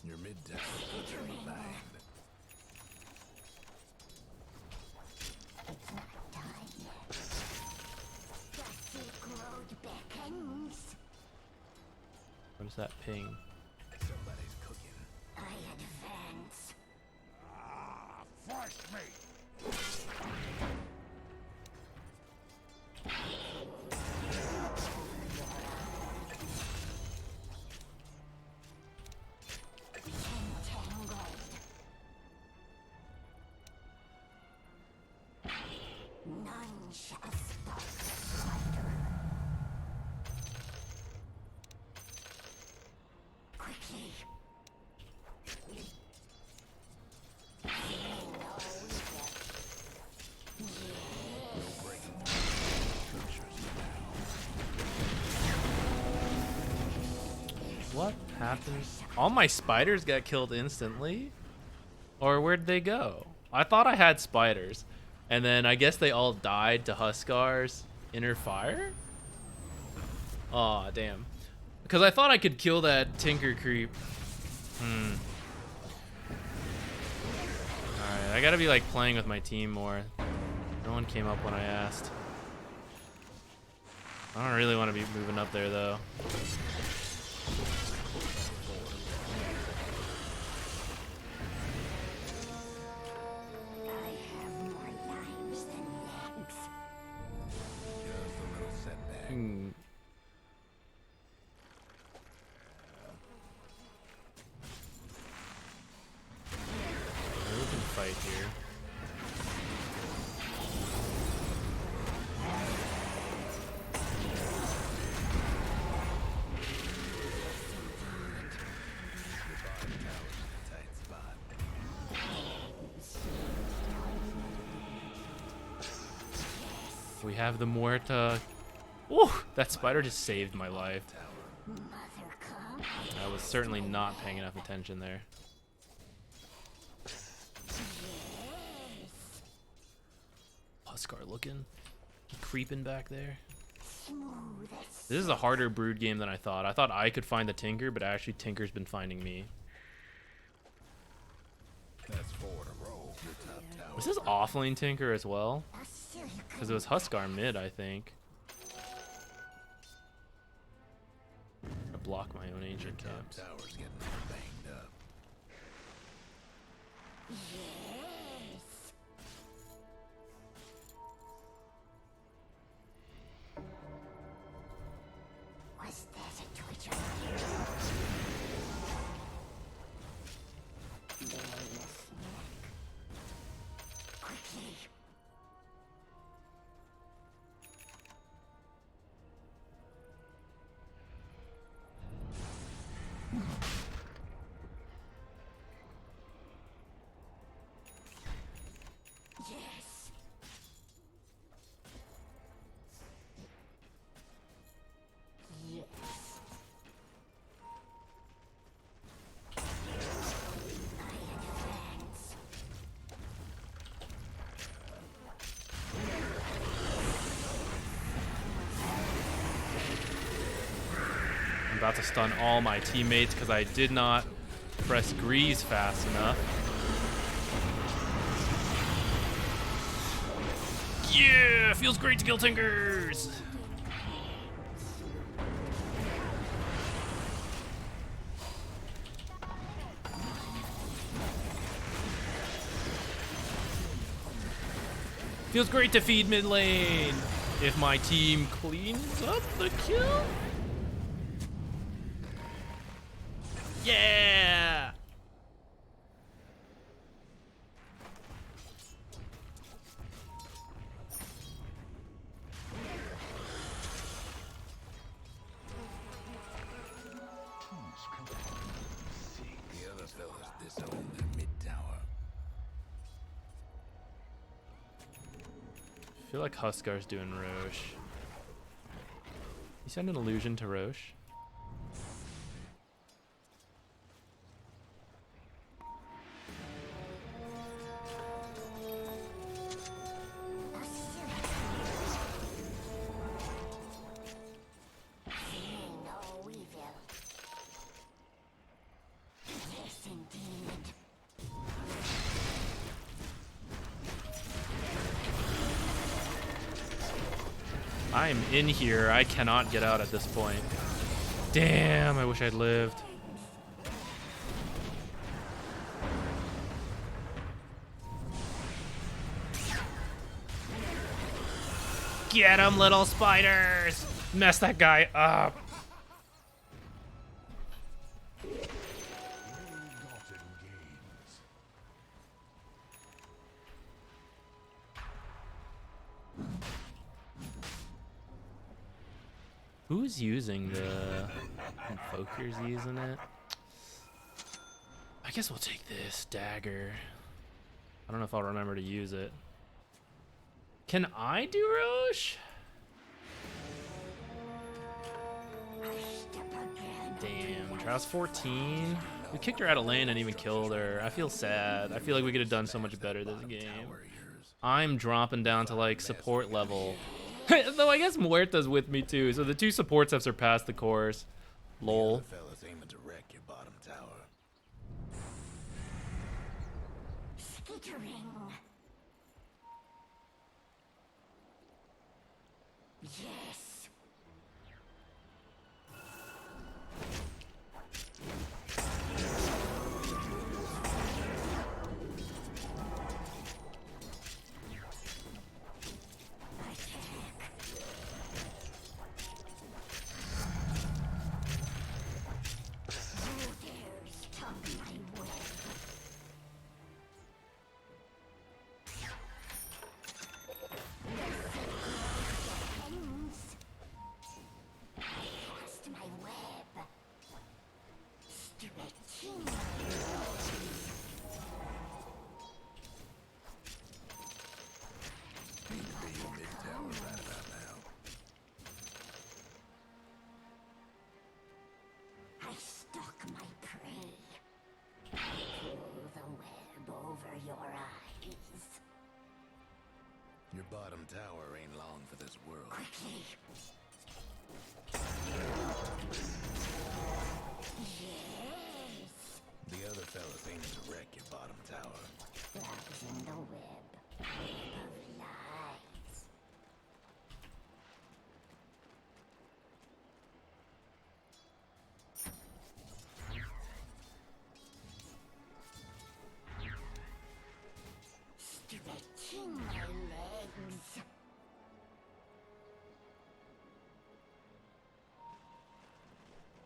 Your mid-deck puts her in the bind. It's not time yet. The Silk Road beckons. What is that ping? Somebody's cooking. I advance. Ah, fresh meat. None shall stop the spider. Quickly. What happened? All my spiders got killed instantly? Or where'd they go? I thought I had spiders. And then I guess they all died to Huskar's inner fire? Aw, damn. Because I thought I could kill that Tinker creep. Alright, I gotta be like playing with my team more. No one came up when I asked. I don't really want to be moving up there though. We can fight here. We have the Muerta. Ooh, that spider just saved my life. I was certainly not paying enough attention there. Huskar looking, creeping back there. This is a harder brood game than I thought. I thought I could find the Tinker, but actually Tinker's been finding me. That's four in a row. Your top tower. Was this offlane Tinker as well? Because it was Huskar mid, I think. I block my own ancient camps. Tower's getting banged up. I'm about to stun all my teammates because I did not press Grease fast enough. Yeah, feels great to kill Tinkers. Feels great to feed mid lane if my team cleans up the kill. Yeah! The other fellas disown their mid tower. I feel like Huskar's doing Roche. You send an illusion to Roche? I'm in here. I cannot get out at this point. Damn, I wish I'd lived. Get him, little spiders! Mess that guy up. Who's using the Invoker's using it? I guess we'll take this dagger. I don't know if I'll remember to use it. Can I do Roche? Damn. Travis 14. We kicked her out of lane and even killed her. I feel sad. I feel like we could have done so much better this game. I'm dropping down to like support level. Though I guess Muerta's with me too, so the two supports have surpassed the course. Lol. Fellas aiming to wreck your bottom tower. Skittering. Yes. Your bottom tower ain't long for this world. Quickly. Yes. The other fellas aiming to wreck your bottom tower. Love's in the web. Web of lies. Stretching my legs.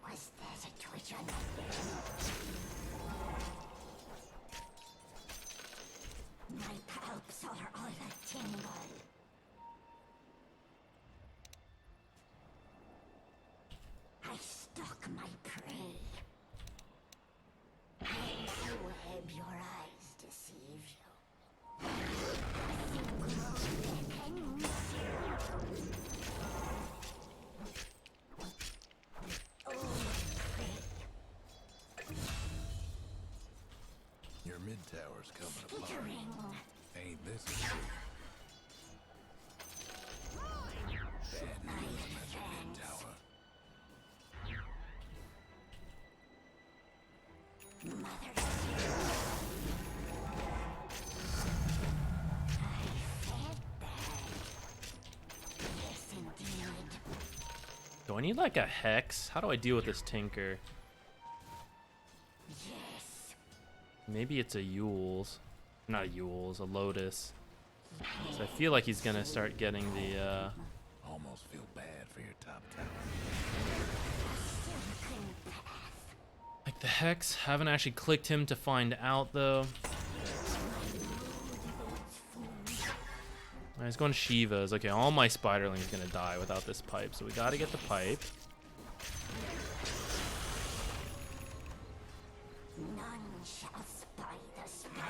Was there a twitch on my My palps are all a tingle. I stalk my prey. In the web your eyes deceive you. Your mid tower's coming apart. Skittering. Ain't this a treat? Bad news on that mid tower. Mother. Yes, indeed. Do I need like a hex? How do I deal with this Tinker? Yes. Maybe it's a Yule's. Not a Yule's, a Lotus. So I feel like he's gonna start getting the Almost feel bad for your top tower. like the Hex. Haven't actually clicked him to find out though. Alright, he's going Shiva's. Okay, all my Spiderling's gonna die without this pipe, so we gotta get the pipe. None shall spy the spider.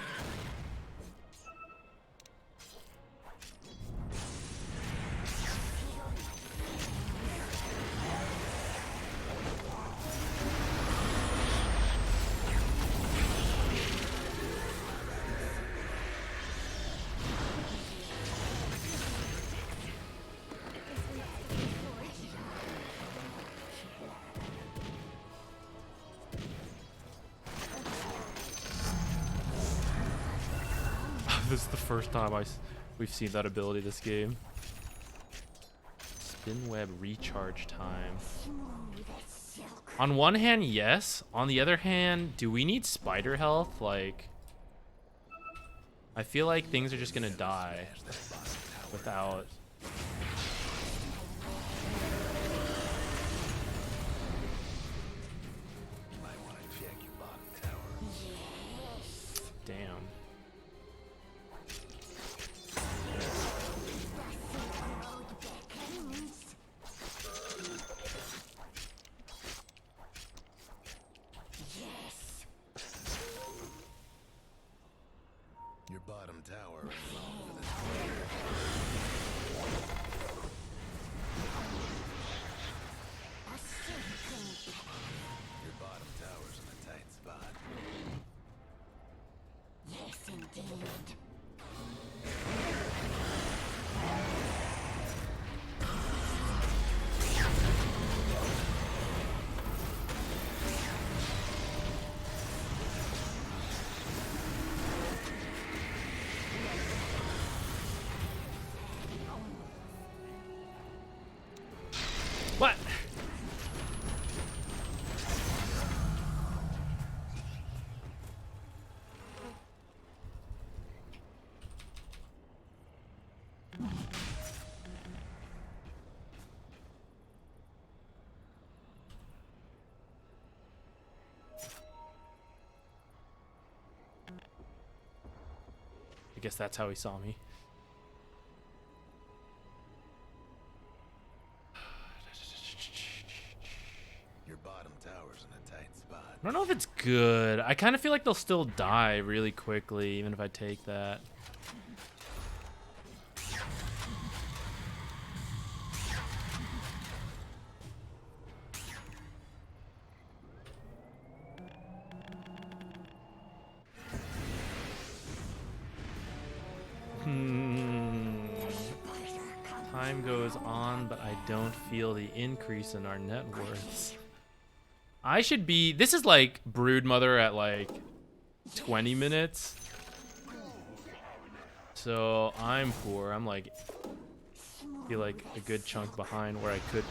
This is the first time we've seen that ability this game. Spin web recharge time. Smooth as silk. On one hand, yes. On the other hand, do we need spider health? Like, I feel like things are just gonna die without. You might want to check your bottom tower. Damn. Yes. Your bottom tower ain't long for this world. guess that's how he saw me. Your bottom tower's in a tight spot. I don't know if it's good. I kind of feel like they'll still die really quickly, even if I take that. Time goes on, but I don't feel the increase in our net worths. I should be... This is like Broodmother at like 20 minutes. So I'm poor. I'm like... feel like a good chunk behind where I could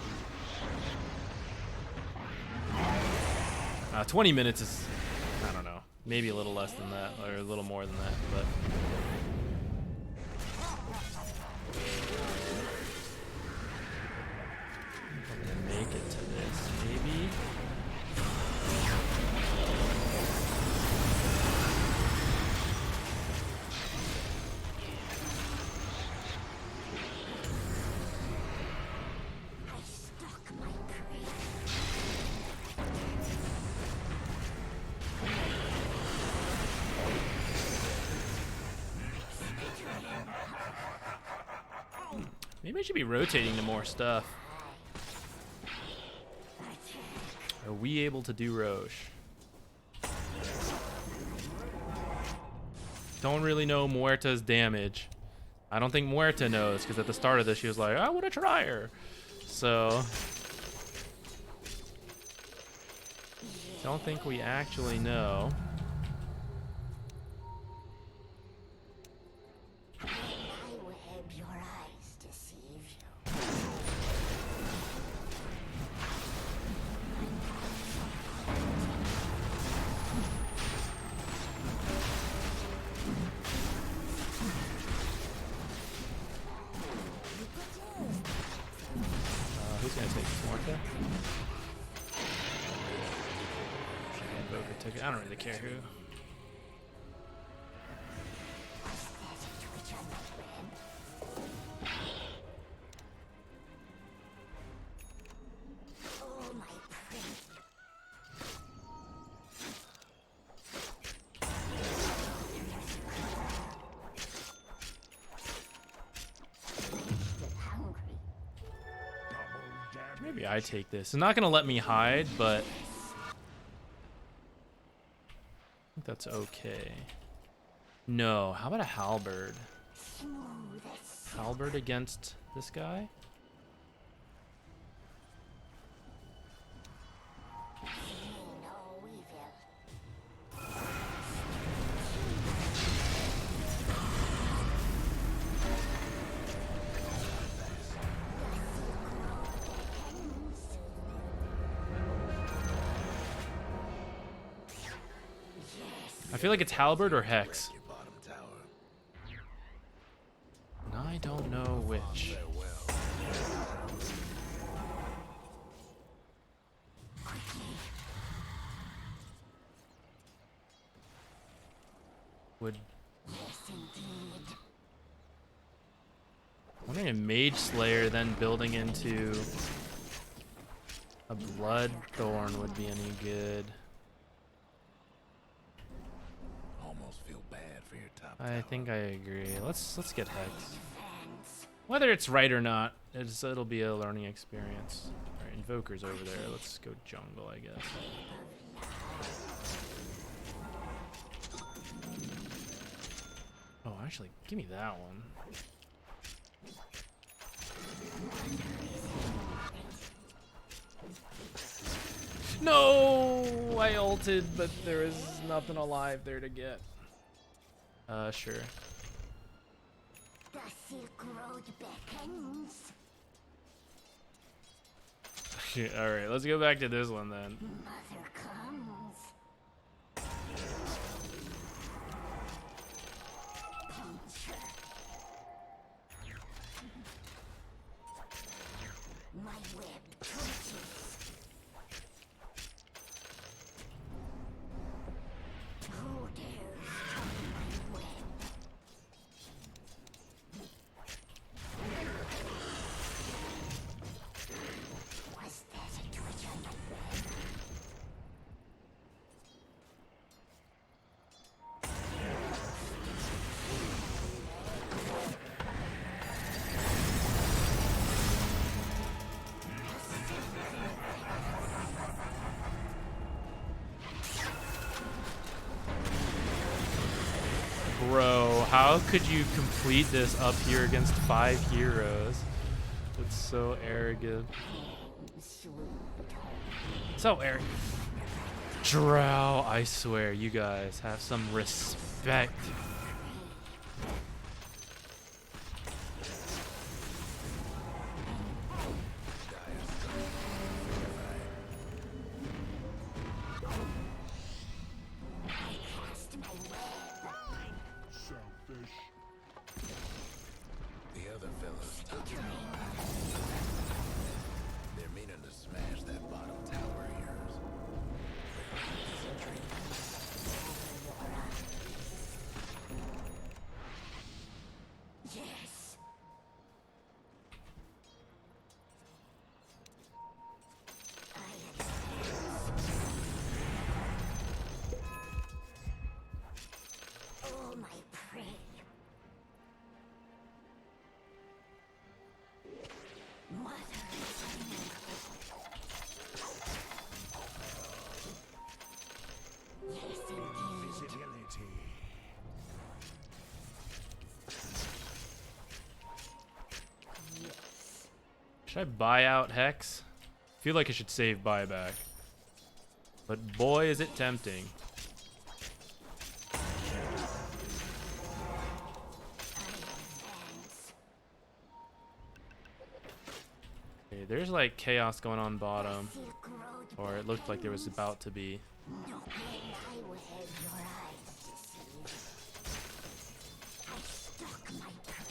be. 20 minutes is... I don't know. Maybe a little less than that, or a little more than that, but... make it to this, maybe. Maybe I should be rotating to more stuff. Are we able to do Roche? Don't really know Muerta's damage. I don't think Muerta knows, because at the start of this she was like, I want to try her. So... don't think we actually know. Who's gonna take this, Muerta? Invoker took it. I don't really care who. Maybe I take this. It's not gonna let me hide, but I think that's okay. No, how about a halberd? Halberd against this guy? I feel like it's halberd or hex. And I don't know which. Would... I'm wondering if Mage Slayer then building into a Bloodthorn would be any good. Feel bad for your top I think I agree. Let's get Hex. Whether it's right or not, it'll be a learning experience. Alright, Invoker's over there. Let's go jungle, I guess. Oh, actually, give me that one. No! I ulted, but there is nothing alive there to get. Sure. The Silk Road beckons. Alright, let's go back to this one then. Mother comes. Pincher. My web twitches. Who dares touch my web? Bro, how could you complete this up here against 5 heroes? It's so arrogant. So arrogant. Drow, I swear, you guys have some respect. Selfish. The other fellows top tower. They're meaning to smash that bottom tower of yours. Yes. Oh, my prey. Mother Yes, indeed. Visibility. Should I buy out Hex? I feel like I should save buyback. But boy, is it tempting. Okay, there's like chaos going on bottom. Silk Road Or it looked like there was about to be. No, I will have your eyes deceived. I stalk my prey.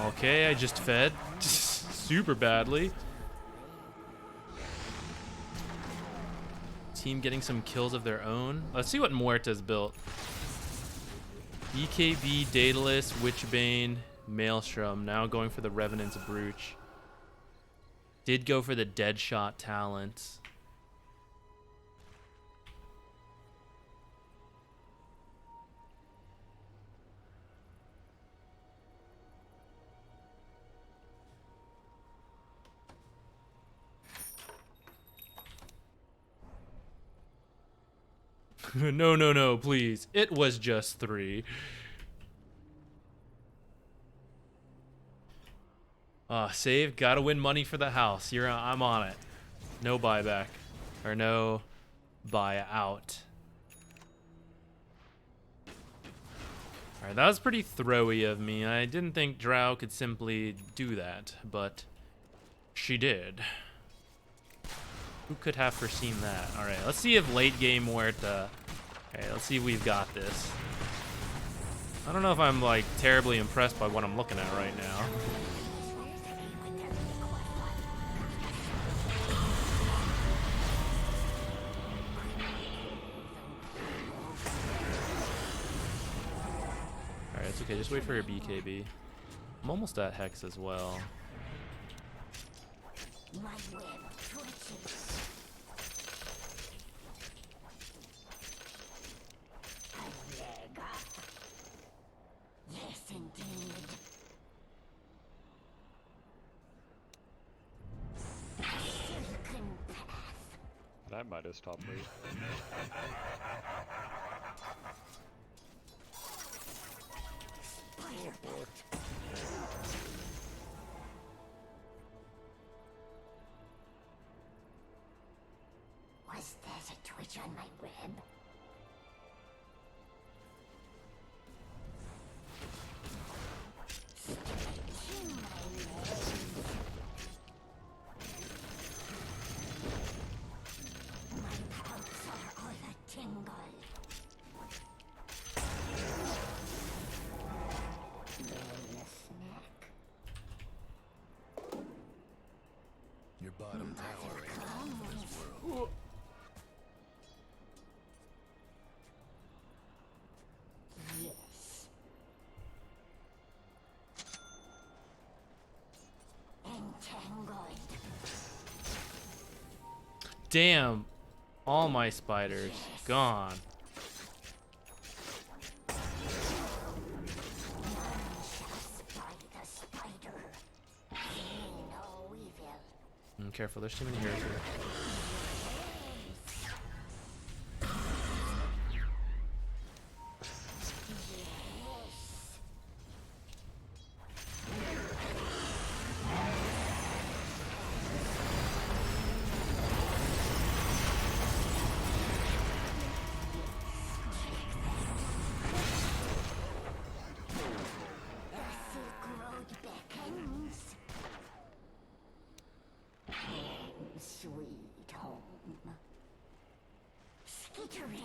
Okay, I just fed. Super badly. Team getting some kills of their own. Let's see what Muerta's built. BKB, Daedalus, Witchbane, Maelstrom. Now going for the Revenant's Brooch. Did go for the Deadshot talents. No, no, no, please. It was just 3. Save. Gotta win money for the house. I'm on it. No buyback. Or no buyout. Alright, that was pretty throwy of me. I didn't think Drow could simply do that, but she did. Who could have foreseen that? Alright, let's see if late game Muerta... Okay, let's see if we've got this. I don't know if I'm, like, terribly impressed by what I'm looking at right now. Alright, it's okay. Just wait for your BKB. I'm almost at Hex as well. My web twitches. A leg up. Yes, indeed. A silken path. That might have stopped me. Firebolt. Was that a twitch on my web? Stretching my legs. My pulse are all a tingle. Barely a snack. Your bottom tower ain't in this world. Yes. Entangled. Damn. All my spiders gone. Spy the spider. No evil. careful. There's too many heroes here. Silk Road beckons. Sweet home. Skittering.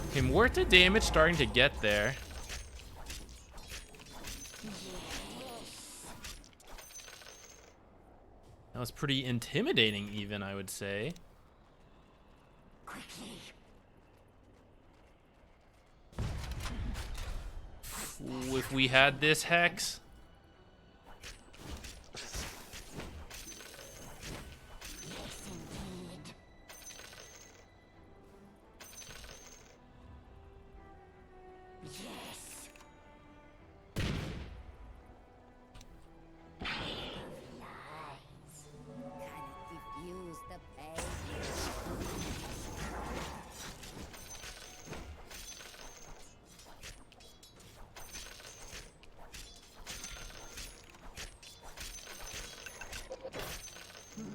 Okay, Muerta damage starting to get there. That was pretty intimidating, even, I would say. Quickly. Ooh, if we had this Hex. Yes, indeed. Yes. Lies. Cannot diffuse the pain.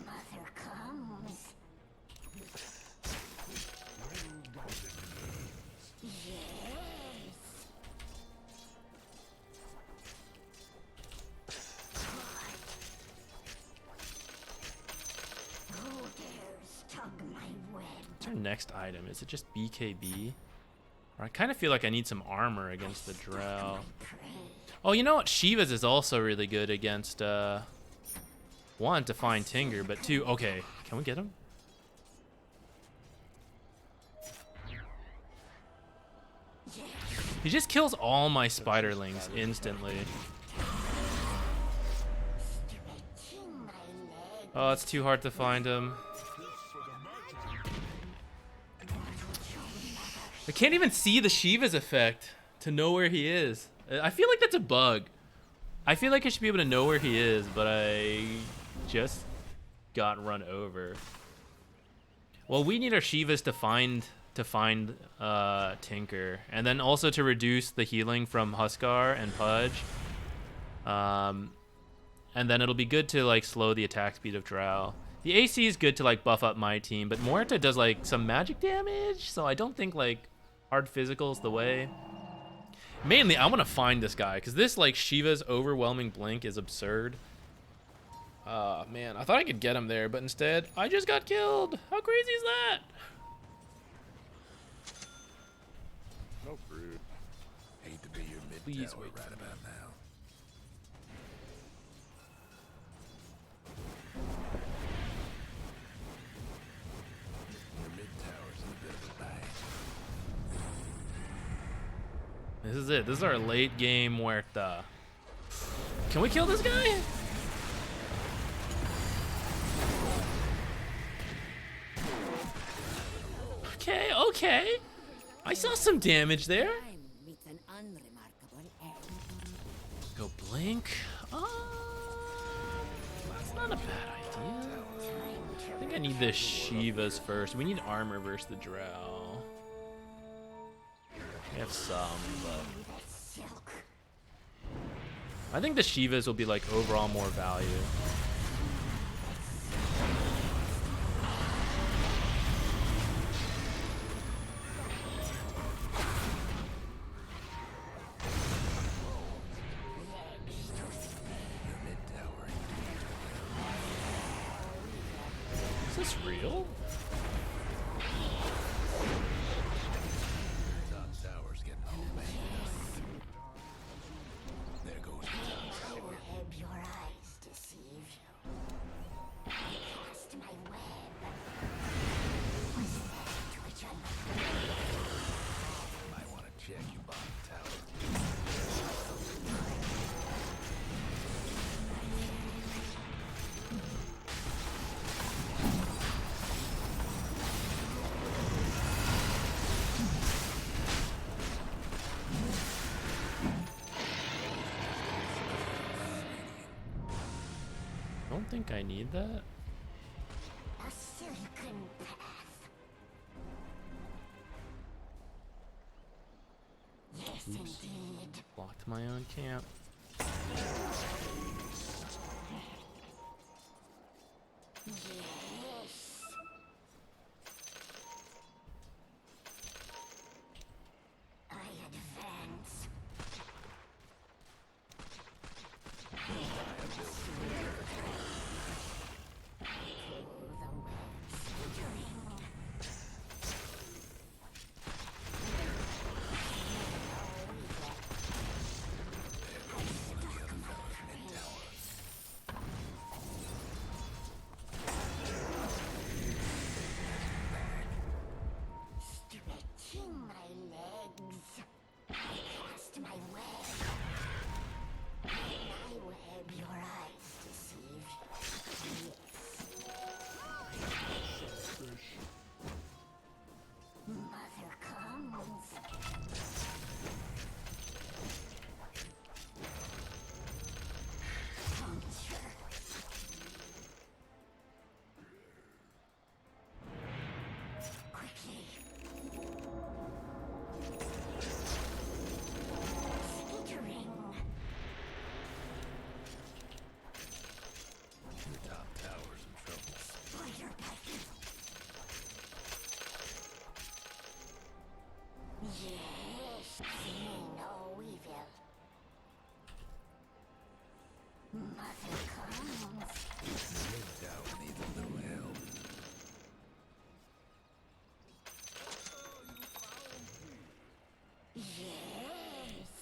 Mother comes. Yes. Who dares tug my web? What's our next item? Is it just BKB? Or I kind of feel like I need some armor against the Drow. Pray. Oh, you know what? Shiva's is also really good against, one, to find Tinger, but two, okay. Can we get him? He just kills all my spiderlings instantly. Stretching my leg. Oh, it's too hard to find him. I can't even see the Shiva's effect to know where he is. I feel like that's a bug. I feel like I should be able to know where he is, but I just got run over. Well, we need our Shivas to find Tinker, and then also to reduce the healing from Huskar and Pudge. And then it'll be good to like slow the attack speed of Drow. The AC is good to like buff up my team, but Muerta does like some magic damage, so I don't think like hard physical is the way. Mainly, I want to find this guy because this like Shiva's overwhelming blink is absurd. Man, I thought I could get him there, but instead I just got killed. How crazy is that? No rude. Hate to be your mid Please tower wait. right about now. Your mid tower's in a bit of a bang. This is it. This is our late game Muerta. Can we kill this guy? Okay, okay. I saw some damage there. Time meets an unremarkable end. Go blink. That's not a bad idea. I think I need the Shivas first. We need armor versus the Drow. We have some, but Silk. I think the Shivas will be like overall more value. Your mid tower. Is this real? Top tower's getting all banged up. There goes the top tower. Have your eyes deceive you? I cast my web. Was that which Might want to check your bottom tower. don't think I need that. A silken path. Yes, indeed. Blocked my own camp. Yes. I advance. Stretching my legs. I cast my web. My web, your eyes deceive. Mother comes. Puncture. Quickly. Skittering. Your top tower's in trouble. Spider bite. Yes, see no evil. Mother comes. Your tower needs a little help. Yes.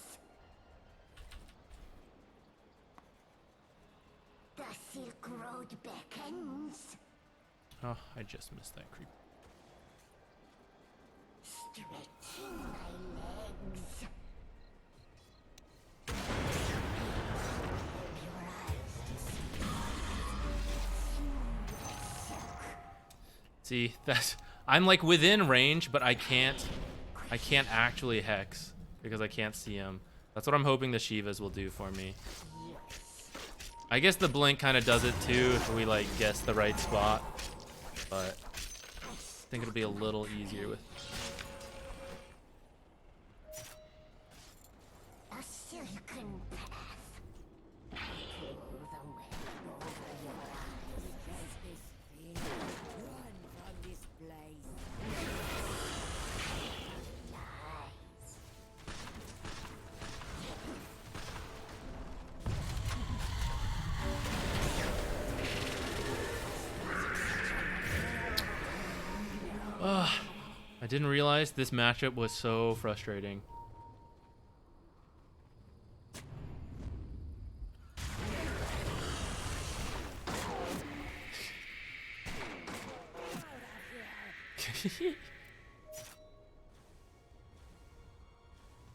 The Silk Road beckons. Oh, I just missed that creep. Stretching my legs. Your eyes deceive. See, that's I'm like within range, but I can't actually hex because I can't see him. That's what I'm hoping the Shivas will do for me. I guess the blink kind of does it too if we like guess the right spot, but I think it'll be a little easier with. A silken path. Through the web over your eyes. Just this fear. Run from this place. Lies. Ugh, I didn't realize this matchup was so frustrating.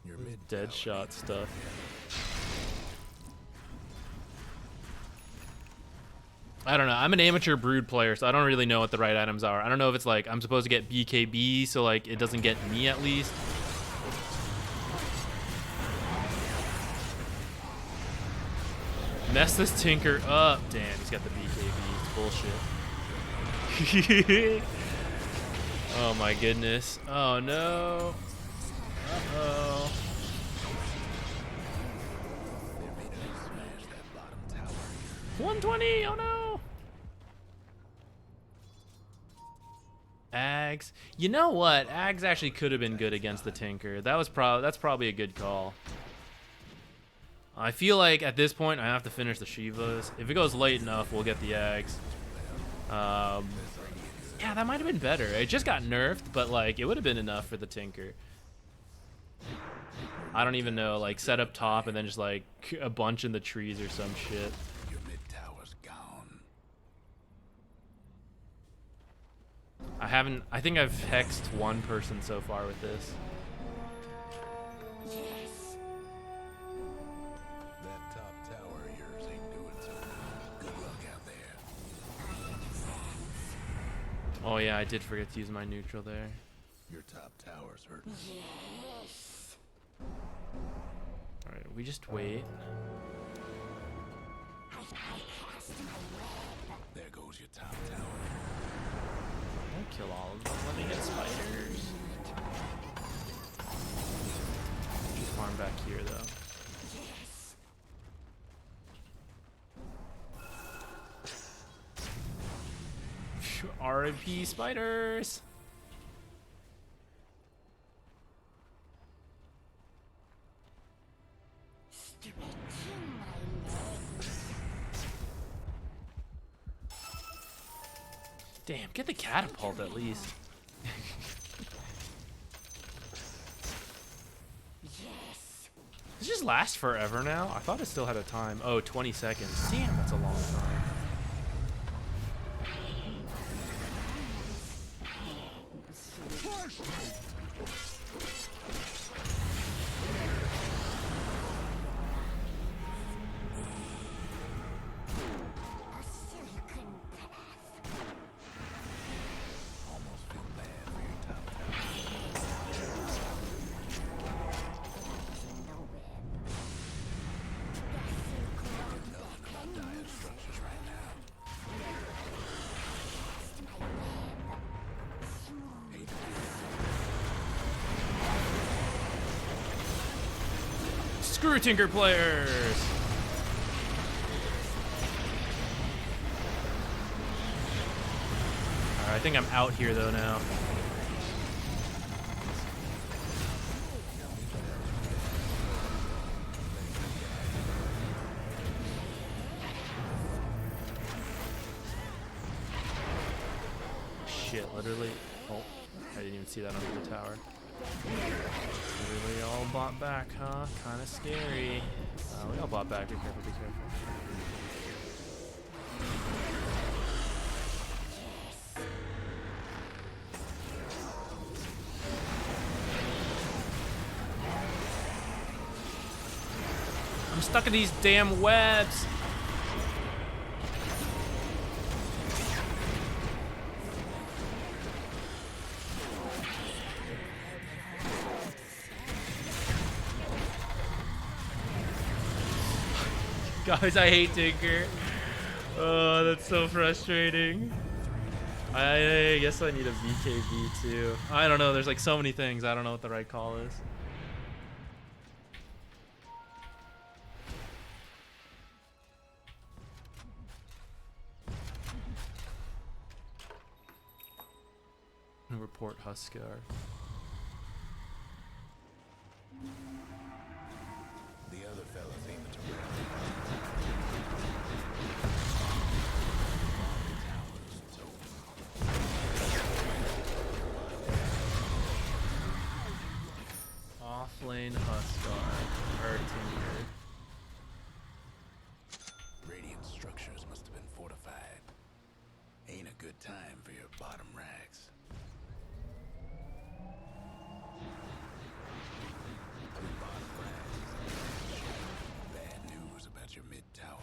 Your mid Dead tower shot needs stuff. I don't know. I'm an amateur brood player, so I don't really know what the right items are. I don't know if it's like I'm supposed to get BKB, so like it doesn't get me at least. Mess this Tinker up. Damn, he's got the BKB. It's bullshit. Oh my goodness. Oh no. Uh-oh. They made us smash that bottom tower. 120. Oh no. Ags. You know what? Ags actually could have been good against the Tinker. That's probably a good call. I feel like at this point I have to finish the Shivas. If it goes late enough, we'll get the Ags. Yeah, that might have been better. It just got nerfed, but like it would have been enough for the Tinker. I don't even know, like set up top and then just like a bunch in the trees or some shit. Your mid tower's gone. I think I've hexed one person so far with this. Yes. That top tower of yours ain't doing so good. Good luck out there. Oh yeah, I did forget to use my neutral there. Your top tower's hurting. Yes. Alright, we just wait. I cast my web. top tower. Don't kill all of them. Let me get spiders. Just farm back here though. RIP spiders. Damn, get the catapult at least. This just lasts forever now? I thought it still had a time. Oh, 20 seconds. Damn, that's a long time. Almost feel bad for your top tower. Nothing about dire structures right now. Hate to Screw Tinker players! Alright, I think I'm out here though now. Shit, literally. Oh, I didn't even see that under the tower. Literally all bought back, huh? Kinda scary. We all bought back. Be careful, be careful. I'm stuck in these damn webs. Guys, I hate Tinker. Oh, that's so frustrating. I guess I need a VKB too. I don't know. There's like so many things. I don't know what the right call is. Report Huskar. the other fellas aiming to run. Offlane Huskar. Or Tinker. Radiant structures must have been fortified. Ain't a good time for your bottom rags. Bottom rags. Bad news about your mid tower.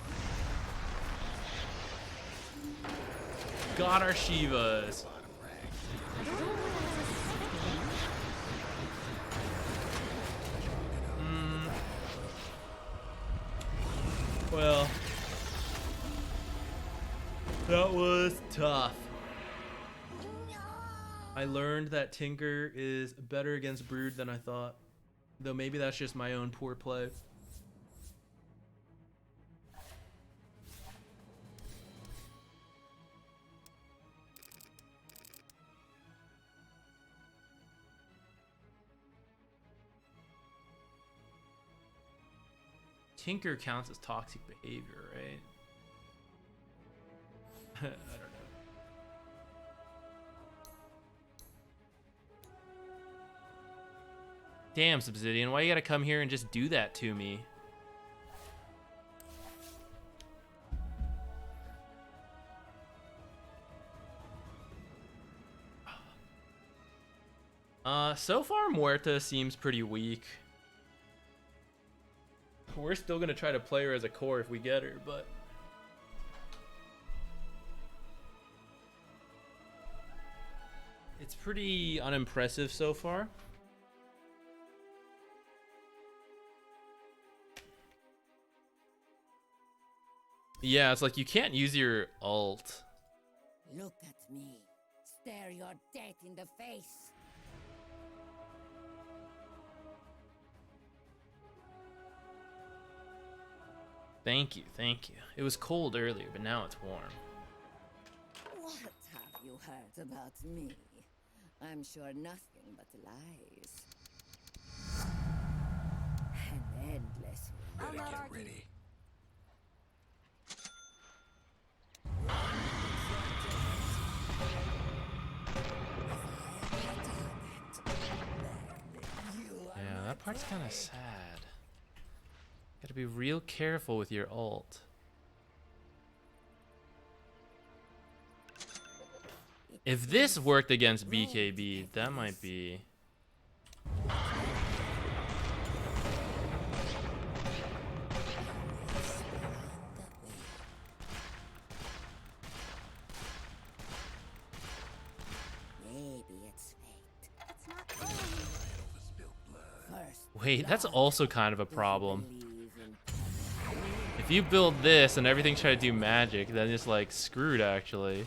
Got our Shivas. Bottom rags. Well, that was tough. I learned that Tinker is better against Brood than I thought. Though maybe that's just my own poor play. Tinker counts as toxic behavior, right? I don't know. Damn, Subsidian, why you gotta come here and just do that to me? So far Muerta seems pretty weak. We're still gonna try to play her as a core if we get her, but it's pretty unimpressive so far. Yeah, it's like you can't use your ult Look at me. Stare your death in the face. Thank you, thank you. It was cold earlier, but now it's warm. What have you heard about me? I'm sure nothing but lies. An endless Better get ready. Yeah, that part's kind of sad. Gotta be real careful with your ult. If this worked against BKB, that might be... Maybe it's fate. It's not going. First, Wait, that's also kind of a problem. believe in If you build this and everything's trying to do magic, then it's like screwed actually.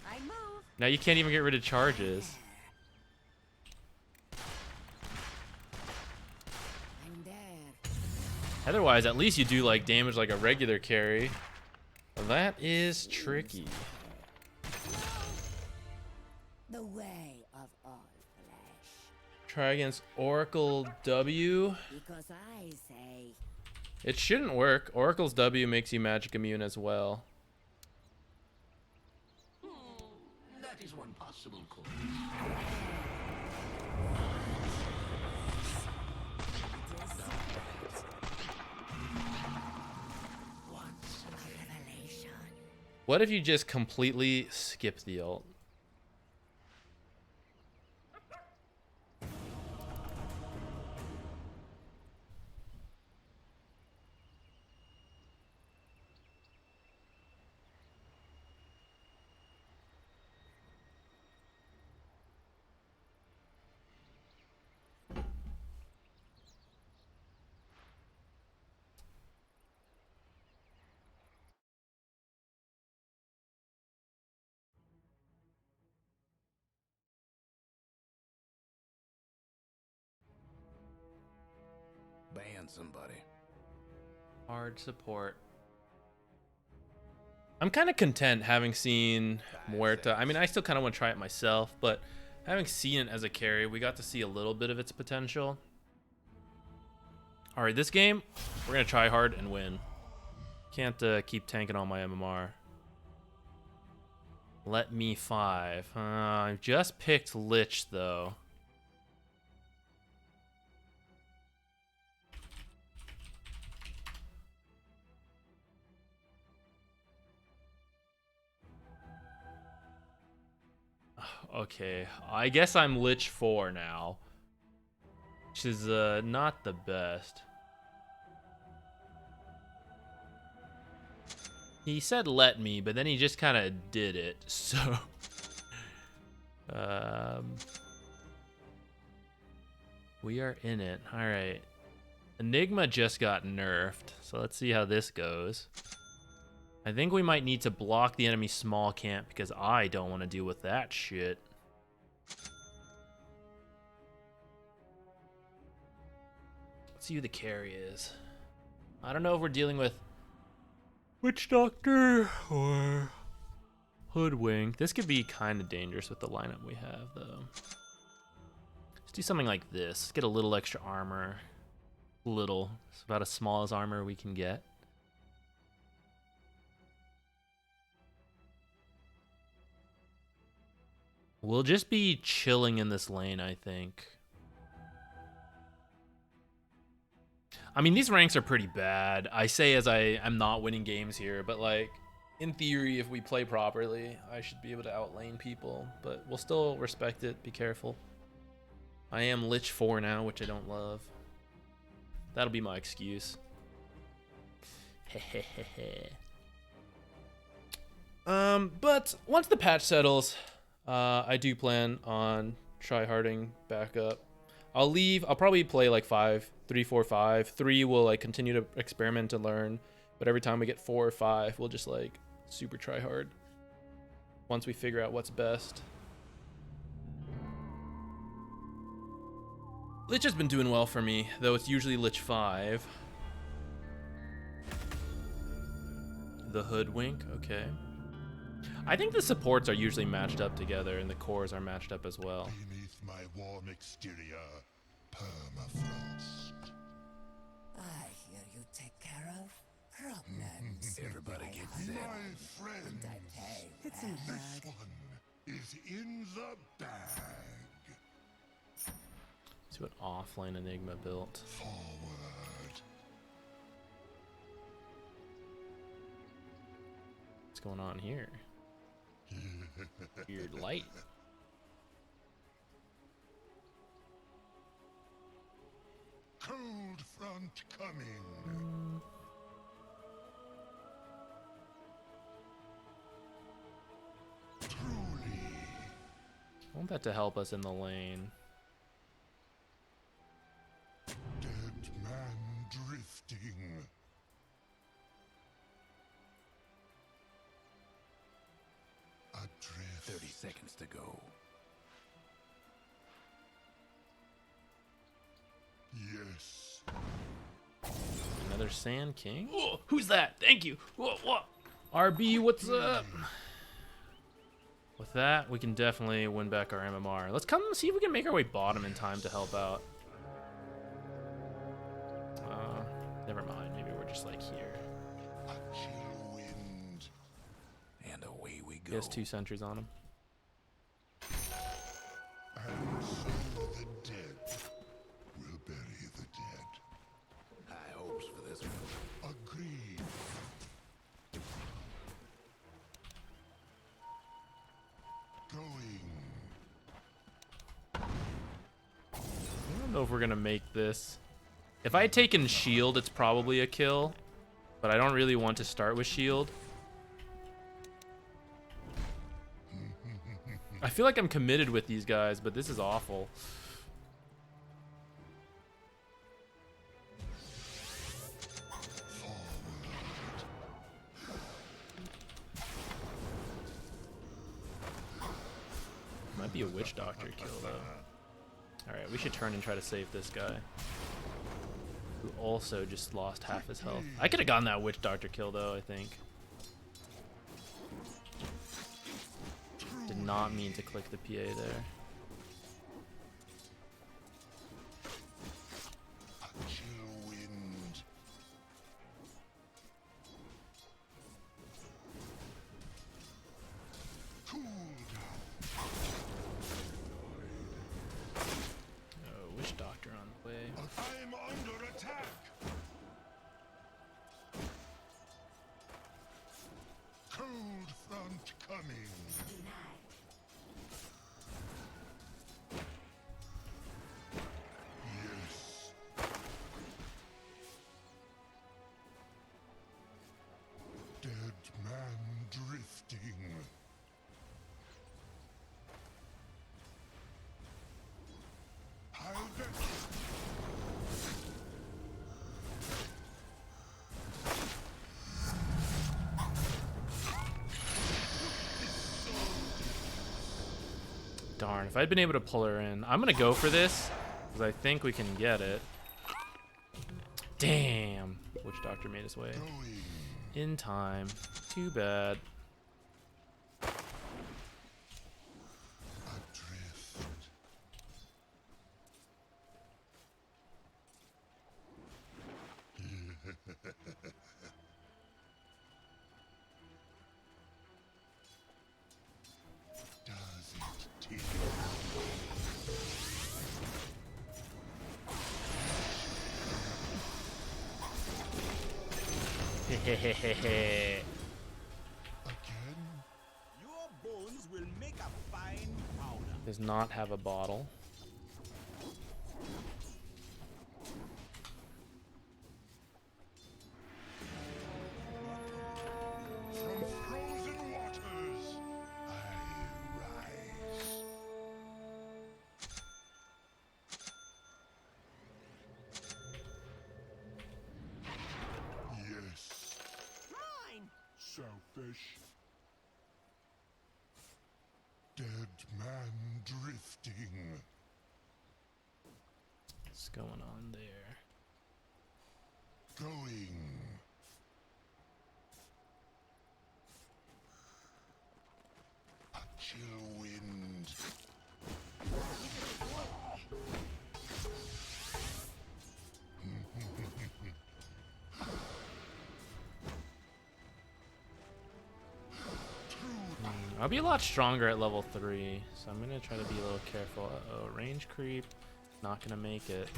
I move. Now you can't even get rid of charges. I'm there. Otherwise, at least you do like damage like a regular carry. That is tricky. The way of all flesh. Try against Oracle W. Because I say, It shouldn't work. Oracle's W makes you magic immune as well. That is one possible course. revelation. What if you just completely skip the ult? Ban somebody. Hard support. I'm kind of content having seen Muerta. I mean, I still kind of want to try it myself, but having seen it as a carry, we got to see a little bit of its potential. All right, this game, we're going to try hard and win. Can't keep tanking on my MMR. Let me 5. I just picked Lich, though. Okay, I guess I'm Lich 4 now, which is not the best. He said let me, but then he just kind of did it, so... we are in it. Alright. Enigma just got nerfed, so let's see how this goes. I think we might need to block the enemy small camp because I don't want to deal with that shit. Let's see who the carry is. I don't know if we're dealing with Witch Doctor or Hoodwink. This could be kind of dangerous with the lineup we have, though. Let's do something like this. Let's get a little extra armor. Little. It's about as small as armor we can get. We'll just be chilling in this lane, I think. I mean, these ranks are pretty bad. I say as I am not winning games here, but like, in theory, if we play properly, I should be able to outlane people, but we'll still respect it. Be careful. I am Lich 4 now, which I don't love. That'll be my excuse. But once the patch settles, I do plan on tryharding back up. I'll probably play like 5, 3, 4, 5. 3 will like continue to experiment and learn, but every time we get 4 or 5, we'll just like super try hard. once we figure out what's best. Lich has been doing well for me, though it's usually Lich 5. The Hoodwink, okay. I think the supports are usually matched up together and the cores are matched up as well. Beneath my warm exterior, permafrost. I hear you take care of problems. Everybody get set. My friend, I pay. It's in the this bag. one is in the bag. See what offlane Enigma built. Forward. What's going on here? Weird light. Cold front coming. Truly. I want that to help us in the lane. Dead man drifting. Adrift. 30 seconds to go. Yes. Another Sand King? Whoa, who's that? Thank you. What? RB, what's up? With that, we can definitely win back our MMR. Let's come see if we can make our way bottom in time to help out. Never mind. Maybe we're just like here. A chill wind. And away we He go. has 2 sentries on him. And so the dead will bury the dead. High hopes for this one. Agreed. Going. I don't know if we're gonna make this. If I had taken shield, it's probably a kill, but I don't really want to start with shield. I feel like I'm committed with these guys, but this is awful. Might be a witch doctor kill though. Alright, we should turn and try to save this guy, who also just lost half his health. I could have gotten that witch doctor kill though, I think. Did not mean to click the PA there. A chill wind. Cool down. Oh, witch doctor on the way. I'm under attack. Cold front coming. Yes. Dead man drifting. I'll bet. Darn, if I'd been able to pull her in. I'm gonna go for this, because I think we can get it. Damn. Witch doctor made his way. Going. In time. Too bad. Adrift. Does it tingle? Hehehehe. Again? Your bones will make a fine powder. Does not have a bottle. From frozen waters, I rise. Yes. Mine! Selfish. dead man drifting. What's going on there? Going. A chill wind. I'll be a lot stronger at level 3, so I'm gonna try to be a little careful. Uh-oh, range creep. Not gonna make it.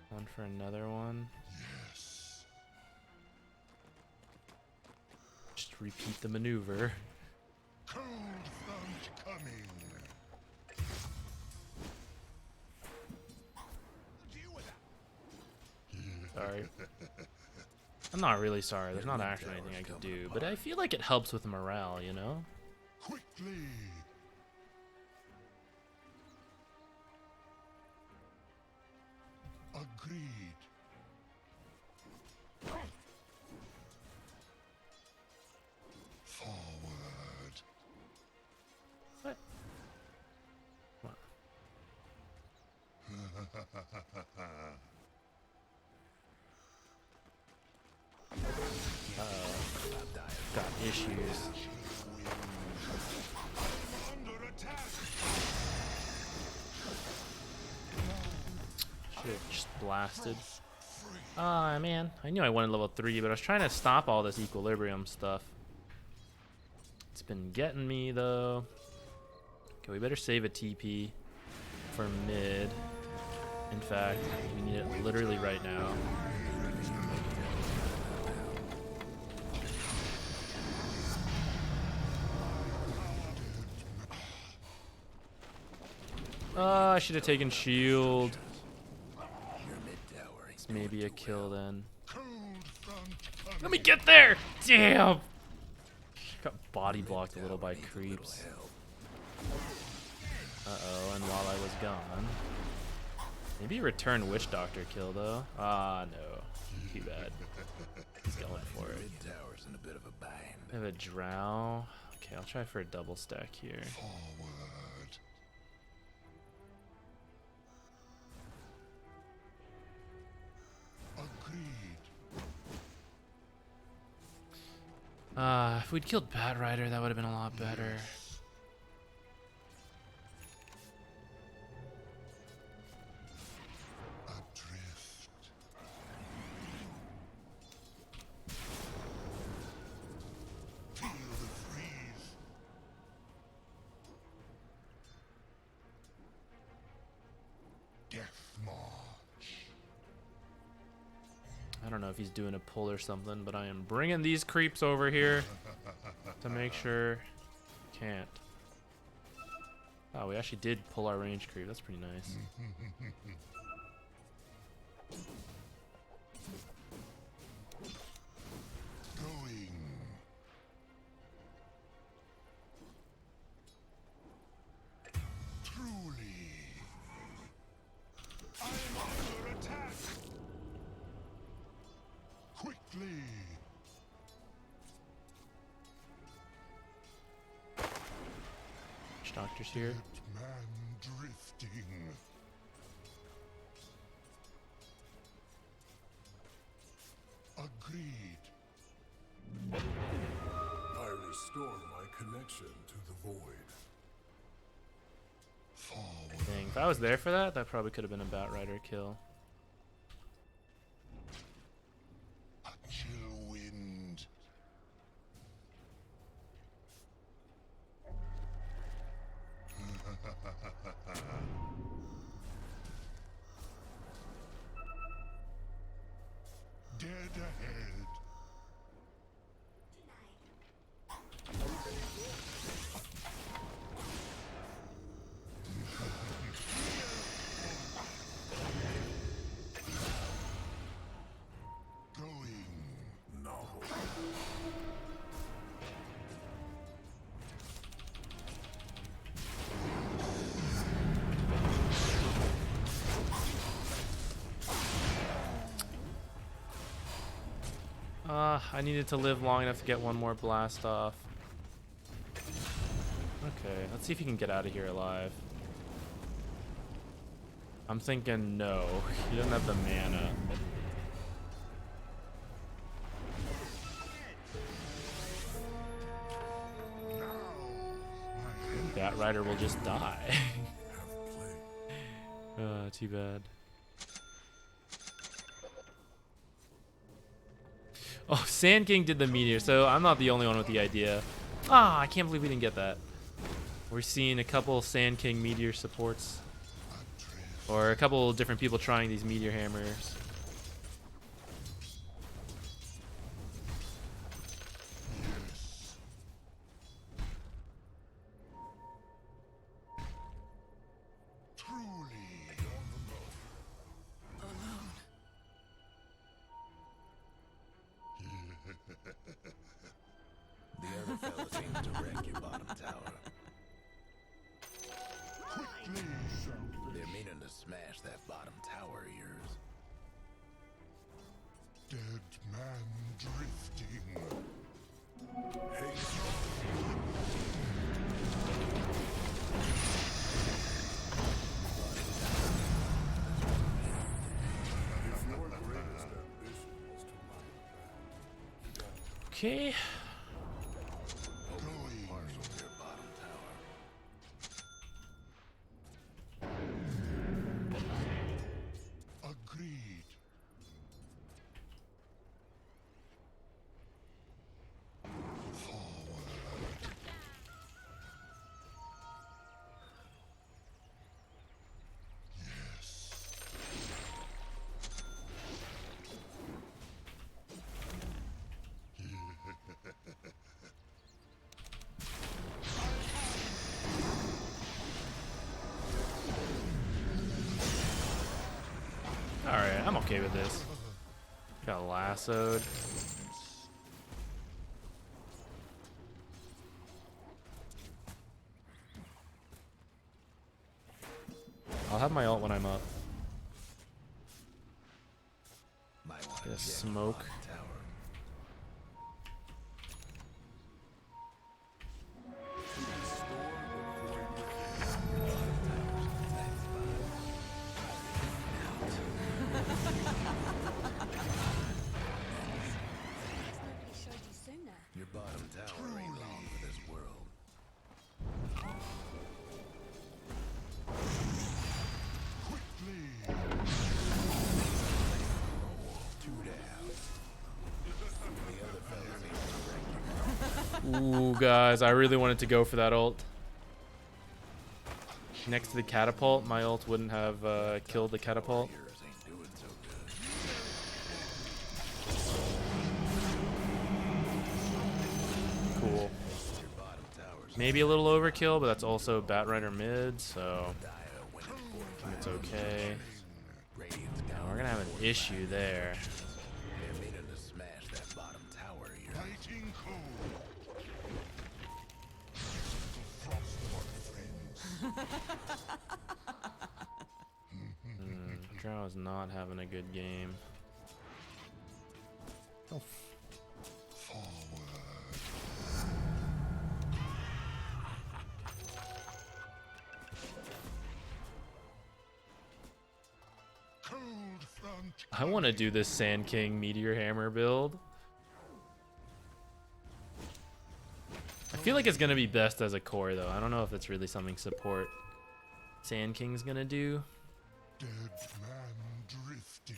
One for another one. Yes. Just repeat the maneuver. Cold front coming. Sorry. I'm not really sorry. There's not actually anything I could do, but I feel like it helps with morale, you know? Quickly. Agreed. Forward. What? What? Got issues. Under attack. Should've just blasted. Ah, man. I knew I wanted level 3, but I was trying to stop all this equilibrium stuff. It's been getting me, though. Okay, we better save a TP for mid. In fact, we need it literally right now. I should have taken shield. It's maybe a kill then. Let me get there! Damn! Got body blocked a little by creeps. Uh-oh, and while I was gone. Maybe a return Witch Doctor kill though. Ah, no. Too bad. He's going for it. Tower's in a bit of a bind. I have a drow. Okay, I'll try for a double stack here. Forward. Agreed. If we'd killed Bat Rider, that would have been a lot better. Adrift. Feel the freeze. Death march. I don't know if he's doing a pull or something, but I am bringing these creeps over here to make sure. Can't. Oh, we actually did pull our range creep. That's pretty nice. Going. Truly. I am under attack. Quickly. Witch Doctor's here. Dead man drifting. Agreed. I restore my connection to the void. Forward. Dang, if I was there for that, that probably could have been a Bat Rider kill. A chill wind. Dead ahead. I needed to live long enough to get one more blast off. Okay, let's see if he can get out of here alive. I'm thinking no. He doesn't have the mana. Bat Rider will just die. Too bad. Oh, Sand King did the meteor, so I'm not the only one with the idea. Ah, I can't believe we didn't get that. We're seeing a couple Sand King meteor supports. Or a couple different people trying these meteor hammers. The other fella seems to wreck your bottom tower. They're meaning to smash that bottom tower of yours. Dead man drifting. Okay. Partial to your bottom tower. Agreed. Alright, I'm okay with this. Got lassoed. I'll have my ult when I'm up. Might want Get a to check smoke. bottom tower. Nobody showed you sooner. Your bottom tower ain't long for this world. Two down. The other fella seems to wreck your Ooh, guys, I really wanted to go for that ult. Next to the catapult, my ult wouldn't have killed the catapult. yours ain't doing so good. Cool. Your bottom tower's Maybe a little overkill, but that's also Bat Rider mid, so dire when it's fortified. it's okay. Radiant's Now, down. we're gonna have an issue there. They're meaning to smash that bottom tower of yours. Fighting cold. Frostborn friends. Drow is not having a good game. Oh, Forward. Cold front. I want to do this Sand King Meteor Hammer build. I feel like it's gonna be best as a core though. I don't know if it's really something support Sand King's gonna do. Dead man drifting.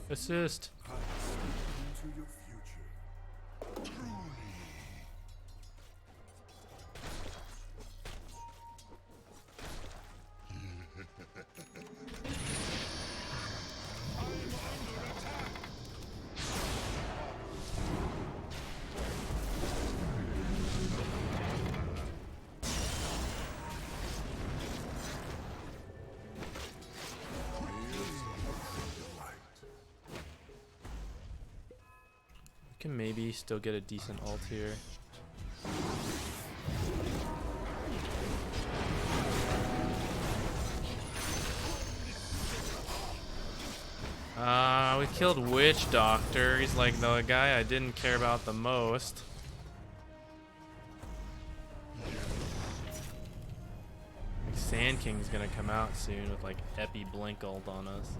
Assist. Into your future. Truly. Can maybe still get a decent ult here. We killed Witch Doctor. He's like the guy I didn't care about the most. Sand King's gonna come out soon with like Epi Blink ult on us.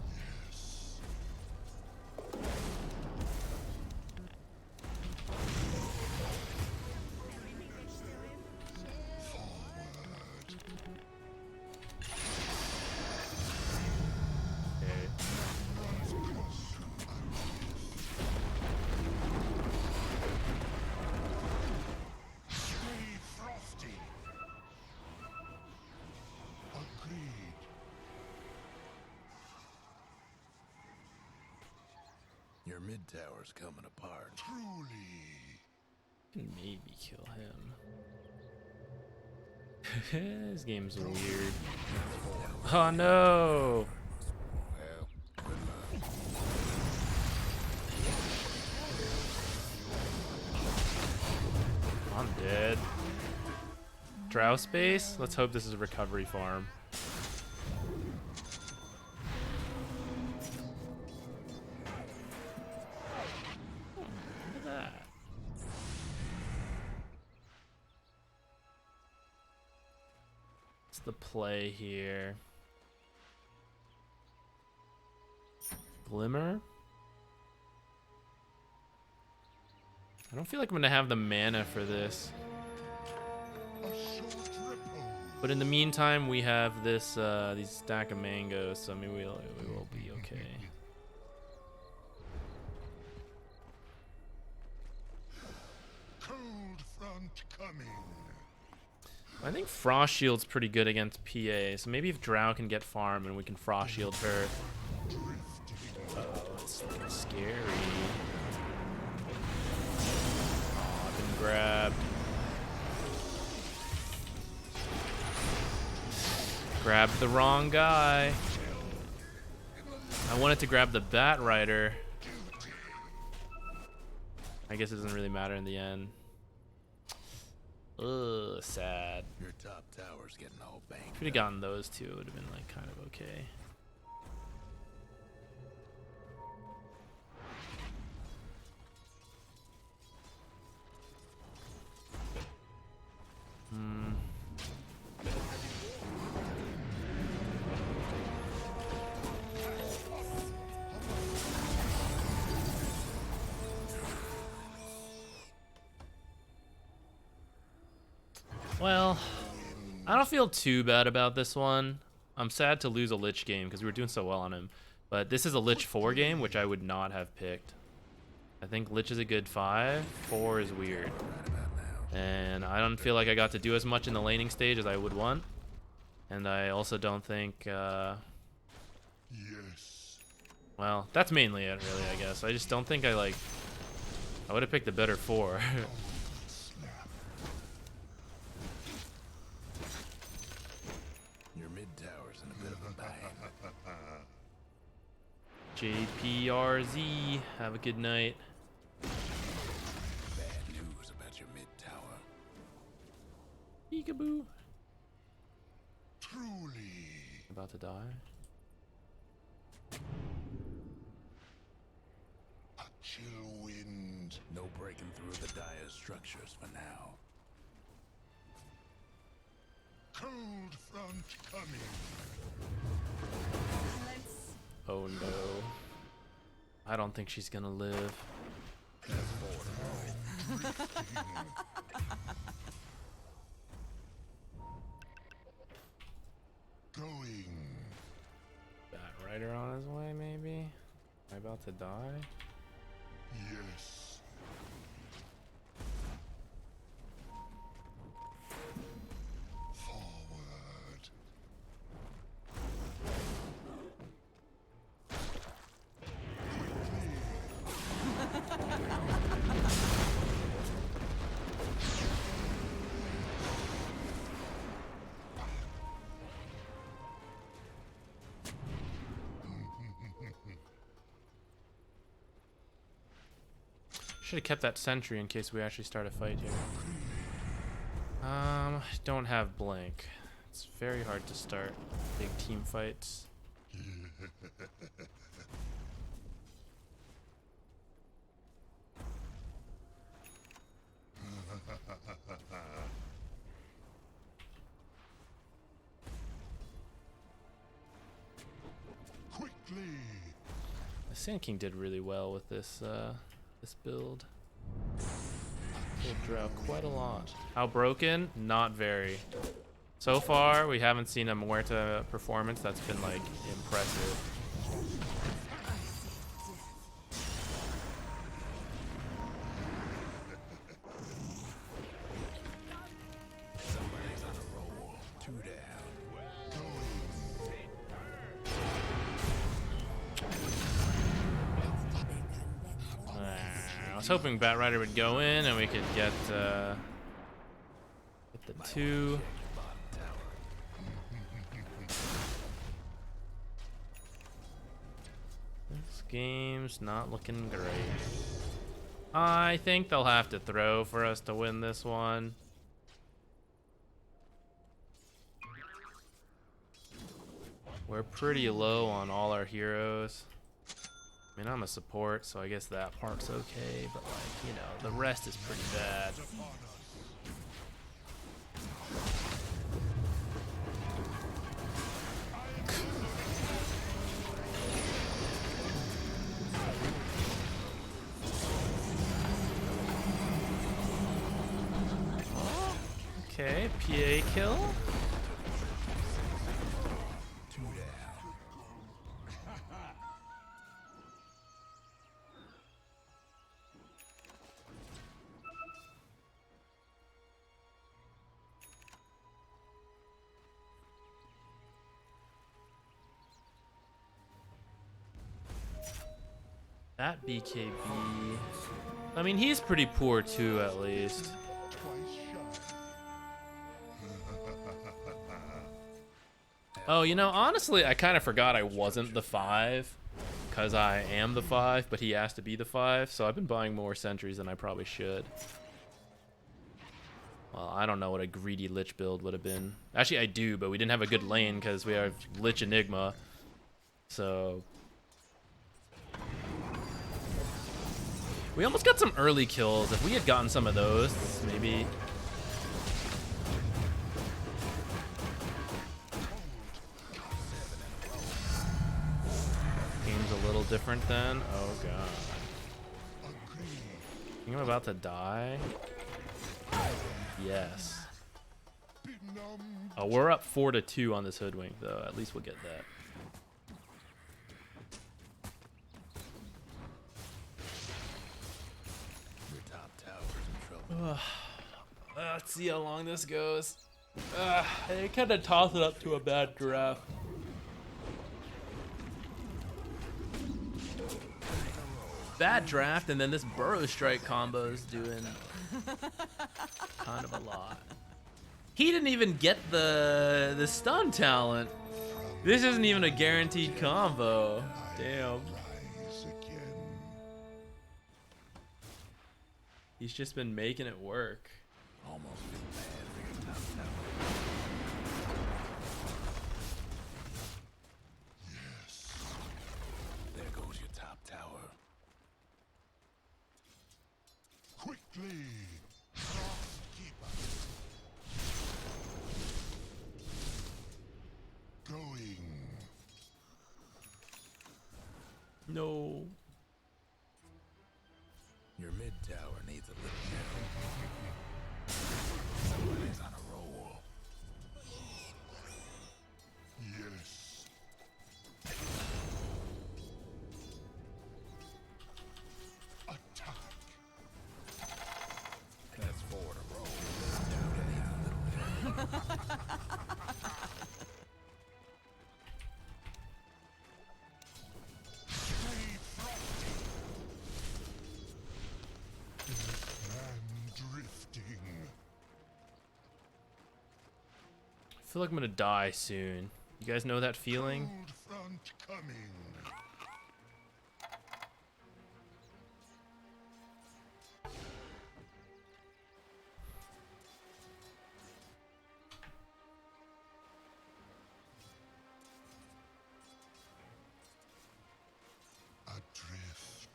Your mid tower's coming apart. Truly. Can maybe kill him. This game's weird. Oh no! Well, good luck. I'm dead. Drow space? Let's hope this is a recovery farm. The play here. Glimmer? I don't feel like I'm gonna have the mana for this. But in the meantime, we have this these stack of mangoes, so maybe we will be okay. Cold front coming. I think Frost Shield's pretty good against PA, so maybe if Drow can get farm and we can Frost Shield her. Oh, it's looking scary. Oh, I've been grabbed. Grabbed the wrong guy. I wanted to grab the Bat Rider. I guess it doesn't really matter in the end. Ugh, sad. Your top tower's getting all banked. If we'd have gotten those two, it would have been like kind of okay. Well, I don't feel too bad about this one. I'm sad to lose a Lich game because we were doing so well on him. But this is a Lich 4 game, which I would not have picked. I think Lich is a good 5. 4 is weird. And I don't feel like I got to do as much in the laning stage as I would want. And I also don't think... Yes. Well, that's mainly it, really, I guess. I just don't think I would have picked the better 4. Your mid tower's in a bit of a bind. JPRZ, have a good night. Bad news about your mid tower. Peekaboo. Truly. About to die. A chill wind. No breaking through the dire structures for now. Cold front coming. Oh no. I don't think she's gonna live. Going. Bat Rider on his way, maybe? Am I about to die? Yes. Forward. Should have kept that sentry in case we actually start a fight here. Don't have Blink. It's very hard to start big team fights. Sand King did really well with this this build. Killed Drow quite a lot. How broken? Not very. So far, we haven't seen a Muerta performance that's been like impressive. Somebody's on a roll. 2 down. I was hoping Batrider would go in and we could get the 2. This game's not looking great. I think they'll have to throw for us to win this one. We're pretty low on all our heroes. I mean, I'm a support, so I guess that part's okay, but like, you know, the rest is pretty bad. Okay, PA kill. 2 down. That BKB. I mean, he's pretty poor too, at least. Oh, you know, honestly, I kind of forgot I wasn't the 5. Because I am the 5, but he asked to be the 5. So I've been buying more sentries than I probably should. Well, I don't know what a greedy Lich build would have been. Actually, I do, but we didn't have a good lane because we have Lich Enigma. So... we almost got some early kills. If we had gotten some of those, maybe... game's a little different then. Oh god. I think I'm about to die. Yes. Oh, we're up 4-2 on this Hoodwink, though. At least we'll get that. Your top tower's in trouble. Let's see how long this goes. I kind of tossed it up to a bad draft. Bad draft, and then this Burrow Strike combo is doing kind of a lot. He didn't even get the stun talent. This isn't even a guaranteed combo. Damn. He's just been making it work. Almost feel bad for your top tower. Yes. There goes your top tower. Quickly! Going. No. Your mid tower needs a little help. Somebody's on a roll. Yes. Attack. That's 4 in a row. 2 down, little help. Stay frosty. And drifting. I feel like I'm gonna die soon. You guys know that feeling? Cold front coming. Adrift.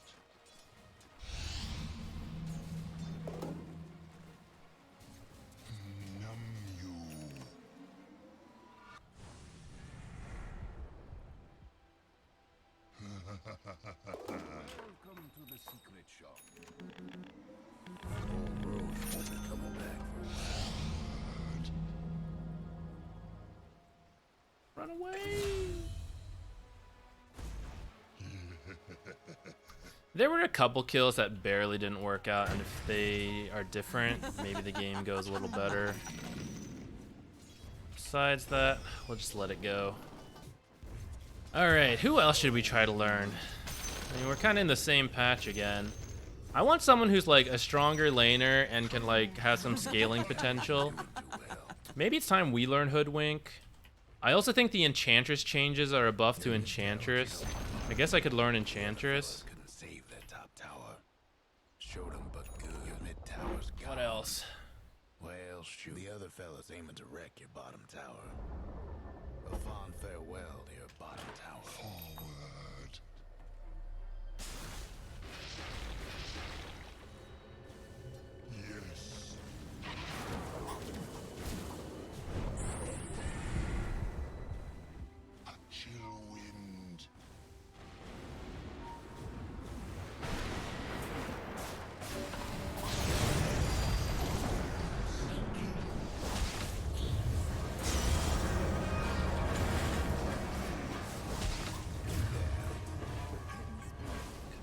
Numb you. Run away. There were a couple kills that barely didn't work out, and if they are different, maybe the game goes a little better. Besides that, we'll just let it go. Alright, who else should we try to learn? I mean, we're kind of in the same patch again. I want someone who's like a stronger laner and can like have some scaling potential. Maybe it's time we learn Hoodwink. I also think the Enchantress changes are a buff to Enchantress. I guess I could learn Enchantress. Couldn't save that top tower. Showed 'em but good. Your mid tower's gone. What else? Well, shoot. The other fella's aiming to wreck your bottom tower. A fond farewell to your bottom tower. Forward. Yes. A chill wind.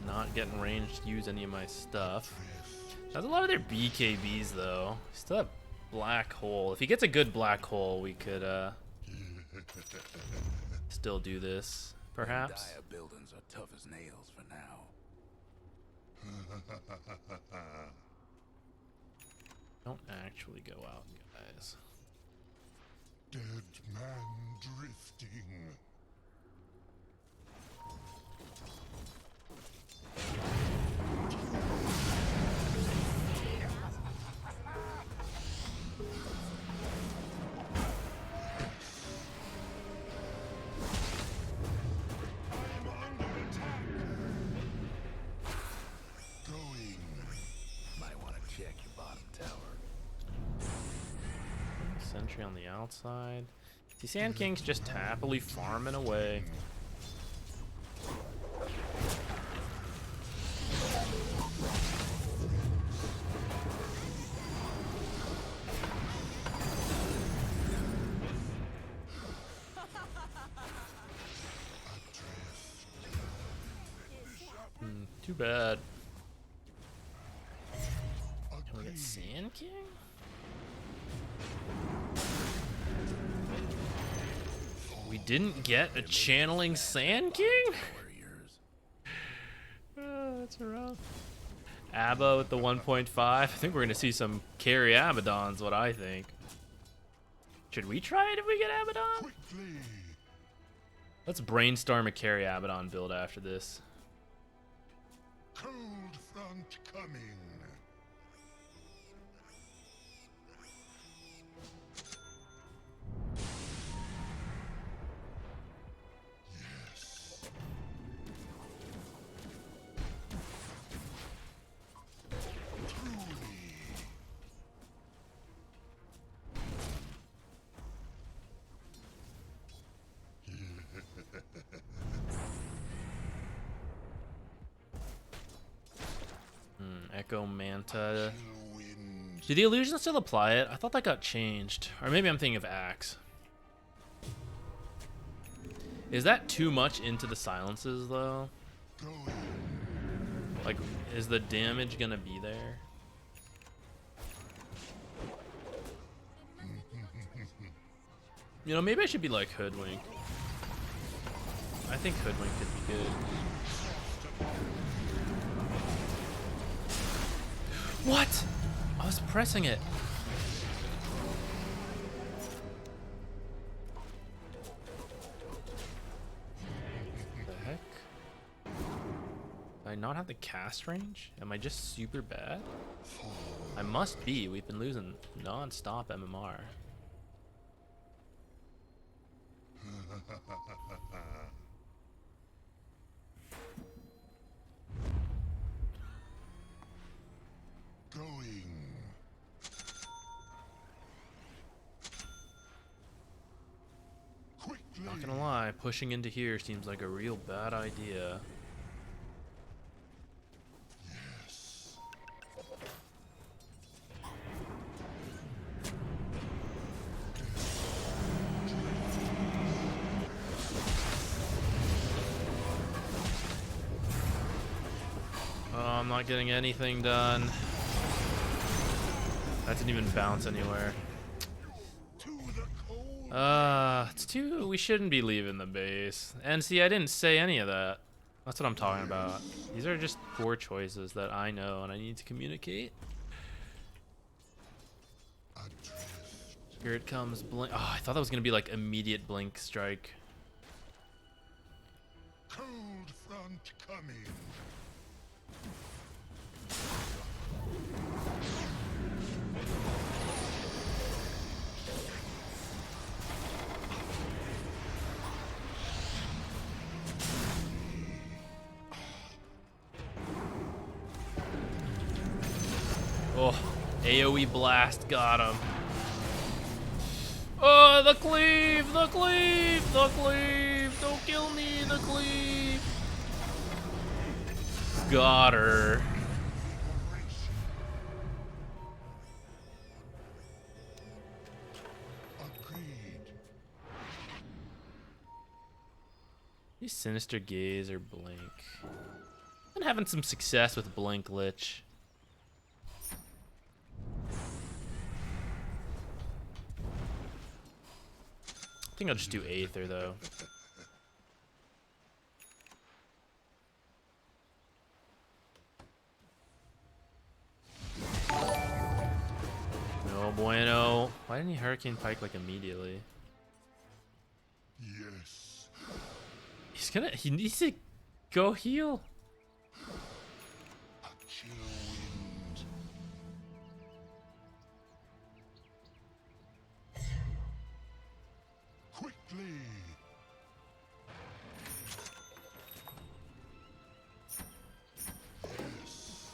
Not getting ranged to use any of my stuff. That's a lot of their BKBs though. Still have Black Hole. If he gets a good Black Hole, we could still do this, perhaps. Dire buildings are tough as nails for now. Don't actually go out, guys. Dead man drifting. Might want to check your bottom tower. Sentry on the outside. See, Sand King's just happily farming away. Too bad. Can we get Sand King? We didn't get a channeling Sand King? That's rough. Abba with the 1.5. I think we're gonna see some carry Abaddon's what I think. Should we try it if we get Abaddon? Quickly. Let's brainstorm a carry Abaddon build after this. Cold front coming. Yes. Truly. Echo Manta. Chill wind. Do the illusions still apply it? I thought that got changed. Or maybe I'm thinking of Axe. Is that too much into the silences though? Going. Like, is the damage gonna be there? You know, maybe I should be like Hoodwink. I think Hoodwink could be good. What? I was pressing it. The heck? Do I not have the cast range? Am I just super bad? I must be. We've been losing non-stop MMR. Going. Quickly. Not gonna lie, pushing into here seems like a real bad idea. Yes. I'm not getting anything done. That didn't even bounce anywhere. It's too... We shouldn't be leaving the base. And see, I didn't say any of that. That's what I'm talking about. These are just poor choices that I know and I need to communicate. Here it comes, blink. Oh, I thought that was gonna be like immediate blink strike. Cold front coming. Oh, AoE blast got him. Oh, the cleave, the cleave, the cleave. Don't kill me, the cleave. Got her. These Sinister Gaze or Blink. Been having some success with Blink Lich. I think I'll just do Aether though. No bueno. Why didn't he Hurricane Pike like immediately? Yes. He needs to go heal. A chill wind. Quickly. Yes.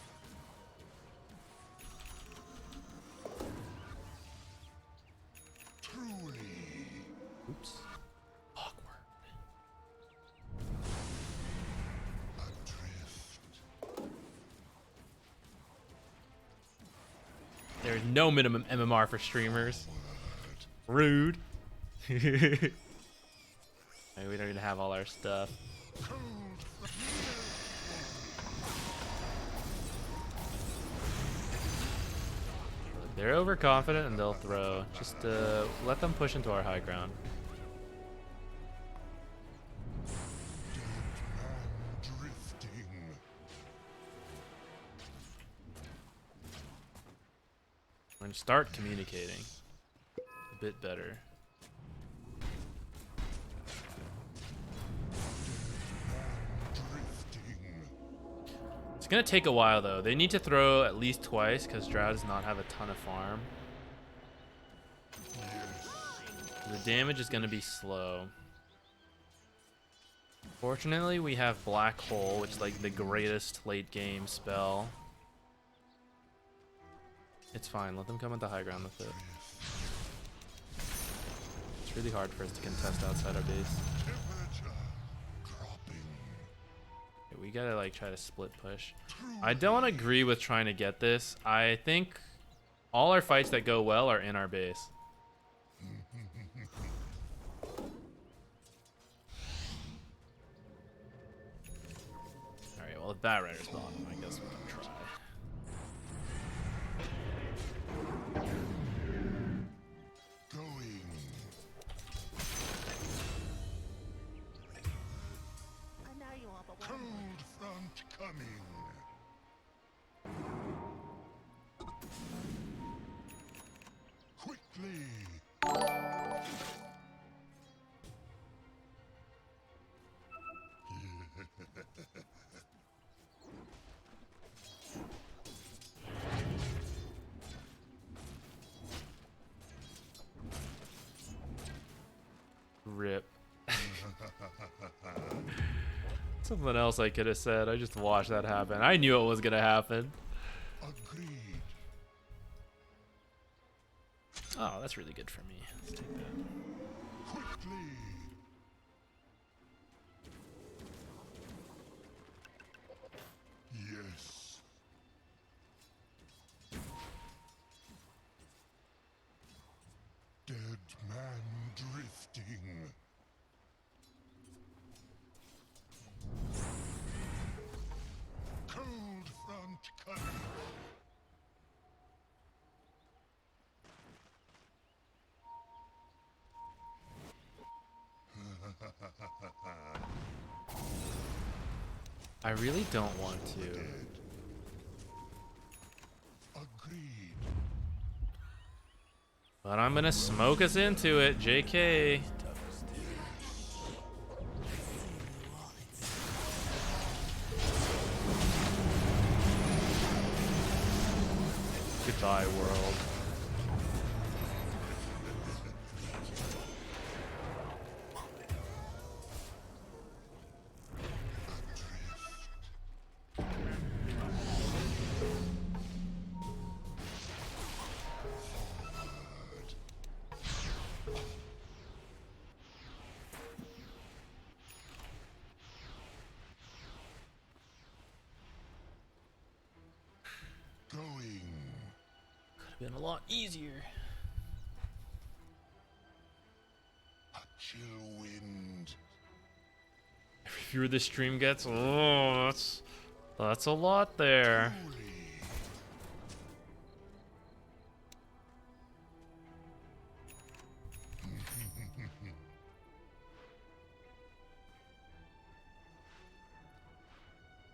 Truly. Oops. Awkward. There's no minimum MMR for streamers. Rude. Maybe we don't even have all our stuff. They're overconfident and they'll throw. Just let them push into our high ground. We're gonna start communicating a bit better. It's gonna take a while though. They need to throw at least twice because Drow does not have a ton of farm. The damage is gonna be slow. Fortunately, we have Black Hole, which is like the greatest late game spell. It's fine, let them come at the high ground with it. It's really hard for us to contest outside our base. Okay, we gotta like try to split push. I don't agree with trying to get this. I think all our fights that go well are in our base. Alright, well if Bat Rider's bottom, I guess we can try. Cold front coming. Quickly. Rip. Something else I could have said. I just watched that happen. I knew it was gonna happen. Agreed. Oh, that's really good for me. Let's take that. Quickly. Yes. Dead man drifting. Cold front I really don't want to. Agreed. But I'm gonna smoke us into it, JK. Goodbye, world. Going. Could have been a lot easier. A chill wind. Every viewer this stream gets, oh, that's a lot there. Truly.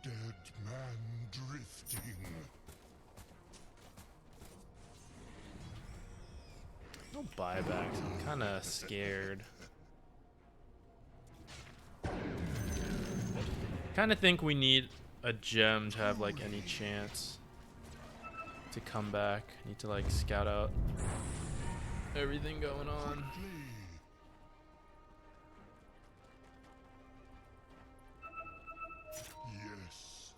Dead man drifting. No buybacks. I'm kind of scared. Kind of think we need a gem to have like any chance to come back. Need to like scout out everything going on. Yes.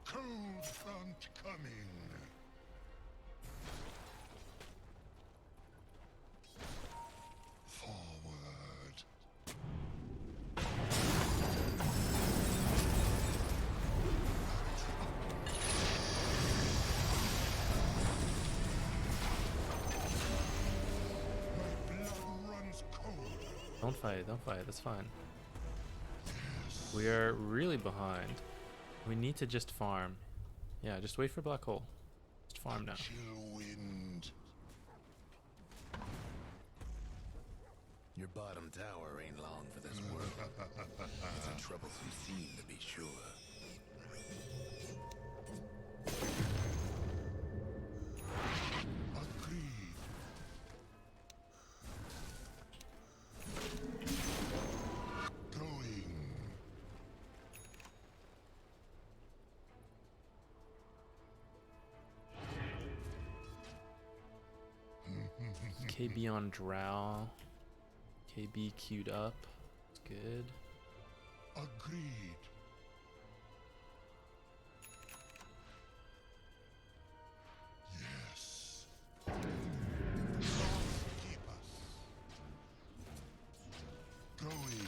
Cold front coming. Forward. My blood runs cold. Don't fight, that's fine. We are really behind. We need to just farm. Yeah, just wait for black hole. Just farm now. Chill wind. Your bottom tower ain't long for this world. It's a troublesome scene, to be sure. Agreed. Going. KB on Drow. KB queued up. It's good. Agreed. Yes. Keep us. Going.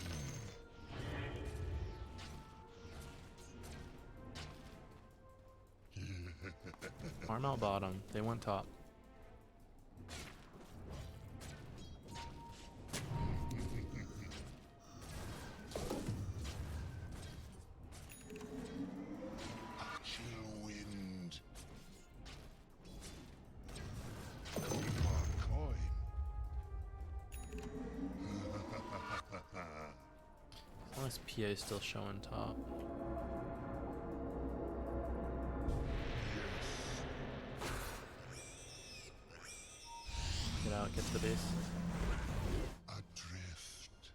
Farm out bottom. They went top. Chill wind. Coin. As long as PA is still showing top. Get out, get to the base. Adrift.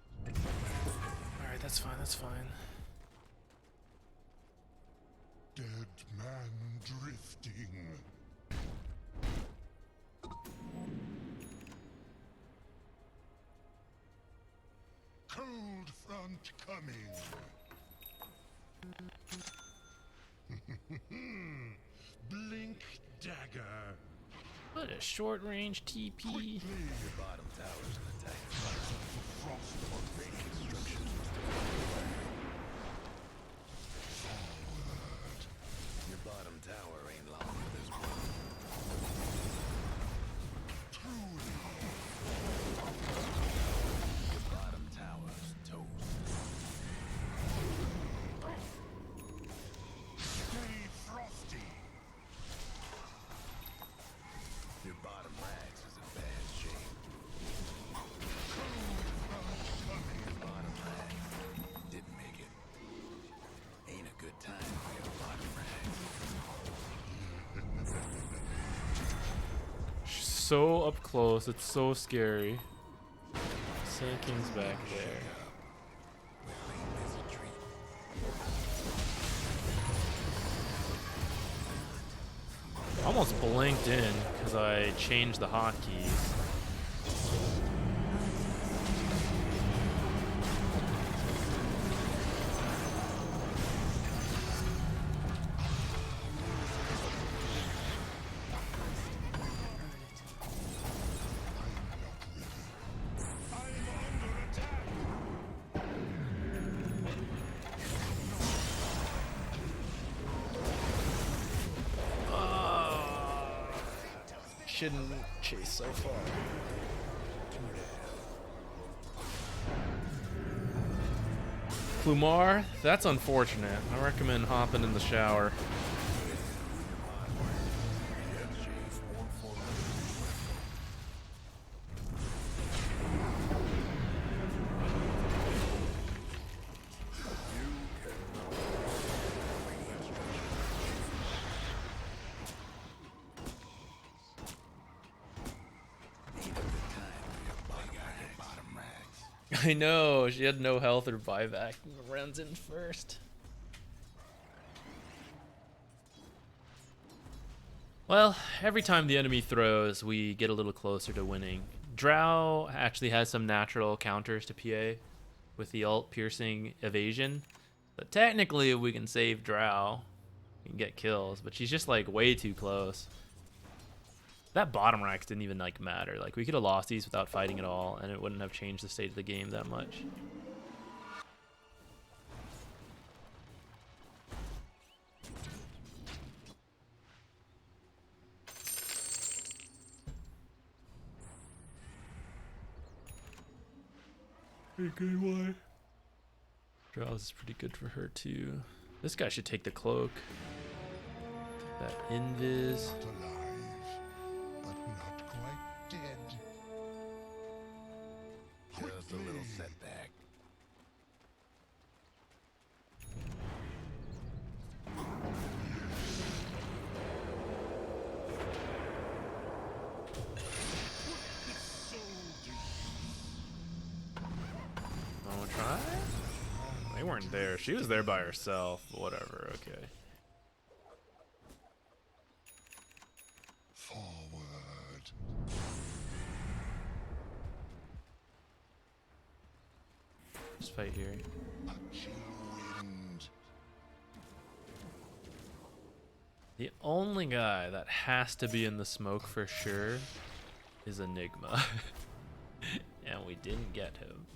Alright, that's fine, that's fine. Dead man drifting. Cold front coming. Blink dagger. What a short range TP. Quickly. Your bottom tower's an attack. Frost Radiant structures forward. Your bottom tower ain't long for this world. Truly. Your bottom tower's toast. Stay frosty. Your bottom rags is in bad shape. Cold front so up close. It's so scary. Sand King's back there. Almost blinked in because I changed the hotkeys. Shouldn't chase so far. Plumar, that's unfortunate. I recommend hopping in the shower. I know, she had no health or buyback. Runs in first. Well, every time the enemy throws, we get a little closer to winning. Drow actually has some natural counters to PA with the ult piercing evasion. But technically, if we can save Drow, we can get kills. But she's just like way too close. That bottom racks didn't even like matter. Like we could have lost these without fighting at all, and it wouldn't have changed the state of the game that much. Hey, good one. Drowse is pretty good for her too. This guy should take the cloak. That invis. Just a little setback. Wanna try? They weren't there. She was there by herself. Whatever, okay. Just fight here. The only guy that has to be in the smoke for sure is Enigma. And we didn't get him.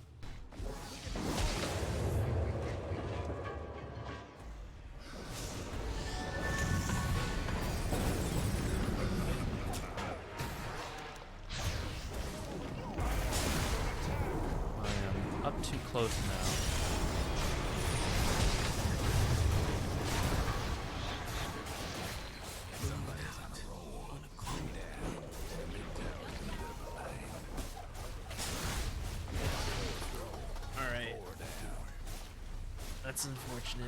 I am up too close now. Alright. That's unfortunate.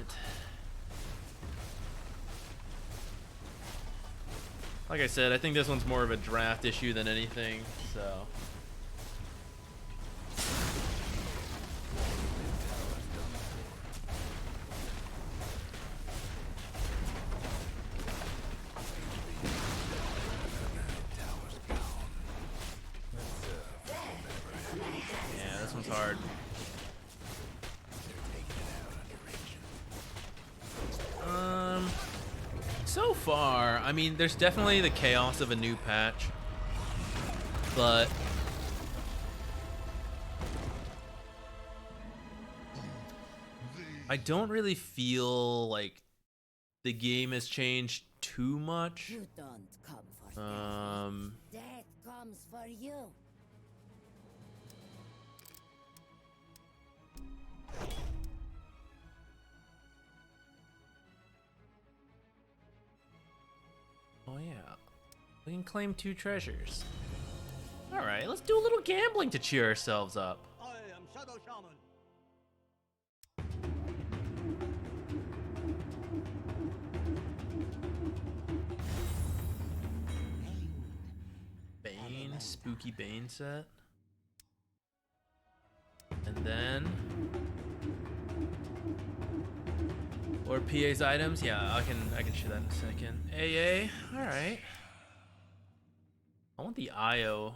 Like I said, I think this one's more of a draft issue than anything, so. Yeah, this one's hard. So far, I mean, there's definitely the chaos of a new patch, but I don't really feel like the game has changed too much. You don't come for death. Death comes for you. Oh yeah, we can claim 2 treasures. All right, let's do a little gambling to cheer ourselves up. I am Shadow Shaman. Bane. spooky Bane set. And then... Or PA's items? Yeah, I can show that in a second. AA, alright. I want the IO.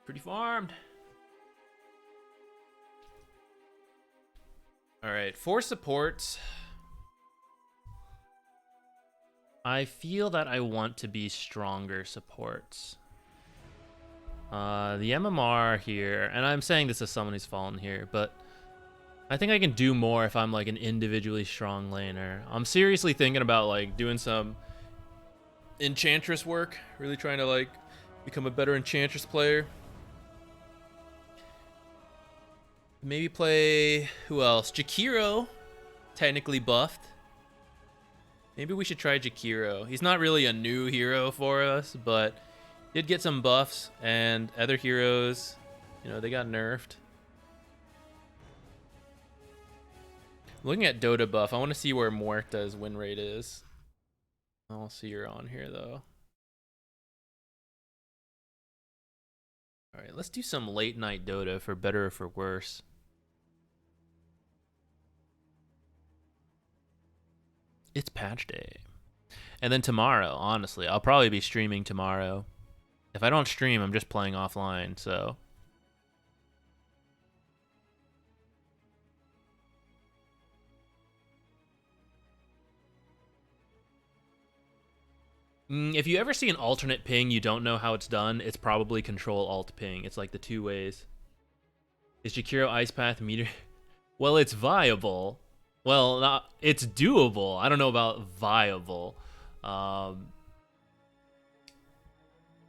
Pretty farmed. Alright, for supports. I feel that I want to be stronger supports. The MMR here, and I'm saying this as someone who's fallen here, but I think I can do more if I'm like an individually strong laner. I'm seriously thinking about like doing some Enchantress work, really trying to like become a better Enchantress player. Maybe play, who else? Jakiro, technically buffed. Maybe we should try Jakiro. He's not really a new hero for us, but did get some buffs, and other heroes, you know, they got nerfed. Looking at Dota buff, I want to see where Muerta's win rate is. I'll see her on here, though. Alright, let's do some late night Dota for better or for worse. It's patch day. And then tomorrow, honestly, I'll probably be streaming tomorrow. If I don't stream, I'm just playing offline, so... If you ever see an alternate ping, you don't know how it's done, it's probably Control-Alt-Ping. It's like the two ways. Is Jakiro Ice Path meter? Well, it's viable. Well, it's doable. I don't know about viable.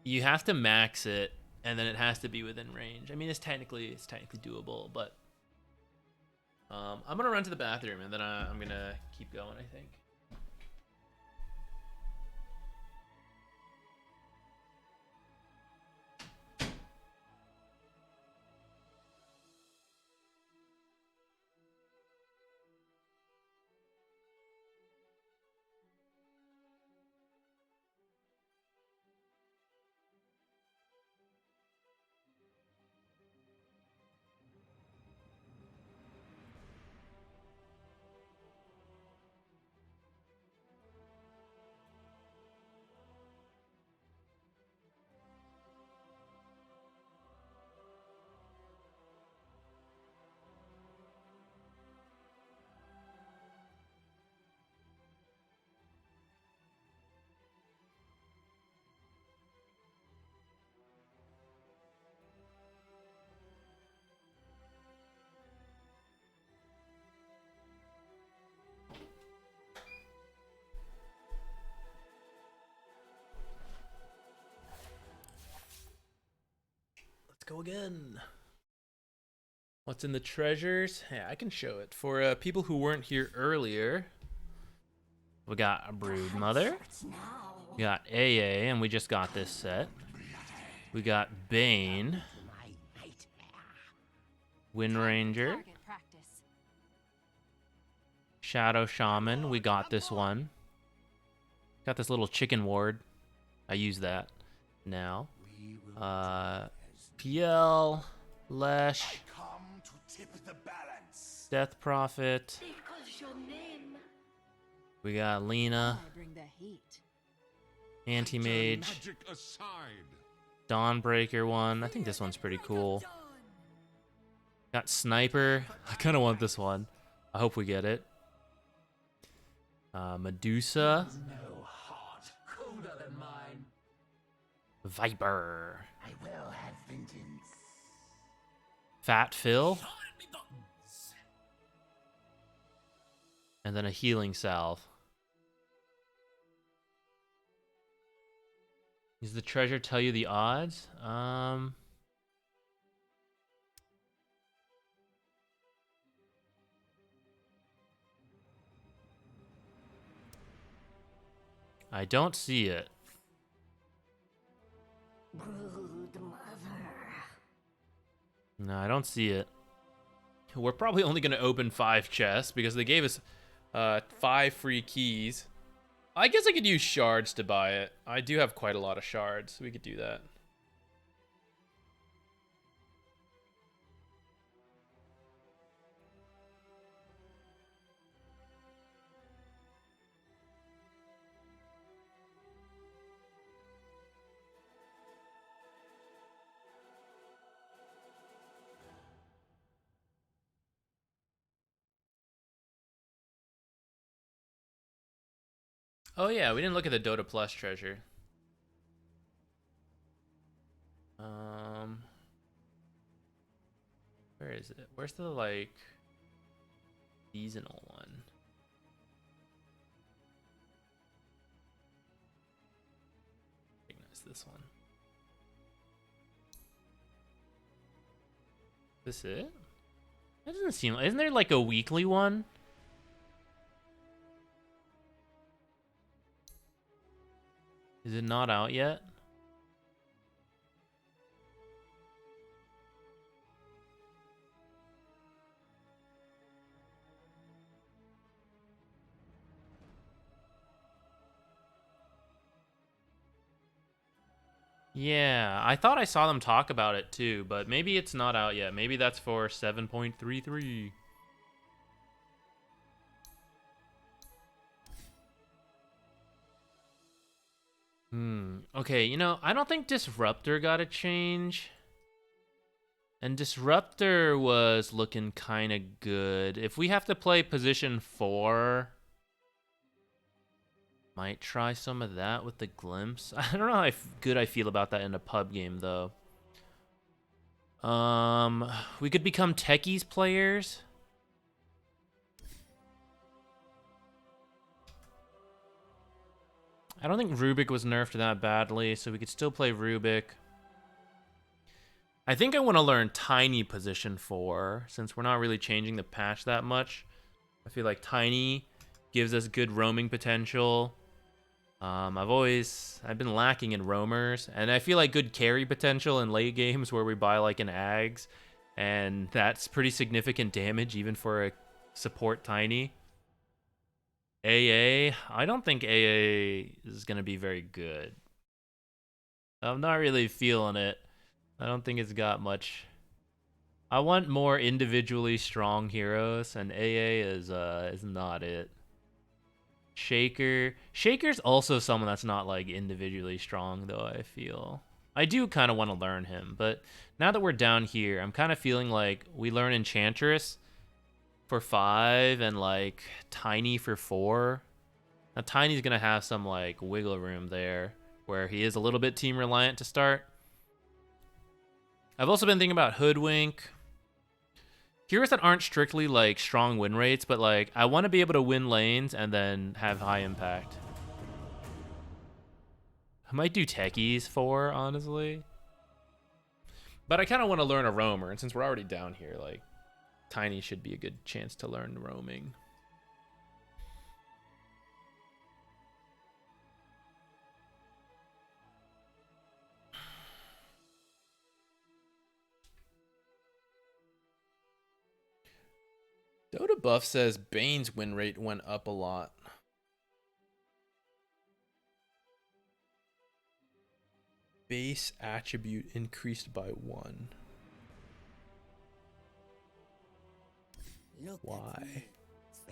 You have to max it, and then it has to be within range. I mean, it's technically doable, but I'm gonna run to the bathroom, and then I'm gonna keep going, I think. Go again. What's in the treasures? Yeah, I can show it. For people who weren't here earlier, we got a Brood Mother. We got AA, and we just got this set. We got Bane. Wind Ranger. Shadow Shaman. We got this one. Got this little chicken ward. I use that now. PL, Lesh, Death Prophet. We got Lena, Anti-Mage, Dawnbreaker one. I think this one's pretty cool. Got Sniper. I kind of want this one. I hope we get it. Medusa. Viper. I will have vengeance. Fat Phil. And then a healing salve. Does the treasure tell you the odds? I don't see it. Brood Mother. No, I don't see it. we're probably only going to open 5 chests because they gave us 5 free keys. I guess I could use shards to buy it. I do have quite a lot of shards, so we could do that. Oh yeah, we didn't look at the Dota Plus treasure. Where is it? Where's the like seasonal one? Recognize this one. Is this it? That doesn't seem. Isn't there like a weekly one? Is it not out yet? Yeah, I thought I saw them talk about it too, but maybe it's not out yet. Maybe that's for 7.33. Okay, you know, I don't think Disruptor got a change. And Disruptor was looking kind of good. If we have to play position 4, might try some of that with the Glimpse. I don't know how good I feel about that in a pub game, though. We could become Techies players. I don't think Rubik was nerfed that badly, so we could still play Rubik. I think I want to learn Tiny position 4, since we're not really changing the patch that much. I feel like Tiny gives us good roaming potential. I've been lacking in roamers, and I feel like good carry potential in late games where we buy like an Ags, and that's pretty significant damage even for a support Tiny. AA, I don't think AA is going to be very good. I'm not really feeling it. I don't think it's got much. I want more individually strong heroes, and AA is not it. Shaker's also someone that's not like individually strong, though. I feel I do kind of want to learn him, but now that we're down here, I'm kind of feeling like we learn Enchantress for 5 and like Tiny for 4. Now Tiny's gonna have some like wiggle room there where he is a little bit team reliant to start. I've also been thinking about Hoodwink. Heroes that aren't strictly like strong win rates, but like I want to be able to win lanes and then have high impact. I might do Techies 4, honestly. But I kind of want to learn a roamer, and since we're already down here, like Tiny should be a good chance to learn roaming. Dota Buff says Bane's win rate went up a lot. Base attribute increased by 1. Why?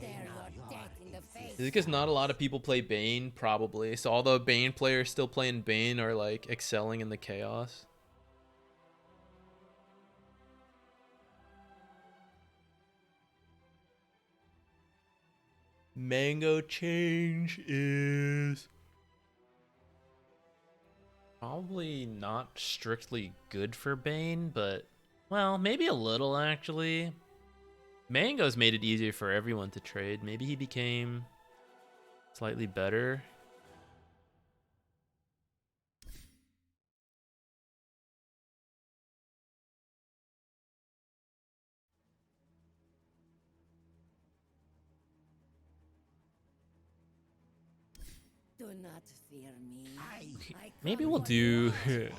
Is it because not a lot of people play Bane? Probably. So all the Bane players still playing Bane are like excelling in the chaos. Mango change is probably not strictly good for Bane, but well, maybe a little actually. Mango's made it easier for everyone to trade. Maybe he became slightly better. Do not fear me. Maybe we'll do. Maybe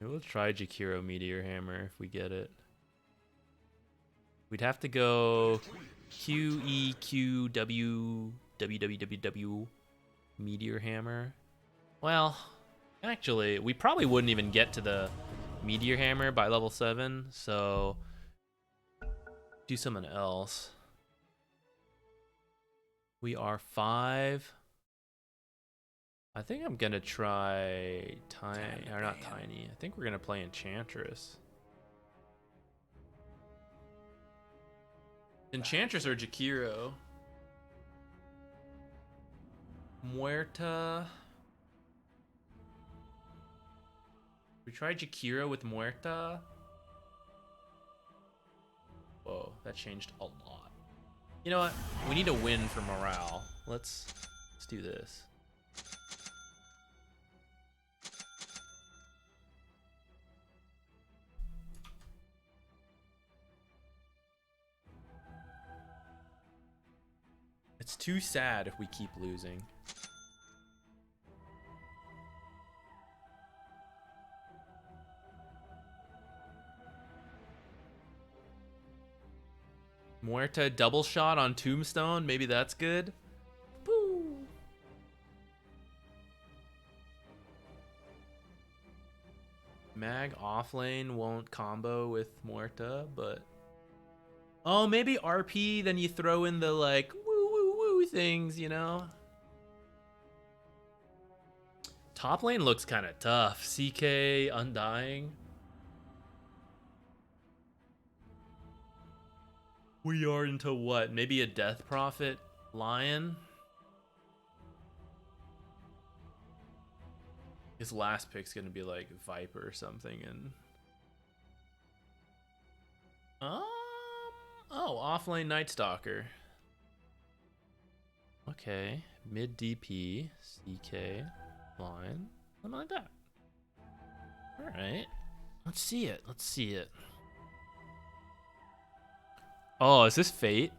we'll try Jakiro Meteor Hammer if we get it. We'd have to go Q E Q W W W W W Meteor Hammer. Well, actually, we probably wouldn't even get to the Meteor Hammer by level 7, so do something else. We are 5. I think I'm gonna try Tiny, or not Tiny. I think we're gonna play Enchantress. Enchantress or Jakiro? Muerta. We tried Jakiro with Muerta. Whoa, that changed a lot. You know what? We need a win for morale. Let's do this. It's too sad if we keep losing. Muerta double shot on Tombstone. Maybe that's good. Boo. Mag offlane won't combo with Muerta, but... Oh, maybe RP, then you throw in the, like, woo things, you know? Top lane looks kind of tough. CK, Undying. We are into what? Maybe a Death Prophet Lion? His last pick's gonna be like Viper or something, and... Oh, offlane Night Stalker. Okay, mid DP, CK, line, something like that. Alright, let's see it, let's see it. Oh, is this Fate?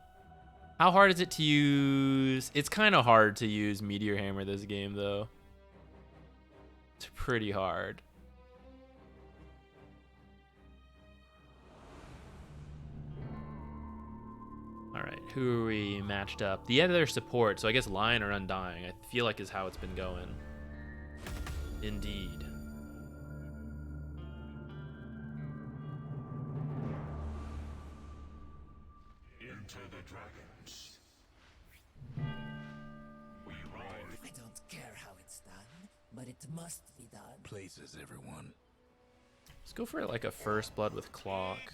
How hard is it to use? It's kind of hard to use Meteor Hammer this game, though. It's pretty hard. Alright, who are we matched up? The other support, so I guess Lion or Undying, I feel like is how it's been going. Indeed. Into the dragons. We ride. I don't care how it's done, but it must be done. Places, everyone. Let's go for like a first blood with Clock.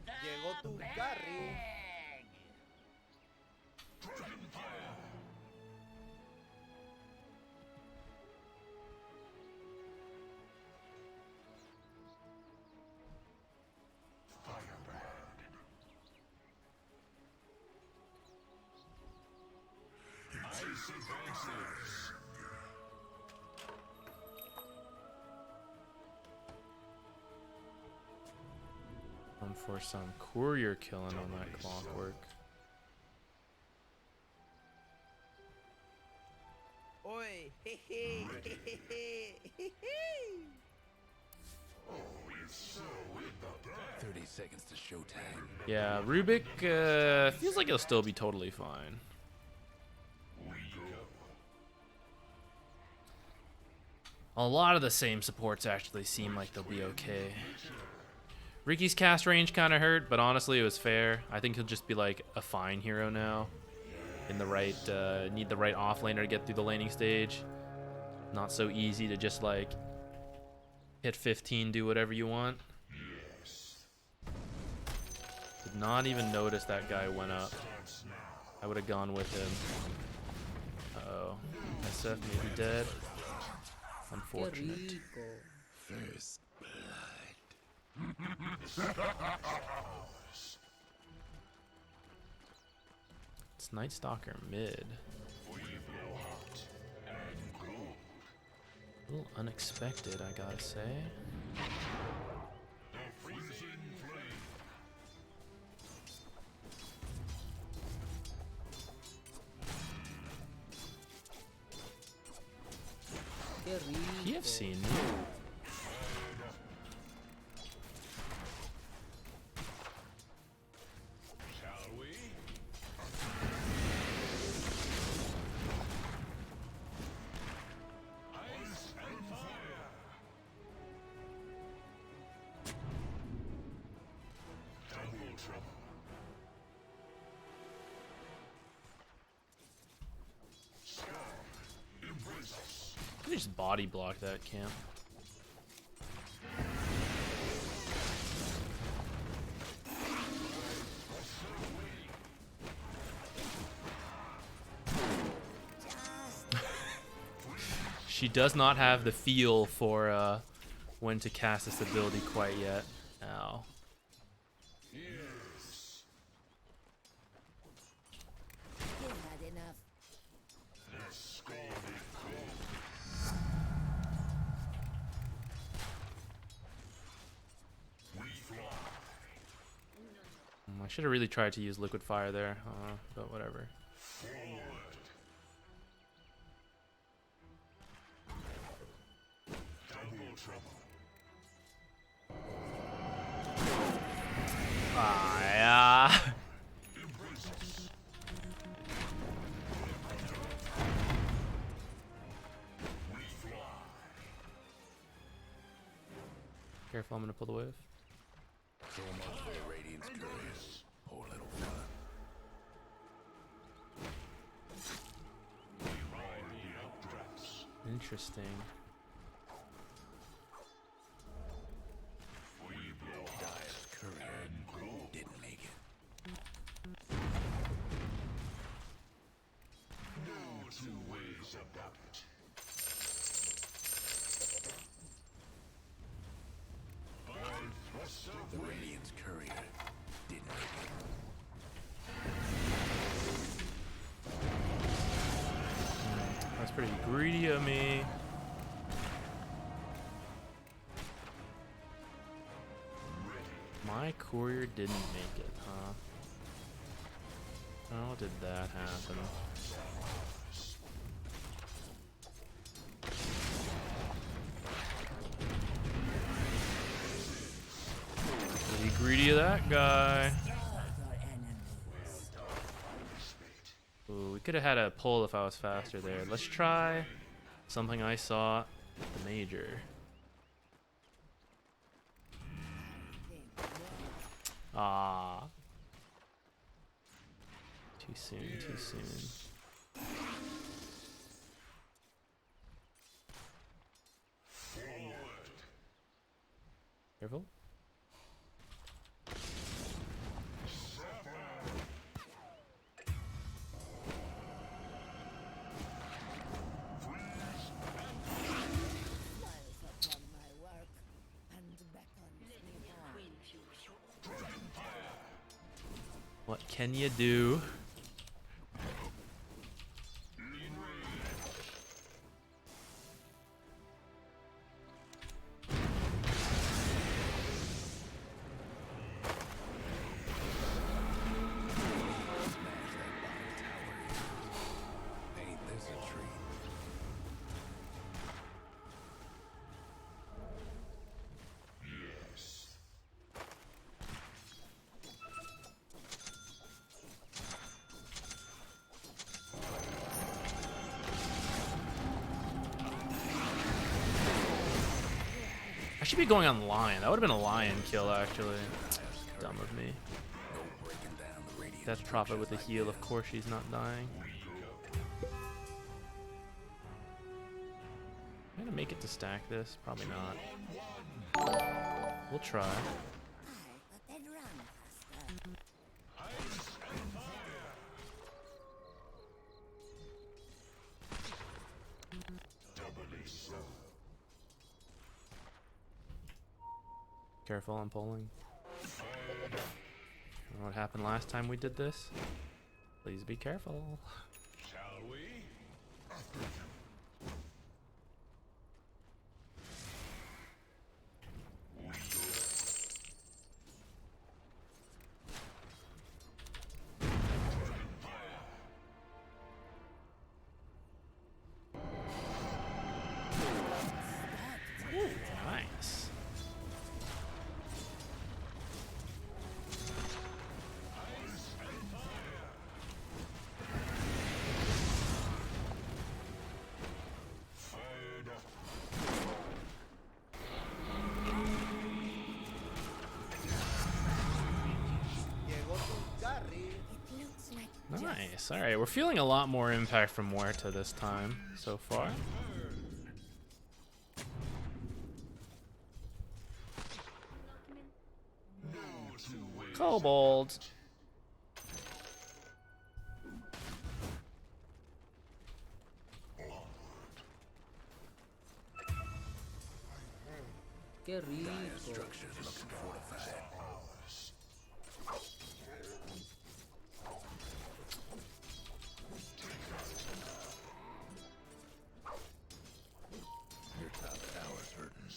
Llegó tu carry. 1 for some courier killing on that Clockwork. Oi, hey, hey, hey, hey, hey, hey. Oh, it's so in the 30 seconds to showtime. Yeah, Rubik feels like he'll still be totally fine. A lot of the same supports actually seem like they'll be okay. Ricky's cast range kind of hurt, but honestly, it was fair. I think he'll just be like a fine hero now. In the right, need the right offlaner to get through the laning stage. Not so easy to just like hit 15, do whatever you want. Did not even notice that guy went up. I would have gone with him. Uh-oh. SF may be dead. Unfortunate. First It's Night Stalker mid. A little unexpected, I gotta say. PFC new. They just body block that camp. She does not have the feel for when to cast this ability quite yet. Ow. You've had enough. I should have really tried to use liquid fire there, but whatever. Ah, yeah. Careful, I'm gonna pull the wave. So much for the Radiant's couriers. Poor little fella. Interesting. Dire's courier didn't make it. No two ways about it. The Radiant's courier didn't make it. That's pretty greedy of me. My courier didn't make it, huh? How did that happen? Pretty greedy of that guy. Ooh, we could have had a pull if I was faster there. Let's try something I saw at the major. Ah. Too soon, too soon. Careful. What can you do? Ain't this a treat? I should be going on lion. That would have been a lion kill, actually. Dumb of me. No breaking down the Radiant's That's profit with the heal. Of course, she's not dying. Am I gonna make it to stack this? Probably not. We'll try. But they'd run faster. Careful, I'm pulling. What happened last time we did this? Please be careful. Shall we? Ooh, nice. Nice. All right, we're feeling a lot more impact from Muerta this time so far. Kobold. Qué rico. Structures looking fortified. Your top tower's hurting.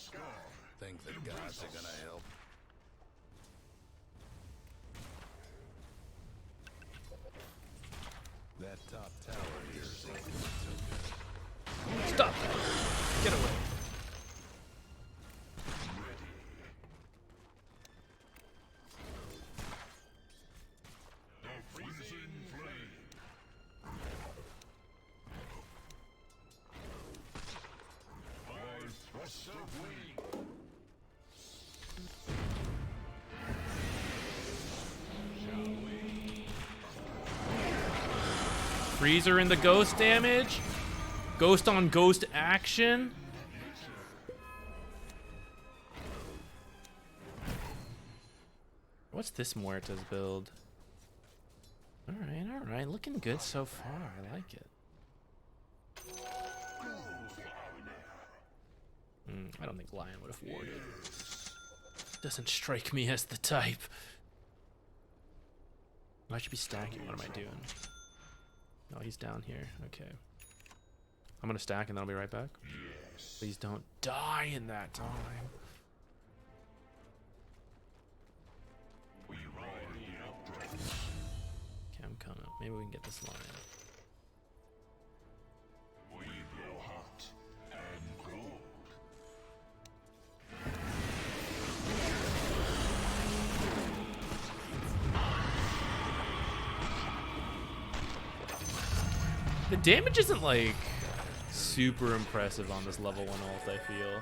Think the gods are gonna help. That top tower here is ain't doing so good. Stop. Get away. Freezer in the ghost damage. Ghost on ghost action. What's this Muerta's build? Alright. Looking good so far. I like it. I don't think Lion would have warded. Doesn't strike me as the type. I should be stacking. What am I doing? Oh, he's down here. Okay. I'm gonna stack and then I'll be right back. Please don't die in that time. Okay, I'm coming. Maybe we can get this line. The damage isn't like super impressive on this level 1 ult, I feel.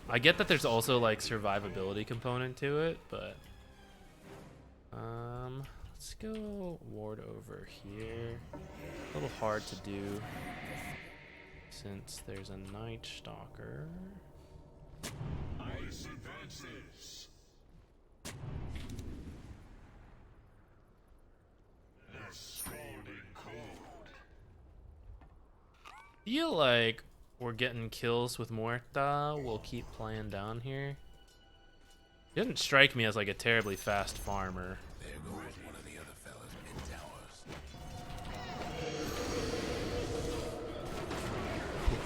I get that there's also like survivability component to it, but let's go ward over here. A little hard to do since there's a Night Stalker. Ice advances. Feel like we're getting kills with Muerta. We'll keep playing down here. He doesn't strike me as like a terribly fast farmer. There goes one of the other fellas mid towers.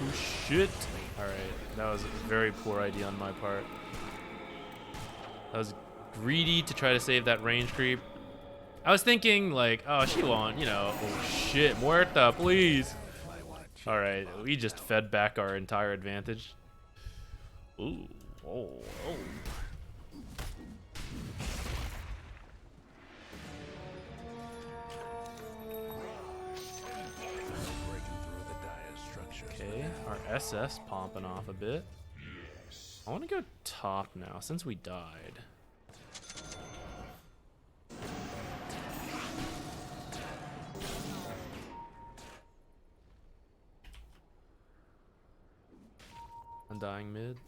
Oh shit! Alright, that was a very poor idea on my part. I was greedy to try to save that range creep. I was thinking like, oh, she won't, oh shit, Muerta, please. Alright, we just fed back our entire advantage. Ooh, oh. Okay, our SS popping off a bit. I want to go top now since we died. Undying mid.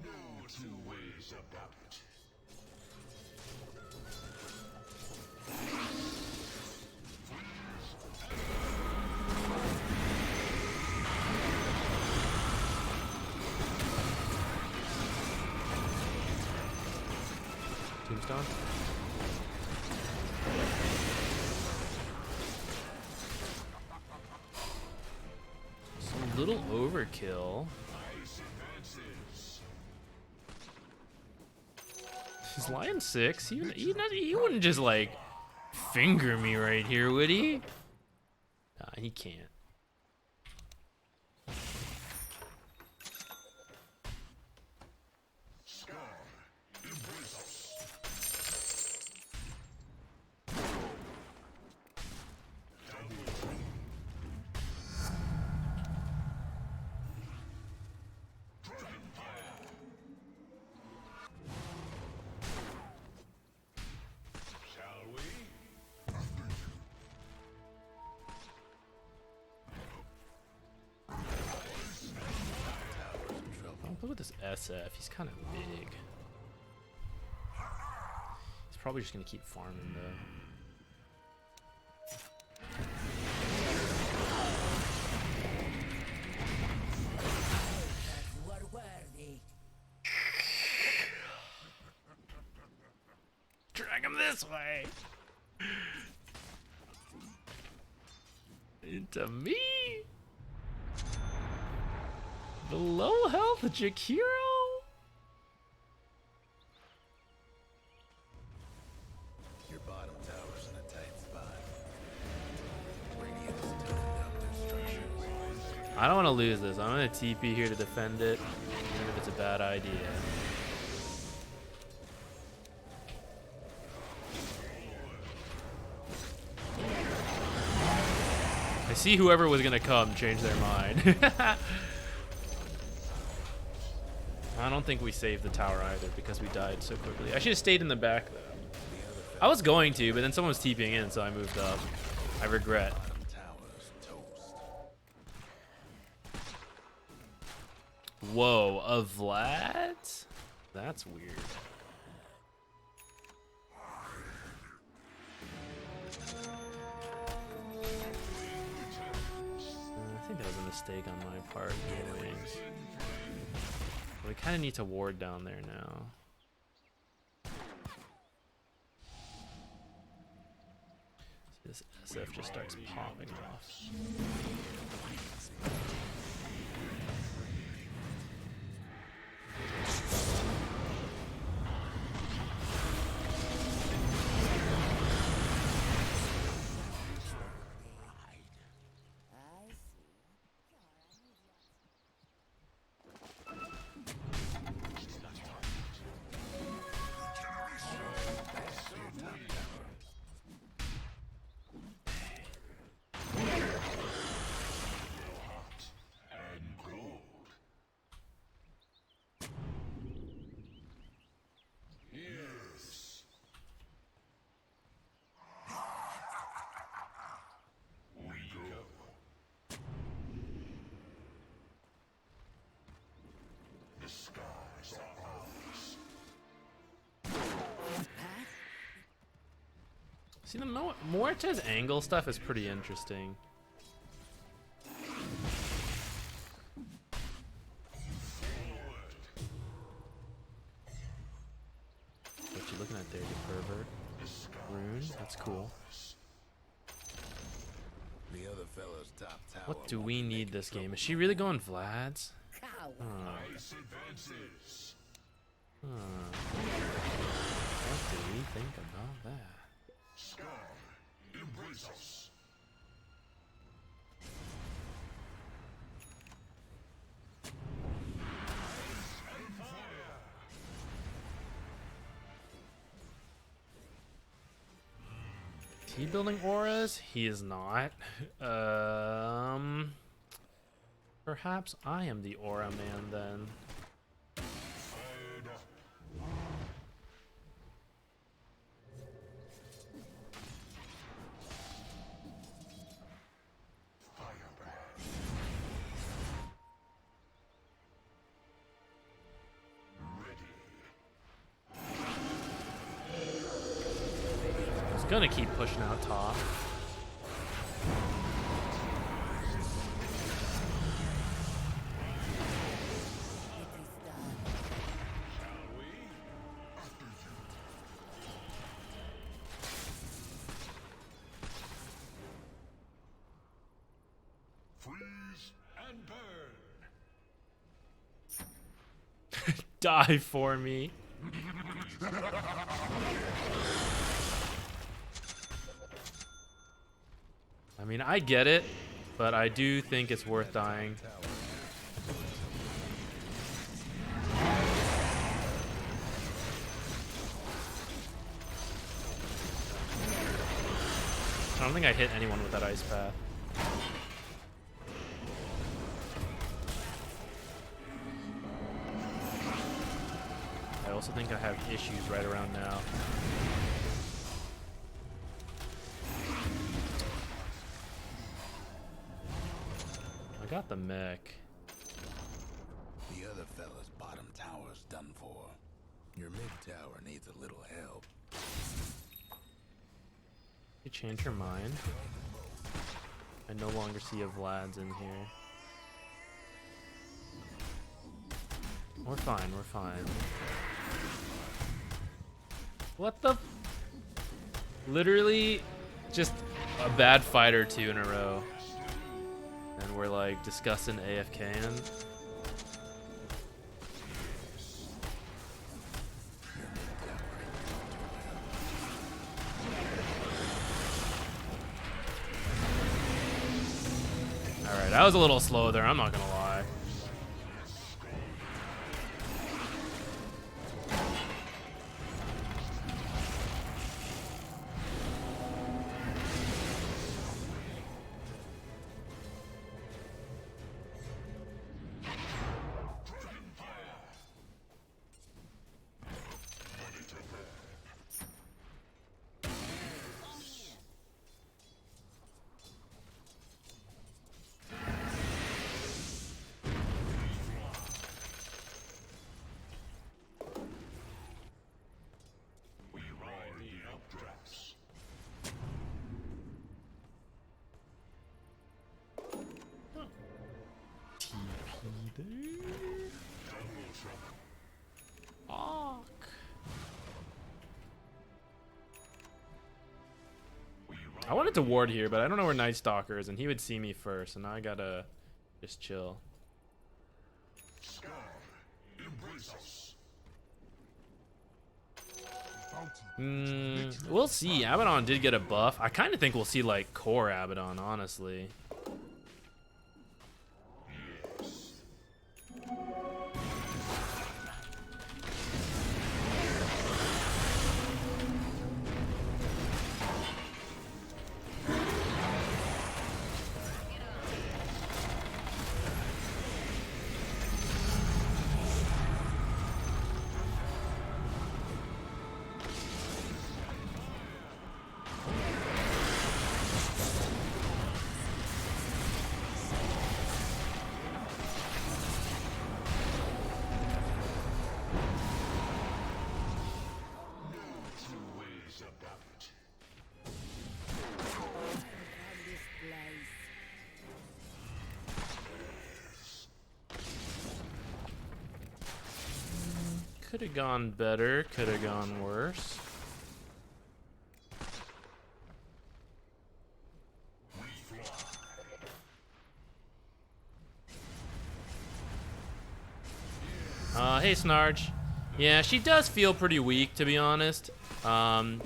No two ways about it. Tombstone. It's a little overkill. He's Lion 6. He wouldn't just like finger me right here, would he? Nah, he can't. look at this SF. He's kind of big. He's probably just gonna keep farming though. Drag him this way. Into me. The low health Jakiro. Your bottom tower's in a tight spot. Radiant's toned up their structures. I don't want to lose this. I'm gonna TP here to defend it, even if it's a bad idea. I see whoever was gonna come change their mind. I don't think we saved the tower either because we died so quickly. I should have stayed in the back though. I was going to, but then someone was TPing in, so I moved up. I regret. Bottom tower's toast. Whoa, a Vlad? That's weird. I think that was a mistake on my part. Anyways. We kind of need to ward down there now. This SF just starts popping off. See, the Muerte's angle stuff is pretty interesting. What you looking at there, you pervert? Rune, that's cool. The other fella's top tower. What do we need this game? Is she really going Vlad's? What do we think about that? Sky, embrace us. Is he building auras? He is not. Perhaps I am the aura man then. Gonna keep pushing out top. Freeze and burn. Die for me. I mean, I get it, but I do think it's worth dying. I don't think I hit anyone with that ice path. I also think I have issues right around now. I got the mech. The other fella's bottom tower's done for. Your mid tower needs a little help. You change her mind. I no longer see a Vlad's in here. We're fine, we're fine. What the? Literally, just a bad fight or two in a row. And we're like discussing AFKing. Alright, I was a little slow there, I'm not gonna lie. I wanted to ward here, but I don't know where Night Stalker is, and he would see me first, and now I gotta just chill. We'll see. Abaddon did get a buff. I kind of think we'll see like core Abaddon, honestly. Could have gone better, could have gone worse. Hey Snarge. Yeah, she does feel pretty weak, to be honest.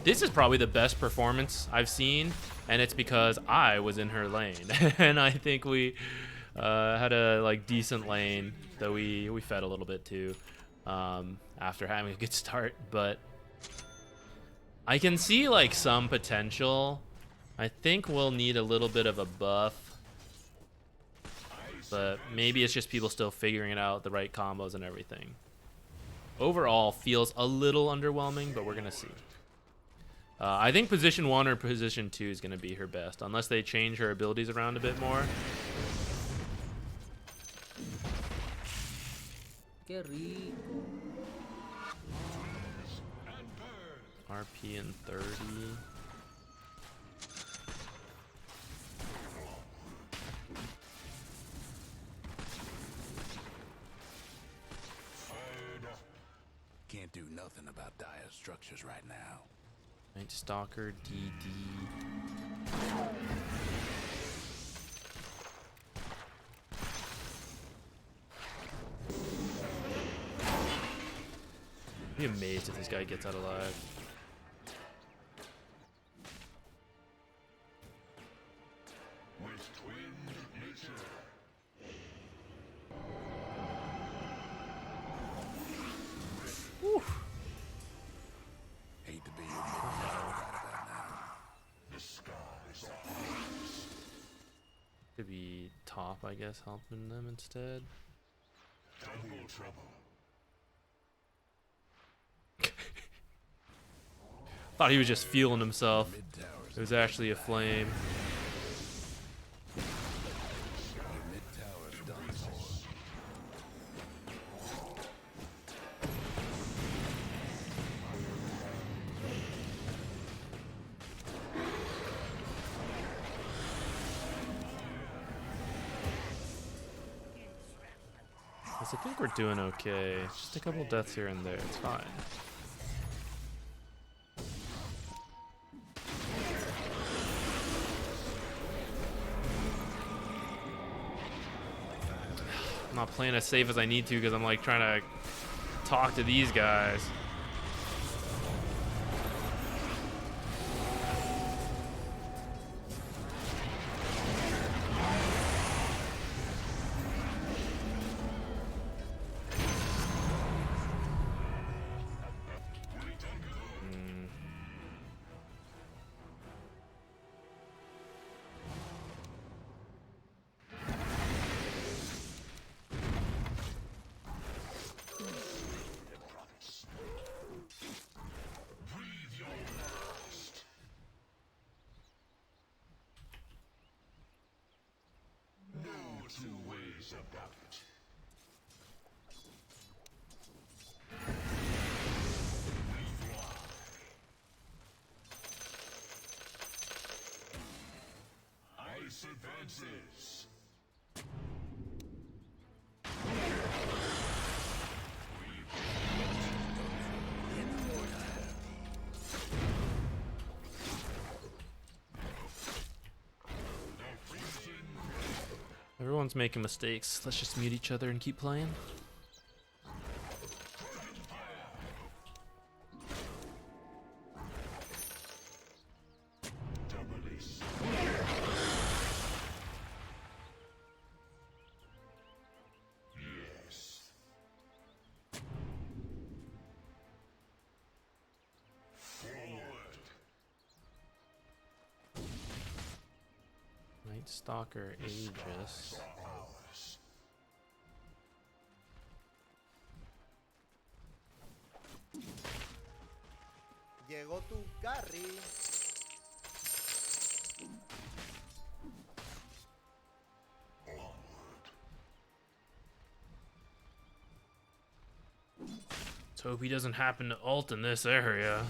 This is probably the best performance I've seen, and it's because I was in her lane. And I think we had a like decent lane that we fed a little bit too. After having a good start, but I can see like some potential. I think we'll need a little bit of a buff, but maybe it's just people still figuring it out, the right combos and everything. Overall feels a little underwhelming, but we're gonna see. I think position 1 or position 2 is gonna be her best, unless they change her abilities around a bit more. RP in 30. Can't do nothing about dire structures right now. Night Stalker, DD. I'd be amazed if this guy gets out alive. Whew. Hate to be your right about now. The sky is Could be top, I guess, helping them instead. Double trouble. Thought he was just feeling himself. It was actually a flame. Your mid tower's done for. Because I think we're doing okay. Just a couple deaths here and there. It's fine. I'm not playing as safe as I need to because I'm like trying to talk to these guys. Advances. Everyone's making mistakes. Let's just mute each other and keep playing. Night Stalker Aegis. Llegó tu carry. Let's hope he doesn't happen to ult in this area.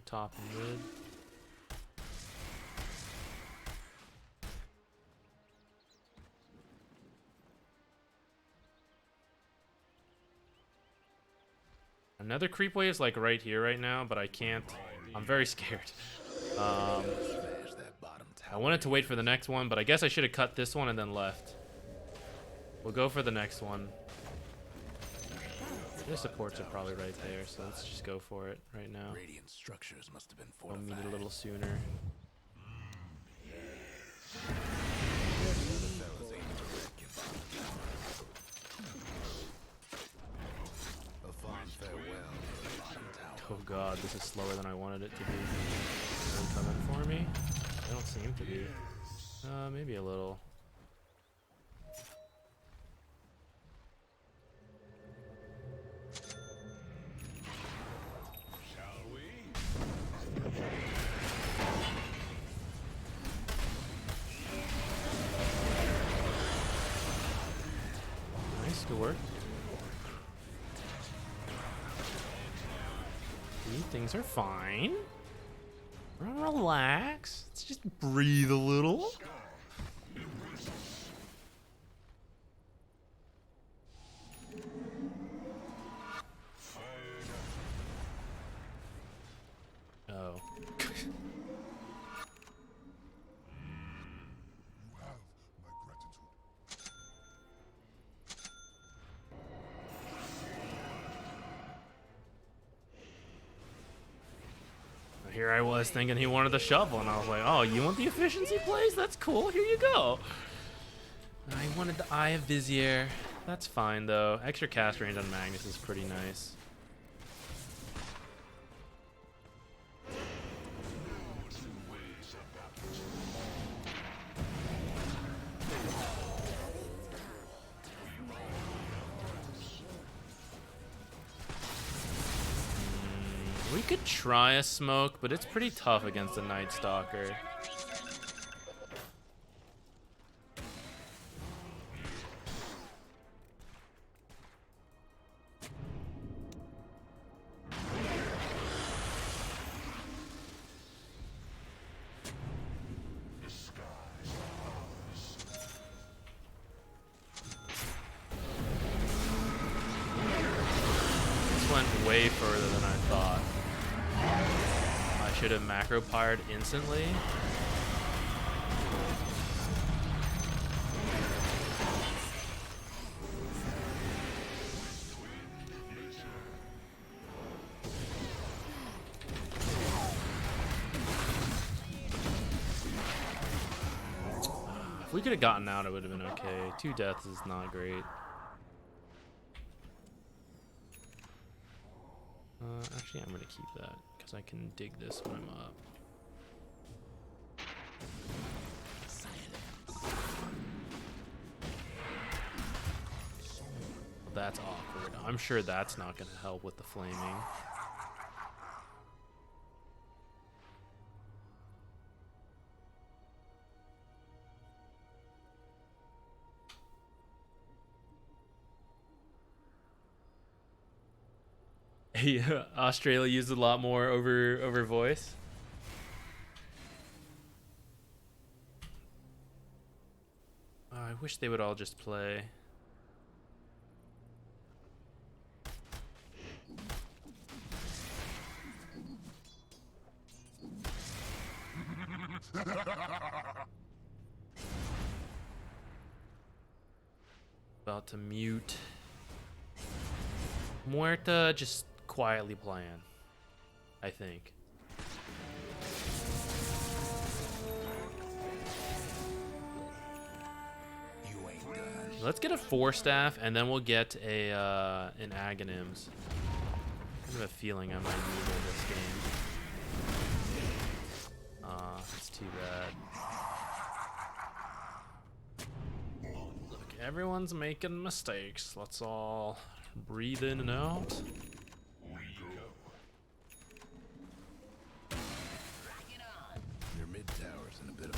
Top and mid. Another creep wave is like right here right now, but I can't. I'm very scared. I wanted to wait for the next one, but I guess I should have cut this one and then left. We'll go for the next one. Their supports are probably right there, so let's just go for it right now. Radiant structures must have been We'll fortified. meet a little sooner. A fond farewell to the bottom tower. Oh god, this is slower than I wanted it to be. Are they coming for me? They don't seem to be. Maybe a little. Nice, good work. See, things are fine. Relax. Let's just breathe a little. Oh. Here I was thinking he wanted the shovel, and I was like, oh, you want the efficiency plays? That's cool. Here you go. I wanted the Eye of Vizier. That's fine, though. Extra cast range on Magnus is pretty nice. We could try a smoke, but it's pretty tough against a Night Stalker. went way further than I thought. I should have macro pyred instantly. If we could have gotten out, it would have been okay. 2 deaths is not great. Actually, I'm going to keep that because I can dig this when I'm up. Well, that's awkward. I'm sure that's not going to help with the flaming. Yeah, Australia used a lot more over voice. Oh, I wish they would all just play. About to mute. Muerta just quietly playing, I think. You ain't done. Let's get a 4-staff and then we'll get a an Aghanims. I have a feeling I might need it this game. It's too bad. Look, everyone's making mistakes. Let's all breathe in and out. Your mid tower's in a bit of a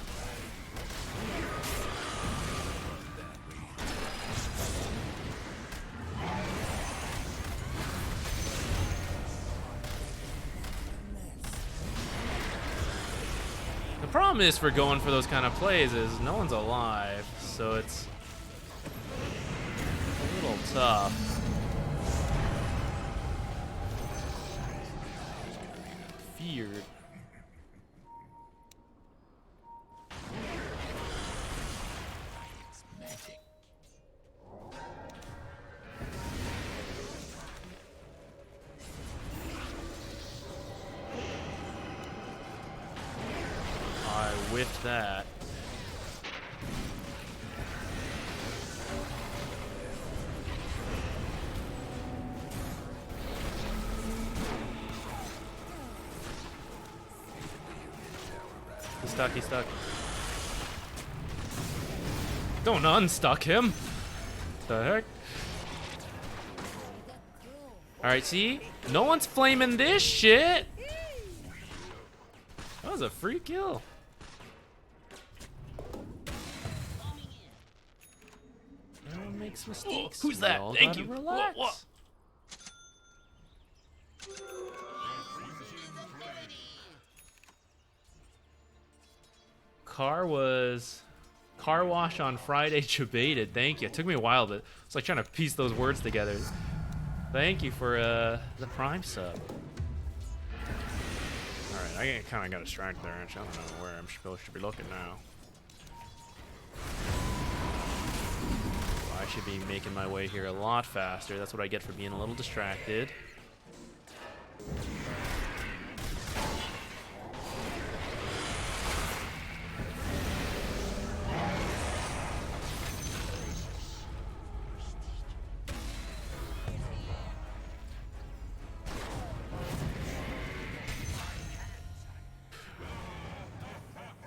The problem is for going for those kind of plays is no one's alive, so it's a little tough. Feared. magic. I whiffed that. He's stuck, he's stuck. Don't unstuck him. The heck? Alright, see? No one's flaming this shit. That was a free kill. Everyone makes mistakes. who's We that? all Thank gotta you. Relax. What? Car wash on Friday debated. Thank you. It took me a while, but it's like trying to piece those words together. Thank you for the Prime sub. Alright, I kind of got a strike there. I don't know where I'm supposed to be looking now. I should be making my way here a lot faster. That's what I get for being a little distracted.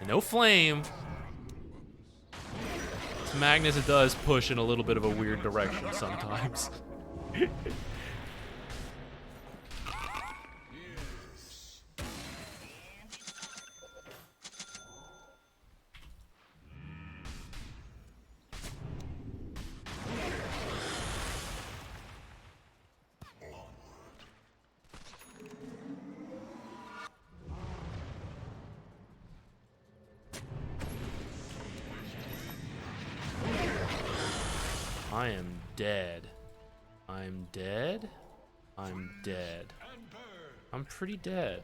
No flame. This Magnus, it does push in a little bit of a weird direction sometimes. I am dead. I'm dead? I'm dead. I'm pretty dead.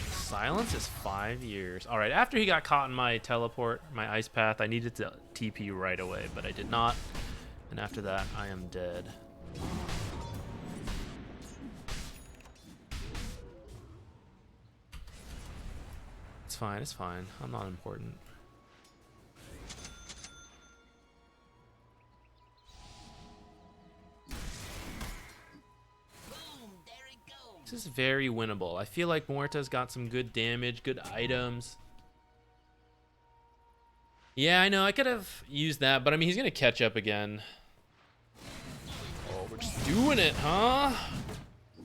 Silence is 5 years. All right, after he got caught in my teleport, my ice path, I needed to TP right away, but I did not. And after that, I am dead. It's fine, it's fine. I'm not important. This is very winnable. I feel like Muerta's got some good damage, good items. Yeah, I know. I could have used that, but I mean, he's going to catch up again. Oh, we're just doing it, huh?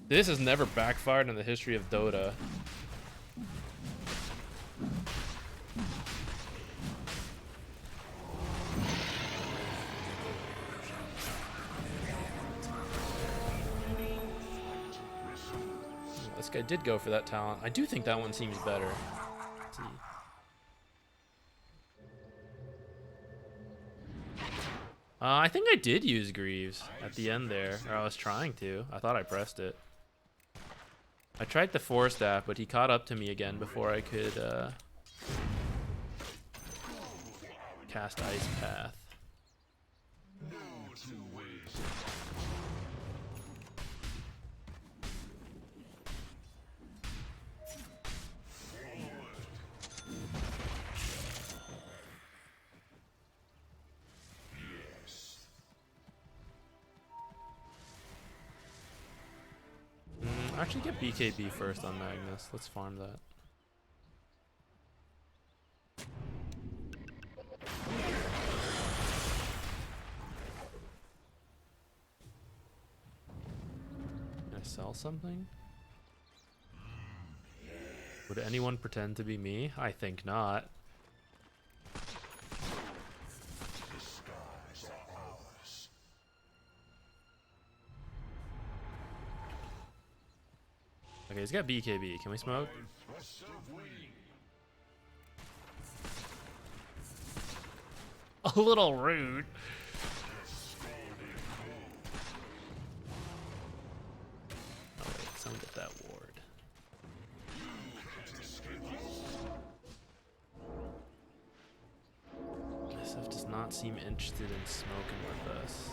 This has never backfired in the history of Dota. This guy did go for that talent. I do think that one seems better. Let's see. I think I did use Greaves at the end there, or I was trying to. I thought I pressed it. I tried the Force Staff, but he caught up to me again before I could cast Ice Path. Actually get BKB first on Magnus. Let's farm that. Can I sell something? Would anyone pretend to be me? I think not. Okay, he's got BKB. Can we smoke? A little rude. Oh wait, someone get that ward. SF does not seem interested in smoking with us.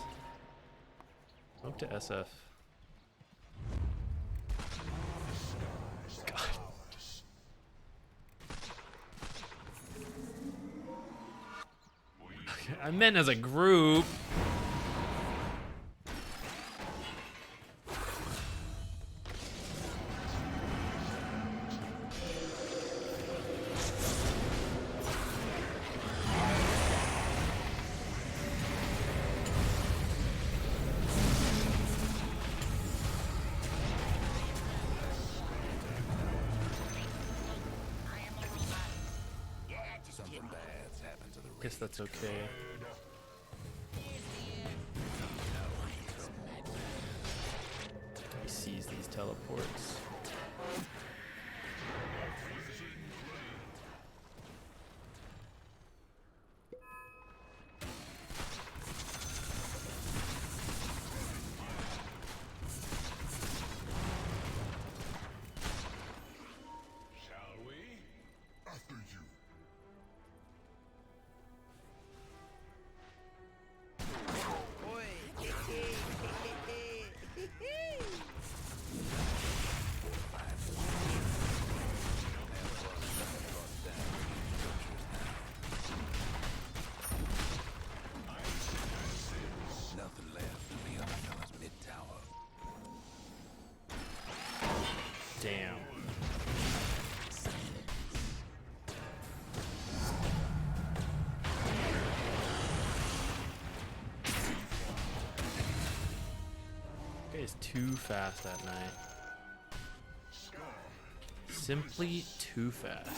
Smoke to SF. I meant as a group. Guess that's okay. He sees these teleports. Damn. Okay, it's too fast at night. Simply too fast.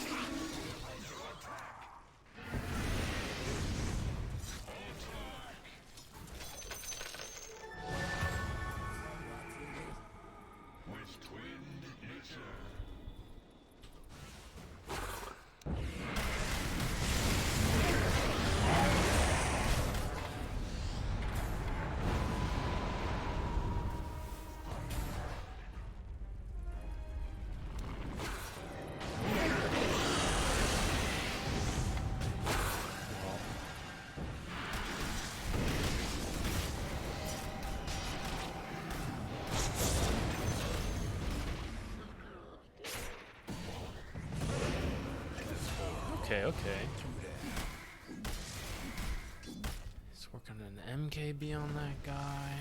Okay, okay. He's working an MKB on that guy.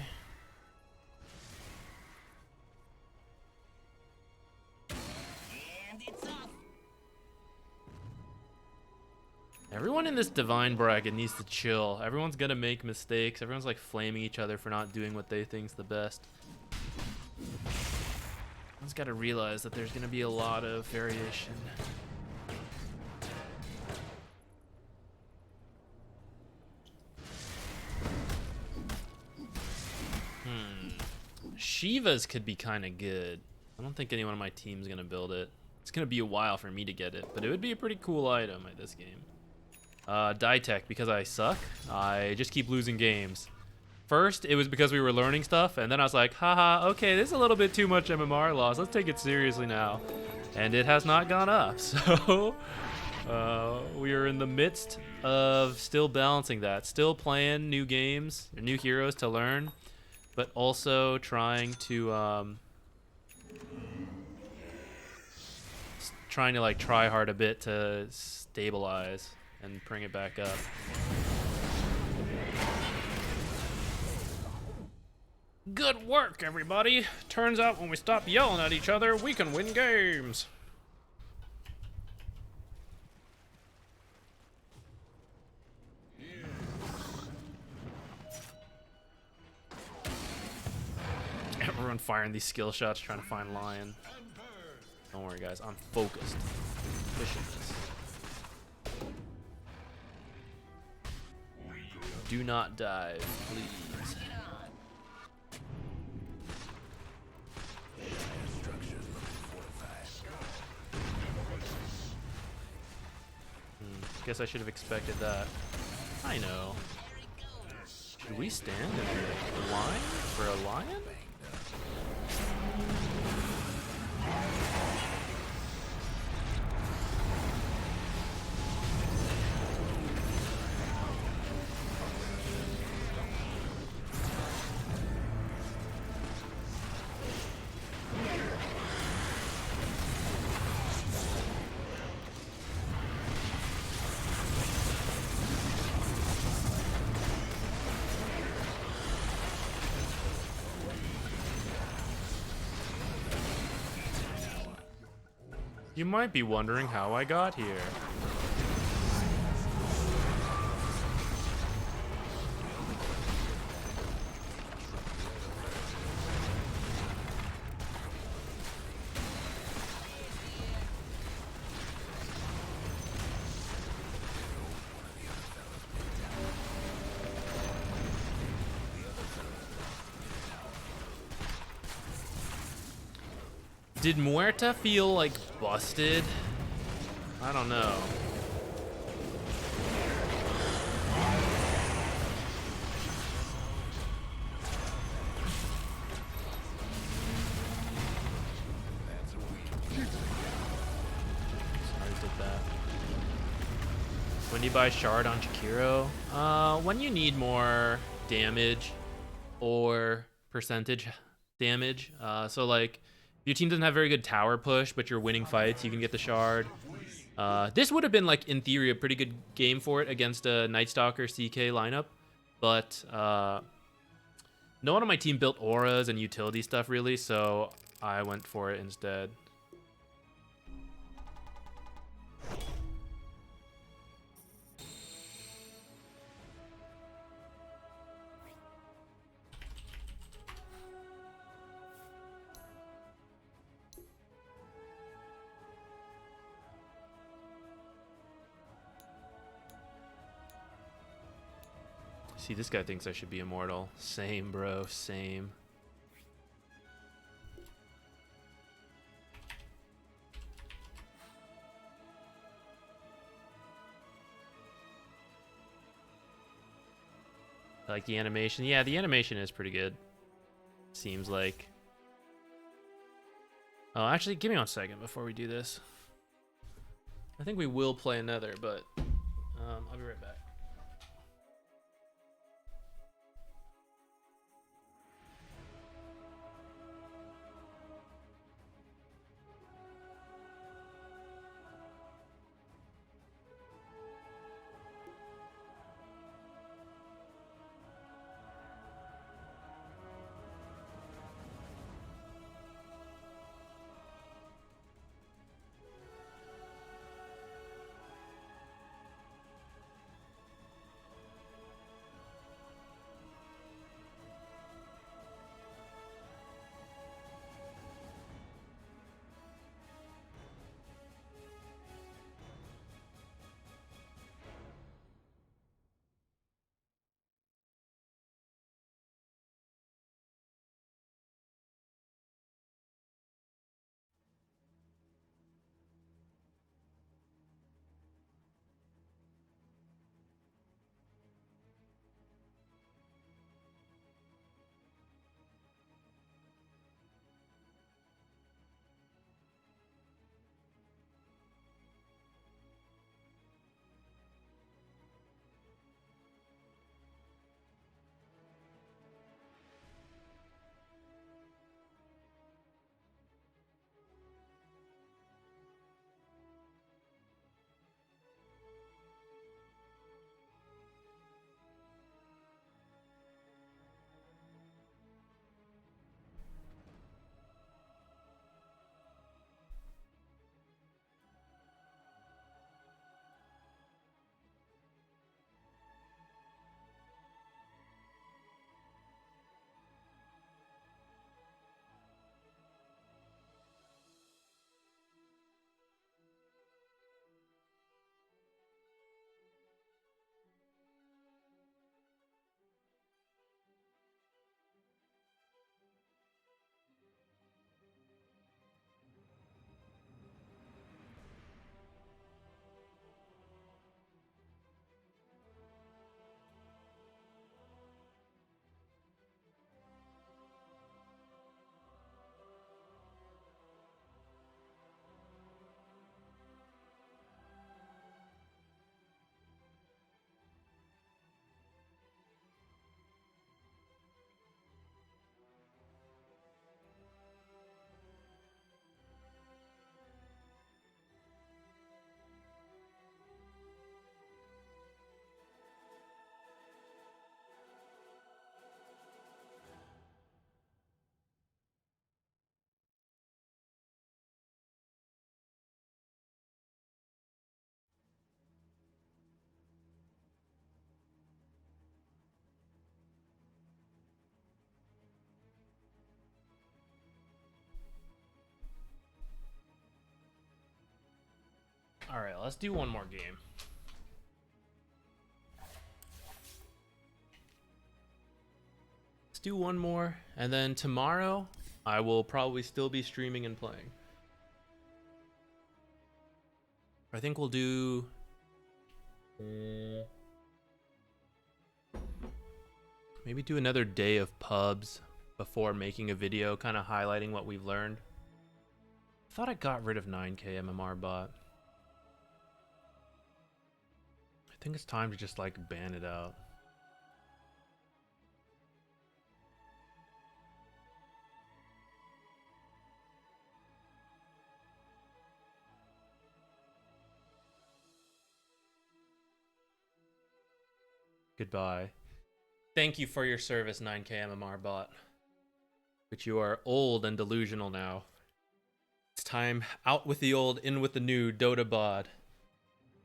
And it's off. Everyone in this divine bracket needs to chill. Everyone's gonna make mistakes. Everyone's like flaming each other for not doing what they think's the best. Everyone's gotta realize that there's gonna be a lot of variation. Shivas could be kind of good. I don't think anyone on my team's gonna build it. It's gonna be a while for me to get it, but it would be a pretty cool item at this game. Ditech, because I suck, I just keep losing games. First, it was because we were learning stuff, and then I was like, haha, okay, this is a little bit too much MMR loss. Let's take it seriously now. And it has not gone up, so we are in the midst of still balancing that. Still playing new games, new heroes to learn, but also trying to like try hard a bit to stabilize and bring it back up. Good work, everybody. Turns out when we stop yelling at each other, we can win games. Everyone firing these skill shots, trying to find Lion. Don't worry, guys. I'm focused. Pushing this. Do not dive, please. Guess I should have expected that. I know. Should we stand in line for a lion? You might be wondering how I got here. Did Muerta feel like busted? I don't know. Sorry, did that. When do you buy Shard on Jakiro? When you need more damage or percentage damage. So like, your team doesn't have very good tower push, but you're winning fights, you can get the Shard. This would have been, like, in theory, a pretty good game for it against a Night Stalker CK lineup. But no one on my team built auras and utility stuff, really, so I went for it instead. See, this guy thinks I should be immortal. Same, bro. Same. Like the animation? Yeah, the animation is pretty good. Seems like. Oh, actually, give me 1 second before we do this. I think we will play another, but I'll be right back. All right, let's do one more game. Let's do one more, and then tomorrow I will probably still be streaming and playing. I think we'll do maybe do another day of pubs before making a video kind of highlighting what we've learned. I thought I got rid of 9k MMR bot. I think it's time to just like ban it out. Goodbye. Thank you for your service, 9k MMR bot. But you are old and delusional now. It's time out with the old, in with the new Dota bot.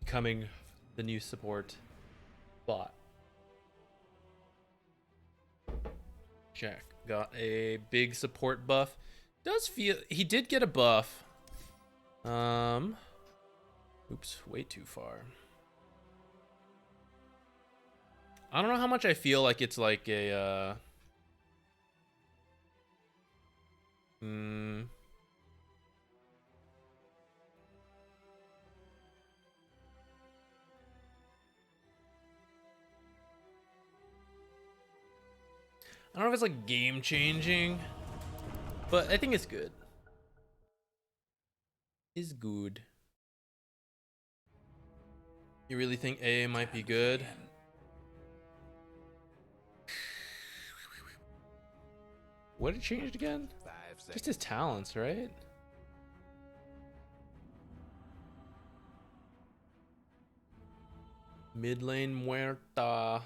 Becoming the new support bot. Jack got a big support buff. Does feel he did get a buff. Oops, way too far. I don't know how much I feel like it's like a I don't know if it's like game changing, but I think it's good. Is good. You really think AA might be good? What it changed again? 5 seconds. Just his talents, right? Mid lane muerta.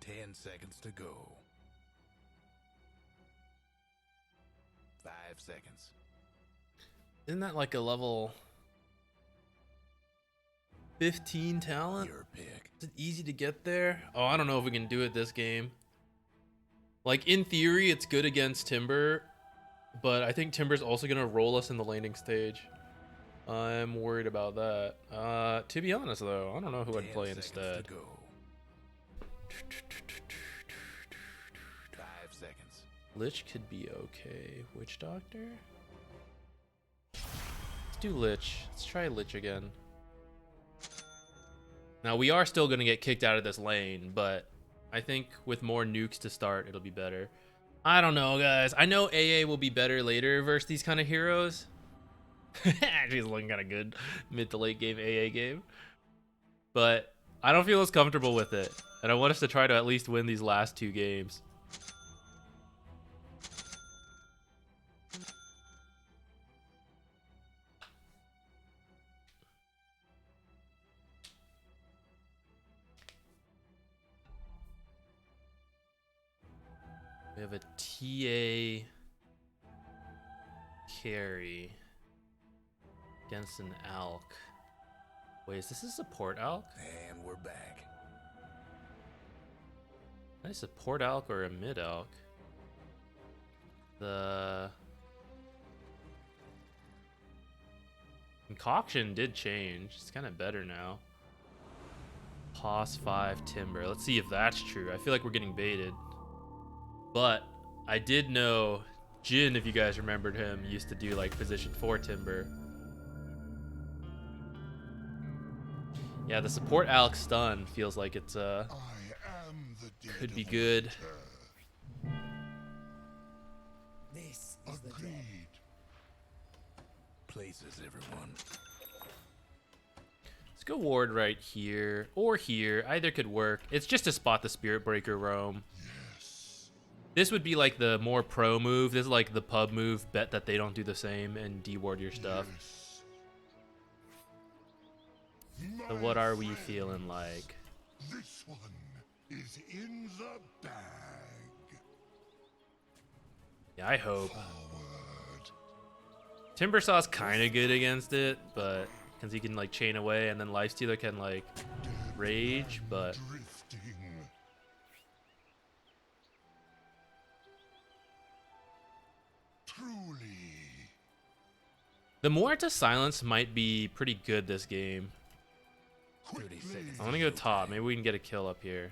Ten seconds to go. 5 seconds. Isn't that like a level 15 talent? Your pick. Is it easy to get there? Oh, I don't know if we can do it this game. Like, in theory, it's good against Timber, but I think Timber's also going to roll us in the laning stage. I'm worried about that. To be honest, though, I don't know who I'd 10 play seconds instead. to go. 5 seconds. Lich could be okay. Witch Doctor? Let's do Lich. Let's try Lich again. Now, we are still going to get kicked out of this lane, but I think with more nukes to start, it'll be better. I don't know, guys. I know AA will be better later versus these kind of heroes. Actually, it's looking kind of good mid to late game AA game. But I don't feel as comfortable with it. And I want us to try to at least win these last 2 games. We have a TA carry against an Alk. Wait, is this a support Alk? And we're back. Is a support Alk or a mid Alk? The concoction did change. It's kind of better now. Pos 5 Timber. Let's see if that's true. I feel like we're getting baited. But I did know Jin, if you guys remembered him, used to do like position 4 Timber. Yeah, the support Alk stun feels like it's could be good. This is the agreed. Places, everyone. Let's go ward right here or here. Either could work. It's just to spot the Spirit Breaker roam. This would be like the more pro move. This is like the pub move. Bet that they don't do the same and deward your stuff. So what are we feeling like? This one is in the bag. Yeah, I hope. Forward. Timbersaw's kind of good against it, but because he can like chain away, and then Lifestealer can like rage, but Drifting. The Muerta silence might be pretty good this game. 30 seconds. I want to go top. Maybe we can get a kill up here.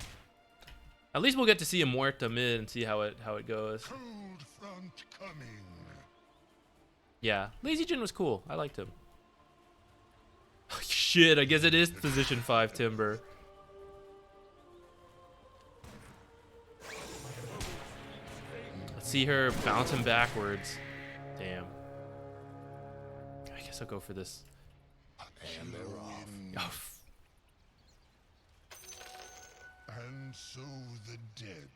At least we'll get to see a Muerta mid and see how it goes. Cold front coming. Yeah, Lazy Jin was cool. I liked him. Shit, I guess it is position 5 Timber. Let's see her bounce him backwards. Damn. I guess I'll go for this. And they're off. Oh, And so the dead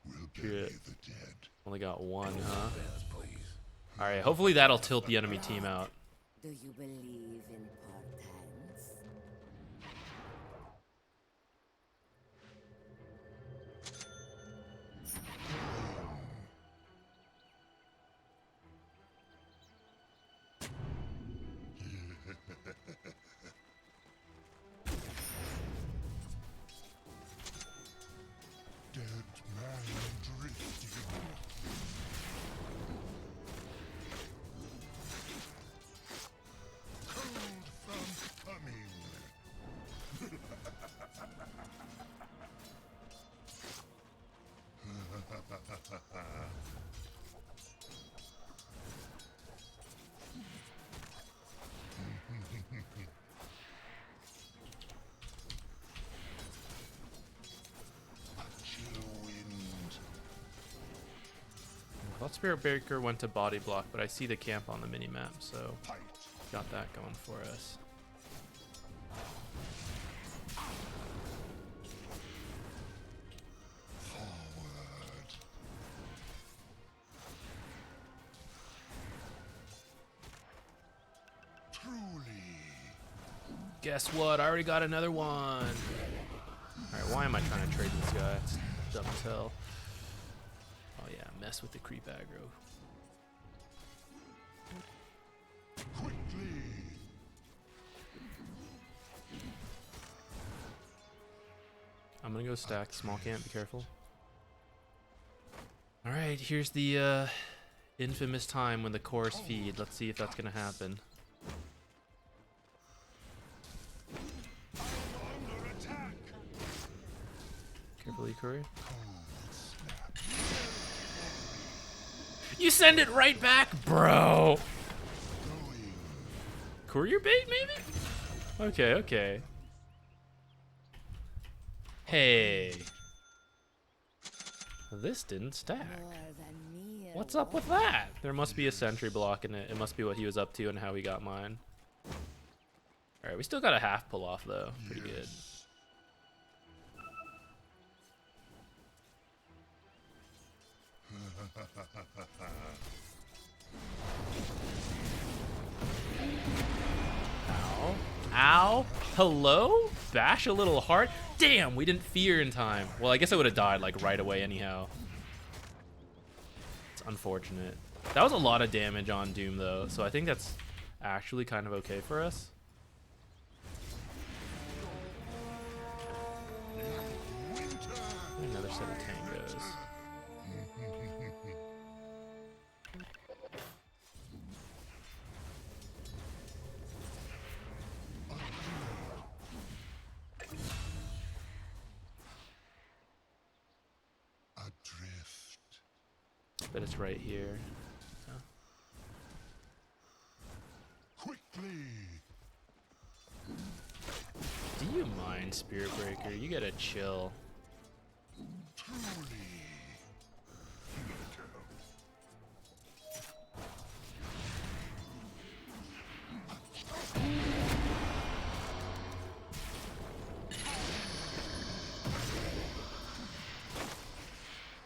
will Shit. bury the dead. only got one, huh? Yes, please. Alright, hopefully that'll tilt the enemy team out. Do you believe in portents? Dead man drifting. Cold front coming. Chill wind. I thought Spirit Breaker went to body block, but I see the camp on the mini map, so Fight. got that going for us. Forward. Truly. Guess what? I already got another one. Alright, why am I trying to trade this guy? It's dumb as hell. Oh yeah, mess with the creep aggro. Quickly. I'm gonna go stack small camp, be careful. Alright, here's the infamous time when the chorus feed. Let's see if that's gonna happen. Under attack. Careful, Ikuri. Cold snap. You send it right back, bro! Going. Courier bait, maybe? Okay, okay. Hey. This didn't stack. More than mere What's up with that? There must be a sentry block in it. It must be what he was up to and how he got mine. Alright, we still got a half pull off though. Pretty good. Ow. Ow. Hello? Bash a little heart? Damn, we didn't fear in time. Well, I guess I would have died like right away anyhow. It's unfortunate. That was a lot of damage on Doom though, so I think that's actually kind of okay for us. Another set of tangos. Adrift. But it's right here. Quickly. Do you mind, Spirit Breaker? You gotta chill. Truly.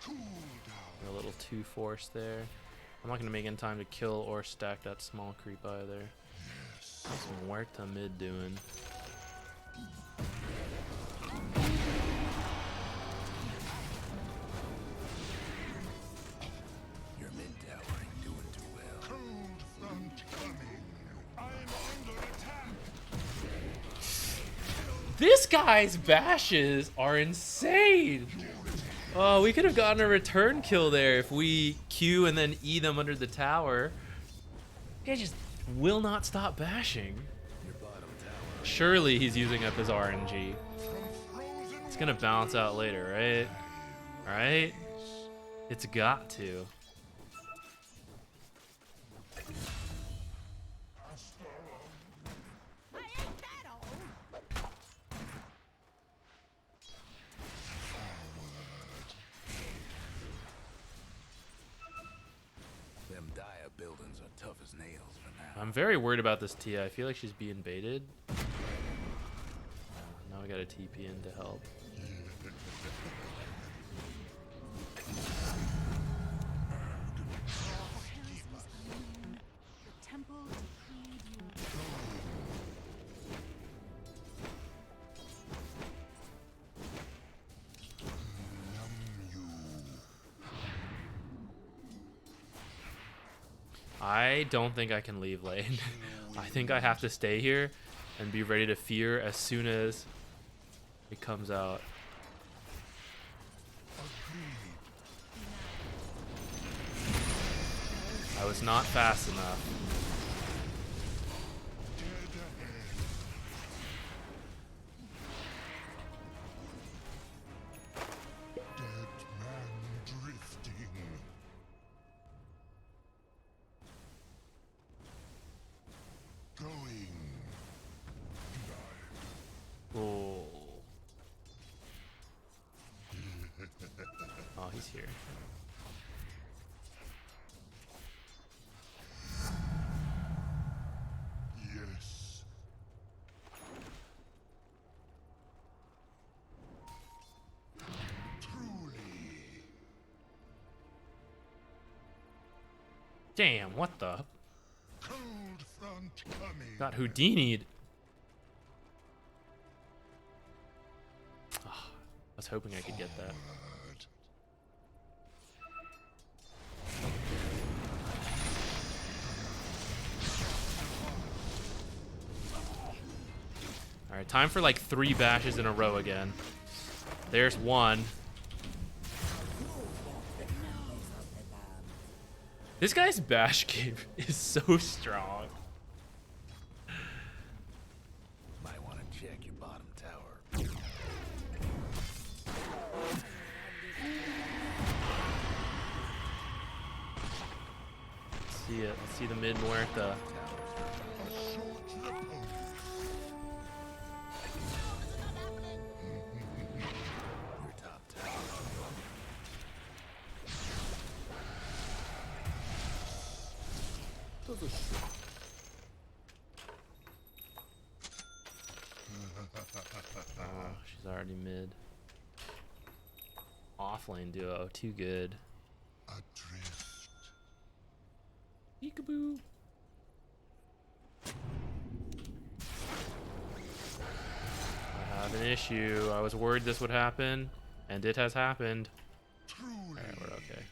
Cool down. A little too forced there. I'm not gonna make it in time to kill or stack that small creep either. What's Muerta mid doing? Your mid tower ain't doing too well. Cold front coming. I'm under attack. This guy's bashes are insane! Oh, we could have gotten a return kill there if we Q and then E them under the tower. Guy just will not stop bashing. Your bottom tower. Surely he's using up his RNG. It's gonna balance out later, right? Right? It's got to. Them dire buildings are tough as nails for now. I'm very worried about this Tia. I feel like she's being baited. Now I got a TP in to help. I don't think I can leave lane. I think I have to stay here and be ready to fear as soon as it comes out. I was not fast enough. Oh. Oh, he's here. Yes. Truly. Damn, what the? Cold front coming. Got Houdini'd. Oh, I was hoping I could get that. Alright, time for like 3 bashes in a row again. There's one. This guy's bash game is so strong. Might want to check your bottom tower. Let's see it. Let's see the mid Muerta. Your top tower. Oh, she's already mid. Offlane duo, too good. Adrift. Peekaboo. I have an issue. I was worried this would happen, and it has happened. Truly. Alright, we're okay.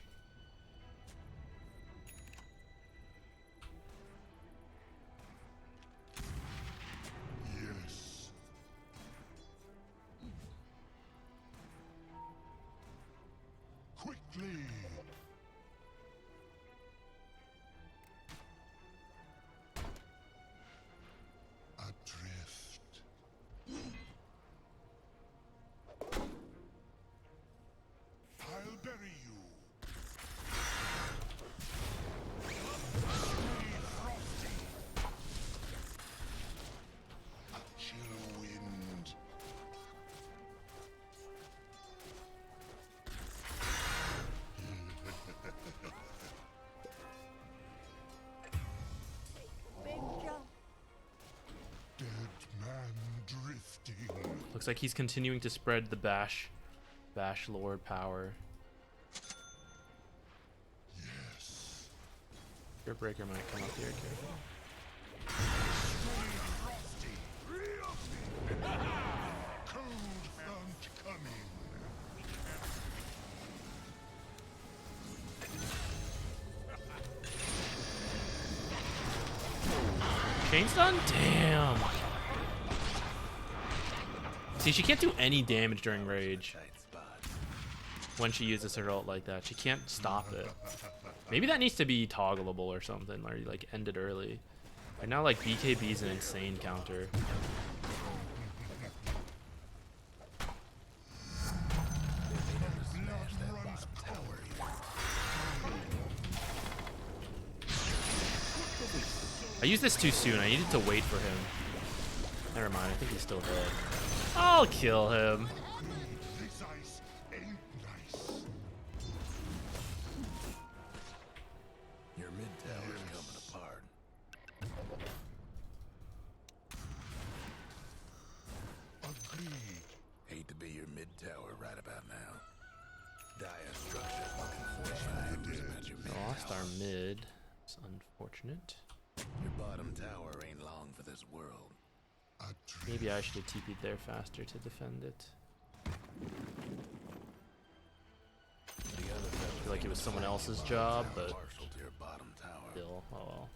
Yes. Quickly. Adrift. I'll bury you. Frosty. A chill wind. Dead man drifting. Looks like he's continuing to spread the bash lord power. Yes. Your breaker might come up here, careful. Cold front coming. Chain stun? Damn. See, she can't do any damage during rage Tight spot. when she uses her ult like that. She can't stop it. Maybe that needs to be toggleable or something, or like end it early. Right now, like, BKB is an insane counter. I used this too soon. I needed to wait for him. Never mind. I think he's still dead. I'll kill him. This ice ain't nice. Your mid tower's coming apart. Agreed. Hate to be your mid tower right about now. Dire structure's looking fortified. About your mid Lost tower. our mid. It's unfortunate. Your bottom tower ain't long for this world. Maybe I should have TP'd there faster to defend it. The other I feel like it was someone else's job, but partial to your bottom tower. still, oh well.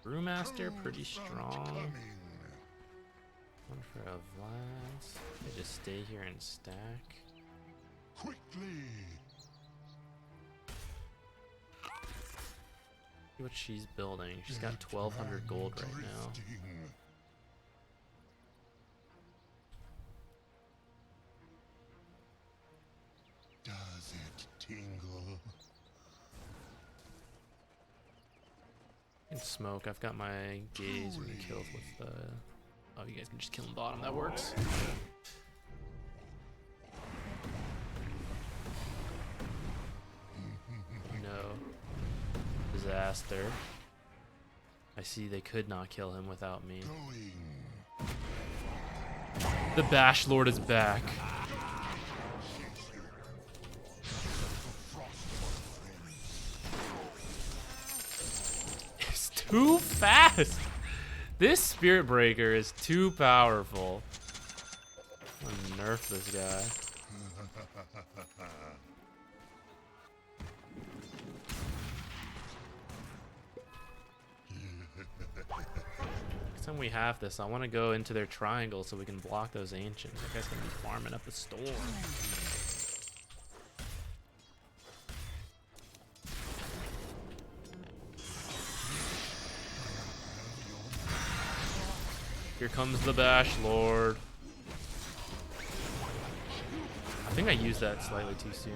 Brewmaster, pretty strong. One for a Vlad. I just stay here and stack. Quickly. See what she's building. She's got 1,200 gold right now. Does it tingle? And smoke. I've got my gaze and kills with the. Oh, you guys can just kill him bottom. That works. No. Disaster. I see they could not kill him without me. The Bash Lord is back. It's too fast! This Spirit Breaker is too powerful. I'm gonna nerf this guy. Next time we have this, I want to go into their triangle so we can block those ancients. That guy's gonna be farming up a storm. Here comes the Bash Lord. I think I used that slightly too soon.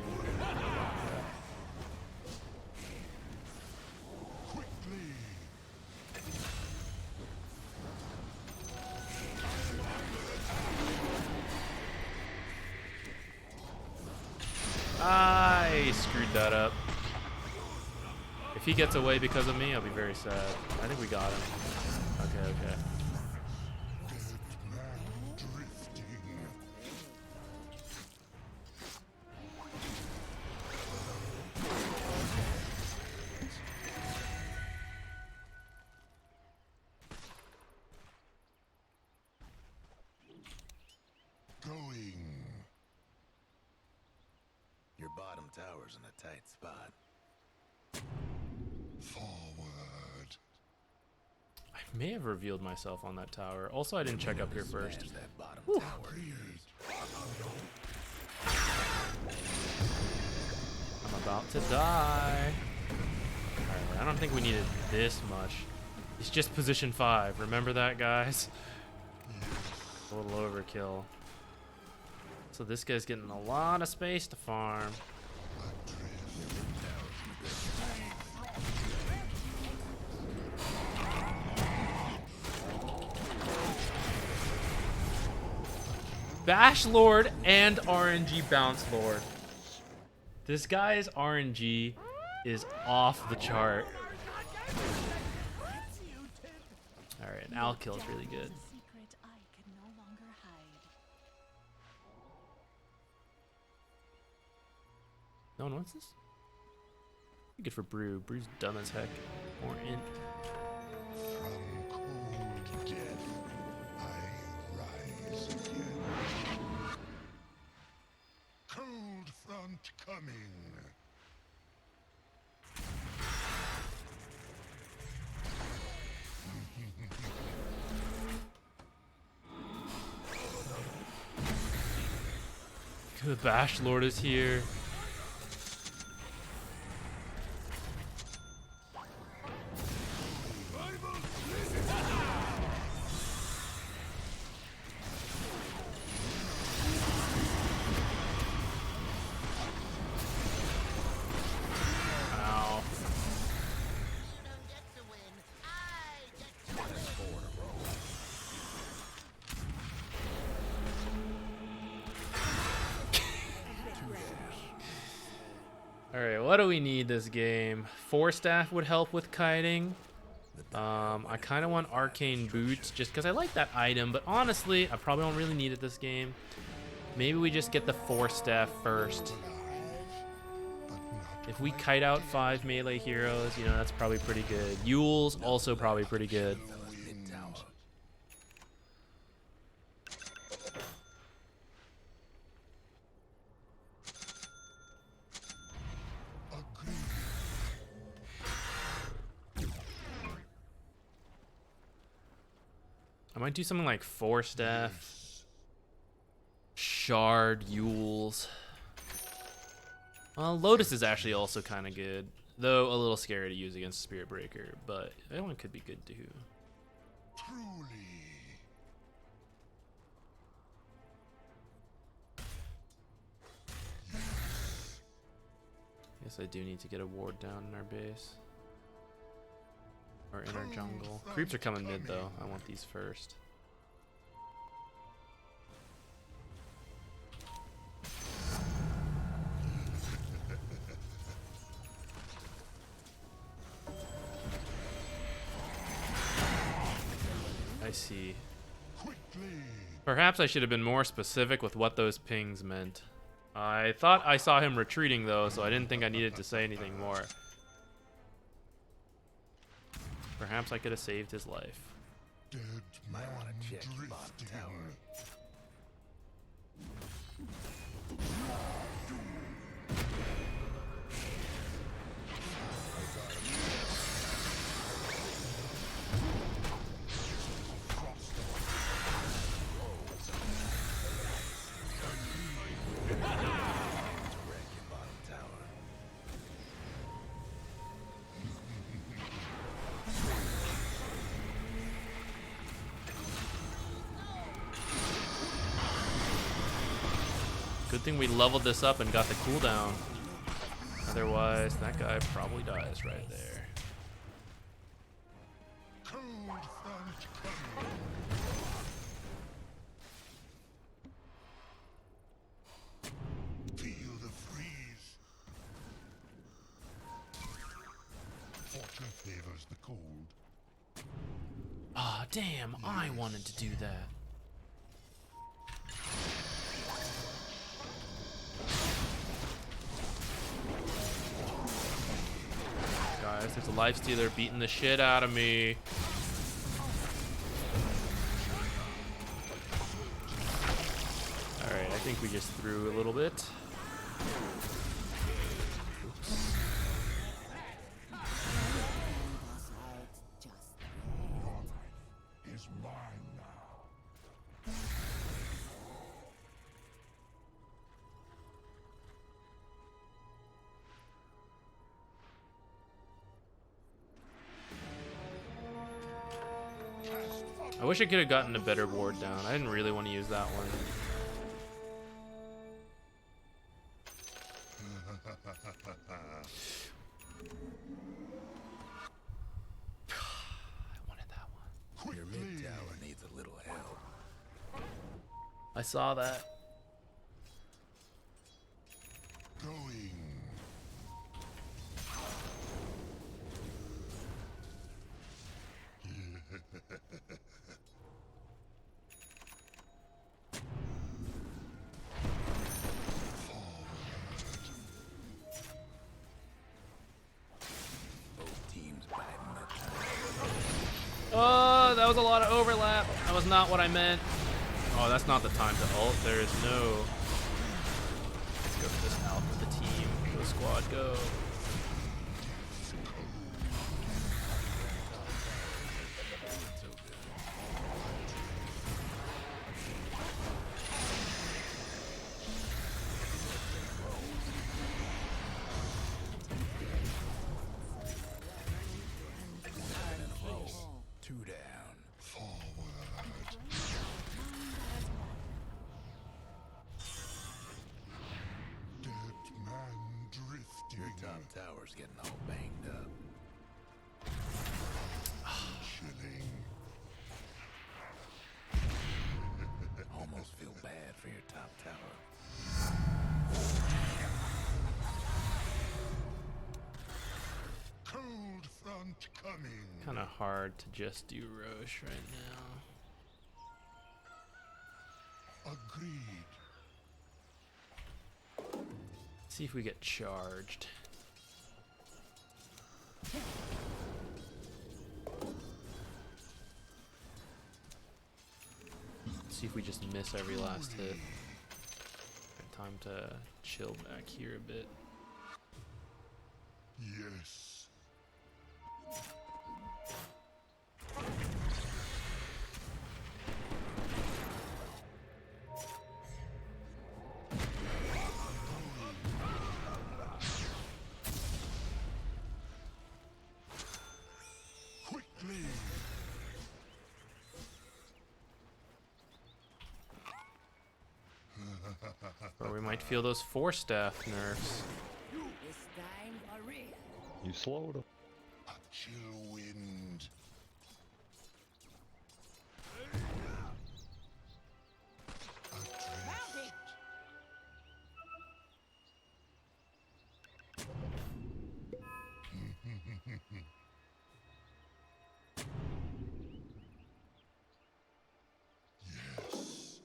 I screwed that up. If he gets away because of me, I'll be very sad. I think we got him. Okay, okay. Your bottom tower's in a tight spot. Forward. I may have revealed myself on that tower. Also, I didn't check up here first. Smash that bottom Whew. tower. I'm about to die. Alright, I don't think we needed this much. It's just position 5. Remember that, guys? A little overkill. So this guy's getting a lot of space to farm. Bash Lord and RNG Bounce Lord. This guy's RNG is off the chart. Alright, Al kill's really good. No one wants this? Good for Brew. Brew's dumb as heck. More int. From cold death, I rise again. Cold front coming. The Bash Lord is here. what do we need this game? Force Staff would help with kiting. I kind of want Arcane Boots just because I like that item, but honestly, I probably don't really need it this game. Maybe we just get the Force Staff first. If we kite out 5 melee heroes, you know, that's probably pretty good. Yule's also probably pretty good. I might do something like Force Staff, Shard, Yules. Lotus is actually also kind of good, though a little scary to use against Spirit Breaker, but that one could be good too. Truly. Guess I do need to get a ward down in our base. Or in our jungle. Creeps are coming mid though. I want these first. I see. Perhaps I should have been more specific with what those pings meant. I thought I saw him retreating though, so I didn't think I needed to say anything more. Perhaps I could have saved his life. Dead Might want to check the bottom tower. Good thing we leveled this up and got the cooldown. Otherwise, that guy probably dies right there. Cold front coming. Feel the freeze. Fortune favors the cold. Ah, damn, I wanted to do that. Guys, there's a lifestealer beating the shit out of me. Alright, I think we just threw a little bit. Is mine now. I wish I could have gotten a better ward down. I didn't really want to use that one. I wanted that one. Your mid tower needs a little help. I saw that. Going. Both teams biting the time. Oh, that was a lot of overlap. That was not what I meant. Oh, that's not the time to ult. There is no... Let's go for this alpha of the team. Go squad, go. Two down. Forward. Dead man drifting. Your top tower's getting all banged up. Chilling. Almost feel bad for your top tower. not coming. Kind of hard to just do Roche right now. Agreed. See if we get charged. See if we just miss every last hit. Time to chill back here a bit. Yes. Quickly. Or we might feel those Force Staff nerfs. This time for real. You slowed him. A chill wind. Bounty! Yes.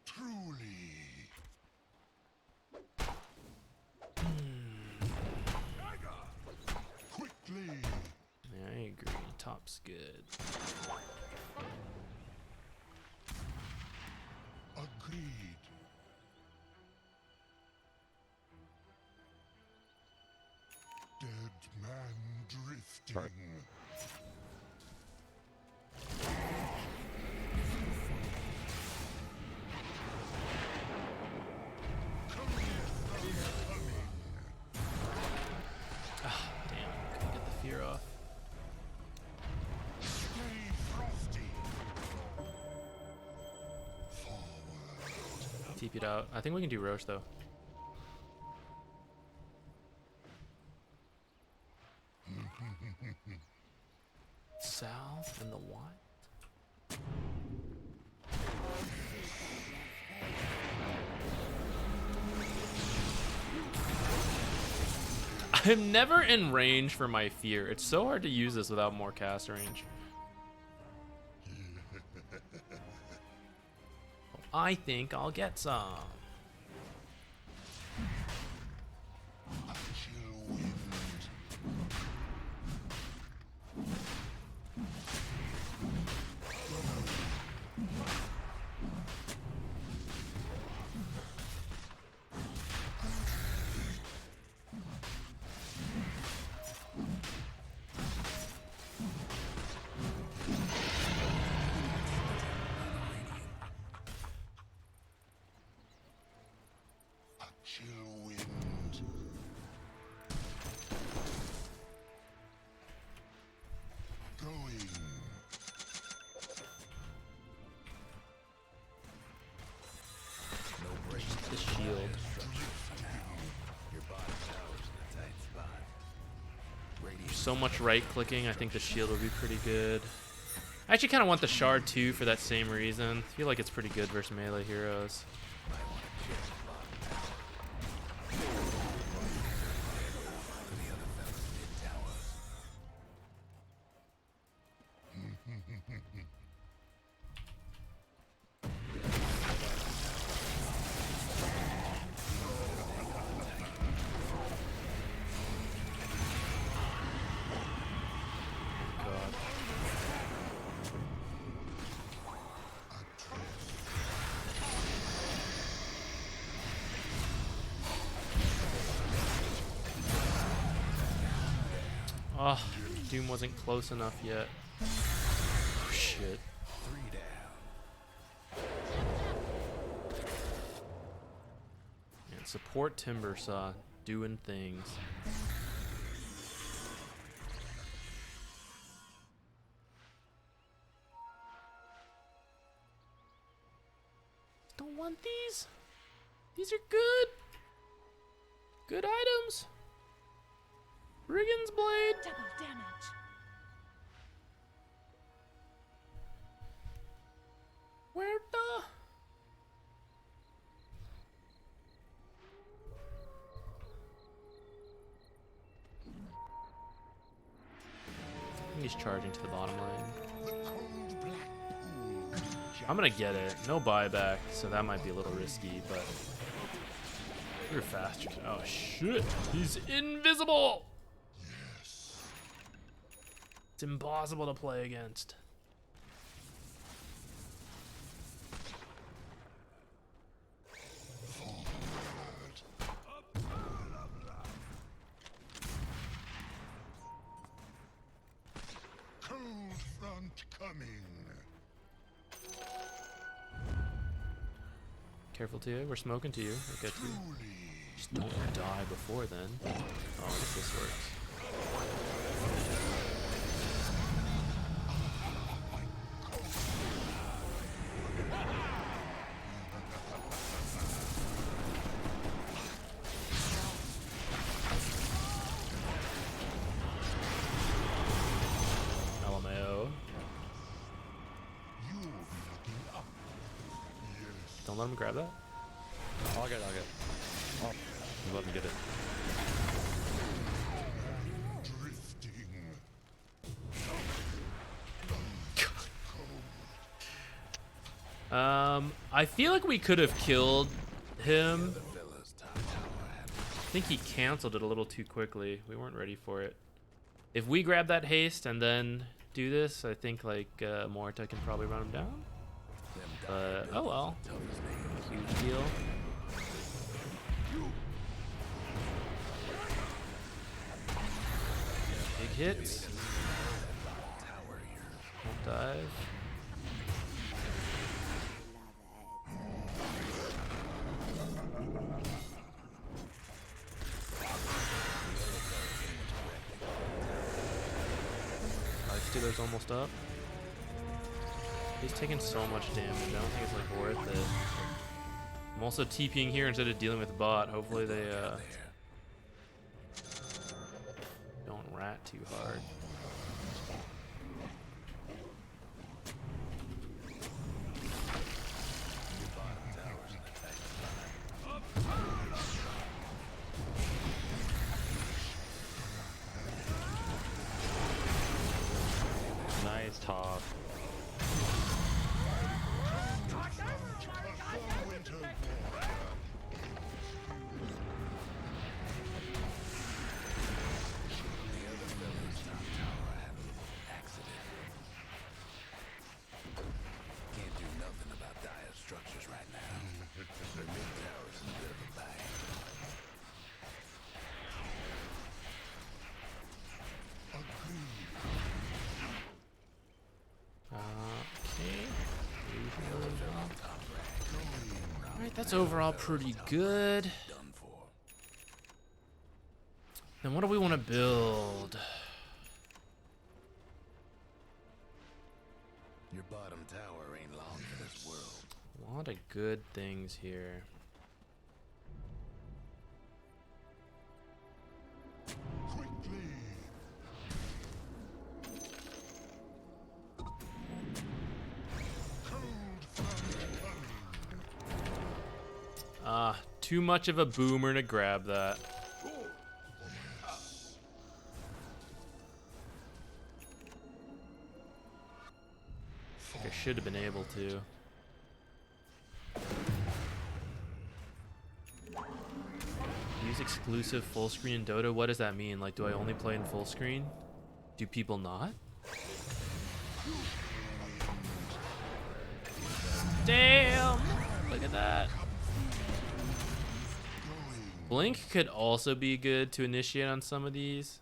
Truly. Quickly. Yeah, I agree. Top's good. Agreed. Dead man drifting. Right. Damn, couldn't get the fear off. Stay frosty. Forward. TP it out. I think we can do Roche though. Sal and the what? I'm never in range for my fear. It's so hard to use this without more cast range. I think I'll get some. A chill wind. A chill wind. Going. The shield. Your bottom tower's in a tight spot. Radiant So much right clicking. I think the shield will be pretty good. I actually kind of want the shard too for that same reason. I feel like it's pretty good versus melee heroes. might want to check the bottom tower. For the other fellas mid-tower. God. Oh, Doom wasn't close enough yet. Oh, shit. 3 down. And support Timbersaw doing things. Don't want these. These are good. Good items. Brigand's Blade. Double damage. Huerta. He's charging to the bottom lane. I'm gonna get it. No buyback, so that might be a little risky, but we're faster. Oh shit! He's invisible! It's impossible to play against. Cold front coming. Careful, Tia. We're smoking to you. We'll get you. Just don't die before then. Oh, I guess this works. LMAO. Don't let him grab that. I'll get it. Oh, you let me get it. I feel like we could have killed him. I think he canceled it a little too quickly. We weren't ready for it. If we grab that haste and then do this, I think like Morta can probably run him down. But oh well, huge deal. Big hits. Won't dive. Stealer's almost up. He's taking so much damage. I don't think it's like worth it. I'm also TPing here instead of dealing with bot. Hopefully they don't rat too hard. Nice top. Can't do nothing about dire structures right now. Their mid tower's in a bit of a bang. Okay. Alright, that's overall pretty good. Then what do we want to build? Your bottom tower ain't long for this world. A lot of good things here. Too much of a boomer to grab that. I should have been able to. Use exclusive full screen in Dota. What does that mean? Like, do I only play in full screen? Do people not? Damn! Look at that. Blink could also be good to initiate on some of these.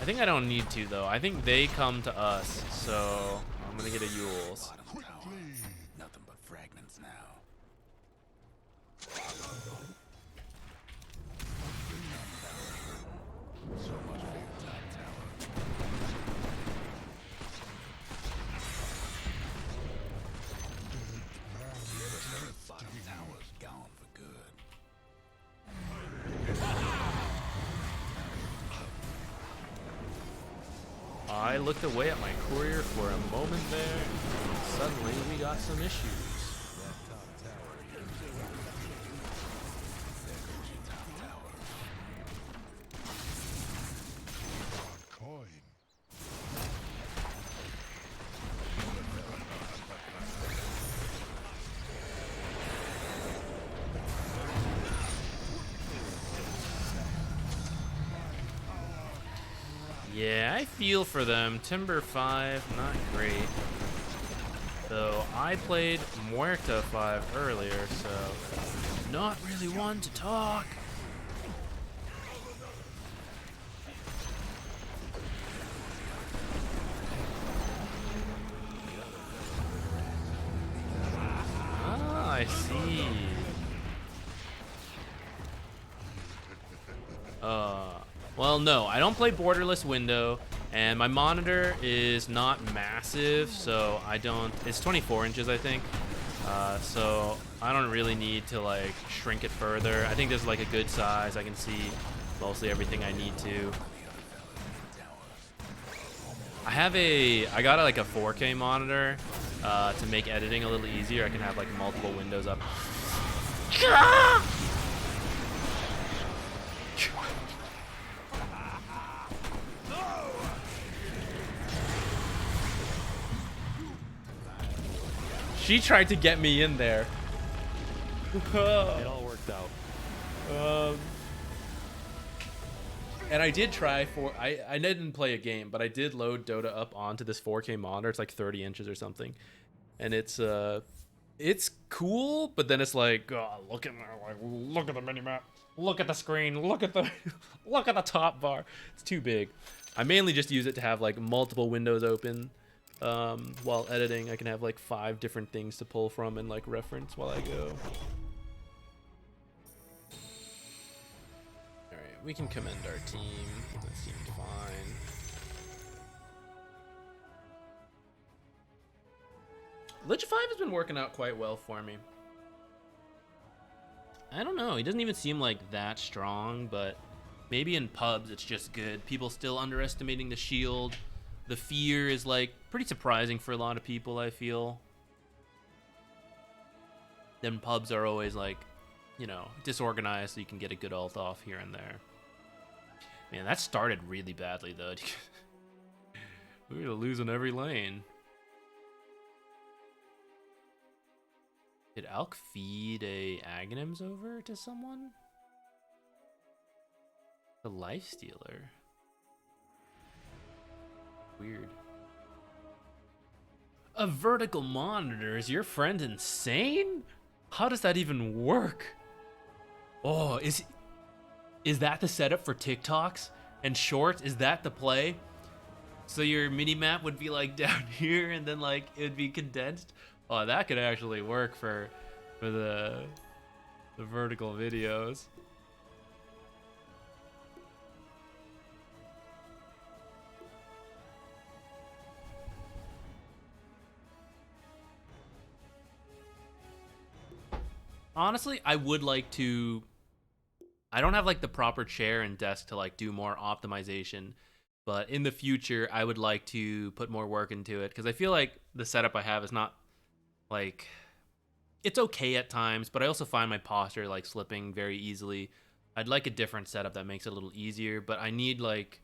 I think I don't need to though. I think they come to us, so I'm gonna get a Yules. Nothing but fragments now. So much for your top tower. Bottom tower's gone for good. I looked away at my courier for a moment there, and suddenly we got some issues. Coin. Yeah, I feel for them. Timber 5, not great. Though I played Muerta 5 earlier, so not really one to talk. Ah, I see. Well, no, I don't play borderless window, and my monitor is not massive, so I don't. It's 24 inches, I think. So I don't really need to like shrink it further. I think this is like a good size. I can see mostly everything I need to. I got like a 4K monitor to make editing a little easier. I can have like multiple windows up. She tried to get me in there. It all worked out. And I did try I didn't play a game, but I did load Dota up onto this 4K monitor. It's like 30 inches or something, and it's cool. But then it's like, oh, look at the minimap, look at the screen, look at the look at the top bar. It's too big. I mainly just use it to have like multiple windows open. While editing, I can have like 5 different things to pull from and like reference while I go. Alright, we can commend our team. That seemed fine. Lich 5 has been working out quite well for me. I don't know, he doesn't even seem like that strong, but maybe in pubs it's just good. People still underestimating the shield. The fear is like pretty surprising for a lot of people, I feel. Then pubs are always like, you know, disorganized, so you can get a good ult off here and there. Man, that started really badly though. We were losing every lane. Did Alk feed a Aghanims over to someone? The Lifestealer. Weird. A vertical monitor? Is your friend insane? How does that even work? Oh, is that the setup for TikToks and shorts? Is that the play? So your mini map would be like down here, and then like it would be condensed. Oh, that could actually work for the vertical videos. Honestly, I would like to. I don't have like the proper chair and desk to like do more optimization, but in the future I would like to put more work into it, because I feel like the setup I have is not like, it's okay at times, but I also find my posture like slipping very easily. I'd like a different setup that makes it a little easier, but I need like,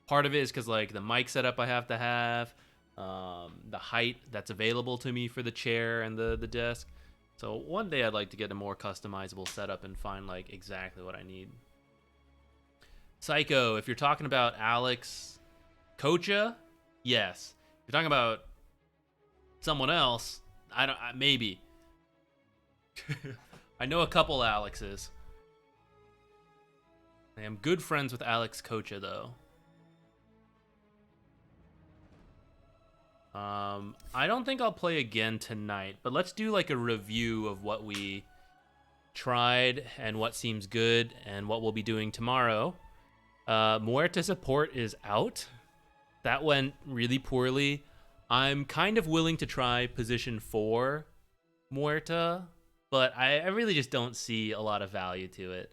part of it is because like the mic setup I have to have, the height that's available to me for the chair and the desk. So one day I'd like to get a more customizable setup and find like exactly what I need. Psycho, if you're talking about Alex Kocha, yes. If you're talking about someone else, maybe. I know a couple Alexes. I am good friends with Alex Kocha though. I don't think I'll play again tonight, but let's do like a review of what we tried and what seems good and what we'll be doing tomorrow. Muerta support is out. That went really poorly. I'm kind of willing to try position 4 Muerta, but I really just don't see a lot of value to it.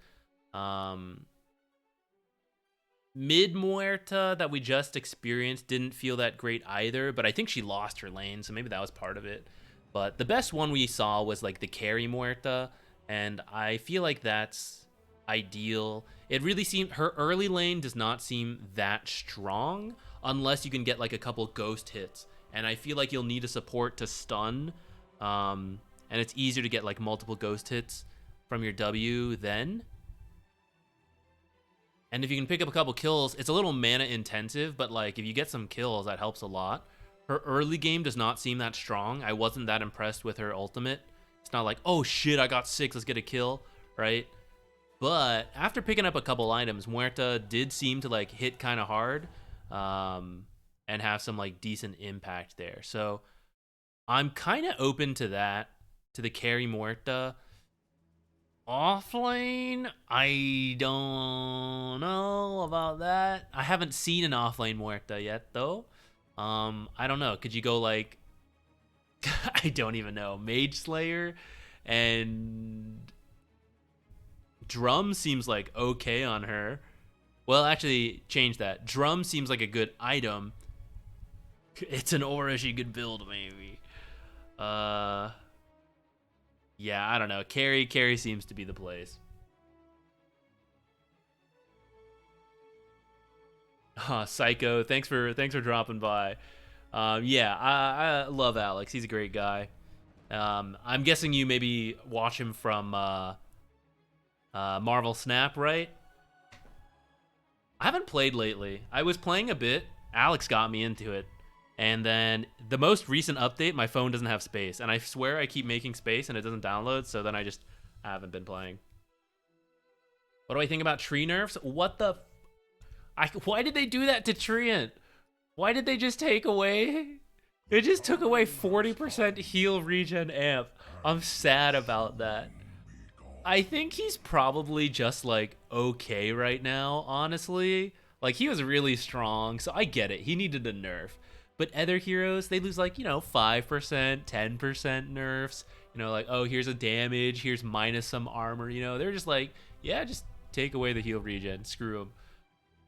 Mid Muerta that we just experienced didn't feel that great either, but I think she lost her lane, so maybe that was part of it. But the best one we saw was like the carry Muerta, and I feel like that's ideal. It really seemed her early lane does not seem that strong unless you can get like a couple ghost hits, and I feel like you'll need a support to stun, and it's easier to get like multiple ghost hits from your W then. And if you can pick up a couple kills, it's a little mana intensive, but like if you get some kills, that helps a lot. Her early game does not seem that strong. I wasn't that impressed with her ultimate. It's not like, oh shit, I got 6, let's get a kill, right? But after picking up a couple items, Muerta did seem to like hit kind of hard, and have some like decent impact there. So I'm kind of open to that, to the carry Muerta. Offlane, I don't know about that. I haven't seen an offlane Muerta yet, though. I don't know. Could you go like, I don't even know, Mage Slayer, and Drum seems like okay on her. Well, actually, change that. Drum seems like a good item. It's an aura she could build, maybe. Yeah, I don't know. Carry seems to be the place. Psycho, thanks for dropping by. Yeah, I love Alex. He's a great guy. I'm guessing you maybe watch him from Marvel Snap, right? I haven't played lately. I was playing a bit. Alex got me into it. And then the most recent update, my phone doesn't have space. And I swear I keep making space and it doesn't download. So then I haven't been playing. What do I think about tree nerfs? What the... why did they do that to Treant? Why did they just take away... It just took away 40% heal regen amp. I'm sad about that. I think he's probably just like okay right now, honestly. Like he was really strong, so I get it. He needed a nerf. But other heroes, they lose like, 5%, 10% nerfs. Like, oh, here's a damage, here's minus some armor. They're just like, yeah, just take away the heal regen. Screw them.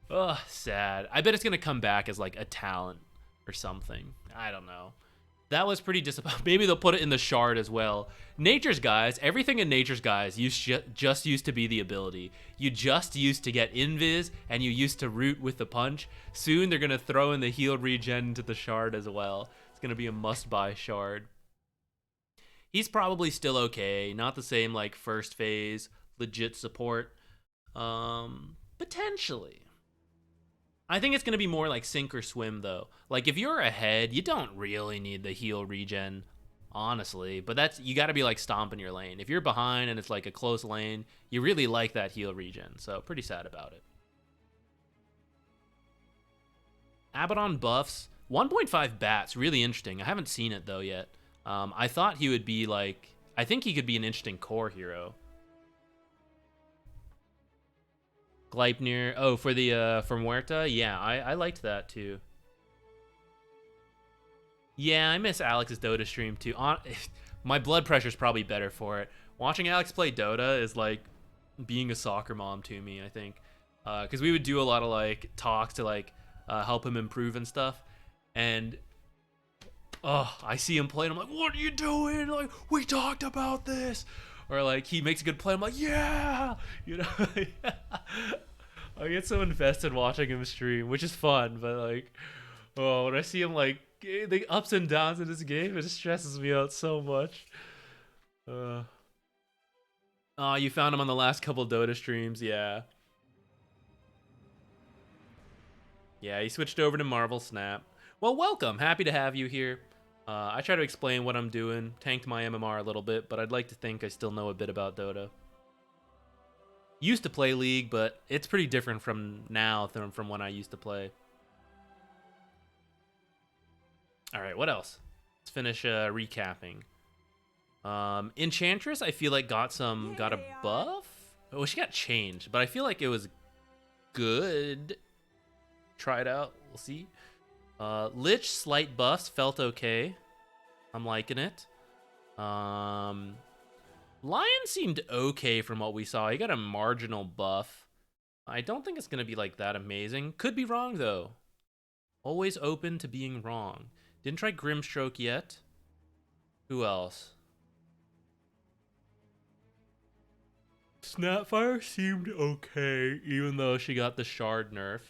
Ugh, sad. I bet it's going to come back as like a talent or something. I don't know. That was pretty disappointing. Maybe they'll put it in the shard as well. Nature's Guys, everything in Nature's Guys just used to be the ability. You just used to get invis, and you used to root with the punch. Soon they're going to throw in the heal regen into the shard as well. It's going to be a must-buy shard. He's probably still okay. Not the same, like, first phase, legit support. Potentially. I think it's going to be more like sink or swim, though. Like, if you're ahead, you don't really need the heal regen, honestly. But you got to be, like, stomping your lane. If you're behind and it's, like, a close lane, you really like that heal regen. So, pretty sad about it. Abaddon buffs. 1.5 bats, really interesting. I haven't seen it, though, yet. I thought he would be, like... I think he could be an interesting core hero. Gleipnir. Oh, for Muerta? Yeah, I liked that too. Yeah, I miss Alex's Dota stream too. My blood pressure's probably better for it. Watching Alex play Dota is like being a soccer mom to me, I think. Because we would do a lot of like talks to like help him improve and stuff. And I see him play and I'm like, what are you doing? Like, we talked about this. Or like he makes a good play, I'm like, yeah, I get so invested watching him stream, which is fun, but like, when I see him like the ups and downs in this game, it stresses me out so much. You found him on the last couple Dota streams, yeah. Yeah, he switched over to Marvel Snap. Well, welcome, happy to have you here. I try to explain what I'm doing, tanked my MMR a little bit, but I'd like to think I still know a bit about Dota. Used to play League, but it's pretty different from now than from when I used to play. Alright, what else? Let's finish recapping. Enchantress, I feel like got a buff? Oh, she got changed, but I feel like it was good. Try it out, we'll see. Lich, slight buffs, felt okay. I'm liking it. Lion seemed okay from what we saw. He got a marginal buff. I don't think it's going to be like that amazing. Could be wrong though. Always open to being wrong. Didn't try Grimstroke yet. Who else? Snapfire seemed okay, even though she got the shard nerf.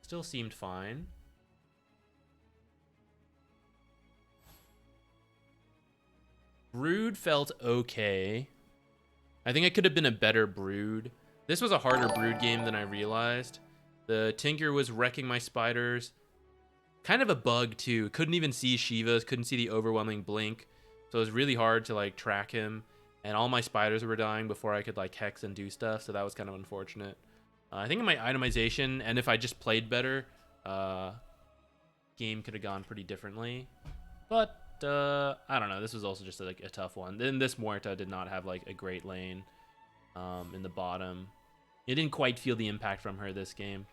Still seemed fine. Brood felt okay. I think it could have been a better Brood. This was a harder Brood game than I realized. The Tinker was wrecking my spiders. Kind of a bug too. Couldn't even see Shivas, couldn't see the overwhelming blink. So it was really hard to like track him. And all my spiders were dying before I could like hex and do stuff. So that was kind of unfortunate. I think in my itemization, and if I just played better, game could have gone pretty differently. But I don't know. This was also just like a tough one. Then this Muerta did not have like a great lane in the bottom. You didn't quite feel the impact from her this game.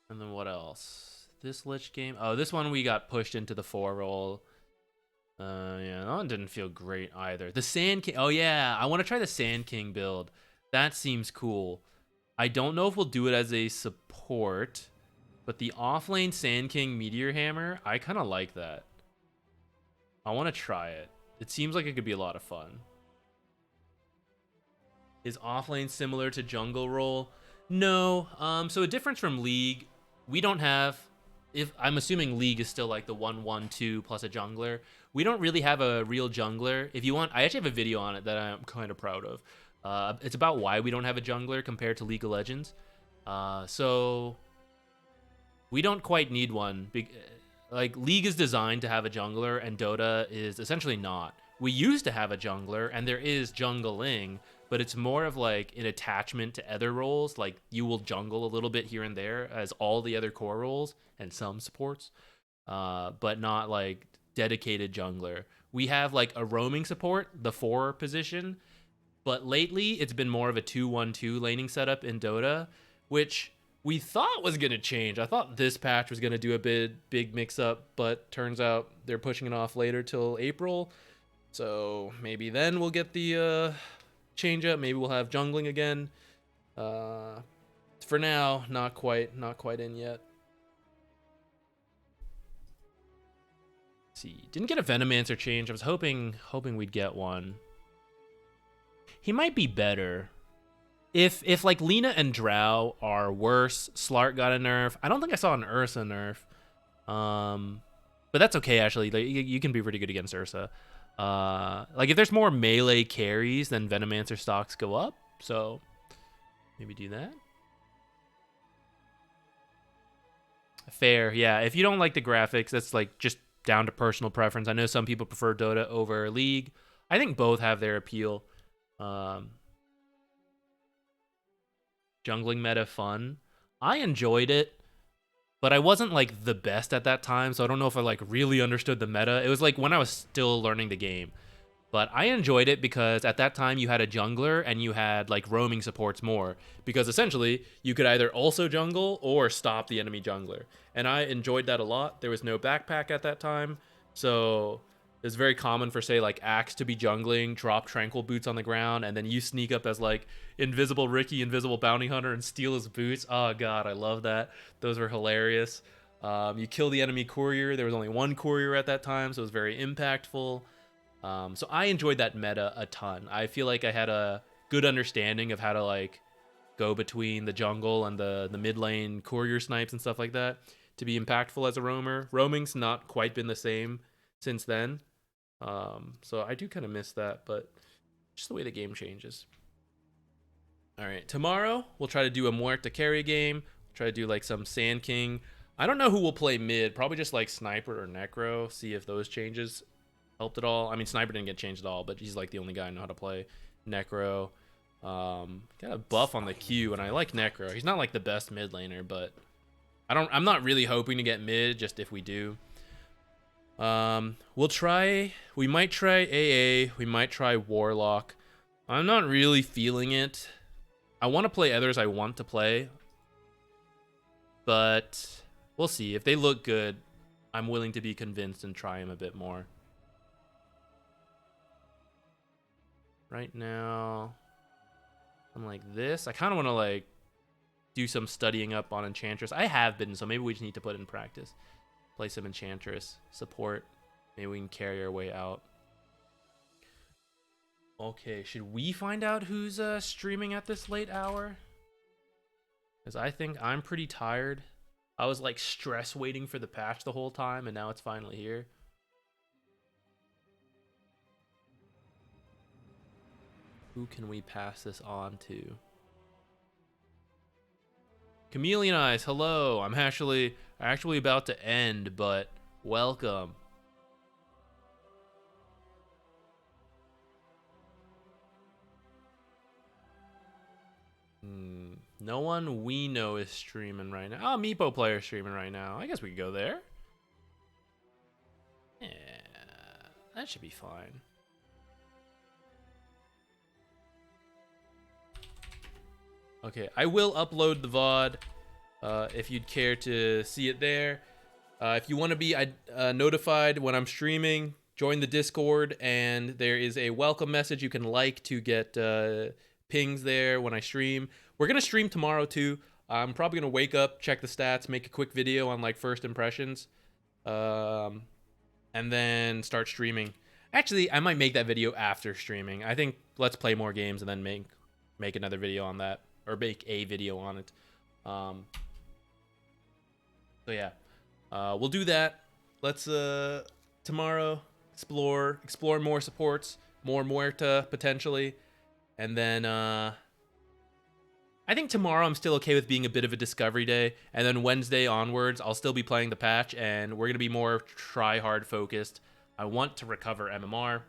And then what else? This Lich game. Oh, this one we got pushed into the 4 roll. Yeah, that one didn't feel great either. The Sand King. Oh yeah, I want to try the Sand King build. That seems cool. I don't know if we'll do it as a support, but the offlane Sand King Meteor Hammer, I kind of like that. I want to try it. It seems like it could be a lot of fun. Is offlane similar to jungle role? No. So a difference from League, we don't have, if I'm assuming League is still like the 1-1-2 plus a jungler. We don't really have a real jungler. If you want, I actually have a video on it that I'm kind of proud of. It's about why we don't have a jungler compared to League of Legends. So we don't quite need one. Like League is designed to have a jungler and Dota is essentially not. We used to have a jungler and there is jungling, but it's more of like an attachment to other roles. Like you will jungle a little bit here and there as all the other core roles and some supports, but not like dedicated jungler. We have like a roaming support, the 4 position, but lately it's been more of a 2-1-2 laning setup in Dota, which we thought was going to change. I thought this patch was going to do a big mix up, but turns out they're pushing it off later till April. So maybe then we'll get the change up. Maybe we'll have jungling again. For now, not quite in yet. Let's see, didn't get a Venomancer change. I was hoping we'd get one. He might be better. If like Lina and Drow are worse, Slark got a nerf. I don't think I saw an Ursa nerf. But that's okay actually. Like, you can be pretty good against Ursa. Like if there's more melee carries, then Venomancer stocks go up. So maybe do that. Fair, yeah. If you don't like the graphics, that's like just down to personal preference. I know some people prefer Dota over League. I think both have their appeal. Jungling meta fun. I enjoyed it, but I wasn't like the best at that time, so I don't know if I like really understood the meta. It was like when I was still learning the game. But I enjoyed it because at that time you had a jungler and you had like roaming supports more. Because essentially you could either also jungle or stop the enemy jungler. And I enjoyed that a lot. There was no backpack at that time. So it's very common for say like Axe to be jungling, drop Tranquil Boots on the ground, and then you sneak up as like Invisible Ricky, Invisible Bounty Hunter, and steal his boots. Oh god, I love that. Those were hilarious. You kill the enemy courier. There was only one courier at that time, so it was very impactful. So I enjoyed that meta a ton. I feel like I had a good understanding of how to like go between the jungle and the mid lane courier snipes and stuff like that to be impactful as a roamer. Roaming's not quite been the same since then. So I do kind of miss that, but just the way the game changes. All right, tomorrow we'll try to do a Muerta carry game. Try to do like some Sand King. I don't know who will play mid. Probably just like Sniper or Necro. See if those changes helped at all. I mean, Sniper didn't get changed at all, but he's like the only guy I know how to play. Necro. Got a buff on the Q, and I like Necro. He's not like the best mid laner, but I'm not really hoping to get mid, just if we do. We might try AA, we might try Warlock. I'm not really feeling it. I want to play others I want to play, but we'll see. If they look good, I'm willing to be convinced and try them a bit more. Right now, I'm like this. I kind of want to like do some studying up on Enchantress. I have been, so maybe we just need to put it in practice. Play some Enchantress support. Maybe we can carry our way out. Okay, should we find out who's streaming at this late hour? Because I think I'm pretty tired. I was like stress waiting for the patch the whole time, and now it's finally here. Who can we pass this on to? Chameleon Eyes, hello. I'm actually about to end, but welcome. No one we know is streaming right now. Oh, Meepo player is streaming right now. I guess we could go there. Yeah, that should be fine. Okay, I will upload the VOD if you'd care to see it there. If you want to be notified when I'm streaming, join the Discord, and there is a welcome message you can like to get pings there when I stream. We're going to stream tomorrow too. I'm probably going to wake up, check the stats, make a quick video on like first impressions, and then start streaming. Actually, I might make that video after streaming. I think let's play more games and then make another video on that, or make a video on it. So yeah, we'll do that. Let's tomorrow explore more supports, more Muerta potentially, and then I think tomorrow I'm still okay with being a bit of a discovery day, and then Wednesday onwards I'll still be playing the patch, and we're gonna be more try hard focused. I want to recover MMR,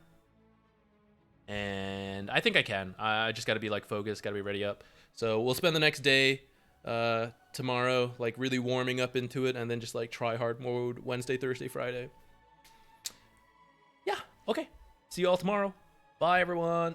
and I think I can. I just got to be like focused, got to be ready up. So we'll spend the next day tomorrow like really warming up into it, and then just like try hard mode Wednesday, Thursday, Friday. Yeah, okay. See you all tomorrow. Bye everyone.